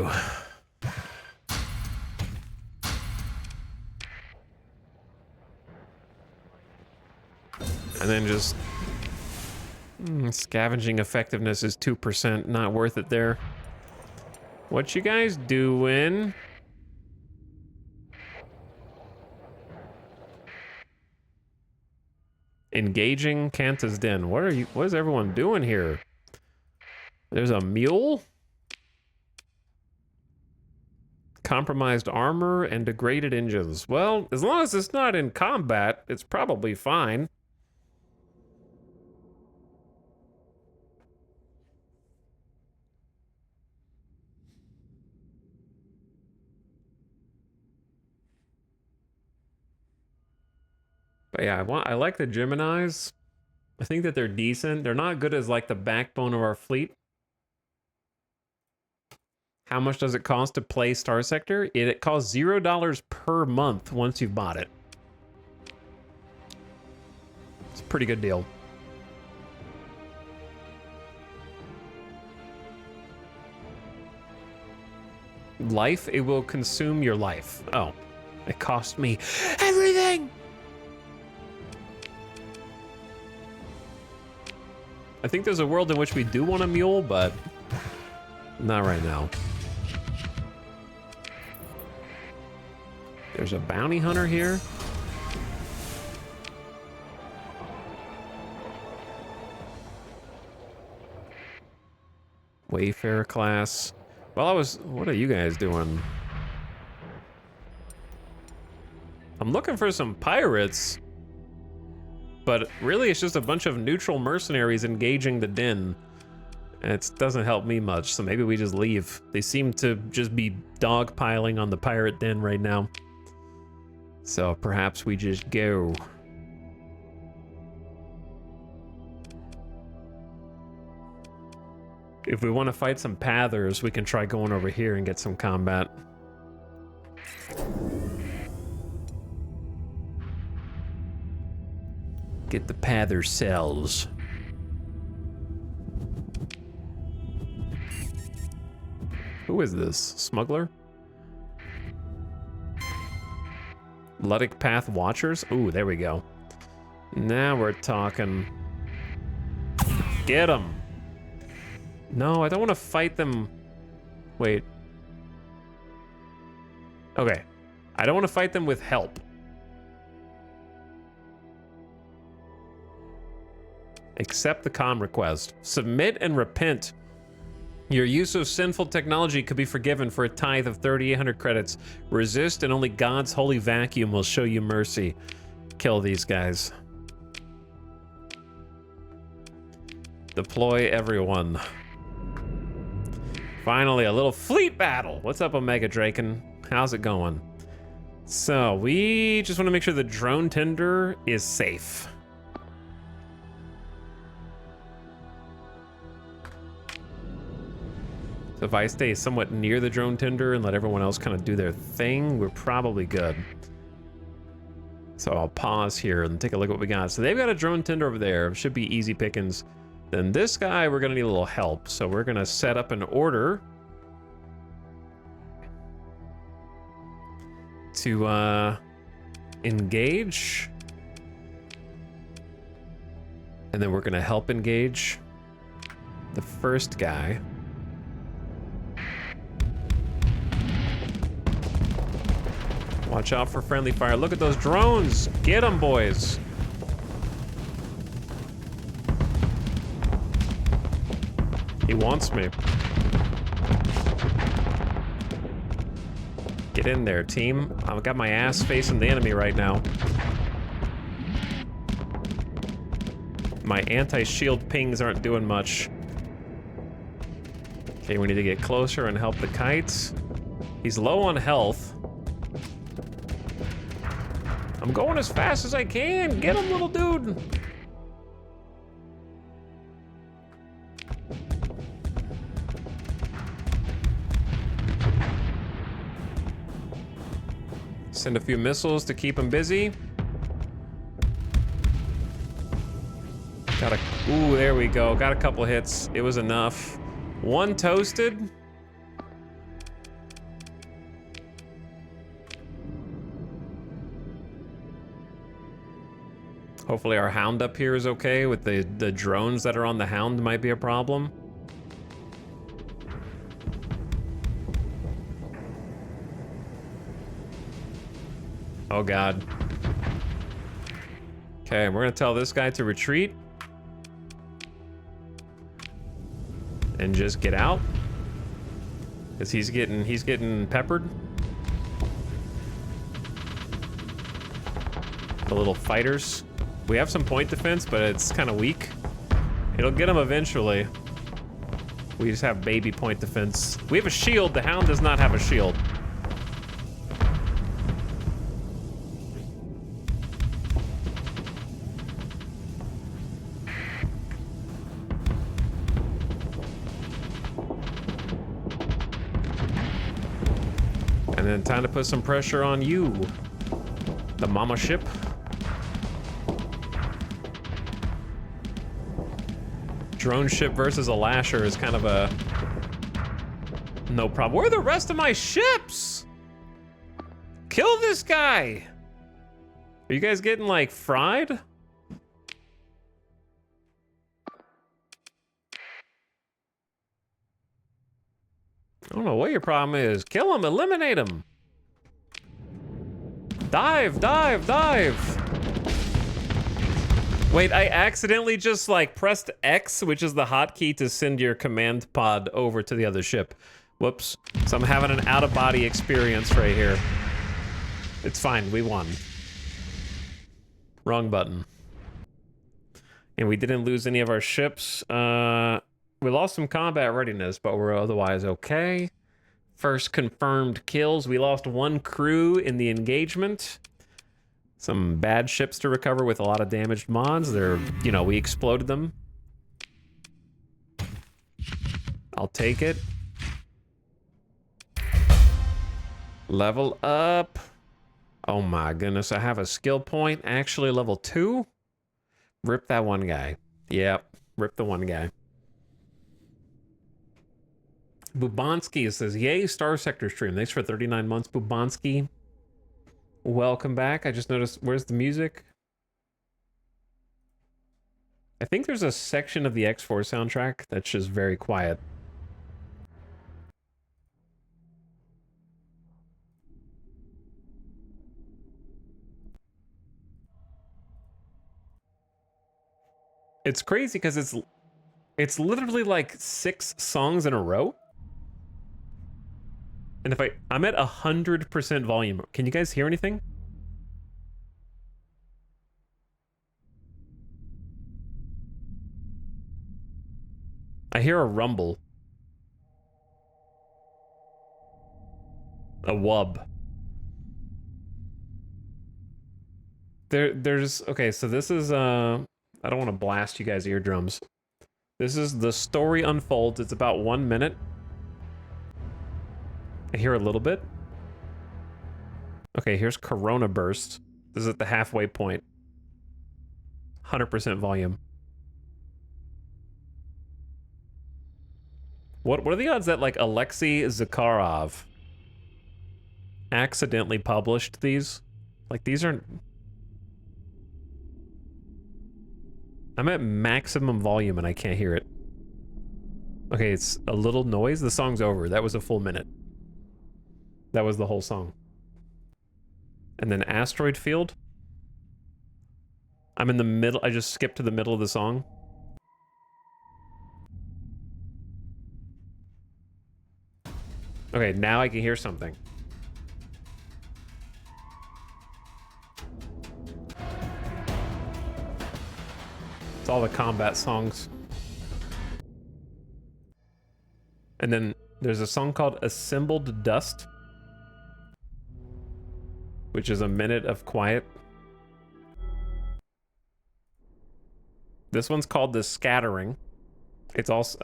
And then just... scavenging effectiveness is 2%. Not worth it there. What you guys doing? Engaging Kanta's den. What is everyone doing here? There's a mule? Compromised armor and degraded engines. Well, as long as it's not in combat, it's probably fine. But yeah, I like the Geminis. I think that they're decent. They're not good as like the backbone of our fleet. How much does it cost to play Starsector? It costs $0 per month once you've bought it. It's a pretty good deal. Life, it will consume your life. Oh, it cost me everything! I think there's a world in which we do want a mule, but not right now. There's a bounty hunter here. Wayfarer class. Well, what are you guys doing? I'm looking for some pirates, but really it's just a bunch of neutral mercenaries engaging the den. It doesn't help me much, so maybe we just leave. They seem to just be dogpiling on the pirate den right now. So perhaps we just go. If we want to fight some pathers, we can try going over here and get some combat. Get the pather cells. Who is this? Smuggler? Luddic Path Watchers? Ooh, there we go. Now we're talking. Get them! No, I don't want to fight them. Wait. Okay. I don't want to fight them with help. Accept the comm request. Submit and repent. Your use of sinful technology could be forgiven for a tithe of 3,800 credits. Resist and only God's holy vacuum will show you mercy. Kill these guys. Deploy everyone. Finally, a little fleet battle. What's up, Omega Draken? How's it going? So, we just want to make sure the drone tender is safe. So if I stay somewhat near the drone tender and let everyone else kind of do their thing, we're probably good. So I'll pause here and take a look at what we got. So they've got a drone tender over there. Should be easy pickings. Then this guy, we're gonna need a little help. So we're gonna set up an order to engage. And then we're gonna help engage the first guy. Watch out for friendly fire. Look at those drones. Get them, boys. He wants me. Get in there, team. I've got my ass facing the enemy right now. My anti-shield pings aren't doing much. Okay, we need to get closer and help the kites. He's low on health. I'm going as fast as I can. Get him, little dude. Send a few missiles to keep him busy. Ooh, there we go. Got a couple hits. It was enough. One toasted. Hopefully our hound up here is okay. With the drones that are on the hound might be a problem. Oh God. Okay, we're gonna tell this guy to retreat. And just get out. Because he's getting peppered. The little fighters. We have some point defense, but it's kind of weak. It'll get him eventually. We just have baby point defense. We have a shield. The Hound does not have a shield. And then time to put some pressure on you. The mama ship. Drone ship versus a lasher is kind of a no problem. Where are the rest of my ships? Kill this guy. Are you guys getting like fried? I don't know what your problem is. Kill him, eliminate him. Dive, dive, dive. Wait, I accidentally just like pressed X, which is the hotkey to send your command pod over to the other ship. Whoops. So I'm having an out-of-body experience right here. It's fine, we won. Wrong button. And we didn't lose any of our ships. We lost some combat readiness, but we're otherwise okay. First confirmed kills. We lost one crew in the engagement. Some bad ships to recover with a lot of damaged mods. They're, you know, we exploded them. I'll take it. Level up. Oh my goodness, I have a skill point. Actually, level 2. Rip that one guy. Yep, rip the one guy. Bubansky says, yay, Starsector stream. Thanks for 39 months, Bubansky. Welcome back. I just noticed, where's the music? I think there's a section of the X4 soundtrack that's just very quiet. It's crazy because it's literally like 6 songs in a row. And if I'm at 100% volume. Can you guys hear anything? I hear a rumble. A wub. There's okay, so this is I don't want to blast you guys' eardrums. This is the story unfolds. It's about 1 minute. I hear a little bit. Okay, here's Corona Burst. This is at the halfway point. 100% volume. What are the odds that like Alexei Zakharov accidentally published these? Like these aren't... I'm at maximum volume and I can't hear it. Okay, it's a little noise. The song's over. That was a full minute. That was the whole song. And then Asteroid Field. I'm in the middle. I just skipped to the middle of the song. Okay, now I can hear something. It's all the combat songs. And then there's a song called Assembled Dust, which is a minute of quiet. This one's called The Scattering. It's also,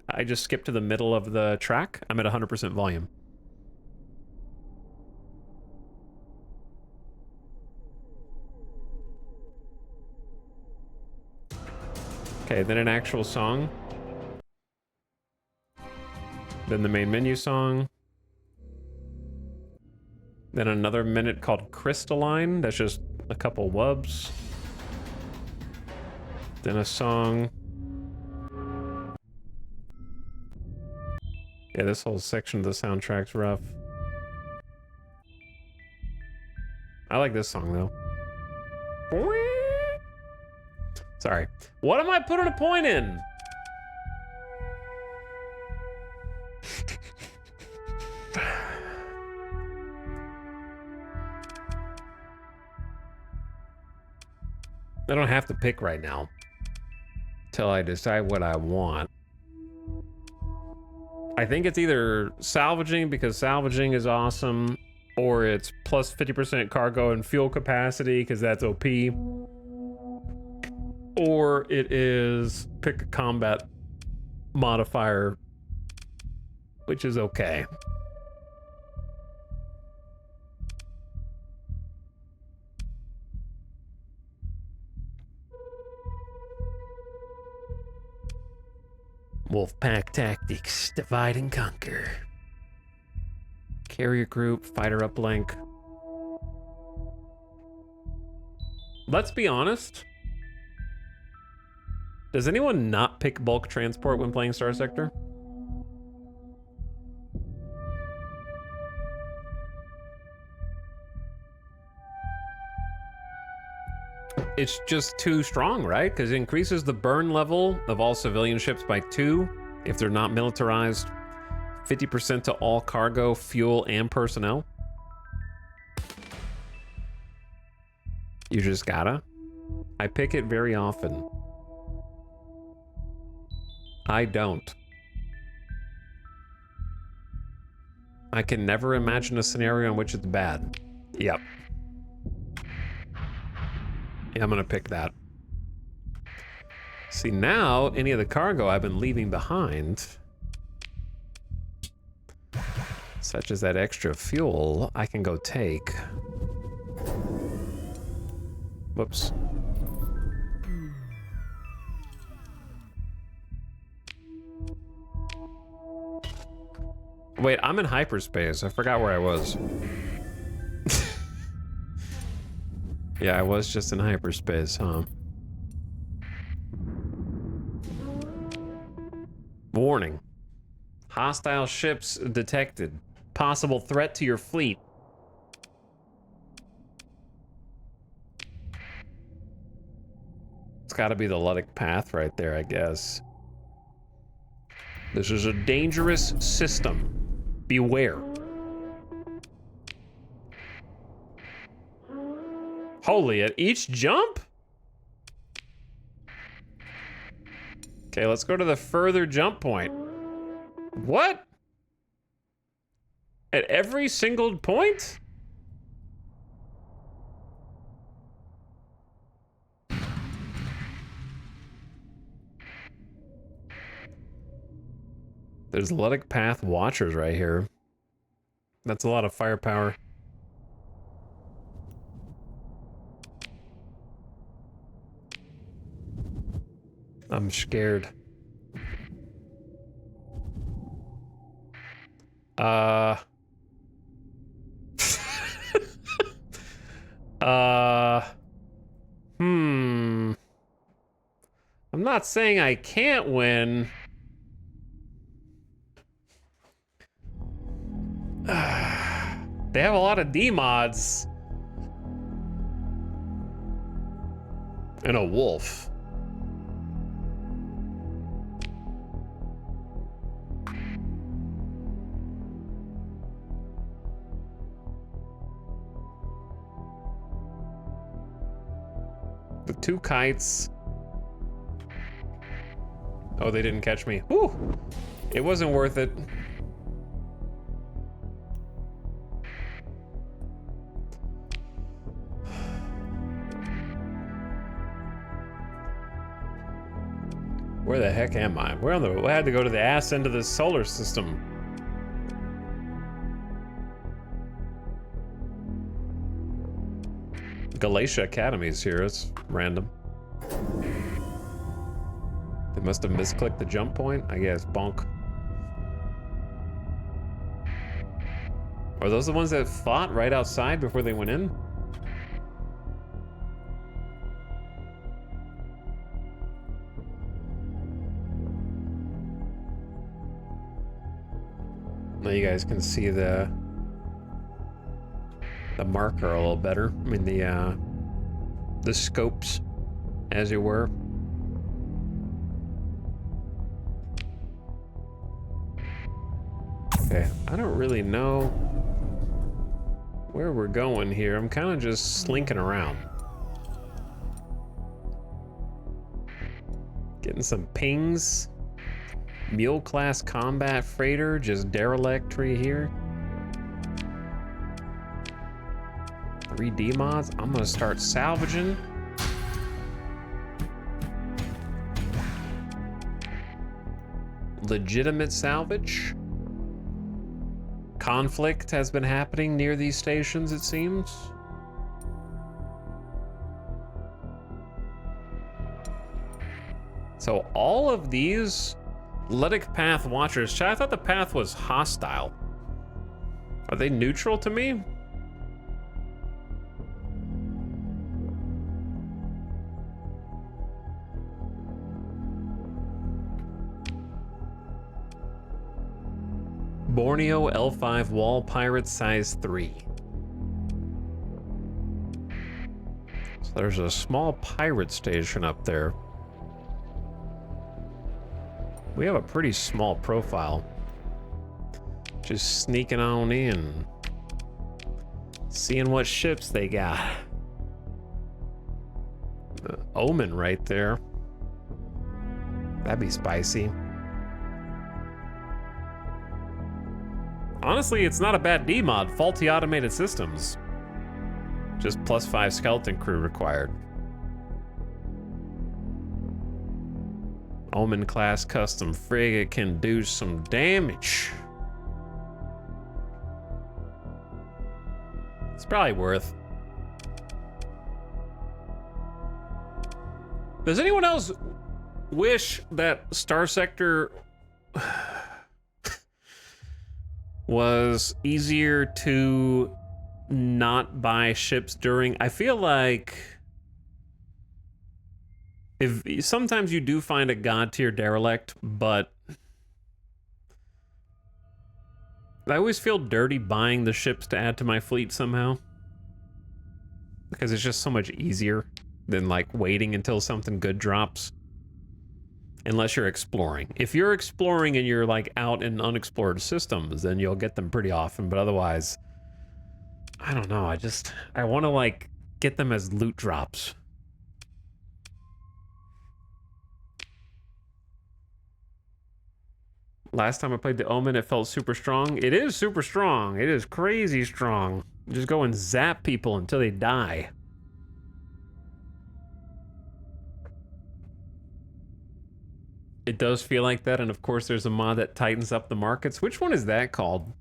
I just skipped to the middle of the track. I'm at 100% volume. Okay, then an actual song. Then the main menu song. Then another minute called Crystalline. That's just a couple wubs. Then a song. Yeah, this whole section of the soundtrack's rough. I like this song though. Sorry. What am I putting a point in? I don't have to pick right now till I decide what I want. I think it's either salvaging because salvaging is awesome, or it's plus 50% cargo and fuel capacity because that's OP, or it is pick a combat modifier, which is okay. Wolfpack tactics, divide and conquer. Carrier group, fighter uplink. Let's be honest. Does anyone not pick bulk transport when playing Starsector? It's just too strong, right? Because it increases the burn level of all civilian ships by 2 if they're not militarized. 50% to all cargo, fuel, and personnel. You just gotta. I pick it very often. I don't. I can never imagine a scenario in which it's bad. Yep. Yeah, I'm gonna pick that. See, now, any of the cargo I've been leaving behind, such as that extra fuel, I can go take. Whoops. Wait, I'm in hyperspace. I forgot where I was. Yeah, I was just in hyperspace, huh? Warning. Hostile ships detected. Possible threat to your fleet. It's gotta be the Luddic path right there, I guess. This is a dangerous system. Beware. Holy, at each jump? Okay, let's go to the further jump point. What? At every single point? There's Luddic Path Watchers right here. That's a lot of firepower. I'm scared. I'm not saying I can't win. They have a lot of D mods. And a wolf. The 2 kites. Oh, they didn't catch me. Whew. It wasn't worth it. Where the heck am I? I had to go to the ass end of the solar system. Galatia Academy's here. It's random. They must have misclicked the jump point. I guess. Bonk. Are those the ones that fought right outside before they went in? Now you guys can see the marker a little better. I mean the scopes, as it were. Okay, I don't really know where we're going here. I'm kind of just slinking around. Getting some pings. Mule class combat freighter, just derelictory here. 3D mods. I'm gonna start salvaging. Legitimate salvage. Conflict has been happening near these stations, it seems. So all of these Lytic Path Watchers. Chat, I thought the path was hostile. Are they neutral to me? Borneo L5 Wall Pirate size 3. So there's a small pirate station up there. We have a pretty small profile. Just sneaking on in. Seeing what ships they got. The Omen right there. That'd be spicy. Honestly, it's not a bad D mod. Faulty automated systems. Just +5 skeleton crew required. Omen class custom frigate can do some damage. It's probably worth. Does anyone else wish that Starsector was easier to not buy ships during? I feel like if sometimes you do find a god tier derelict, but I always feel dirty buying the ships to add to my fleet somehow, because it's just so much easier than like waiting until something good drops. Unless you're exploring. If you're exploring and you're like out in unexplored systems, then you'll get them pretty often, but otherwise, I don't know, I want to like get them as loot drops. Last time I played the Omen, it felt super strong. It is super strong. It is crazy strong. Just go and zap people until they die. It does feel like that, and of course there's a mod that tightens up the markets. Which one is that called?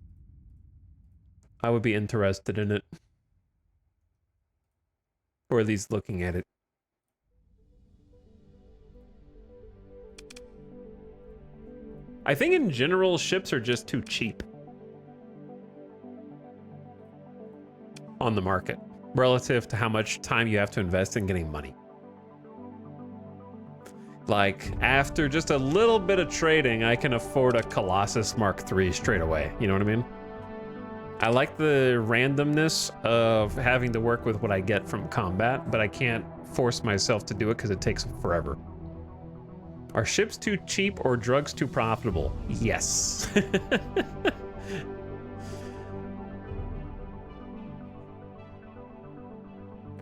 I would be interested in it. Or at least looking at it. I think in general, ships are just too cheap on the market relative to how much time you have to invest in getting money. Like, after just a little bit of trading, I can afford a Colossus Mark III straight away. You know what I mean? I like the randomness of having to work with what I get from combat, but I can't force myself to do it because it takes forever. Are ships too cheap or drugs too profitable? Yes.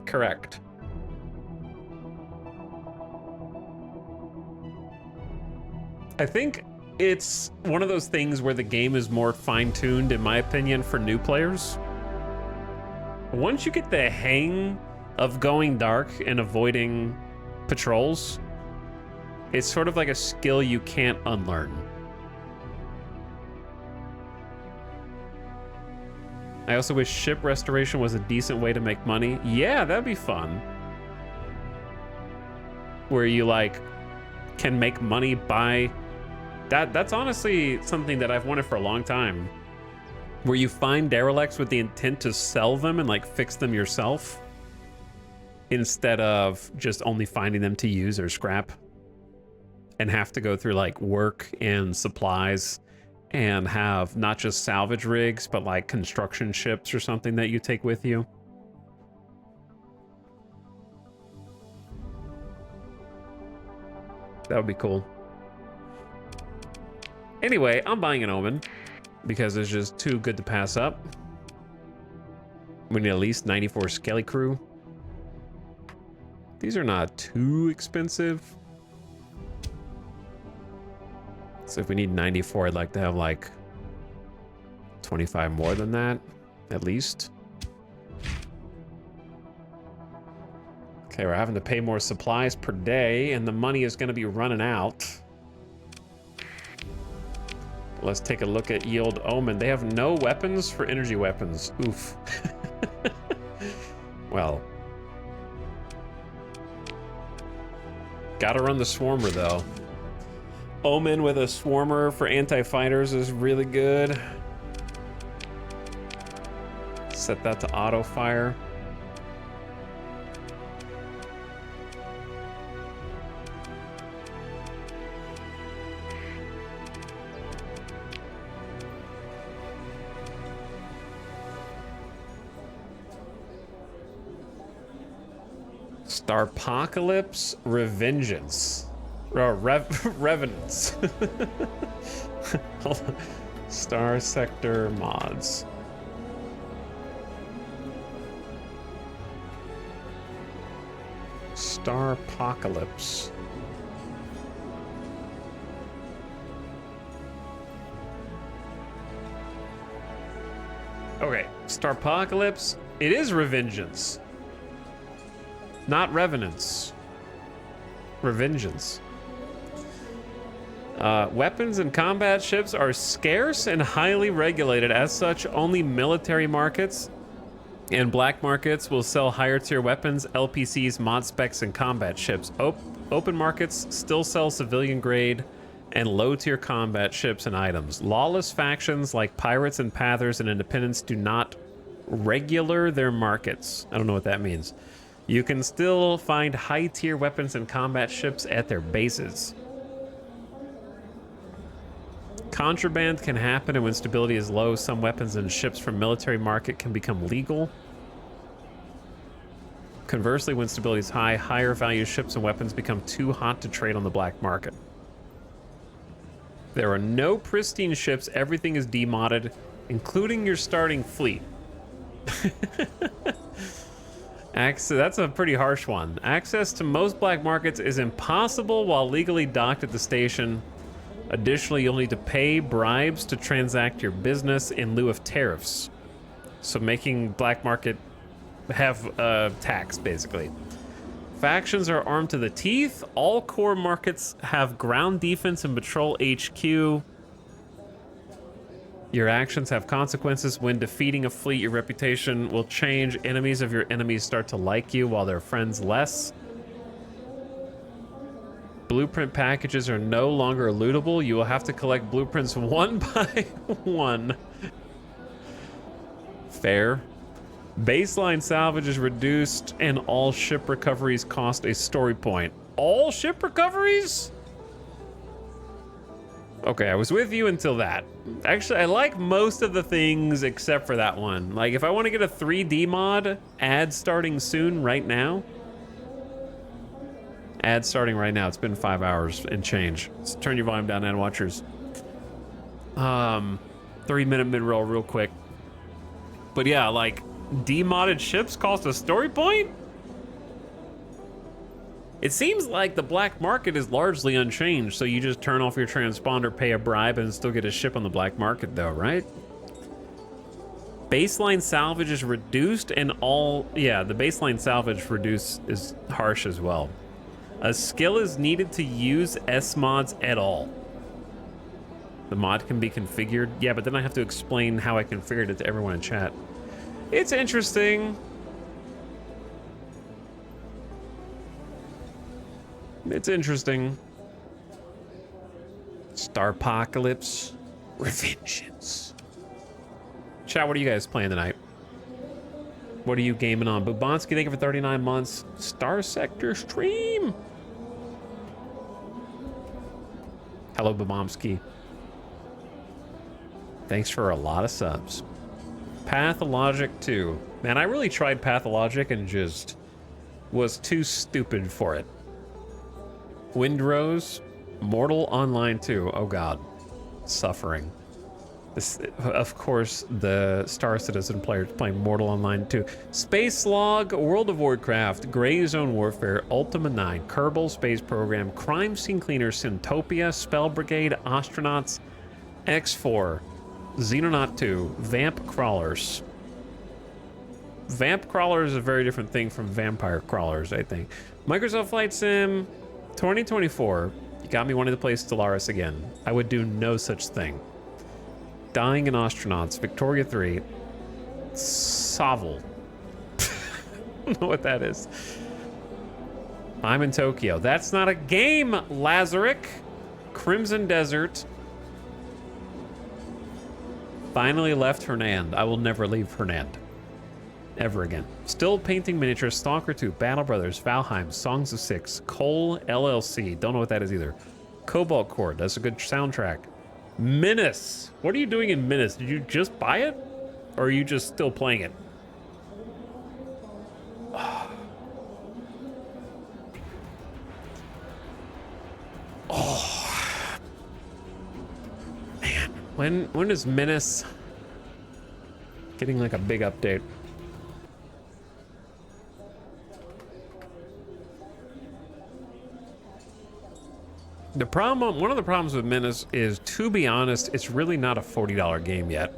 Correct. I think it's one of those things where the game is more fine-tuned, in my opinion, for new players. Once you get the hang of going dark and avoiding patrols, it's sort of like a skill you can't unlearn. I also wish ship restoration was a decent way to make money. Yeah, that'd be fun. Where you like can make money by that's honestly something that I've wanted for a long time. Where you find derelicts with the intent to sell them and like fix them yourself instead of just only finding them to use or scrap. And have to go through like work and supplies and have not just salvage rigs, but like construction ships or something that you take with you. That would be cool. Anyway, I'm buying an Omen. because it's just too good to pass up. We need at least 94 Skelly Crew. These are not too expensive. So if we need 94, I'd like to have like 25 more than that, at least. Okay, we're having to pay more supplies per day, and the money is going to be running out. Let's take a look at Yield Omen. They have no weapons for energy weapons. Oof. Well. Gotta run the Swarmer, though. Omen with a Swarmer for anti-fighters is really good. Set that to auto-fire. Starpocalypse Revengeance. Revenants. Starsector mods. Starpocalypse. Okay, Starpocalypse. It is Revengeance. Not Revenants. Revengeance. Weapons and combat ships are scarce and highly regulated. As such, only military markets and black markets will sell higher tier weapons, LPCs, mod specs, and combat ships. Open markets still sell civilian grade and low tier combat ships and items. Lawless factions like pirates and pathers and independents do not regular their markets. I don't know what that means. You can still find high tier weapons and combat ships at their bases. Contraband can happen, and when stability is low, some weapons and ships from military market can become legal. Conversely, when stability is high, higher value ships and weapons become too hot to trade on the black market. There are no pristine ships. Everything is demodded, including your starting fleet. That's a pretty harsh one. Access to most black markets is impossible while legally docked at the station. Additionally, you'll need to pay bribes to transact your business in lieu of tariffs. So making black market have tax, basically. Factions are armed to the teeth. All core markets have ground defense and patrol HQ. Your actions have consequences. When defeating a fleet, your reputation will change. Enemies of your enemies start to like you, while their friends less. Blueprint packages are no longer lootable. You will have to collect blueprints one by one. Fair. Baseline salvage is reduced, and all ship recoveries cost a story point. All ship recoveries? Okay, I was with you until that. Actually, I like most of the things except for that one. Like, if I want to get a 3D mod, ad starting soon, right now. Ad starting right now. It's been 5 hours and change. Let's turn your volume down, and watchers. 3-minute mid-roll real quick. But yeah, like, demodded ships cost a story point? It seems like the black market is largely unchanged, so you just turn off your transponder, pay a bribe, and still get a ship on the black market though, right? Baseline salvage is reduced, and all... Yeah, the baseline salvage reduce is harsh as well. A skill is needed to use S-mods at all. The mod can be configured. Yeah, but then I have to explain how I configured it to everyone in chat. It's interesting. It's interesting. Starpocalypse Revengeance. Chat, what are you guys playing tonight? What are you gaming on? Bubonsky, thank you for 39 months. Starsector stream. Hello, Bubomsky. Thanks for a lot of subs. Pathologic 2. Man, I really tried Pathologic and just was too stupid for it. Windrose, Mortal Online 2. Oh god. Suffering. This, of course, the Star Citizen players playing Mortal Online 2. Space Log, World of Warcraft, Gray Zone Warfare, Ultima 9, Kerbal Space Program, Crime Scene Cleaner, Syntopia, Spell Brigade, Astronauts, X4, Xenonaut 2, Vamp Crawlers. Vamp Crawlers is a very different thing from Vampire Crawlers, I think. Microsoft Flight Sim 2024. You got me wanting to play Stellaris again. I would do no such thing. Dying in Astronauts, Victoria 3, Sovel. I don't know what that is. I'm in Tokyo. That's not a game, Lazaric. Crimson Desert. Finally left Hernand. I will never leave Hernand. Ever again. Still painting miniatures, Stalker 2, Battle Brothers, Valheim, Songs of Six, Cole LLC. Don't know what that is either. Cobalt Cord. That's a good soundtrack. Menace. What are you doing in Menace? Did you just buy it? Or are you just still playing it? Oh. Man. When is Menace getting like a big update? The problem, one of the problems with Menace is, to be honest, it's really not a $40 game yet.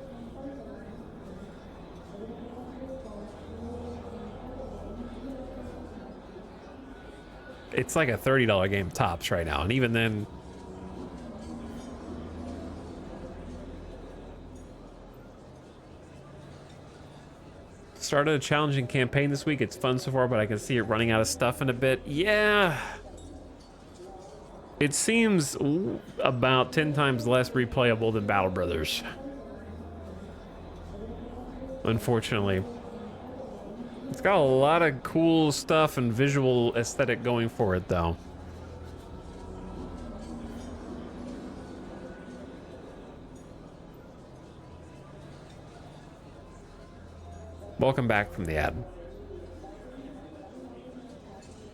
It's like a $30 game tops right now, and even then... Started a challenging campaign this week. It's fun so far, but I can see it running out of stuff in a bit. Yeah... It seems about 10 times less replayable than Battle Brothers. Unfortunately. It's got a lot of cool stuff and visual aesthetic going for it, though. Welcome back from the ad.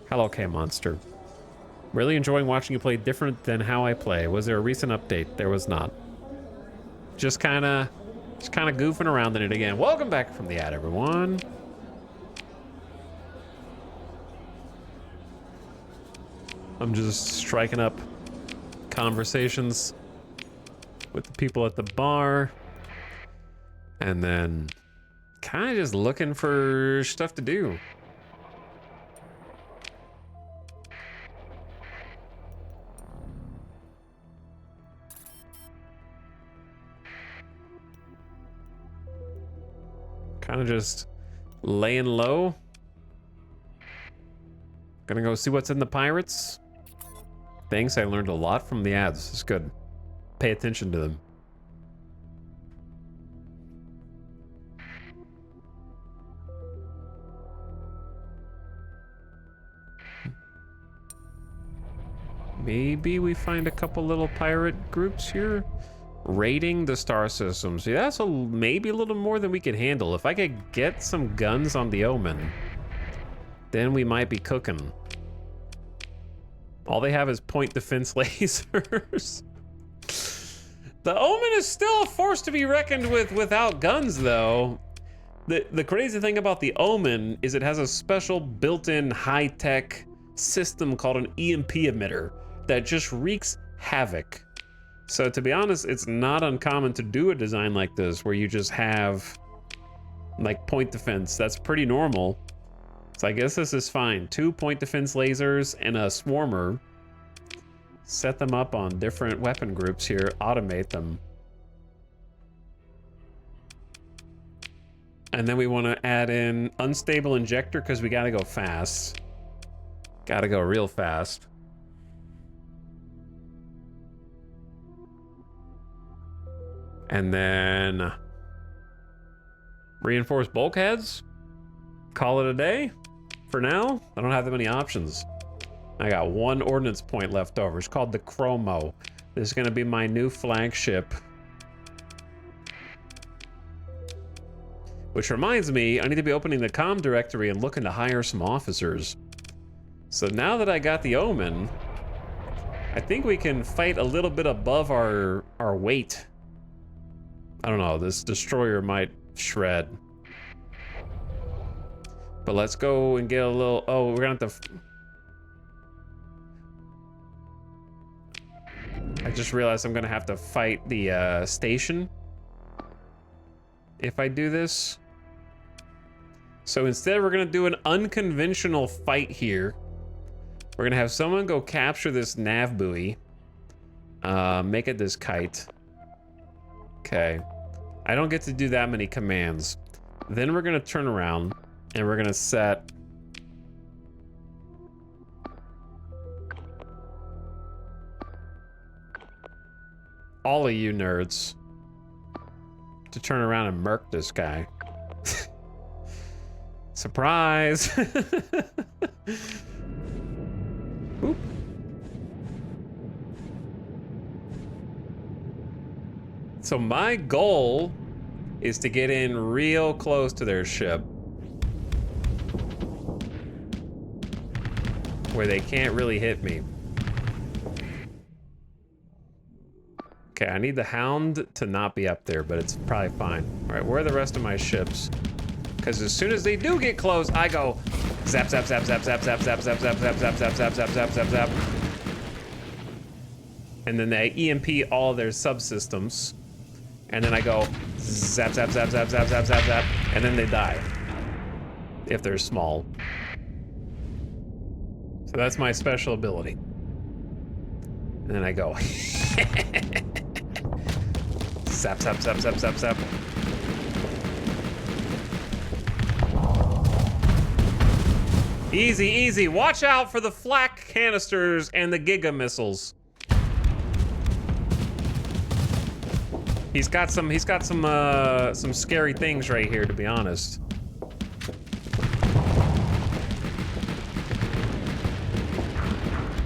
Hello, K-Monster. Really enjoying watching you play different than how I play. Was there a recent update? There was not. Just kind of goofing around in it again. Welcome back from the ad, everyone. I'm just striking up conversations with the people at the bar. And then kind of just looking for stuff to do. Kind of just laying low. Gonna go see what's in the pirates. Thanks, I learned a lot from the ads. It's good. Pay attention to them. Maybe we find a couple little pirate groups here. Raiding the star system. See, that's maybe a little more than we could handle. If I could get some guns on the Omen, then we might be cooking. All they have is point defense lasers. The Omen is still a force to be reckoned with without guns, though. The crazy thing about the Omen is it has a special built-in high-tech system called an EMP emitter that just wreaks havoc. So to be honest, it's not uncommon to do a design like this where you just have like point defense. That's pretty normal. So I guess this is fine. 2 point defense lasers and a swarmer. Set them up on different weapon groups here. Automate them. And then we want to add in unstable injector because we got to go fast. Got to go real fast. And then reinforced bulkheads. Call it a day. For now, I don't have that many options. I got 1 ordnance point left over. It's called the Chromo. This is going to be my new flagship. Which reminds me, I need to be opening the comm directory and looking to hire some officers. So now that I got the Omen, I think we can fight a little bit above our weight. I don't know, this destroyer might shred. But let's go and get a little... Oh, we're gonna have to... I just realized I'm gonna have to fight the station if I do this. So instead we're gonna do an unconventional fight here. We're gonna have someone go capture this nav buoy. Make it this kite. Okay. I don't get to do that many commands. Then we're gonna turn around and we're gonna set... all of you nerds to turn around and murk this guy. Surprise! Oop. So my goal is to get in real close to their ship, where they can't really hit me. Okay, I need the Hound to not be up there, but it's probably fine. All right, where are the rest of my ships? Because as soon as they do get close, I go zap, zap, zap, zap, zap, zap, zap, zap, zap, zap, zap, zap, zap, zap, zap, zap, zap. And then they EMP all their subsystems. And then I go zap, zap, zap, zap, zap, zap, zap, zap, and then they die. If they're small. So that's my special ability. And then I go zap, zap, zap, zap, zap, zap. Easy, easy. Watch out for the flak canisters and the giga missiles. He's got some scary things right here, to be honest.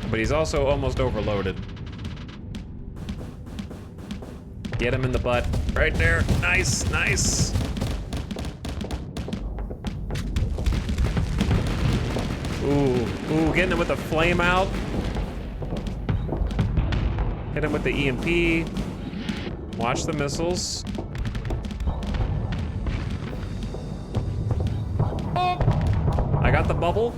But he's also almost overloaded. Get him in the butt. Right there. Nice, nice. Ooh, getting him with the flame out. Hit him with the EMP. Watch the missiles. Oh! I got the bubble.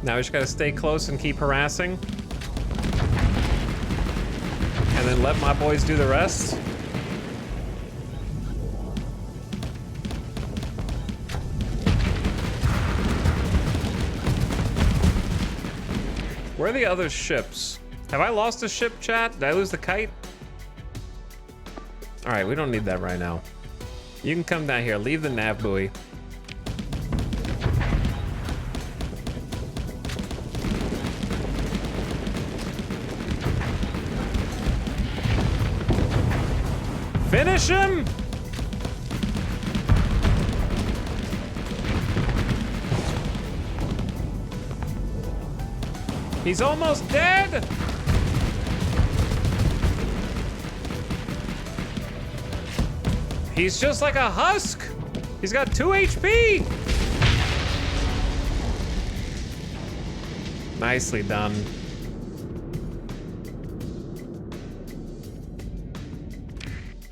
Now we just gotta stay close and keep harassing. And then let my boys do the rest. Where are the other ships? Have I lost a ship, chat? Did I lose the kite? All right, we don't need that right now. You can come down here, leave the nav buoy. Finish him! He's almost dead! He's just like a husk! He's got 2 HP! Nicely done.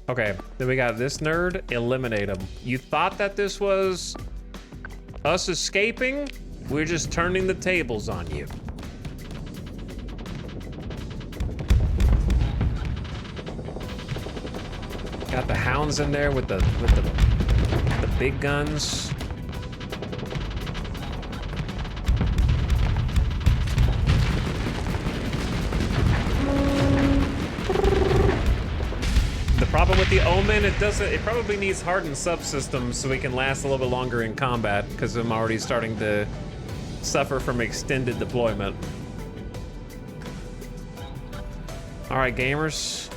Okay, then we got this nerd. Eliminate him. You thought that this was us escaping? We're just turning the tables on you. Got the hounds in there with the big guns. The problem with the Omen, it probably needs hardened subsystems so we can last a little bit longer in combat, because I'm already starting to suffer from extended deployment. All right, gamers.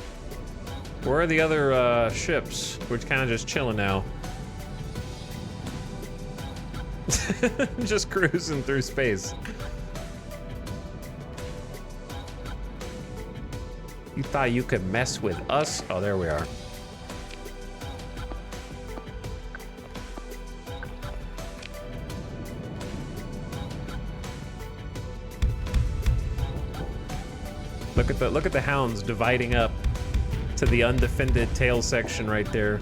Where are the other ships? We're kind of just chilling now. Just cruising through space. You thought you could mess with us? Oh, there we are. Look at the hounds dividing up to the undefended tail section right there.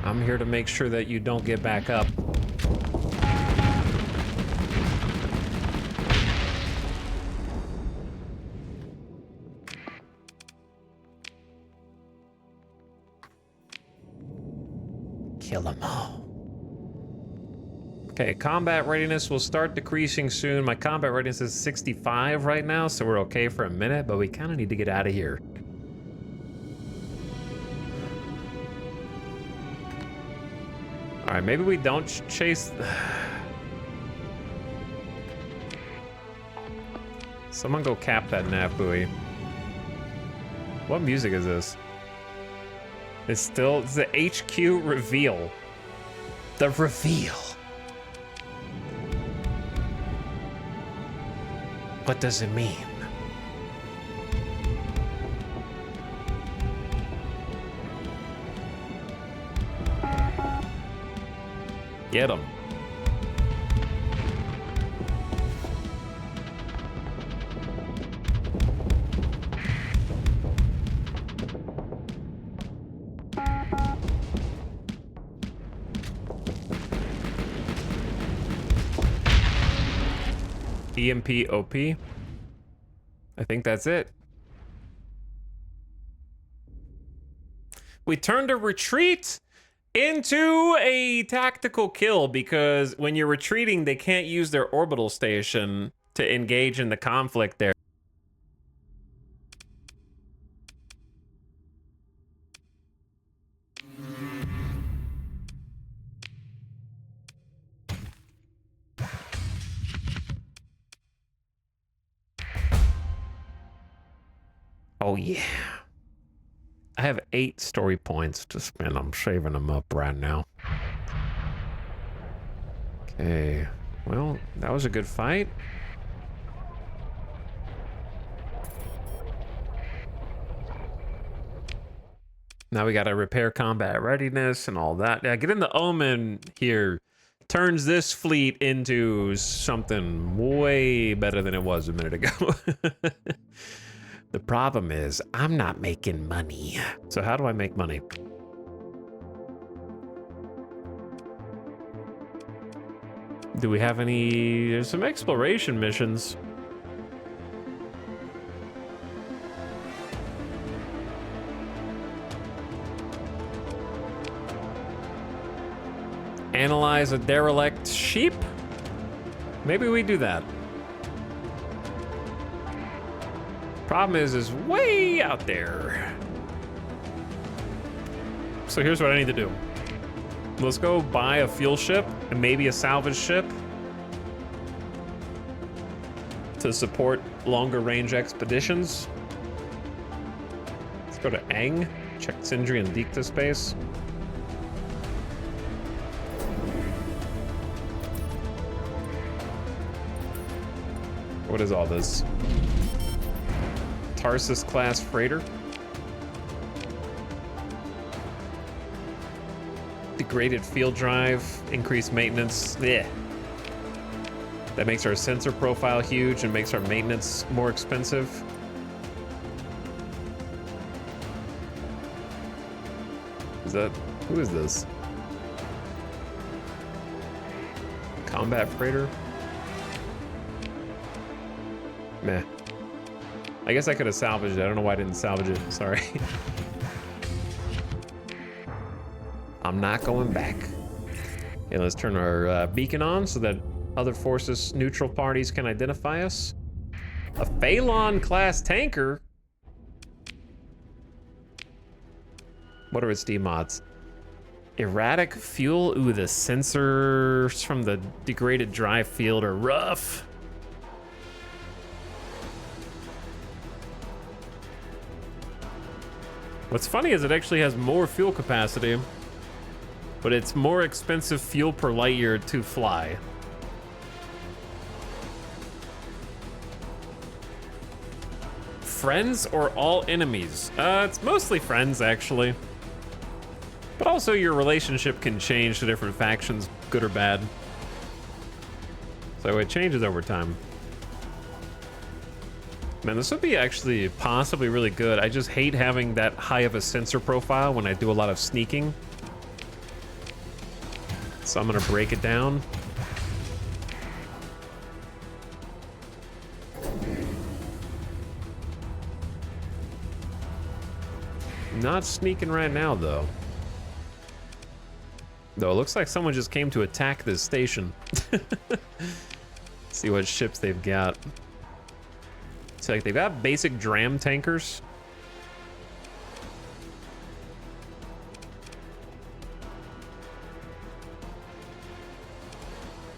I'm here to make sure that you don't get back up. Kill them all. Okay, combat readiness will start decreasing soon. My combat readiness is 65 right now, so we're okay for a minute, but we kind of need to get out of here. All right, maybe we don't chase. Someone go cap that nav buoy. What music is this? It's the HQ reveal. The reveal. What does it mean? Get him. EMP OP. I think that's it. We turned a retreat into a tactical kill because when you're retreating, they can't use their orbital station to engage in the conflict there. Oh yeah. I have 8 story points to spend. I'm saving them up right now. Okay. Well, that was a good fight. Now we gotta repair combat readiness and all that. Yeah, getting the Omen here turns this fleet into something way better than it was a minute ago. The problem is, I'm not making money. So how do I make money? Do we have any... There's some exploration missions. Analyze a derelict sheep? Maybe we do that. Problem is way out there. So here's what I need to do. Let's go buy a fuel ship and maybe a salvage ship to support longer range expeditions. Let's go to Aang, check Sindri and Dikta space. What is all this? Tarsus class freighter. Degraded field drive, increased maintenance. Yeah. That makes our sensor profile huge and makes our maintenance more expensive. Who is this? Combat freighter? Meh. I guess I could have salvaged it. I don't know why I didn't salvage it. Sorry. I'm not going back. Okay, let's turn our beacon on so that other forces, neutral parties can identify us. A Phalon class tanker? What are its demods? Erratic fuel? Ooh, the sensors from the degraded drive field are rough. What's funny is it actually has more fuel capacity, but it's more expensive fuel per light year to fly. Friends or all enemies? It's mostly friends, actually. But But also your relationship can change to different factions, good or bad. So it changes over time. Man, this would be actually possibly really good. I just hate having that high of a sensor profile when I do a lot of sneaking. So I'm gonna break it down. Not sneaking right now, though. Though it looks like someone just came to attack this station. See what ships they've got. So like they've got basic dram tankers.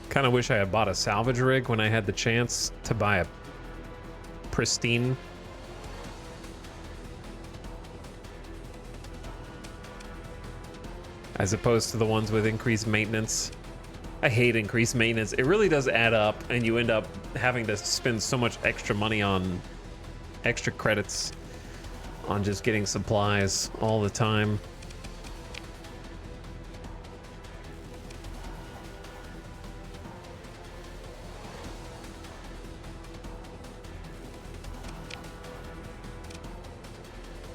Kind of wish I had bought a salvage rig when I had the chance to buy a pristine. As opposed to the ones with increased maintenance. I hate increased maintenance. It really does add up, and you end up having to spend so much extra money on extra credits on just getting supplies all the time.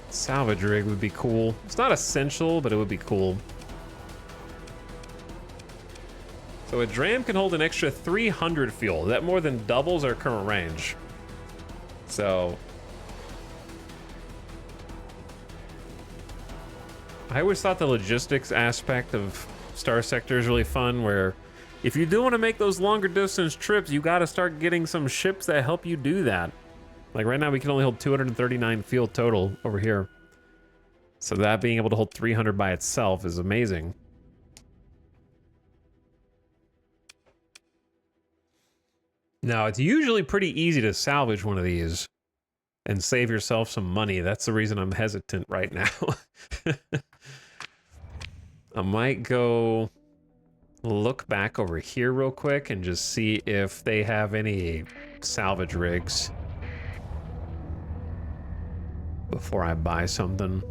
Salvage rig would be cool. It's not essential, but it would be cool. So a dram can hold an extra 300 fuel. That more than doubles our current range. So I always thought the logistics aspect of Starsector is really fun, where if you do want to make those longer distance trips, you got to start getting some ships that help you do that. Like right now we can only hold 239 fuel total over here. So that being able to hold 300 by itself is amazing. Now, it's usually pretty easy to salvage one of these and save yourself some money. That's the reason I'm hesitant right now. I might go look back over here real quick and just see if they have any salvage rigs before I buy something.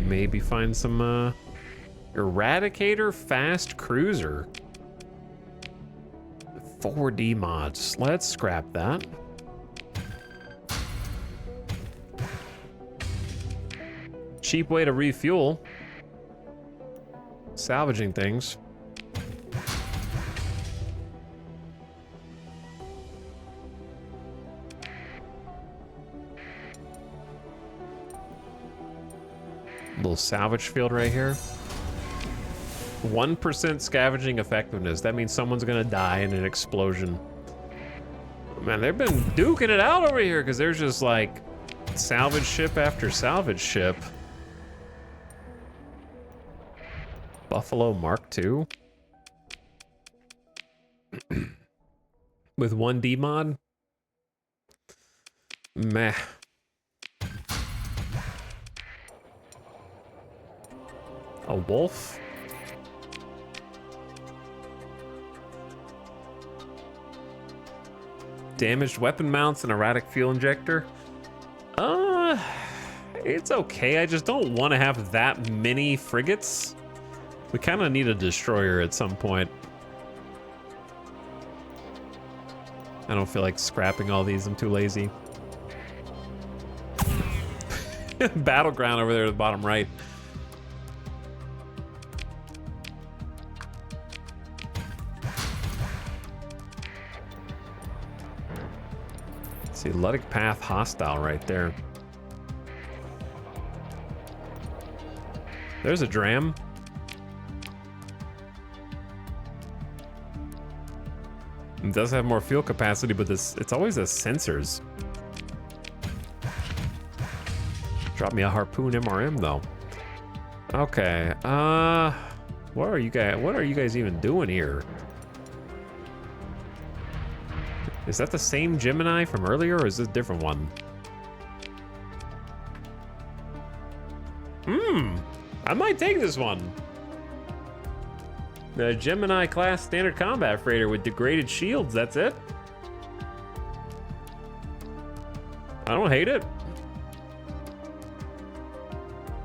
Maybe find some Eradicator fast cruiser. 4D mods. Let's scrap that. Cheap way to refuel. Salvaging things. Little salvage field right here. 1% scavenging effectiveness. That means someone's gonna die in an explosion. Man, they've been duking it out over here because there's just like salvage ship after salvage ship. Buffalo Mark II. With 1D mod. Meh. A wolf? Damaged weapon mounts and erratic fuel injector? It's okay. I just don't want to have that many frigates. We kind of need a destroyer at some point. I don't feel like scrapping all these. I'm too lazy. Battleground over there at the bottom right. See, Luddic Path hostile right there. There's a dram. It does have more fuel capacity, but it's always the sensors. Drop me a harpoon MRM though. Okay, what are you guys even doing here? Is that the same Gemini from earlier, or is this a different one? I might take this one. The Gemini class standard combat freighter with degraded shields, that's it? I don't hate it.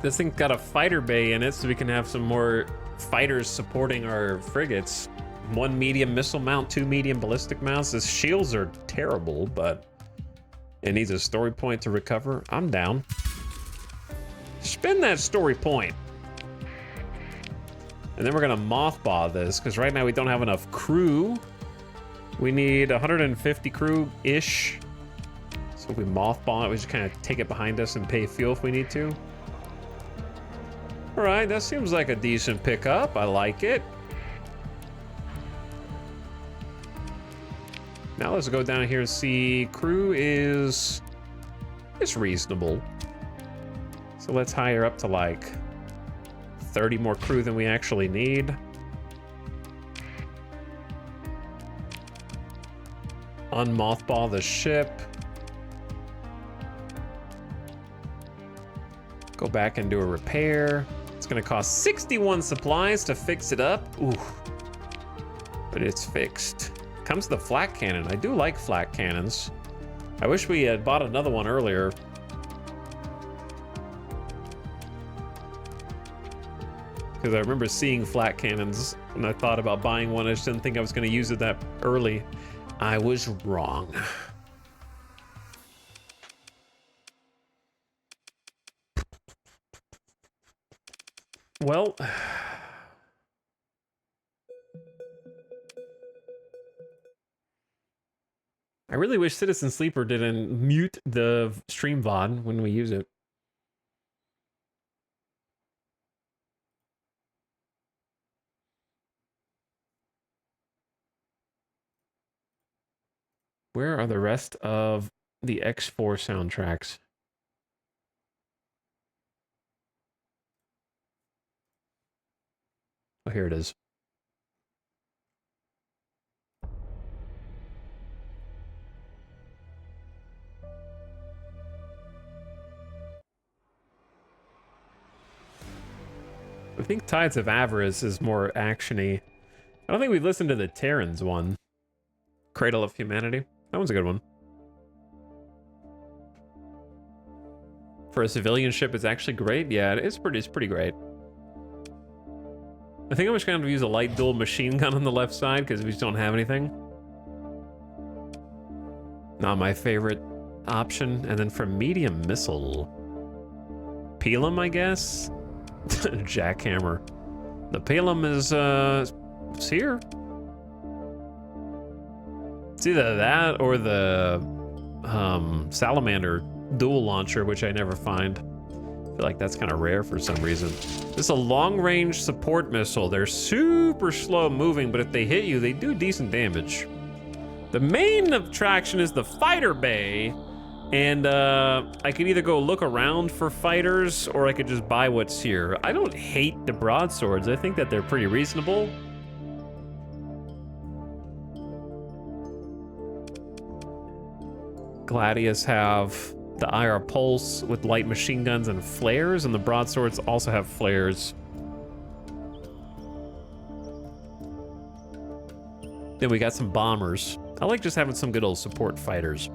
This thing's got a fighter bay in it, so we can have some more fighters supporting our frigates. 1 medium missile mount, 2 medium ballistic mounts. His shields are terrible, but it needs a story point to recover. I'm down. Spend that story point. And then we're gonna mothball this, because right now we don't have enough crew. We need 150 crew-ish. So if we mothball it, we just kind of take it behind us and pay fuel if we need to. All right, that seems like a decent pickup. I like it. Now let's go down here and see. Crew is... it's reasonable. So let's hire up to like 30 more crew than we actually need. Unmothball the ship. Go back and do a repair. It's gonna cost 61 supplies to fix it up. Ooh, but it's fixed. Comes the flak cannon. I do like flak cannons. I wish we had bought another one earlier. Because I remember seeing flak cannons and I thought about buying one. I just didn't think I was gonna use it that early. I was wrong. Well, I really wish Citizen Sleeper didn't mute the stream VOD when we use it. Where are the rest of the X4 soundtracks? Oh, here it is. I think Tides of Avarice is more action-y. I don't think we've listened to the Terrans one. Cradle of Humanity. That one's a good one. For a civilian ship, it's actually great. Yeah, it's pretty great. I think I'm just going to use a light dual machine gun on the left side because we just don't have anything. Not my favorite option. And then for medium missile, Pelham, I guess. Jackhammer. The Pelham is it's here. It's either that or the Salamander dual launcher, which I never find. I feel like that's kind of rare for some reason. This is a long-range support missile. They're super slow moving, but if they hit you, they do decent damage. The main attraction is the fighter bay, and I could either go look around for fighters, or I could just buy what's here. I don't hate the broadswords. I think that they're pretty reasonable. Gladius have the IR Pulse with light machine guns and flares, and the broadswords also have flares. Then we got some bombers. I like just having some good old support fighters.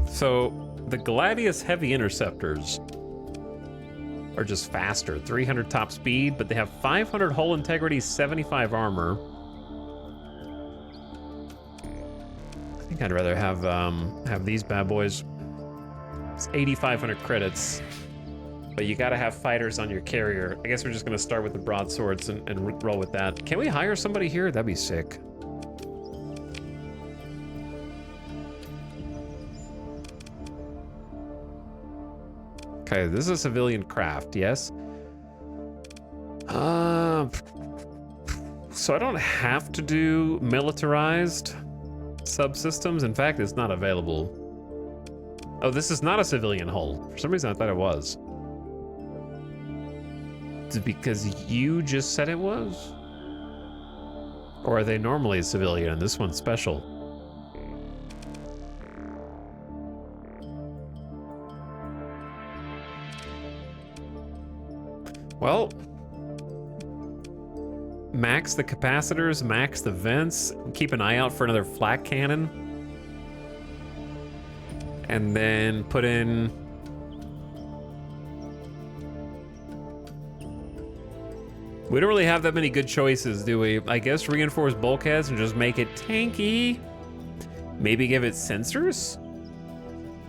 So the Gladius Heavy Interceptors are just faster. 300 top speed, but they have 500 hull integrity, 75 armor. I think I'd rather have these bad boys. It's 8,500 credits, but you gotta have fighters on your carrier. I guess we're just gonna start with the broadswords and roll with that. Can we hire somebody here? That'd be sick. Okay, this is a civilian craft, yes? So I don't have to do militarized subsystems. In fact, it's not available. Oh, this is not a civilian hull. For some reason, I thought it was. Is it because you just said it was? Or are they normally a civilian and this one's special? Well, Max the capacitors, max the vents, keep an eye out for another flak cannon. And then put in... We don't really have that many good choices, do we? I guess reinforce bulkheads and just make it tanky. Maybe give it sensors?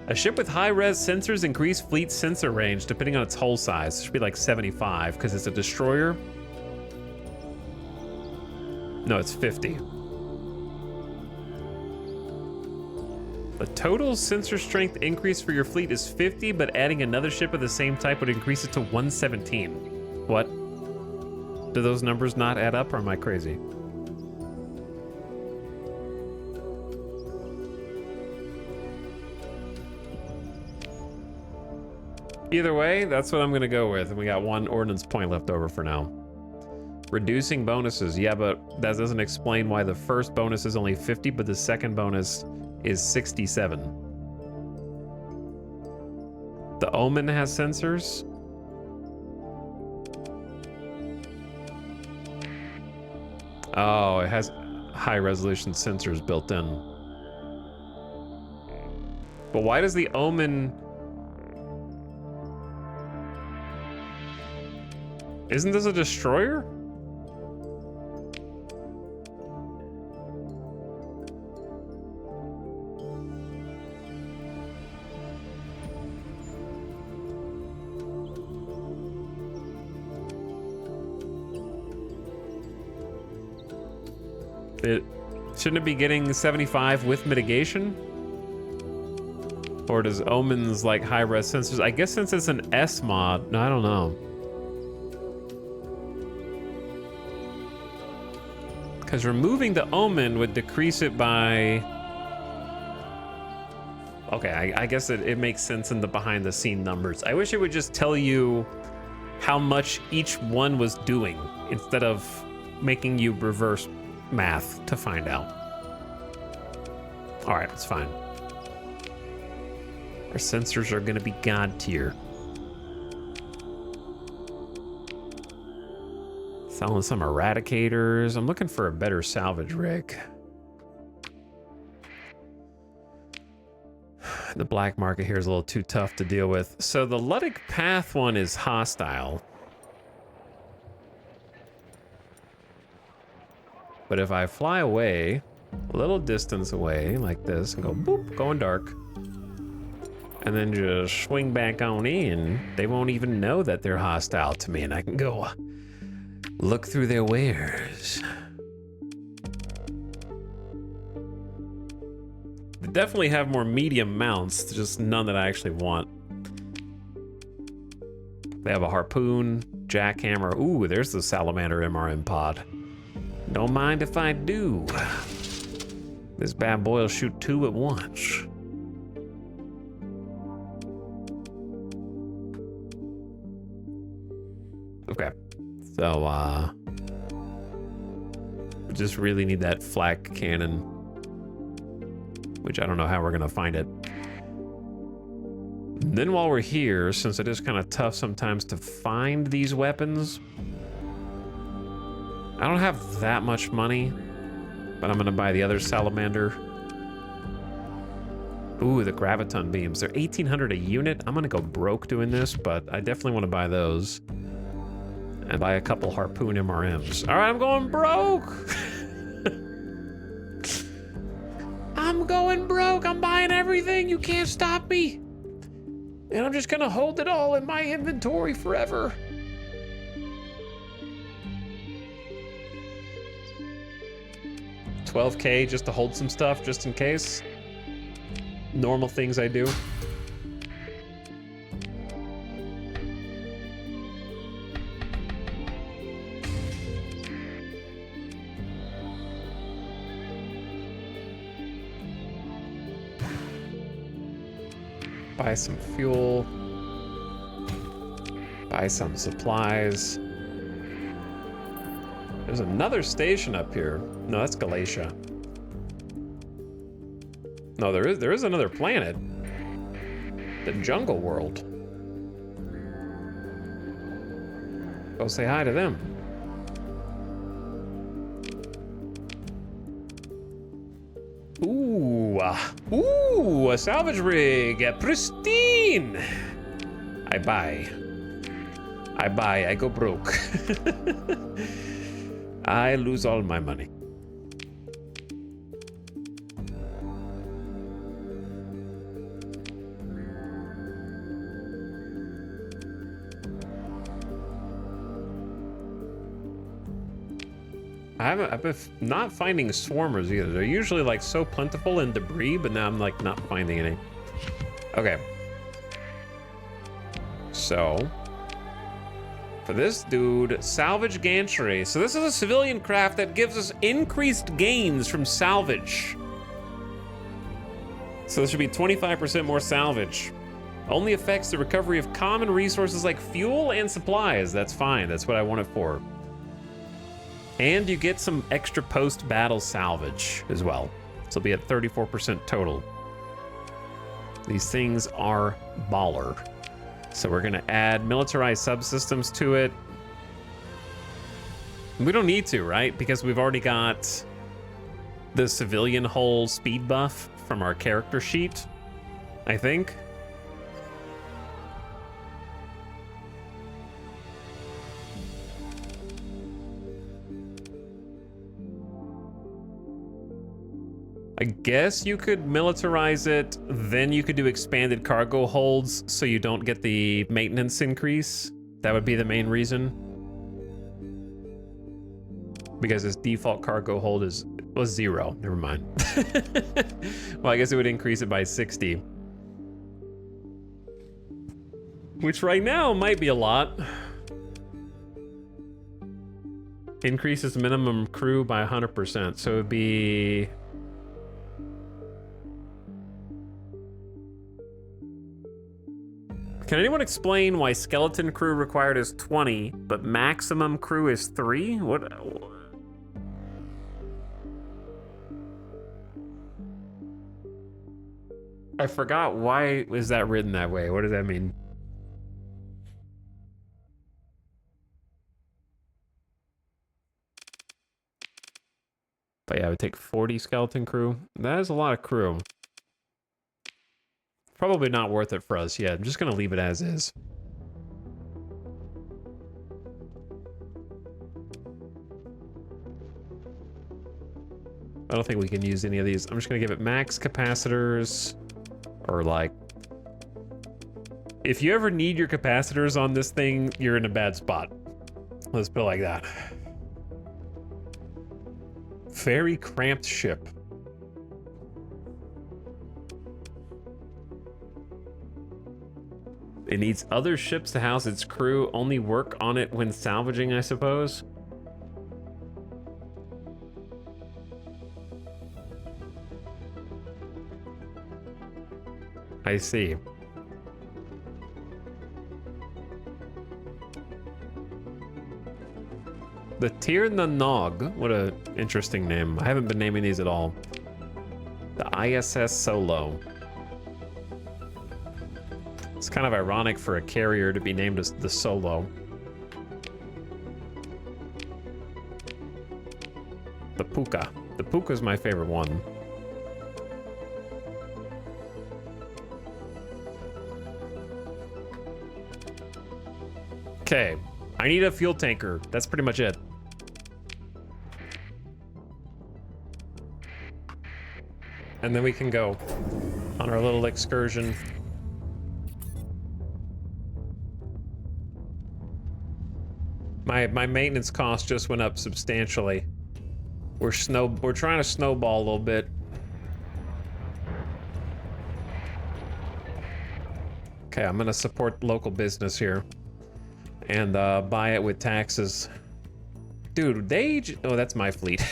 A ship with high-res sensors increase fleet sensor range depending on its hull size. It should be like 75 because it's a destroyer. No, it's 50. The total sensor strength increase for your fleet is 50, but adding another ship of the same type would increase it to 117. What? Do those numbers not add up, or am I crazy? Either way, that's what I'm gonna go with. And we got 1 ordnance point left over for now. Reducing bonuses. Yeah, but that doesn't explain why the first bonus is only 50, but the second bonus is 67. The Omen has sensors. Oh, it has high resolution sensors built in. But why does the Omen... Isn't this a destroyer? Shouldn't it be getting 75 with mitigation? Or does Omen's like high-res sensors? I guess since it's an S mod, no, I don't know. Because removing the Omen would decrease it by... Okay, I guess it makes sense in the behind-the-scene numbers. I wish it would just tell you how much each one was doing instead of making you reverse math to find out. All right, it's fine. Our sensors are gonna be God tier. Selling some eradicators. I'm looking for a better salvage rig. The black market here is a little too tough to deal with. So the Luddic Path one is hostile. But if I fly away, a little distance away like this and go boop, going dark, and then just swing back on in, they won't even know that they're hostile to me, and I can go look through their wares. They definitely have more medium mounts, just none that I actually want. They have a harpoon, jackhammer. Ooh, there's the salamander MRM pod. Don't mind if I do. This bad boy will shoot 2 at once. Okay, so we just really need that flak cannon, which I don't know how we're gonna find it. And then while we're here, since it is kind of tough sometimes to find these weapons, I don't have that much money, but I'm gonna buy the other salamander. Ooh, the graviton beams. They're 1,800 a unit. I'm gonna go broke doing this, but I definitely want to buy those. And buy a couple harpoon MRMs. All right, I'm going broke. I'm going broke. I'm buying everything. You can't stop me. And I'm just gonna hold it all in my inventory forever. $12K just to hold some stuff, just in case. Normal things I do. Buy some fuel. Buy some supplies. There's another station up here. No, that's Galatia. No, there is another planet. The Jungle World. Go say hi to them. Ooh, a salvage rig, pristine. I buy, I go broke. I lose all my money. I've been not finding swarmers either. They're usually like so plentiful in debris, but now I'm like not finding any. Okay. So, for this dude, salvage gantry. So this is a civilian craft that gives us increased gains from salvage. So this should be 25% more salvage. Only affects the recovery of common resources like fuel and supplies. That's fine, that's what I want it for. And you get some extra post-battle salvage as well. So it'll be at 34% total. These things are baller. So we're gonna add militarized subsystems to it. We don't need to, right? Because we've already got the civilian hull speed buff from our character sheet, I think. I guess you could militarize it, then you could do expanded cargo holds so you don't get the maintenance increase. That would be the main reason. Because its default cargo hold was 0. Never mind. Well, I guess it would increase it by 60. Which right now might be a lot. Increases minimum crew by 100%, so it would be... Can anyone explain why skeleton crew required is 20, but maximum crew is 3? What? I forgot, why is that written that way? What does that mean? But yeah, I would take 40 skeleton crew. That is a lot of crew. Probably not worth it for us yet. I'm just gonna leave it as is. I don't think we can use any of these. I'm just gonna give it max capacitors, or like, if you ever need your capacitors on this thing, you're in a bad spot. Let's put it like that. Very cramped ship. It needs other ships to house its crew. Only work on it when salvaging, I suppose. I see. The Tir Nanog. What a interesting name. I haven't been naming these at all. The ISS Solo. It's kind of ironic for a carrier to be named as the Solo. The Puka. The Puka is my favorite one. Okay, I need a fuel tanker. That's pretty much it. And then we can go on our little excursion. My maintenance cost just went up substantially. We're trying to snowball a little bit. Okay, I'm gonna support local business here and buy it with taxes. Dude, oh, that's my fleet.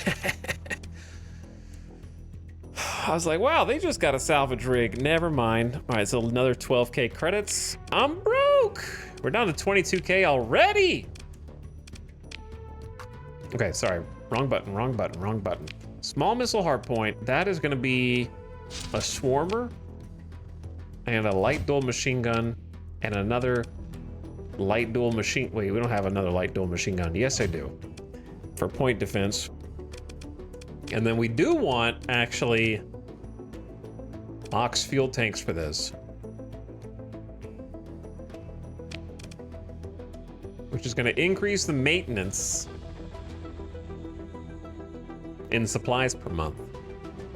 I was like, wow, they just got a salvage rig. Never mind. All right, so another 12K credits. I'm broke. We're down to 22K already. Okay, sorry. Wrong button, wrong button, wrong button. Small missile hardpoint. That is gonna be a swarmer and a light dual machine gun and another light dual machine. Wait, we don't have another light dual machine gun. Yes, I do. For point defense. And then we do want, actually, Ox fuel tanks for this. Which is going to increase the maintenance in supplies per month.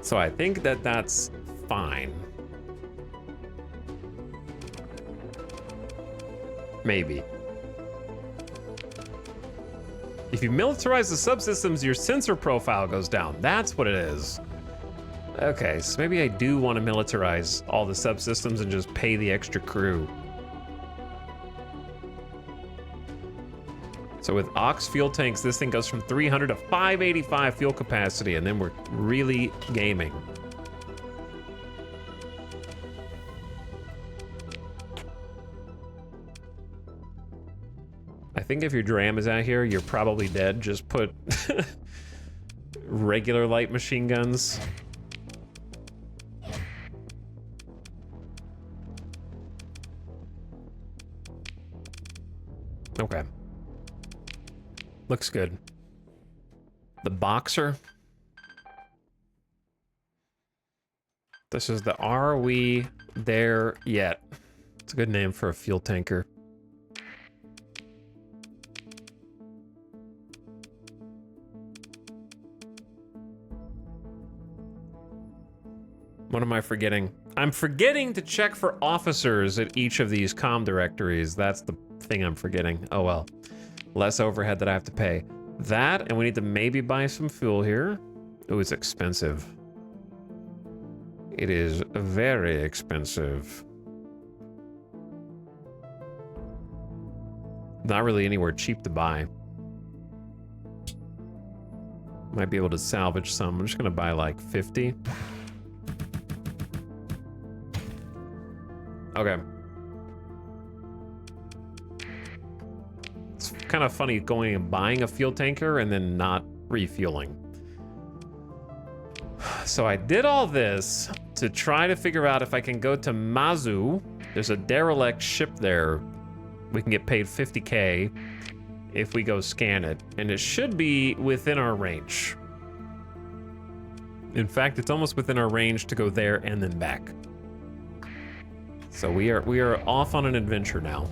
So I think that that's fine. Maybe. If you militarize the subsystems, your sensor profile goes down. That's what it is. Okay, so maybe I do want to militarize all the subsystems and just pay the extra crew. So with Ox fuel tanks, this thing goes from 300 to 585 fuel capacity, and then we're really gaming. I think if your dram is out here, you're probably dead. Just put regular light machine guns. Okay. Looks good. The Boxer. This is the Are We There Yet? It's a good name for a fuel tanker. What am I forgetting? I'm forgetting to check for officers at each of these comm directories. That's the thing I'm forgetting. Oh well. Less overhead that I have to pay. That, and we need to maybe buy some fuel here. Ooh, it's expensive. It is very expensive. Not really anywhere cheap to buy. Might be able to salvage some. I'm just gonna buy like 50. Okay. It's kind of funny going and buying a fuel tanker and then not refueling. So I did all this to try to figure out if I can go to Mazu. There's a derelict ship there. We can get paid 50K if we go scan it, and it should be within our range. In fact, it's almost within our range to go there and then back. So we are off on an adventure now.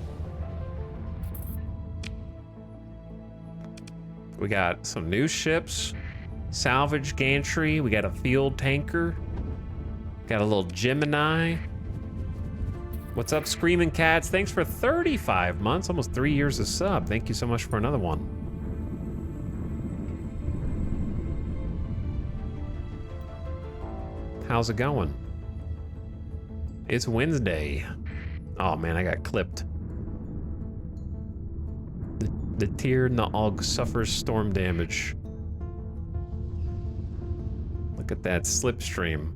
We got some new ships, salvage gantry, we got a field tanker, got a little Gemini. What's up, Screaming Cats? Thanks for 35 months, almost 3 years of sub. Thank you so much for another one. How's it going? It's Wednesday. Oh man, I got clipped. The Tyr Naog suffers storm damage. Look at that slipstream.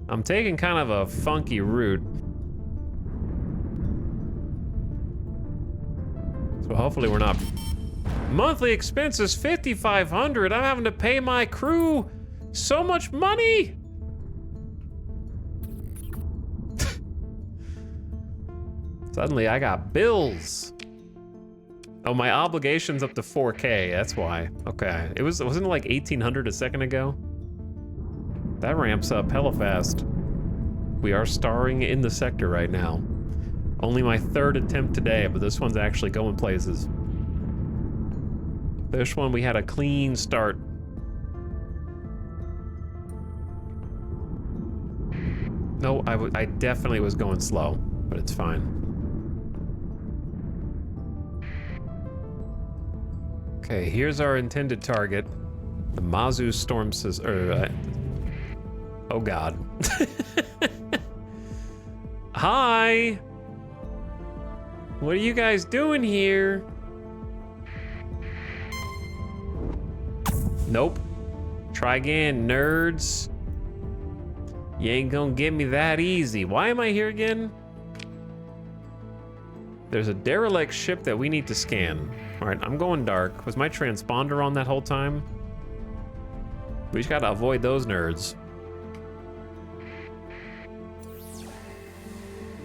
I'm taking kind of a funky route. So hopefully we're not... Monthly expenses, 5,500. I'm having to pay my crew so much money. Suddenly I got bills. Oh, my obligation's up to 4K, that's why. Okay, wasn't it like 1,800 a second ago? That ramps up hella fast. We are starring in the sector right now. Only my third attempt today, but this one's actually going places. This one we had a clean start. No, I definitely was going slow, but it's fine. Okay, here's our intended target. The Mazu storm system, oh God. Hi! What are you guys doing here? Nope. Try again, nerds. You ain't gonna get me that easy. Why am I here again? There's a derelict ship that we need to scan. All right, I'm going dark. Was my transponder on that whole time? We just gotta avoid those nerds.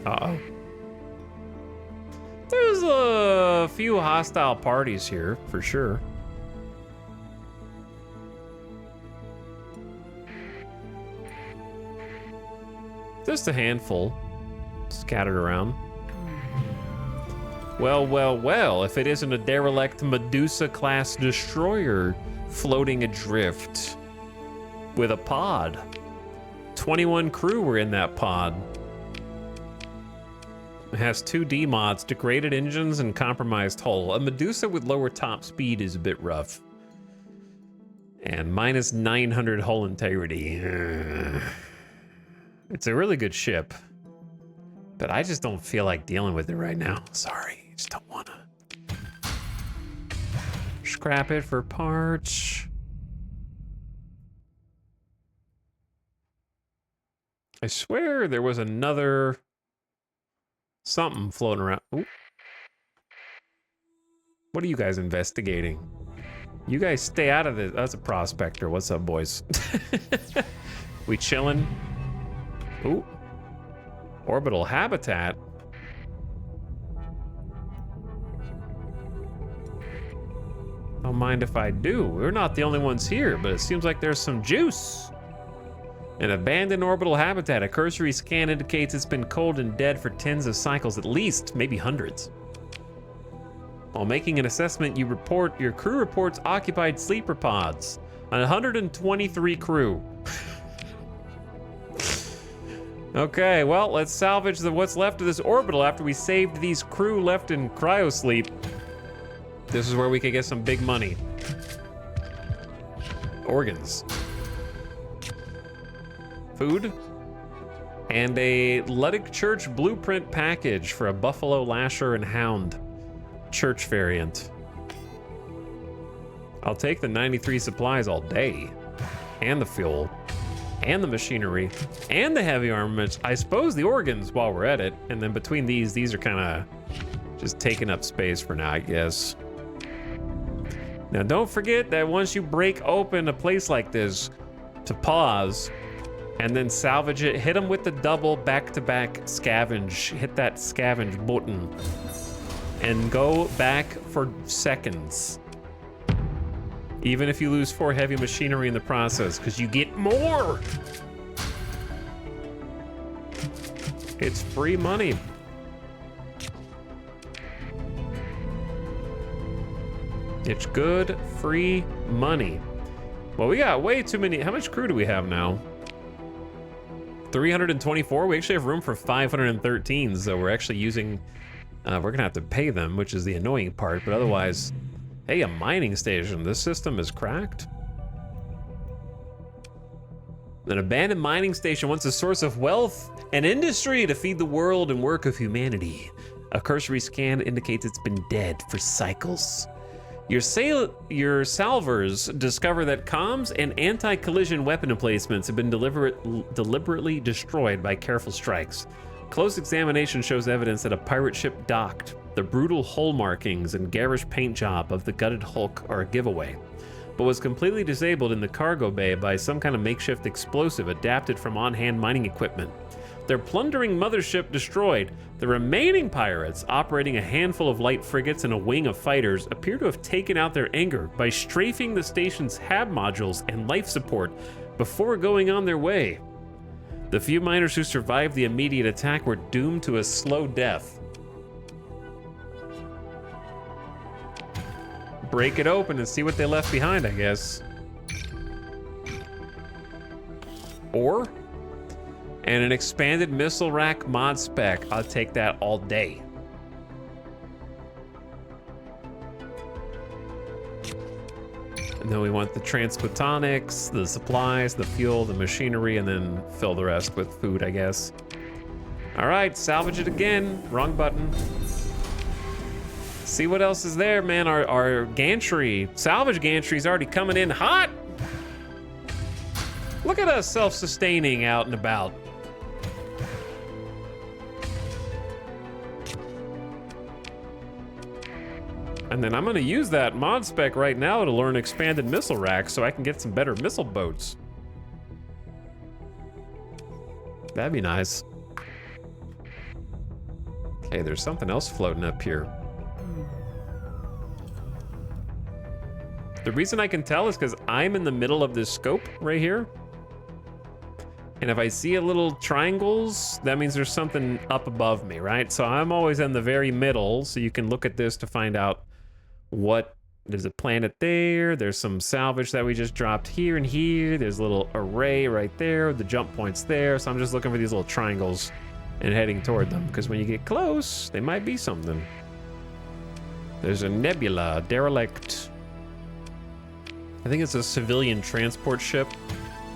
Uh-oh. There's a few hostile parties here, for sure. Just a handful scattered around. Well, well, well, if it isn't a derelict Medusa-class destroyer floating adrift with a pod. 21 crew were in that pod. It has 2 D-mods, degraded engines, and compromised hull. A Medusa with lower top speed is a bit rough. And minus 900 hull integrity. It's a really good ship. But I just don't feel like dealing with it right now. Sorry, I just don't wanna. Scrap it for parts. I swear there was another something floating around. Ooh. What are you guys investigating? You guys stay out of this. That's a prospector. What's up, boys? We chilling? Ooh. Orbital habitat. Don't mind if I do. We're not the only ones here, but it seems like there's some juice. An abandoned orbital habitat. A cursory scan indicates it's been cold and dead for tens of cycles, at least, maybe hundreds. While making an assessment, your crew reports occupied sleeper pods. 123 crew. Okay, well, let's salvage what's left of this orbital after we saved these crew left in cryosleep. This is where we could get some big money. Organs. Food. And a Luddic Church blueprint package for a Buffalo Lasher and Hound Church variant. I'll take the 93 supplies all day. And the fuel. And the machinery, and the heavy armaments. I suppose the organs while we're at it. And then between these are kind of just taking up space for now, I guess. Now, don't forget that once you break open a place like this, to pause and then salvage it, hit them with the double back-to-back scavenge. Hit that scavenge button and go back for seconds. Even if you lose 4 heavy machinery in the process, because you get more. It's free money. It's good, free money. Well, we got way too many. How much crew do we have now? 324? We actually have room for 513, so we're actually using... we're gonna have to pay them, which is the annoying part, but otherwise... Hey, a mining station. This system is cracked. An abandoned mining station once a source of wealth and industry to feed the world and work of humanity. A cursory scan indicates it's been dead for cycles. Your salvers discover that comms and anti-collision weapon emplacements have been deliberately destroyed by careful strikes. Close examination shows evidence that a pirate ship docked. The brutal hull markings and garish paint job of the gutted hulk are a giveaway, but was completely disabled in the cargo bay by some kind of makeshift explosive adapted from on-hand mining equipment. Their plundering mothership destroyed. The remaining pirates, operating a handful of light frigates and a wing of fighters, appear to have taken out their anger by strafing the station's HAB modules and life support before going on their way. The few miners who survived the immediate attack were doomed to a slow death. Break it open and see what they left behind, I guess. Or, and an expanded missile rack mod spec. I'll take that all day. And then we want the transphotonics, the supplies, the fuel, the machinery, and then fill the rest with food, I guess. All right, salvage it again. Wrong button. See what else is there, man. Our gantry, salvage gantry is already coming in hot. Look at us self-sustaining out and about. And then I'm gonna use that mod spec right now to learn expanded missile racks so I can get some better missile boats. That'd be nice. Okay, there's something else floating up here. The reason I can tell is because I'm in the middle of this scope right here. And if I see a little triangles, that means there's something up above me, right? So I'm always in the very middle, so you can look at this to find out what, there's a planet there, there's some salvage that we just dropped here and here, there's a little array right there, the jump point's there, so I'm just looking for these little triangles and heading toward them, because when you get close, they might be something. There's a nebula, derelict. I think it's a civilian transport ship,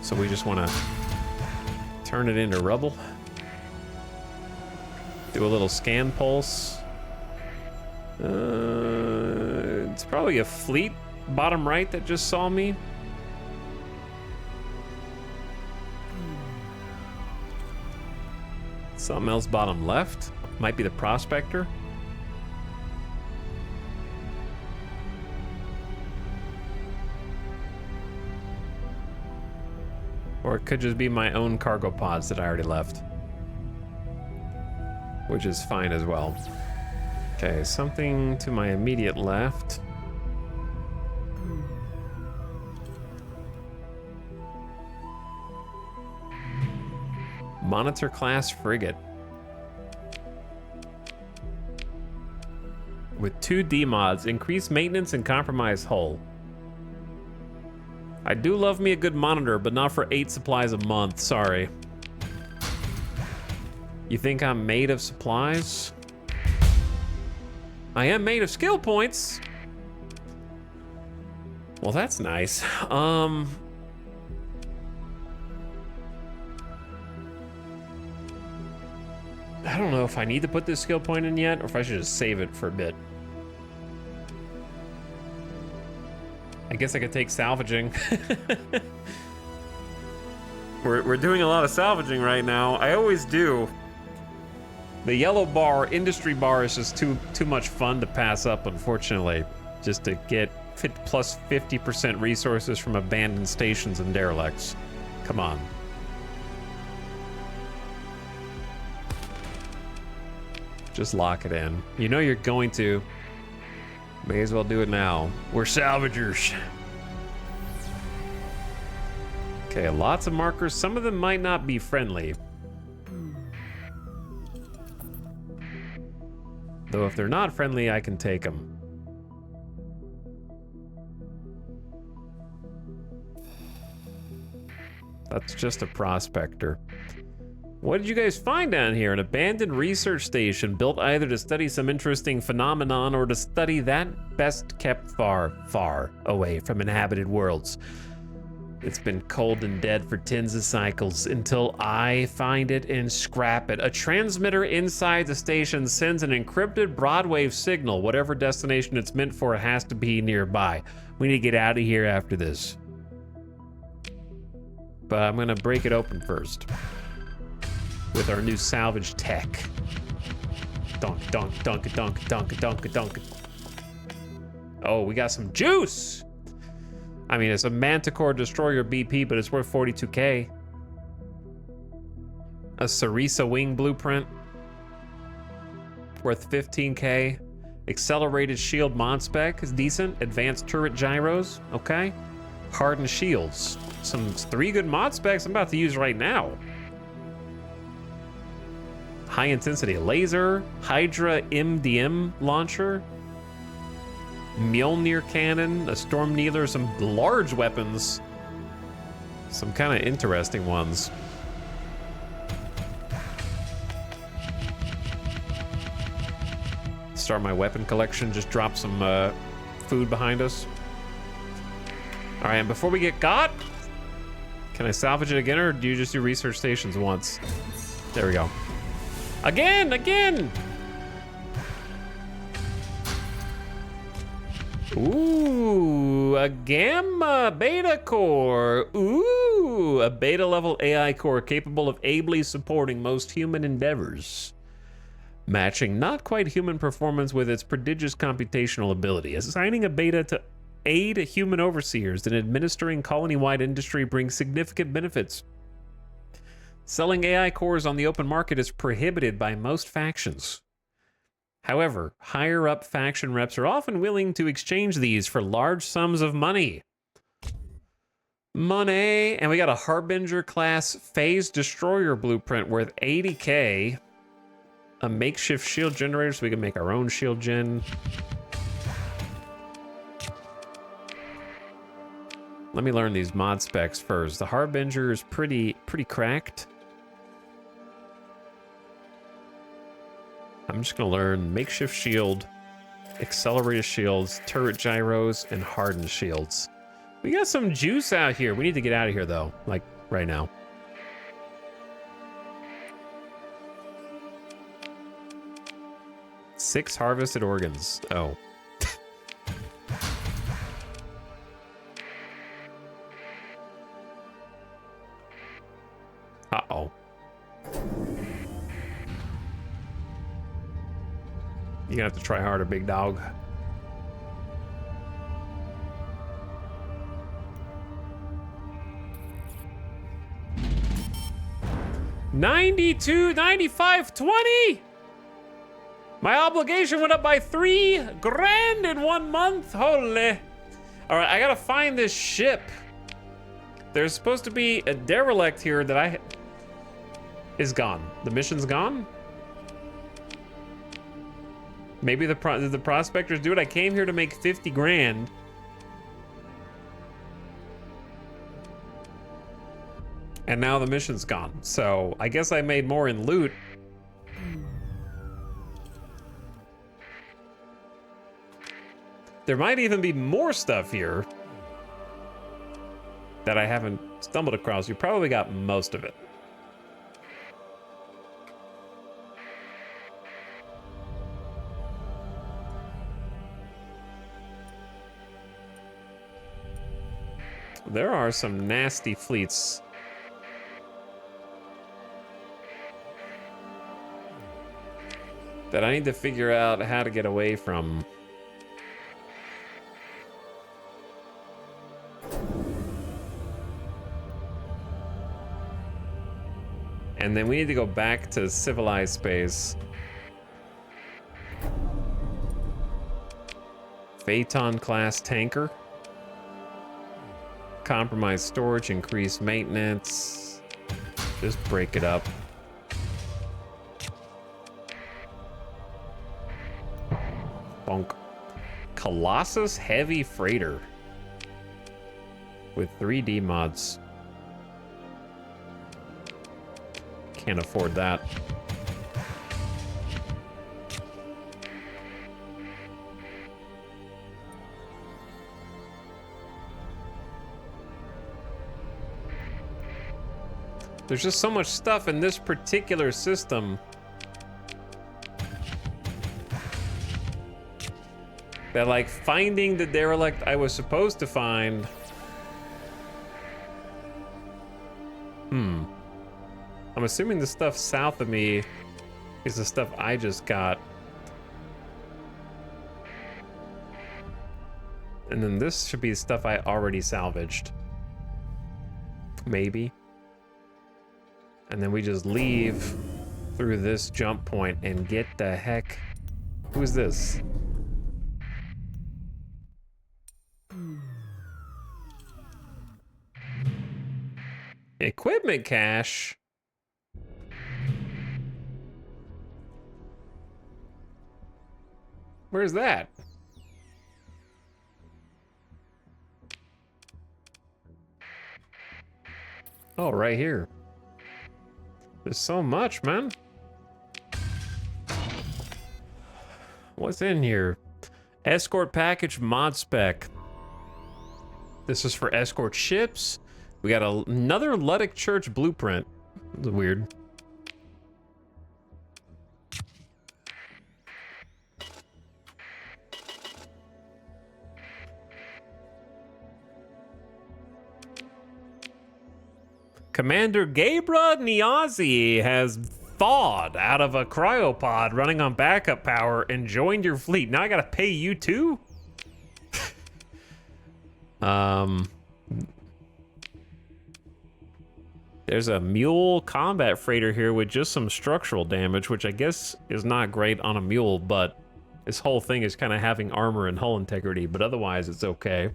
so we just want to turn it into rubble. Do a little scan pulse. It's probably a fleet bottom right that just saw me. Something else bottom left. Might be the prospector. Or it could just be my own cargo pods that I already left. Which is fine as well. Okay, something to my immediate left. Monitor class frigate. With 2 D mods, increase maintenance and compromise hull. I do love me a good monitor, but not for 8 supplies a month, sorry. You think I'm made of supplies? I am made of skill points. Well, that's nice. I don't know if I need to put this skill point in yet, or if I should just save it for a bit. I guess I could take salvaging. We're doing a lot of salvaging right now. I always do. The yellow bar, industry bar, is just too much fun to pass up, unfortunately. Just to get plus 50% resources from abandoned stations and derelicts. Come on. Just lock it in. You know you're going to. May as well do it now. We're salvagers. Okay, lots of markers. Some of them might not be friendly. Though if they're not friendly, I can take them. That's just a prospector. What did you guys find down here? An abandoned research station built either to study some interesting phenomenon or to study that best kept far, far away from inhabited worlds. It's been cold and dead for tens of cycles until I find it and scrap it. A transmitter inside the station sends an encrypted broadwave signal. Whatever destination it's meant for, it has to be nearby. We need to get out of here after this. But I'm gonna break it open first. With our new salvage tech. Dunk, dunk, dunk, dunk, dunk, dunk, dunk. Oh, we got some juice! I mean, it's a Manticore Destroyer BP, but it's worth 42k. A Sarisa Wing Blueprint. Worth 15k. Accelerated Shield Mod Spec is decent. Advanced Turret Gyros, okay. Hardened Shields. Some 3 good mod specs I'm about to use right now. High intensity laser, Hydra MDM launcher, Mjolnir cannon, a storm needler, some large weapons, some kind of interesting ones. Start my weapon collection, just drop some food behind us. All right, and before we get got, can I salvage it again, or do you just do research stations once? There we go. Again! Ooh, a Gamma Beta Core. Ooh, a beta level AI core capable of ably supporting most human endeavors. Matching not quite human performance with its prodigious computational ability. Assigning a beta to aid human overseers in administering colony-wide industry brings significant benefits. Selling AI cores on the open market is prohibited by most factions. However, higher-up faction reps are often willing to exchange these for large sums of money. Money, and we got a Harbinger class phase destroyer blueprint worth 80k. A makeshift shield generator so we can make our own shield gen. Let me learn these mod specs first. The Harbinger is pretty cracked. I'm just gonna learn makeshift shield, accelerated shields, turret gyros, and hardened shields. We got some juice out here. We need to get out of here though, like right now. Six harvested organs. Oh. Uh-oh. You're gonna have to try harder, big dog. $92, $95, $20. My obligation went up by $3 grand in 1 month. Holy. All right, I gotta find this ship. There's supposed to be a derelict here that is gone. The mission's gone. Maybe did the prospectors do it? I came here to make 50 grand. And now the mission's gone. So I guess I made more in loot. There might even be more stuff here that I haven't stumbled across. You probably got most of it. There are some nasty fleets. That I need to figure out how to get away from. And then we need to go back to civilized space. Phaeton class tanker. Compromise storage, increase maintenance. Just break it up. Bonk. Colossus heavy freighter. With 3D mods. Can't afford that. There's just so much stuff in this particular system that, like, finding the derelict I was supposed to find. I'm assuming the stuff south of me is the stuff I just got. And then this should be stuff I already salvaged. Maybe. And then we just leave through this jump point and get the heck... Who's this? Equipment cache? Where's that? Oh, right here. There's so much, man. What's in here? Escort package mod spec. This is for escort ships. We got another Luddic Church blueprint. That's weird. Commander Gabra Niazi has thawed out of a cryopod running on backup power and joined your fleet. Now I gotta pay you too? There's a mule combat freighter here with just some structural damage, which I guess is not great on a mule, but this whole thing is kind of having armor and hull integrity, but otherwise it's okay.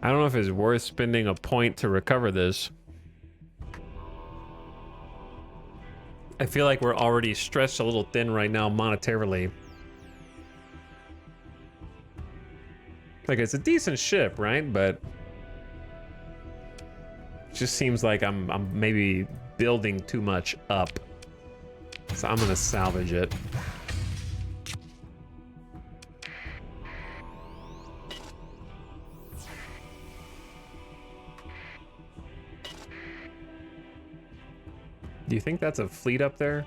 I don't know if it's worth spending a point to recover this. I feel like we're already stretched a little thin right now monetarily. Like, it's a decent ship, right? But it just seems like I'm maybe building too much up. So I'm gonna salvage it. Do you think that's a fleet up there?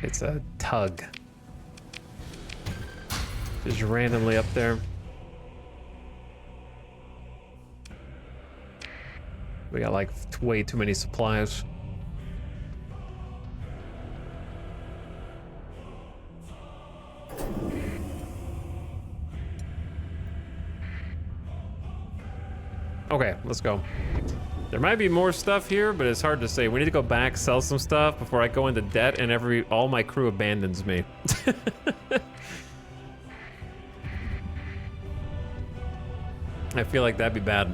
It's a tug. Just randomly up there. We got like way too many supplies. Okay, let's go. There might be more stuff here, but it's hard to say. We need to go back, sell some stuff before I go into debt and all my crew abandons me. I feel like that'd be bad.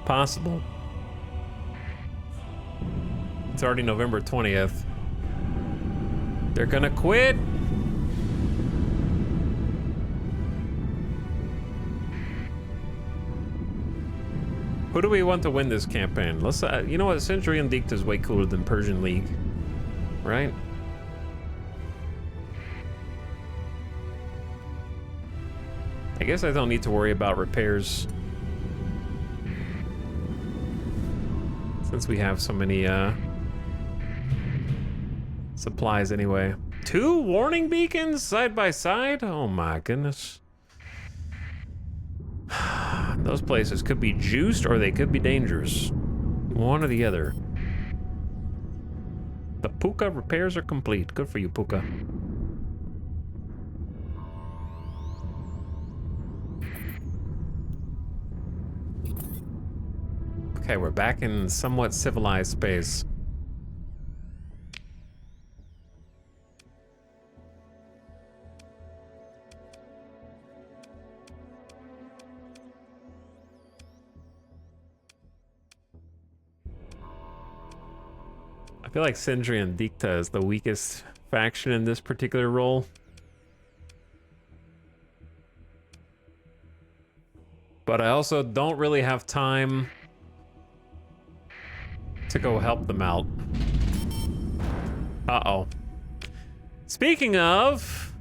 Possible. It's already November 20th. They're gonna quit. Who do we want to win this campaign? Let's, you know what? Century and Dicta is way cooler than Persian League, right? I guess I don't need to worry about repairs since we have so many supplies anyway. 2 warning beacons side by side? Oh my goodness. Those places could be juiced or they could be dangerous. One or the other. The Puka repairs are complete. Good for you, Puka. Okay, we're back in somewhat civilized space. I feel like Sindri and Dicta is the weakest faction in this particular role. But I also don't really have time to go help them out. Uh-oh. Speaking of,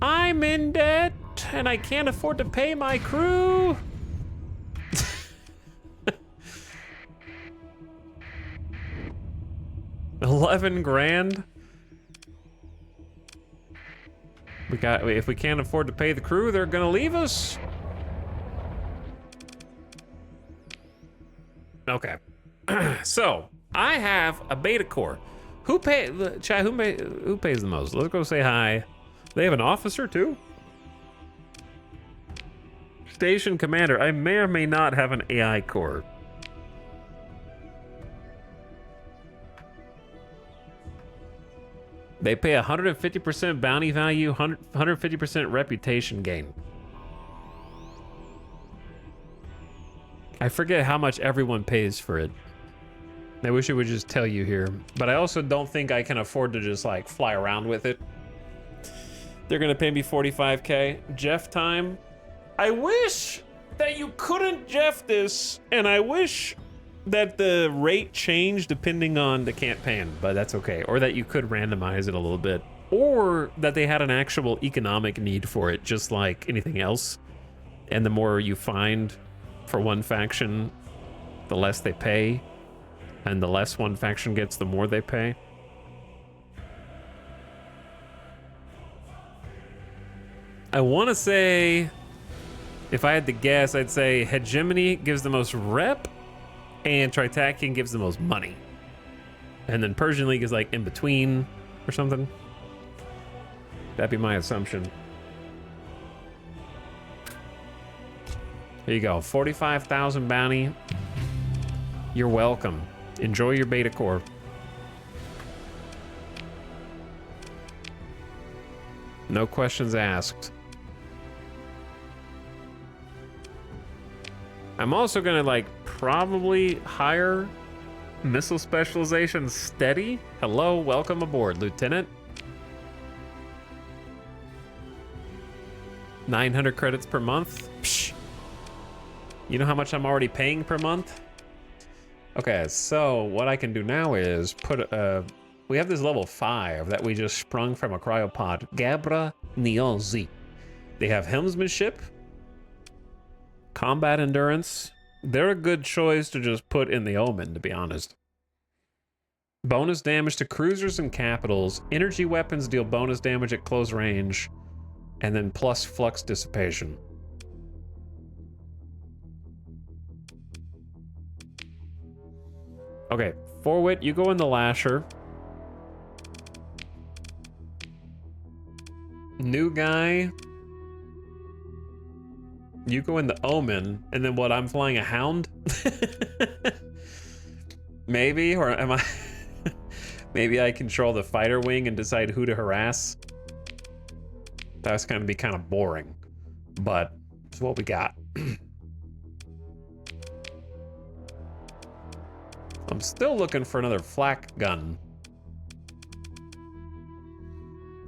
I'm in debt and I can't afford to pay my crew. 11 grand. If we can't afford to pay the crew, they're gonna leave us. Okay. So I have a beta core. Who pays the most? Let's go say hi. They have an officer too. Station commander. I may or may not have an AI core. They pay 150% bounty value, 150% reputation gain. I forget how much everyone pays for it. I wish it would just tell you here, but I also don't think I can afford to just like fly around with it. They're gonna pay me 45K. Jeff time. I wish that you couldn't Jeff this, and I wish that the rate changed depending on the campaign, but that's okay. Or that you could randomize it a little bit. Or that they had an actual economic need for it, just like anything else. And the more you find for one faction, the less they pay. And the less one faction gets, the more they pay. I want to say, if I had to guess, I'd say Hegemony gives the most rep, and Tritakian gives the most money. And then Persian League is like in between or something. That'd be my assumption. Here you go, 45,000 bounty. You're welcome. Enjoy your beta core. No questions asked. I'm also gonna like probably hire missile specialization steady. Hello, welcome aboard, Lieutenant. 900 credits per month. Psh. You know how much I'm already paying per month? Okay, so what I can do now is put we have this level 5 that we just sprung from a cryopod. Gabra Nionzi. They have helmsmanship, combat endurance. They're a good choice to just put in the Omen, to be honest. Bonus damage to cruisers and capitals. Energy weapons deal bonus damage at close range. And then plus flux dissipation. Okay, Forwit, you go in the Lasher. New guy. You go in the Omen, and then what, I'm flying a Hound? Maybe, or am I... Maybe I control the fighter wing and decide who to harass. That's gonna be kind of boring, but it's what we got. I'm still looking for another flak gun.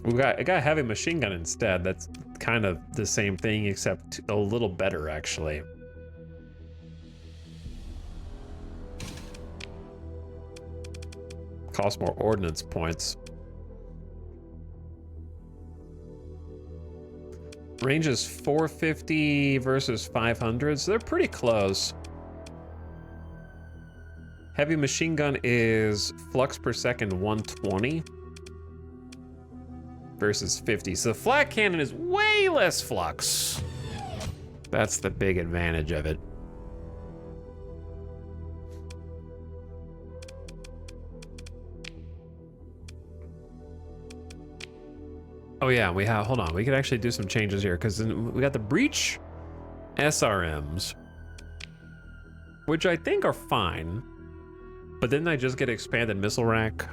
I got a heavy machine gun instead. That's kind of the same thing, except a little better, actually. Cost more ordnance points. Range is 450 versus 500, so they're pretty close. Heavy machine gun is flux per second 120 versus 50. So the flak cannon is way less flux. That's the big advantage of it. Oh yeah, hold on. We could actually do some changes here because we got the breach SRMs, which I think are fine, but didn't I just get expanded missile rack?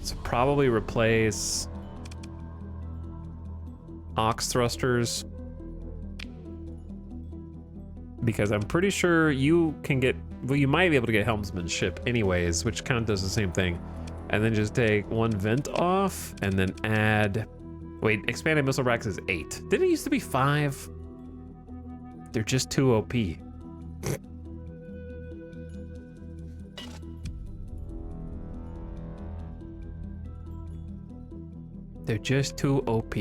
So probably replace Ox thrusters, because I'm pretty sure you can get, well, you might be able to get helmsmanship anyways, which kind of does the same thing. And then just take one vent off and then add, wait, expanded missile racks is 8. Didn't it used to be 5? They're just too OP. They're just too OP.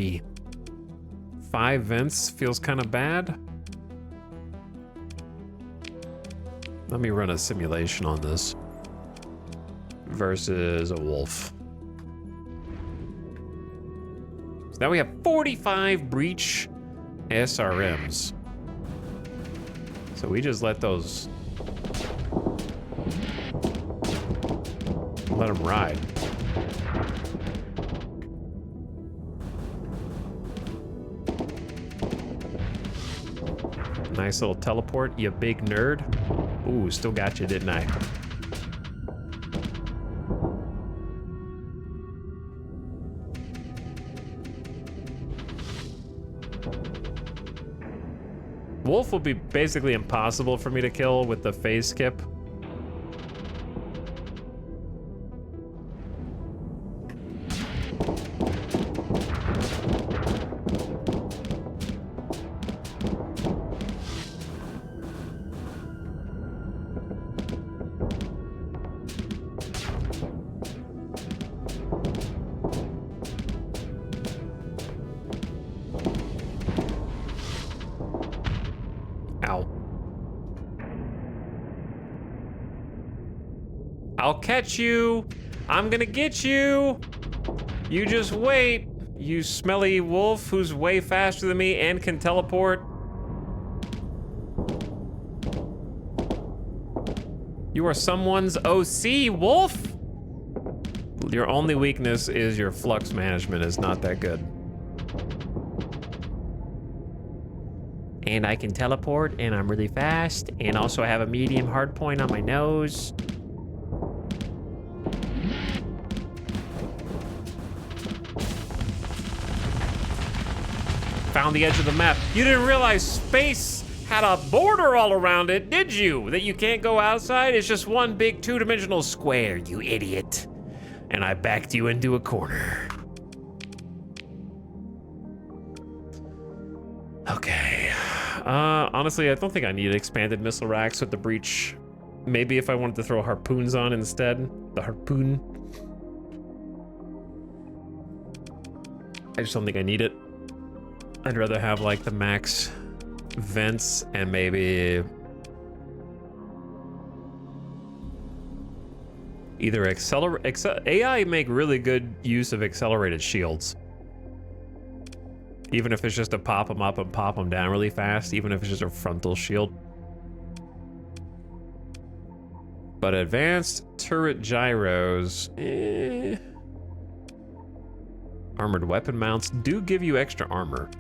5 vents feels kind of bad. Let me run a simulation on this versus a wolf. So now we have 45 breach SRMs. So we just let those, let them ride. Nice little teleport, you big nerd. Ooh, still got you, didn't I? Wolf will be basically impossible for me to kill with the phase skip. I'll catch you. I'm gonna get you. You just wait, you smelly wolf who's way faster than me and can teleport. You are someone's OC, wolf. Your only weakness is your flux management is not that good. And I can teleport, and I'm really fast. And also I have a medium hard point on my nose. Found the edge of the map. You didn't realize space had a border all around it, did you? That you can't go outside? It's just one big two-dimensional square, you idiot. And I backed you into a corner. Okay. Honestly, I don't think I need expanded missile racks with the breach. Maybe if I wanted to throw harpoons on instead. The harpoon. I just don't think I need it. I'd rather have like the max vents and maybe either AI make really good use of accelerated shields. Even if it's just to pop them up and pop them down really fast, even if it's just a frontal shield. But advanced turret gyros, armored weapon mounts do give you extra armor.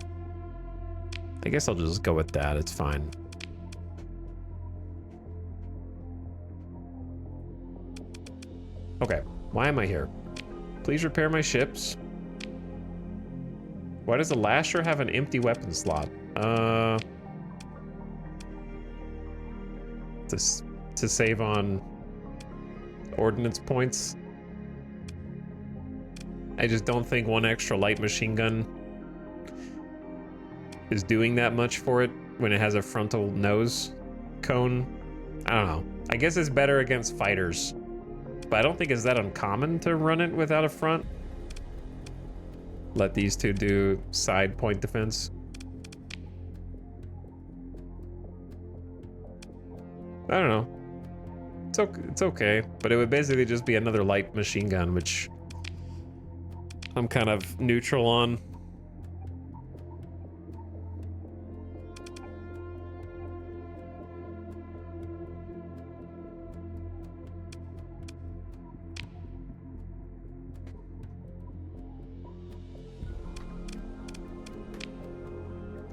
I guess I'll just go with that, it's fine. Okay, why am I here? Please repair my ships. Why does the Lasher have an empty weapon slot? To save on ordnance points. I just don't think one extra light machine gun is doing that much for it when it has a frontal nose cone. I don't know. I guess it's better against fighters, but I don't think it's that uncommon to run it without a front. Let these two do side point defense. I don't know. It's okay, but it would basically just be another light machine gun, which I'm kind of neutral on.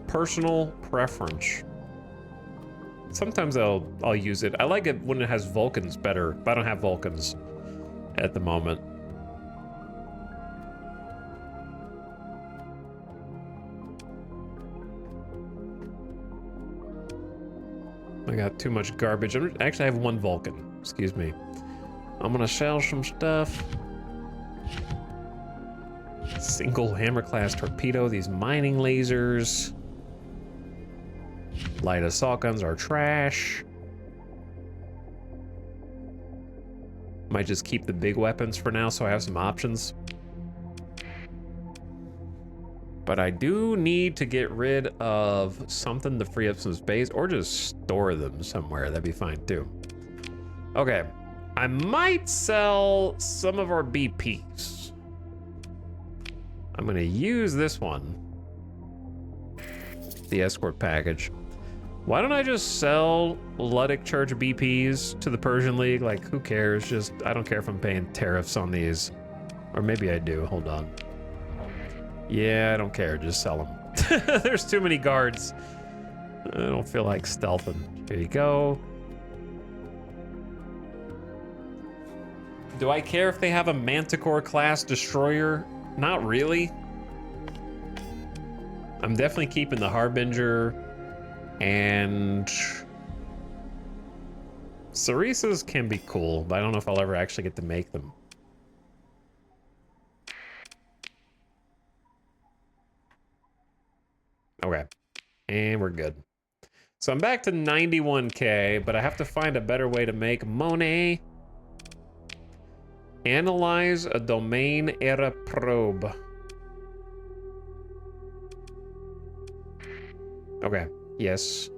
Personal preference. Sometimes I'll use it. I like it when it has Vulcans better, but I don't have Vulcans at the moment. I got too much garbage. Actually, I have one Vulcan. Excuse me. I'm gonna sell some stuff. Single hammer class torpedo. These mining lasers. Light assault guns are trash. Might just keep the big weapons for now so I have some options. But I do need to get rid of something to free up some space, or just store them somewhere. That'd be fine too. Okay, I might sell some of our BPs. I'm gonna use this one, the escort package. Why don't I just sell Luddic Church BPs to the Persian League? Like, who cares? Just, I don't care if I'm paying tariffs on these. Or maybe I do, hold on. Yeah, I don't care, just sell them. There's too many guards. I don't feel like stealthing. Here you go. Do I care if they have a Manticore class destroyer? Not really. I'm definitely keeping the Harbinger. And Cerisas can be cool, but I don't know if I'll ever actually get to make them. Okay, and we're good. So I'm back to 91K, but I have to find a better way to make money. Analyze a domain era probe. Okay. Yes,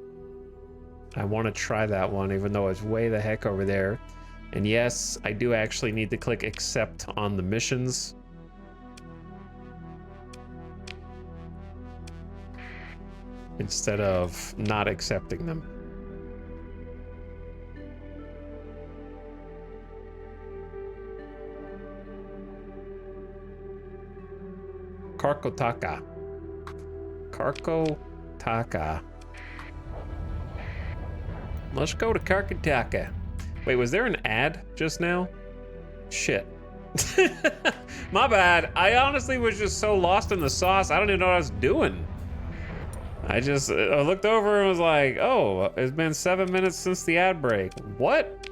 I want to try that one, even though it's way the heck over there. And yes, I do actually need to click accept on the missions. Instead of not accepting them. Karkotaka. Karkotaka. let's go to Karkataka. Wait, was there an ad just now? Shit. My bad. I honestly was just so lost in the sauce, I don't even know what I was doing. I looked over and was like, oh, it's been 7 minutes since the ad break. What?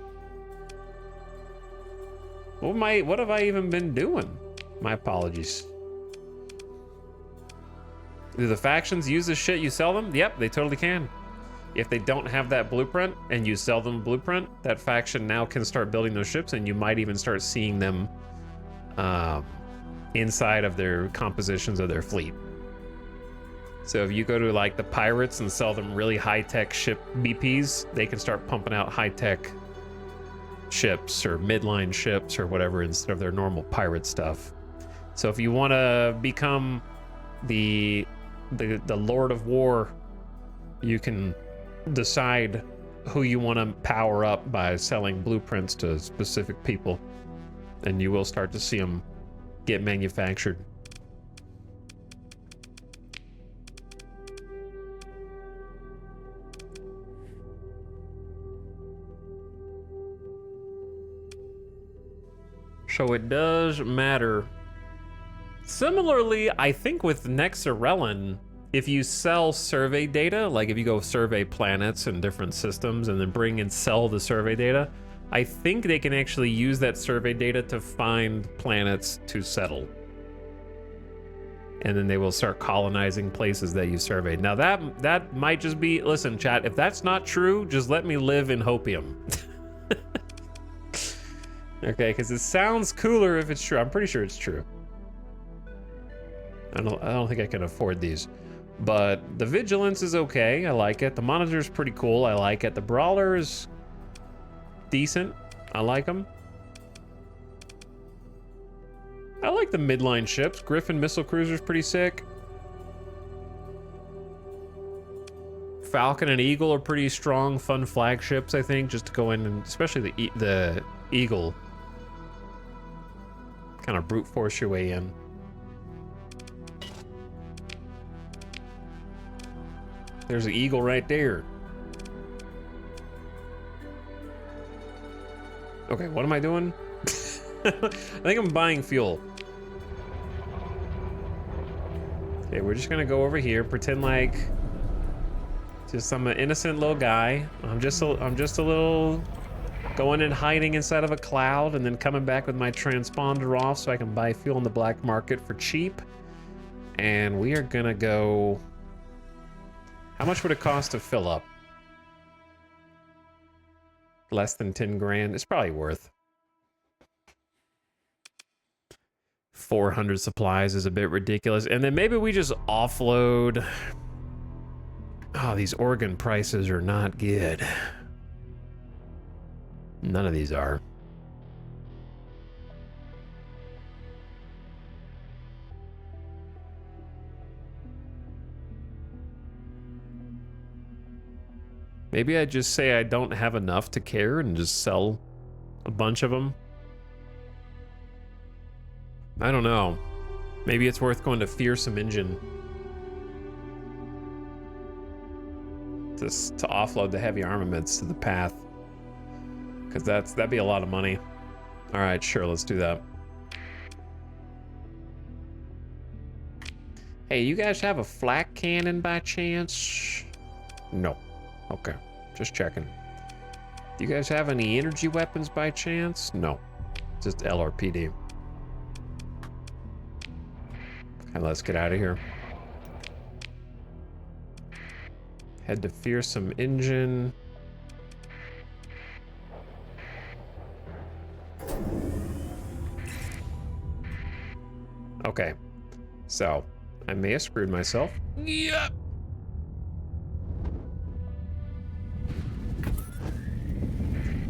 What have I even been doing? My apologies. Do the factions use this shit you sell them? Yep, they totally can. If they don't have that blueprint and you sell them a blueprint, that faction now can start building those ships, and you might even start seeing them inside of their compositions of their fleet. So if you go to like the pirates and sell them really high-tech ship BPs, they can start pumping out high-tech ships or midline ships or whatever instead of their normal pirate stuff. So if you want to become the Lord of War, you can decide who you want to power up by selling blueprints to specific people, and you will start to see them get manufactured. So it does matter. Similarly, I think with Nexerelin, if you sell survey data, like if you go survey planets and different systems and then bring and sell the survey data, I think they can actually use that survey data to find planets to settle. And then they will start colonizing places that you surveyed. Now that might just be, listen chat, if that's not true, just let me live in hopium. Okay, because it sounds cooler if it's true. I'm pretty sure it's true. I don't think I can afford these. But the Vigilance is okay, I like it. The Monitor's pretty cool, I like it. The Brawler is decent, I like them. I like the midline ships. Griffin Missile Cruiser's pretty sick. Falcon and Eagle are pretty strong, fun flagships, I think, just to go in and, especially the Eagle. Kind of brute force your way in. There's an Eagle right there. Okay, what am I doing? I think I'm buying fuel. Okay, we're just gonna go over here, pretend like just I'm an innocent little guy. I'm just a little going and hiding inside of a cloud and then coming back with my transponder off so I can buy fuel in the black market for cheap. And we are gonna go. How much would it cost to fill up? Less than 10 grand. It's probably worth. 400 supplies is a bit ridiculous. And then maybe we just offload. Oh, these organ prices are not good. None of these are. Maybe I just say I don't have enough to care and just sell a bunch of them. I don't know. Maybe it's worth going to Fearsome Engine just to offload the heavy armaments to the path. Because that'd be a lot of money. All right, sure, let's do that. Hey, you guys have a flak cannon by chance? No. Okay, just checking. Do you guys have any energy weapons by chance? No, just LRPD. Okay, let's get out of here. Head to Fearsome Engine. Okay, so I may have screwed myself. Yep.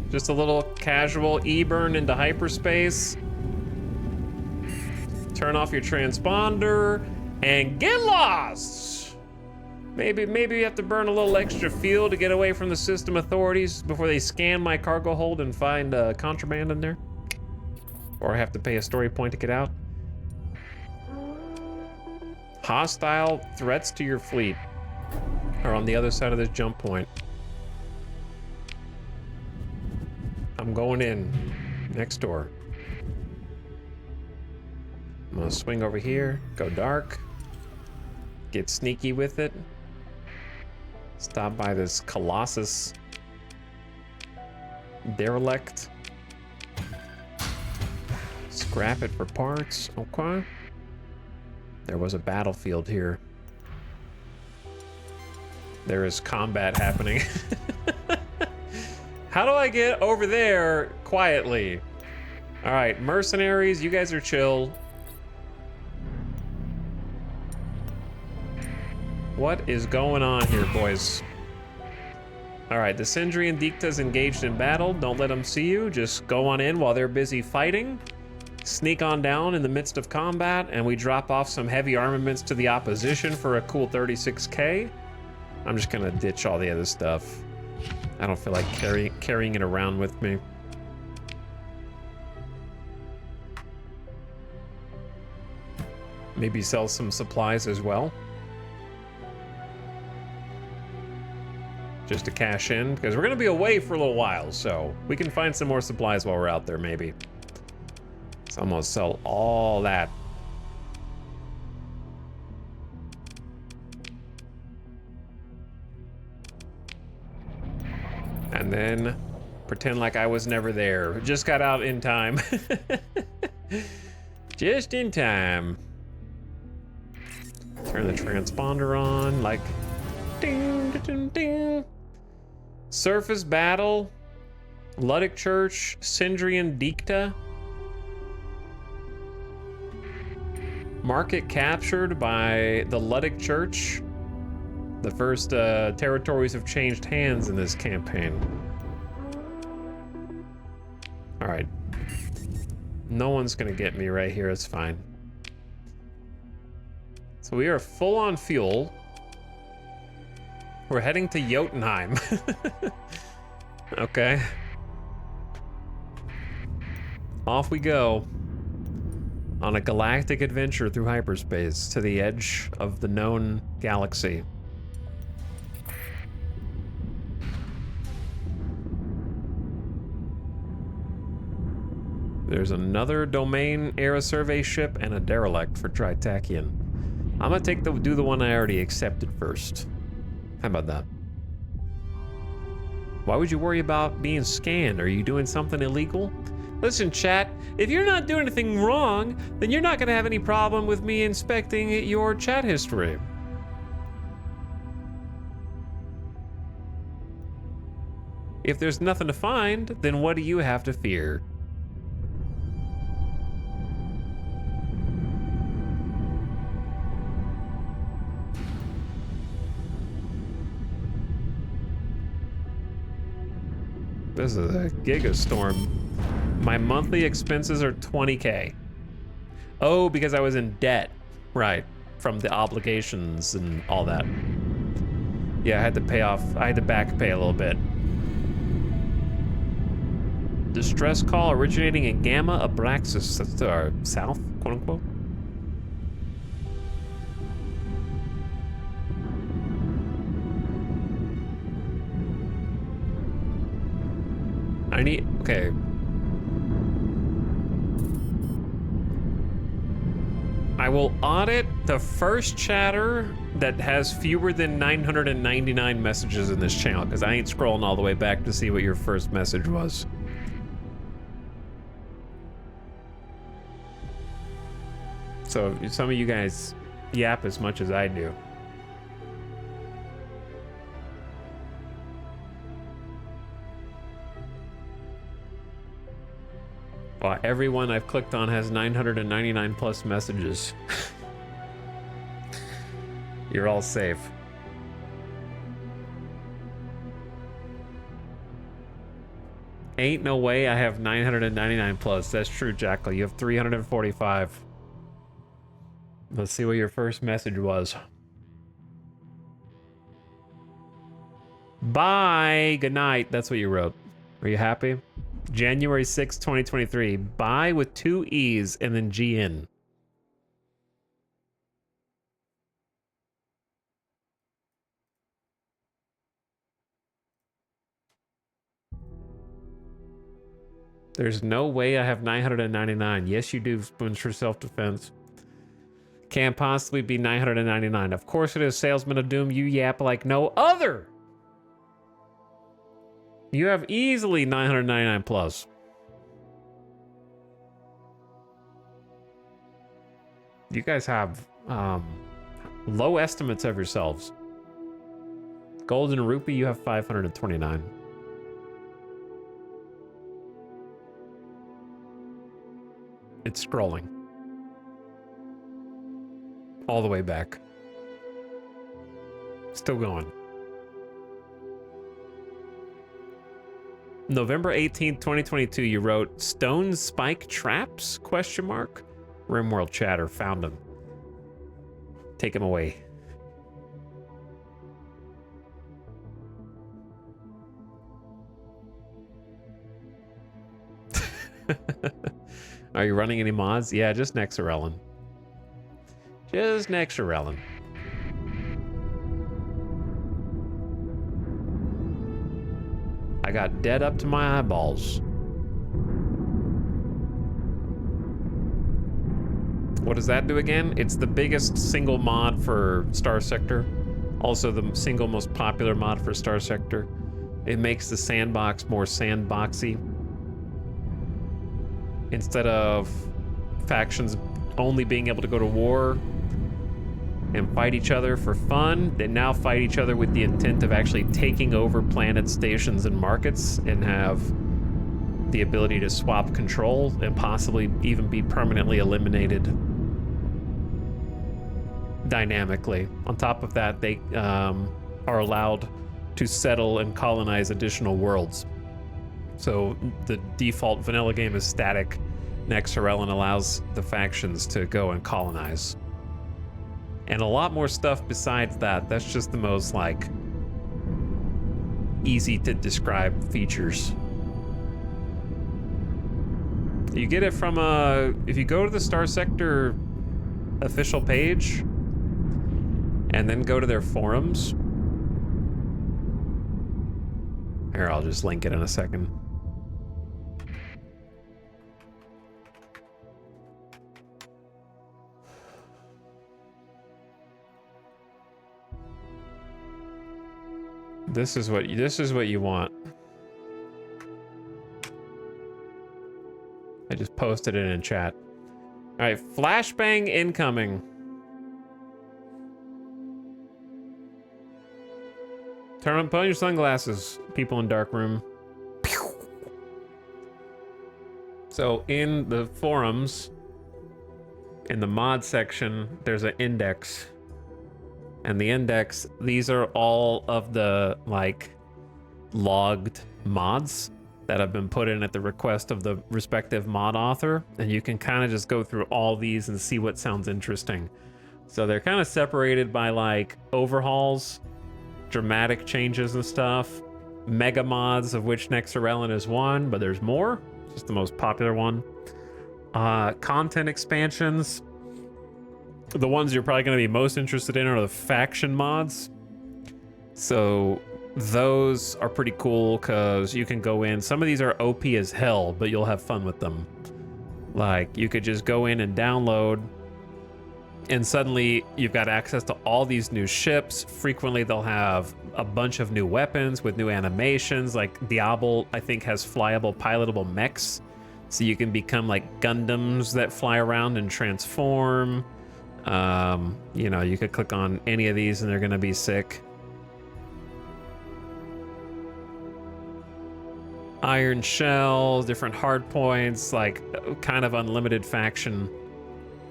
Just a little casual E-burn into hyperspace. Turn off your transponder and get lost. Maybe you have to burn a little extra fuel to get away from the system authorities before they scan my cargo hold and find contraband in there. Or I have to pay a story point to get out. Hostile threats to your fleet are on the other side of this jump point. I'm going in. Next door. I'm gonna swing over here, go dark. Get sneaky with it. Stop by this Colossus derelict. Scrap it for parts. Okay. There was a battlefield here. There is combat happening. How do I get over there quietly? All right, mercenaries, you guys are chill. What is going on here, boys? All right, the Sindrian Dicta's engaged in battle. Don't let them see you. Just go on in while they're busy fighting. Sneak on down in the midst of combat, and we drop off some heavy armaments to the opposition for a cool 36K. I'm just gonna ditch all the other stuff. I don't feel like carrying it around with me. Maybe sell some supplies as well. Just to cash in, because we're gonna be away for a little while, so we can find some more supplies while we're out there, maybe. So I'm gonna sell all that. And then pretend like I was never there. Just got out in time. Just in time. Turn the transponder on, like ding, ding, ding, ding. Surface battle, Ludic Church, Sindrian Dicta. Market captured by the Ludic Church. The first territories have changed hands in this campaign. All right. No one's gonna get me right here, it's fine. So we are full on fuel. We're heading to Jotunheim. Okay. Off we go. On a galactic adventure through hyperspace to the edge of the known galaxy. There's another domain era survey ship and a derelict for Tritakian. I'm gonna do the one I already accepted first. How about that? Why would you worry about being scanned? Are you doing something illegal? Listen, chat, if you're not doing anything wrong, then you're not gonna have any problem with me inspecting your chat history. If there's nothing to find, then what do you have to fear? This is a gigastorm. My monthly expenses are 20K. Oh, because I was in debt. Right, from the obligations and all that. Yeah, I had to pay off, I had to back pay a little bit. Distress call originating in Gamma Abraxas, that's to our south, quote unquote. Okay. I will audit the first chatter that has fewer than 999 messages in this channel, because I ain't scrolling all the way back to see what your first message was. So some of you guys yap as much as I do. Well, everyone I've clicked on has 999 plus messages. You're all safe. Ain't no way I have 999 plus. That's true, Jackal. You have 345. Let's see what your first message was. Bye. Good night. That's what you wrote. Are you happy? January 6, 2023. Bye with 2 E's and then GN. There's no way I have 999. Yes, you do, Spoons for self-defense. Can't possibly be 999. Of course it is, Salesman of Doom. You yap like no other. You have easily 999 plus. You guys have low estimates of yourselves. Golden Rupee, you have 529. It's scrolling. All the way back. Still going. November 18th, 2022, you wrote, Stone Spike Traps? Question mark. Rimworld chatter found him. Take him away. Are you running any mods? Yeah, just Nexerelin. Just Nexerelin. I got dead up to my eyeballs. What does that do again? It's the biggest single mod for Starsector. Also the single most popular mod for Starsector. It makes the sandbox more sandboxy. Instead of factions only being able to go to war and fight each other for fun, they now fight each other with the intent of actually taking over planet stations and markets and have the ability to swap control and possibly even be permanently eliminated dynamically. On top of that, they are allowed to settle and colonize additional worlds. So the default vanilla game is static. Nexerelin allows the factions to go and colonize. And a lot more stuff besides that. That's just the most, like, easy to describe features. You get it from if you go to the Starsector official page and then go to their forums. Here, I'll just link it in a second. This is what you want. I just posted it in chat. All right, flashbang incoming. Turn on, put on your sunglasses, people in dark room. Pew. So in the forums, in the mod section, there's an index. And the index, these are all of the, like, logged mods that have been put in at the request of the respective mod author. And you can kind of just go through all these and see what sounds interesting. So they're kind of separated by, like, overhauls, dramatic changes and stuff, mega mods, of which Nexerelin is one, but there's more. It's just the most popular one. Content expansions. The ones you're probably going to be most interested in are the faction mods. So those are pretty cool because you can go in. Some of these are OP as hell, but you'll have fun with them. Like, you could just go in and download, and suddenly you've got access to all these new ships. Frequently they'll have a bunch of new weapons with new animations. Like Diablo, I think, has flyable, pilotable mechs. So you can become like Gundams that fly around and transform. You know, you could click on any of these and they're gonna be sick. Iron shells, different hard points, like kind of unlimited faction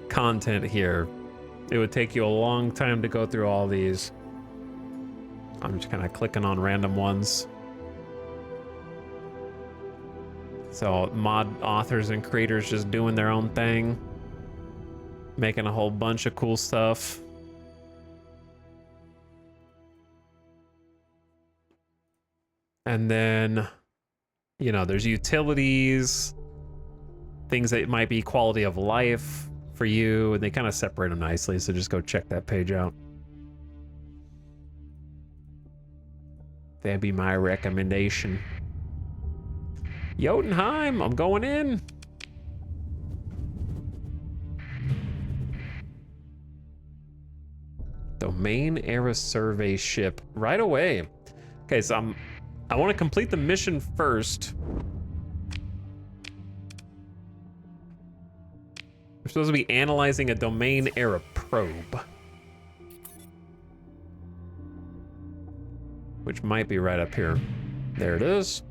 content here. It would take you a long time to go through all these. I'm just kind of clicking on random ones. So mod authors and creators just doing their own thing, making a whole bunch of cool stuff. And then, you know, there's utilities, things that might be quality of life for you, and they kind of separate them nicely, so just go check that page out. That'd be my recommendation. Jotunheim, I'm going in. Domain era survey ship right away. Okay, so I want to complete the mission first. We're supposed to be analyzing a domain era probe, which might be right up here. There it is.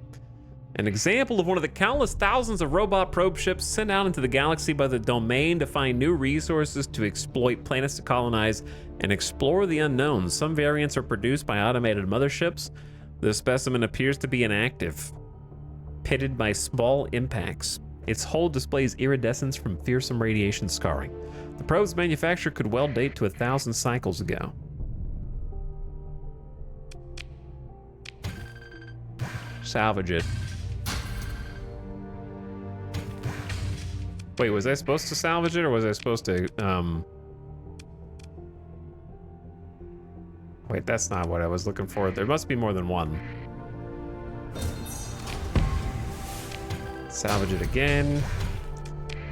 An example of one of the countless thousands of robot probe ships sent out into the galaxy by the Domain to find new resources to exploit planets to colonize and explore the unknown. Some variants are produced by automated motherships. This specimen appears to be inactive, pitted by small impacts. Its hull displays iridescence from fearsome radiation scarring. The probe's manufacture could well date to 1,000 cycles ago. Salvage it. Wait, was I supposed to salvage it, or was I supposed to, Wait, that's not what I was looking for. There must be more than one. Salvage it again.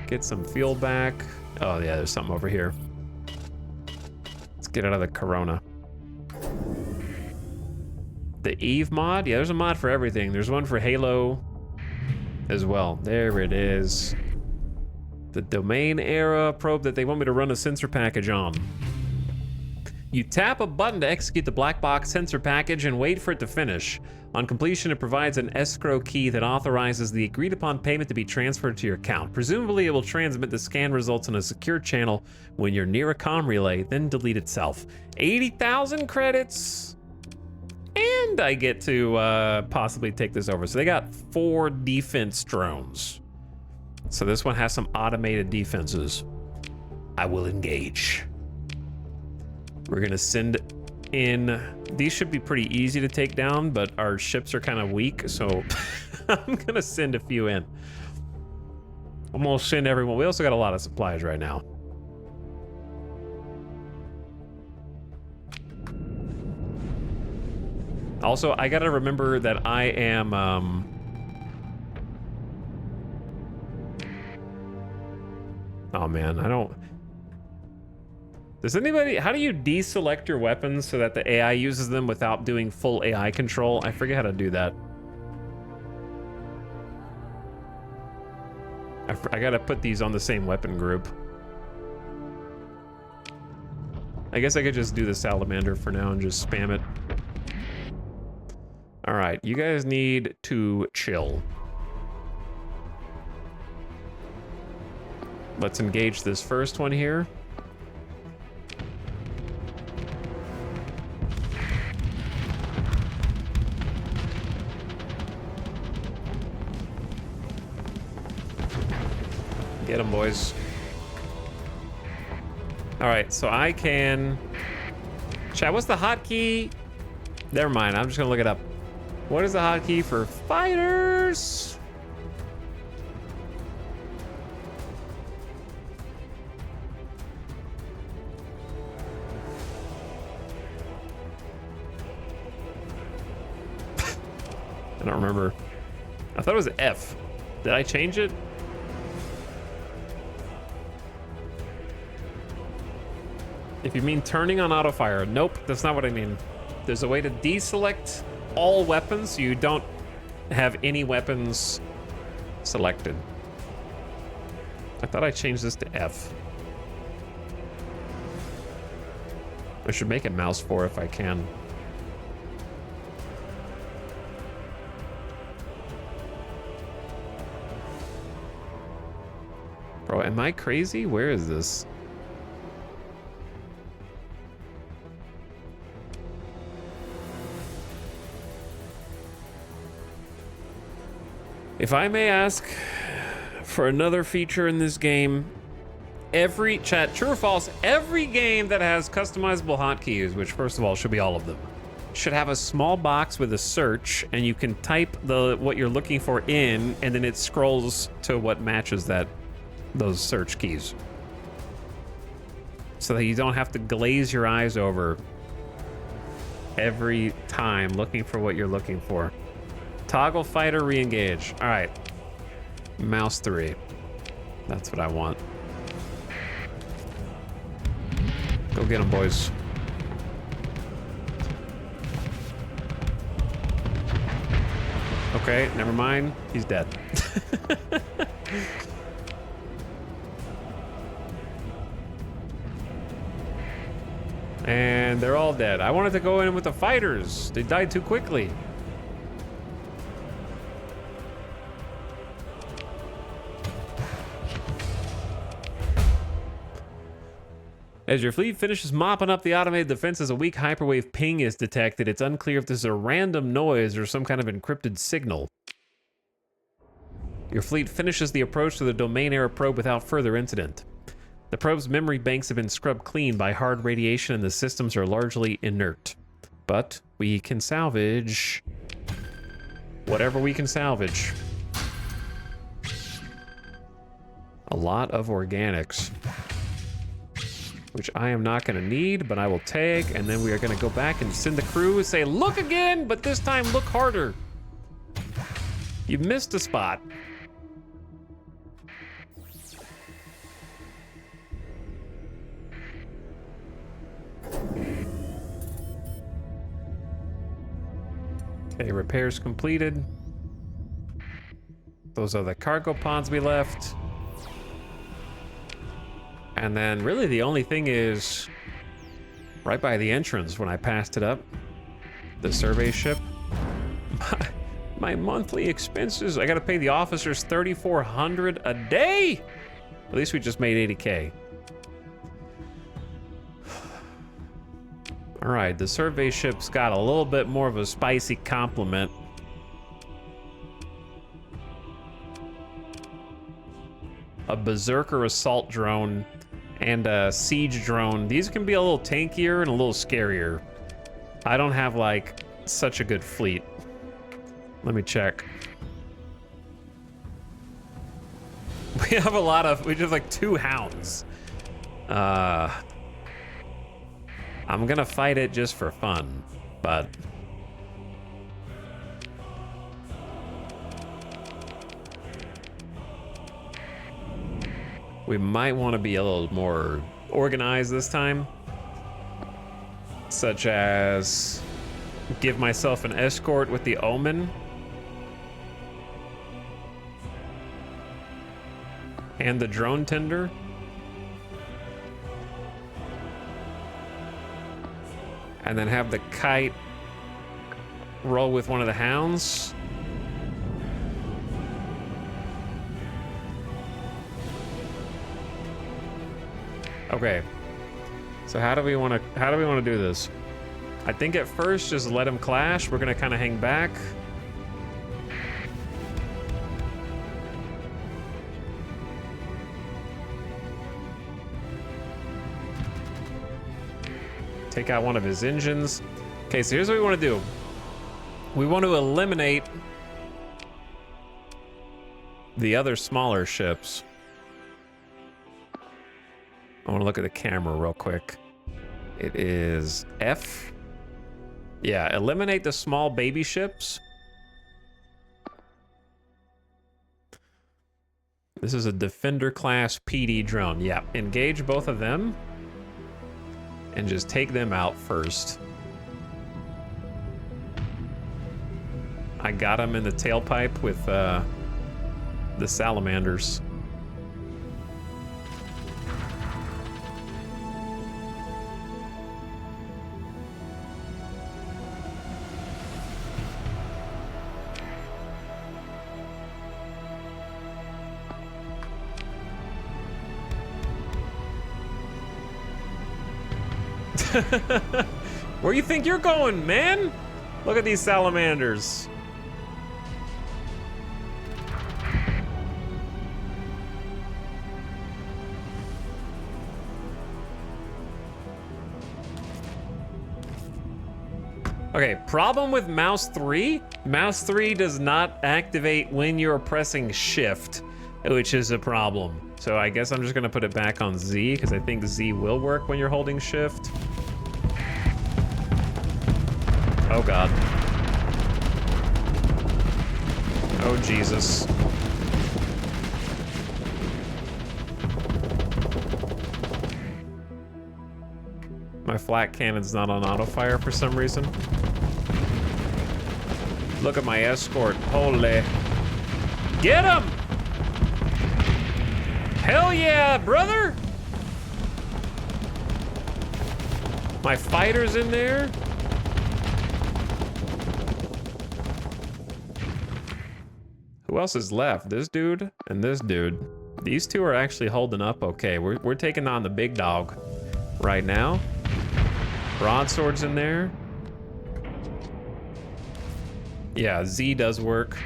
Get some fuel back. Oh yeah, there's something over here. Let's get out of the Corona. The Eve mod? Yeah, there's a mod for everything. There's one for Halo as well. There it is. The domain era probe that they want me to run a sensor package on. You tap a button to execute the black box sensor package and wait for it to finish. On completion, it provides an escrow key that authorizes the agreed upon payment to be transferred to your account. Presumably, it will transmit the scan results in a secure channel when you're near a comm relay, then delete itself. 80,000 credits! And I get to possibly take this over. So they got 4 defense drones. So this one has some automated defenses. I will engage. We're gonna send in, these should be pretty easy to take down, but our ships are kind of weak, so I'm gonna send a few in. I'm gonna send everyone. We also got a lot of supplies right now. Also, I gotta remember that I am, oh man, I don't... Does anybody... How do you deselect your weapons so that the AI uses them without doing full AI control? I forget how to do that. I gotta put these on the same weapon group. I guess I could just do the salamander for now and just spam it. All right, you guys need to chill. Let's engage this first one here. Get them, boys. All right, so I can... Chat, what's the hotkey? Never mind, I'm just gonna look it up. What is the hotkey for fighters? I don't remember. I thought it was F. Did I change it? If you mean turning on auto fire, nope, that's not what I mean. There's a way to deselect all weapons so you don't have any weapons selected. I thought I changed this to F. I should make it mouse 4 if I can. Bro, am I crazy? Where is this? If I may ask for another feature in this game, every chat, true or false, every game that has customizable hotkeys, which first of all should be all of them, should have a small box with a search, and you can type what you're looking for in, and then it scrolls to what matches those search keys, so that you don't have to glaze your eyes over every time looking for what you're looking for. Toggle fighter re-engage. All right. Mouse 3. That's what I want. Go get him, boys. Okay, never mind. He's dead. And they're all dead. I wanted to go in with the fighters. They died too quickly. As your fleet finishes mopping up the automated defenses, a weak hyperwave ping is detected. It's unclear if this is a random noise or some kind of encrypted signal. Your fleet finishes the approach to the domain era probe without further incident. The probe's memory banks have been scrubbed clean by hard radiation and the systems are largely inert. But we can salvage whatever we can salvage. A lot of organics, which I am not going to need, but I will take, and then we are going to go back and send the crew and say, look again, but this time look harder. You missed a spot. Okay, repairs completed. Those are the cargo pods we left. And then really the only thing is right by the entrance when I passed it up, the survey ship. My monthly expenses, I gotta pay the officers $3,400 a day. At least we just made 80K. All right, the survey ship's got a little bit more of a spicy compliment. A berserker assault drone and a siege drone. These can be a little tankier and a little scarier. I don't have like such a good fleet. Let me check. We have a lot of, we have like 2 hounds. I'm gonna fight it just for fun, but we might want to be a little more organized this time, such as give myself an escort with the Omen and the drone tender. And then have the kite roll with one of the hounds. Okay. So how do we want to do this? I think at first just let them clash. We're gonna kind of hang back. Take out one of his engines. Okay, so here's what we want to do. We want to eliminate the other smaller ships. I want to look at the camera real quick. It is F. Yeah, eliminate the small baby ships. This is a Defender class PD drone. Yeah, engage both of them. And just take them out first. I got them in the tailpipe with the salamanders. Where you think you're going, man? Look at these salamanders. Okay, problem with mouse 3. Mouse 3 does not activate when you're pressing shift, which is a problem. So I guess I'm just gonna put it back on Z because I think Z will work when you're holding shift. Oh God. Oh Jesus. My flak cannon's not on auto fire for some reason. Look at my escort. Holy. Get him! Hell yeah, brother! My fighter's in there. Who else is left? This dude and this dude. These two are actually holding up okay. We're taking on the big dog right now. Broadsword's in there. Yeah, Z does work.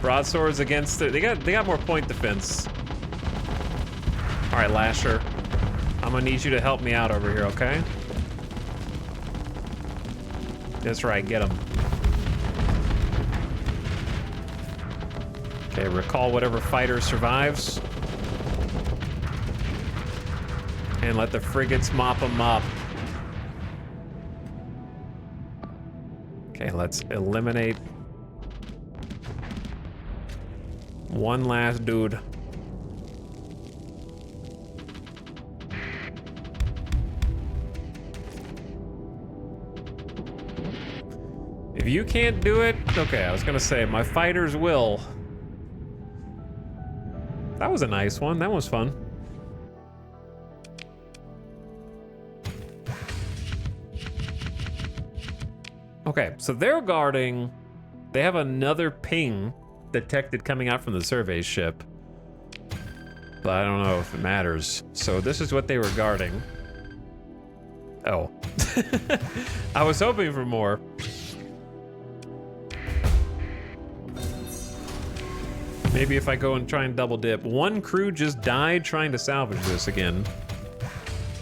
Broadswords against it. They got more point defense. All right, Lasher. I'm gonna need you to help me out over here, okay? That's right, get him. Okay, recall whatever fighter survives. And let the frigates mop them up. Okay, let's eliminate one last dude. If you can't do it, okay, I was gonna say, my fighters will. That was a nice one, that was fun. Okay, so they're guarding, they have another ping detected coming out from the survey ship. But I don't know if it matters. So this is what they were guarding. Oh. I was hoping for more. Maybe if I go and try and double dip. One crew just died trying to salvage this again.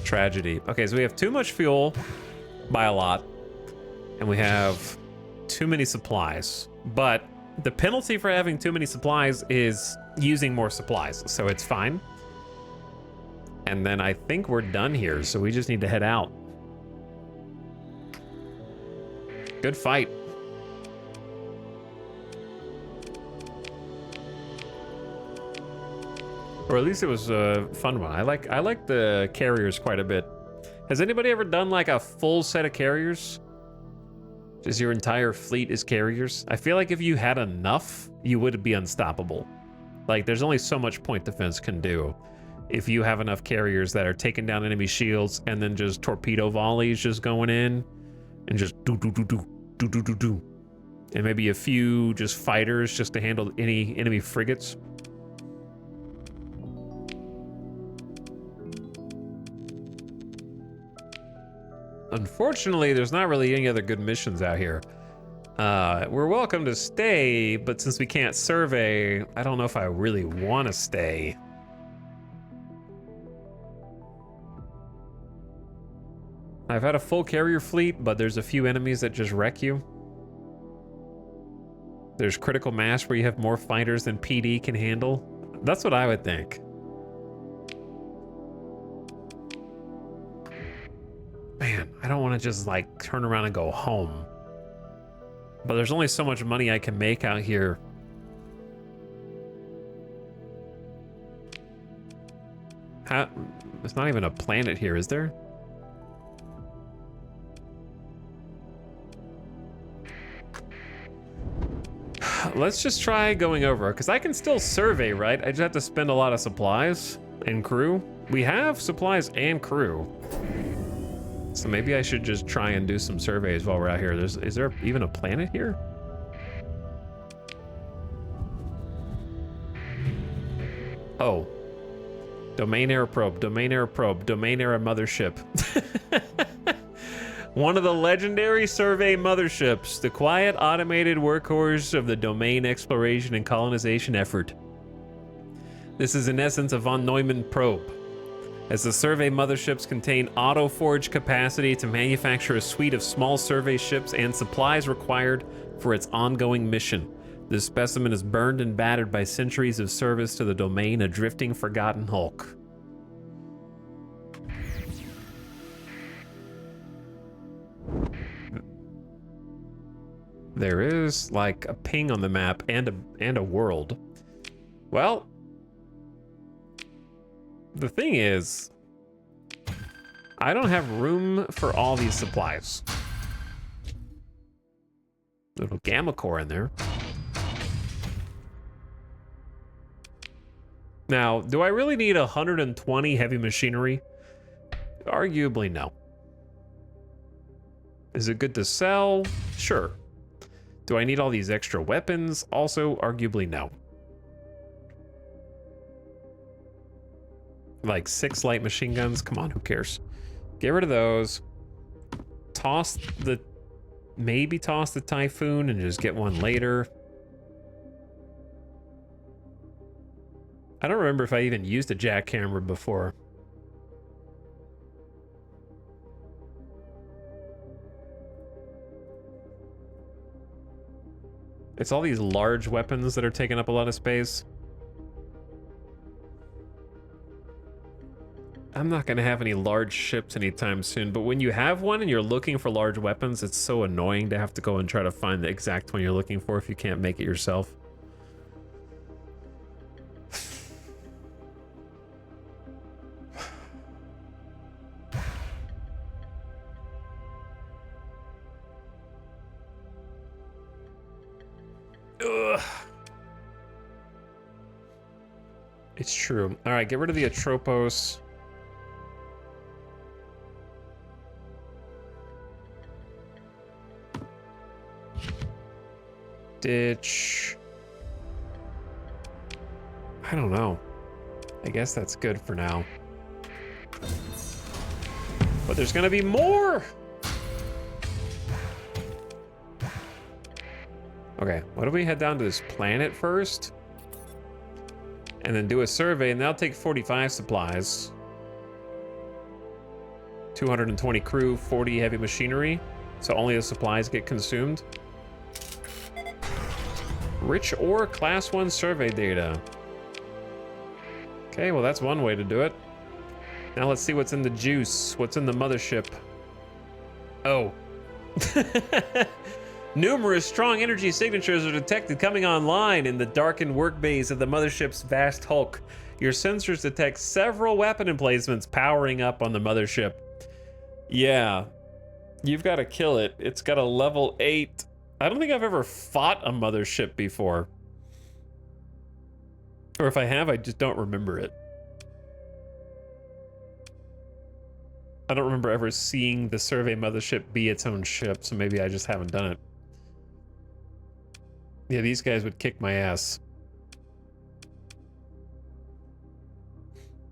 Tragedy. Okay, so we have too much fuel by a lot. And we have too many supplies. But the penalty for having too many supplies is using more supplies. So it's fine. And then I think we're done here. So we just need to head out. Good fight. Or at least it was a fun one. I like the carriers quite a bit. Has anybody ever done like a full set of carriers? Just your entire fleet is carriers? I feel like if you had enough, you would be unstoppable. Like there's only so much point defense can do. If you have enough carriers that are taking down enemy shields and then just torpedo volleys just going in and just do. And maybe a few just fighters just to handle any enemy frigates. Unfortunately, there's not really any other good missions out here. We're welcome to stay, but since we can't survey, I don't know if I really want to stay. I've had a full carrier fleet, but there's a few enemies that just wreck you. There's critical mass where you have more fighters than PD can handle. That's what I would think. Man, I don't want to just like turn around and go home. But there's only so much money I can make out here. There's not even a planet here, is there? Let's just try going over, because I can still survey, right? I just have to spend a lot of supplies and crew. We have supplies and crew. So maybe I should just try and do some surveys while we're out here. Is there even a planet here? Oh. Domain era probe, domain era probe, domain era mothership. One of the legendary survey motherships, the quiet automated workhorse of the domain exploration and colonization effort. This is in essence a von Neumann probe, as the survey motherships contain auto-forge capacity to manufacture a suite of small survey ships and supplies required for its ongoing mission. This specimen is burned and battered by centuries of service to the domain, a drifting, forgotten hulk. There is like a ping on the map and a world. Well, the thing is, I don't have room for all these supplies. Little gamma core in there. Now, do I really need 120 heavy machinery? Arguably, no. Is it good to sell? Sure. Do I need all these extra weapons? Also, arguably, no. Like 6 light machine guns? Come on, who cares? Get rid of those. Maybe toss the Typhoon and just get one later. I don't remember if I even used a jackhammer before. It's all these large weapons that are taking up a lot of space. I'm not going to have any large ships anytime soon, but when you have one and you're looking for large weapons, it's so annoying to have to go and try to find the exact one you're looking for if you can't make it yourself. Ugh. It's true. All right, get rid of the Atropos. Ditch. I don't know. I guess that's good for now. But there's gonna be more! Okay, why don't we head down to this planet first? And then do a survey, and that'll take 45 supplies. 220 crew, 40 heavy machinery. So only the supplies get consumed. Rich ore class 1 survey data. Okay, well that's one way to do it. Now let's see what's in the juice. What's in the mothership? Oh. Numerous strong energy signatures are detected coming online in the darkened work bays of the mothership's vast hulk. Your sensors detect several weapon emplacements powering up on the mothership. Yeah, you've got to kill it. It's got a level 8. I don't think I've ever fought a mothership before. Or if I have, I just don't remember it. I don't remember ever seeing the survey mothership be its own ship, so maybe I just haven't done it. Yeah, these guys would kick my ass.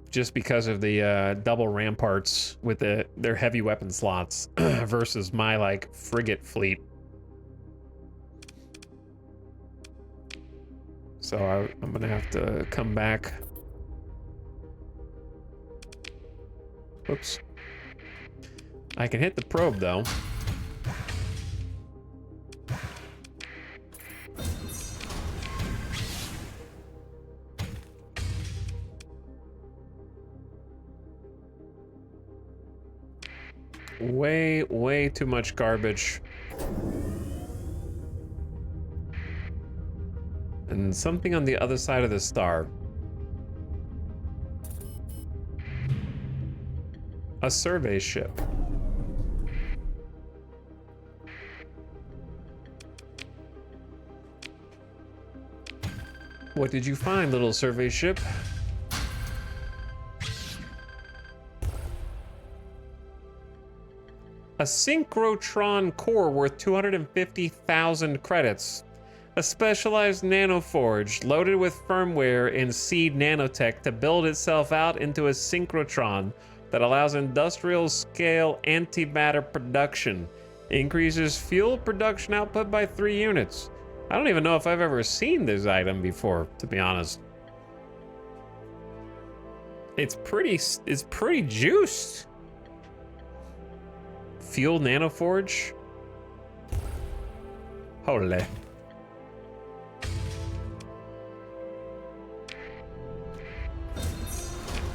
Just because of the double ramparts with their heavy weapon slots versus my, like, frigate fleet. So I'm gonna have to come back. Oops. I can hit the probe, though. Way too much garbage. And something on the other side of the star. A survey ship. What did you find, little survey ship? A synchrotron core worth 250,000 credits. A specialized nanoforge loaded with firmware and seed nanotech to build itself out into a synchrotron that allows industrial scale antimatter production. Increases fuel production output by 3 units. I don't even know if I've ever seen this item before, to be honest. It's pretty juiced. Fuel nanoforge? Holy.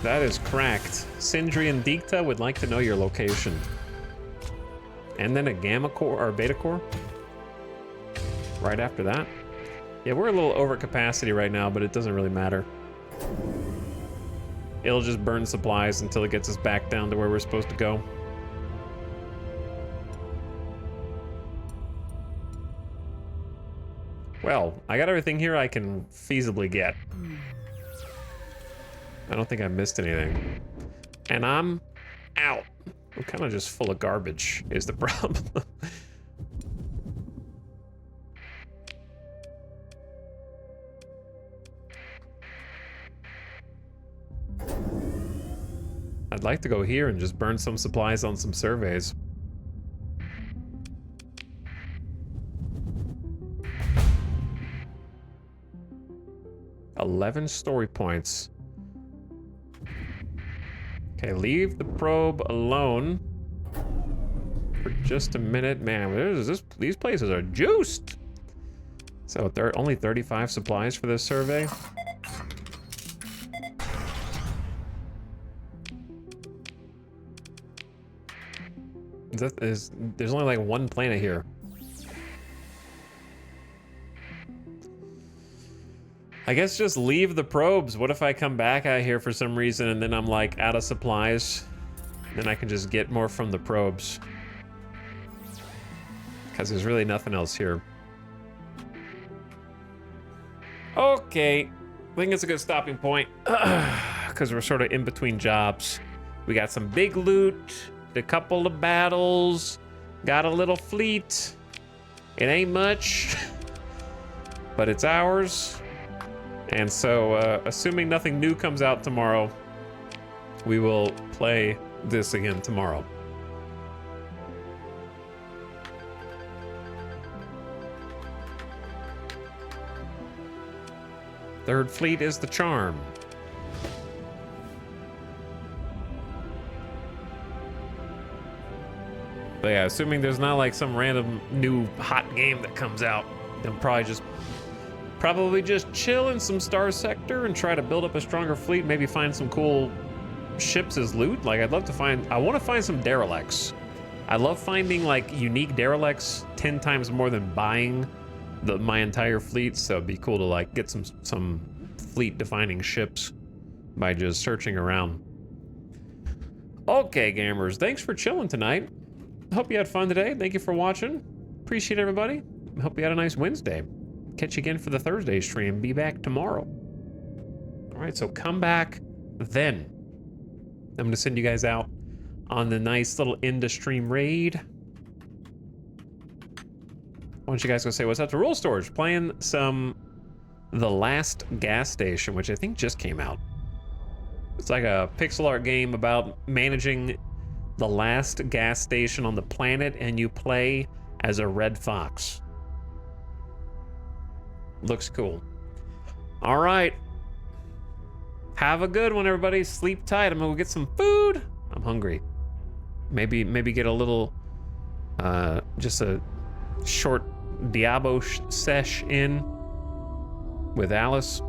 That is cracked. Sindri and Dicta would like to know your location. And then a gamma core or beta core? right after that. Yeah, we're a little over capacity right now, but it doesn't really matter. It'll just burn supplies until it gets us back down to where we're supposed to go. Well, I got everything here I can feasibly get. I don't think I missed anything. And I'm out. I'm kind of just full of garbage is the problem. I'd like to go here and just burn some supplies on some surveys. $11 story points. Okay, leave the probe alone for just a minute. Man, these places are juiced. So there are only 35 supplies for this survey. There's only like one planet here. I guess just leave the probes. What if I come back out here for some reason and then I'm like out of supplies? Then I can just get more from the probes. Because there's really nothing else here. Okay. I think it's a good stopping point. Because we're sort of in between jobs. We got some big loot. A couple of battles. Got a little fleet. It ain't much. But it's ours. And so, assuming nothing new comes out tomorrow, we will play this again tomorrow. Third fleet is the charm. But yeah, assuming there's not like some random new hot game that comes out, then probably just chill in some Starsector and try to build up a stronger fleet, maybe find some cool ships as loot. Like I want to find some derelicts. I love finding like unique derelicts 10 times more than buying my entire fleet, so it'd be cool to like get some fleet defining ships by just searching around. Okay, gamers, thanks for chilling tonight. Hope you had fun today. Thank you for watching. Appreciate everybody. Hope you had a nice Wednesday. Catch you again for the Thursday stream. Be back tomorrow. All right, so come back then. I'm going to send you guys out on the nice little end of stream raid. Why don't you guys go say what's up to Rule Storage? Playing some The Last Gas Station, which I think just came out. It's like a pixel art game about managing the last gas station on the planet, and you play as a red fox. Looks cool. All right. Have a good one, everybody. Sleep tight. I'm gonna go get some food. I'm hungry. Maybe get a little, just a short Diablo sesh in with Alice.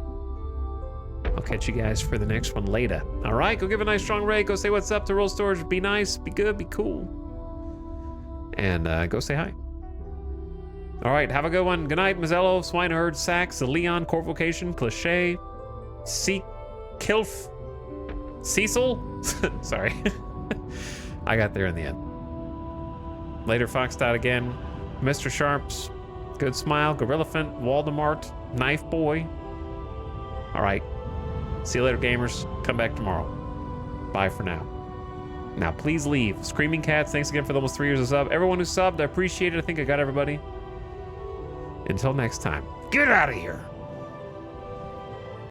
I'll catch you guys for the next one later. All right, go give a nice strong raid. Go say what's up to Roll Storage. Be nice, be good, be cool. And go say hi. All right, have a good one. Good night, Mazzello, Swineherd, Sax, Leon, Corvocation, Cliche, Kilf, Cecil. Sorry. I got there in the end. Later, Foxdot again. Mr. Sharps, Good Smile, Gorillafant, Waldemart, Knife Boy. All right. See you later, gamers. Come back tomorrow. Bye for now. Now, please leave. Screaming Cats, thanks again for the almost 3 years of sub. Everyone who subbed, I appreciate it. I think I got everybody. Until next time, get out of here.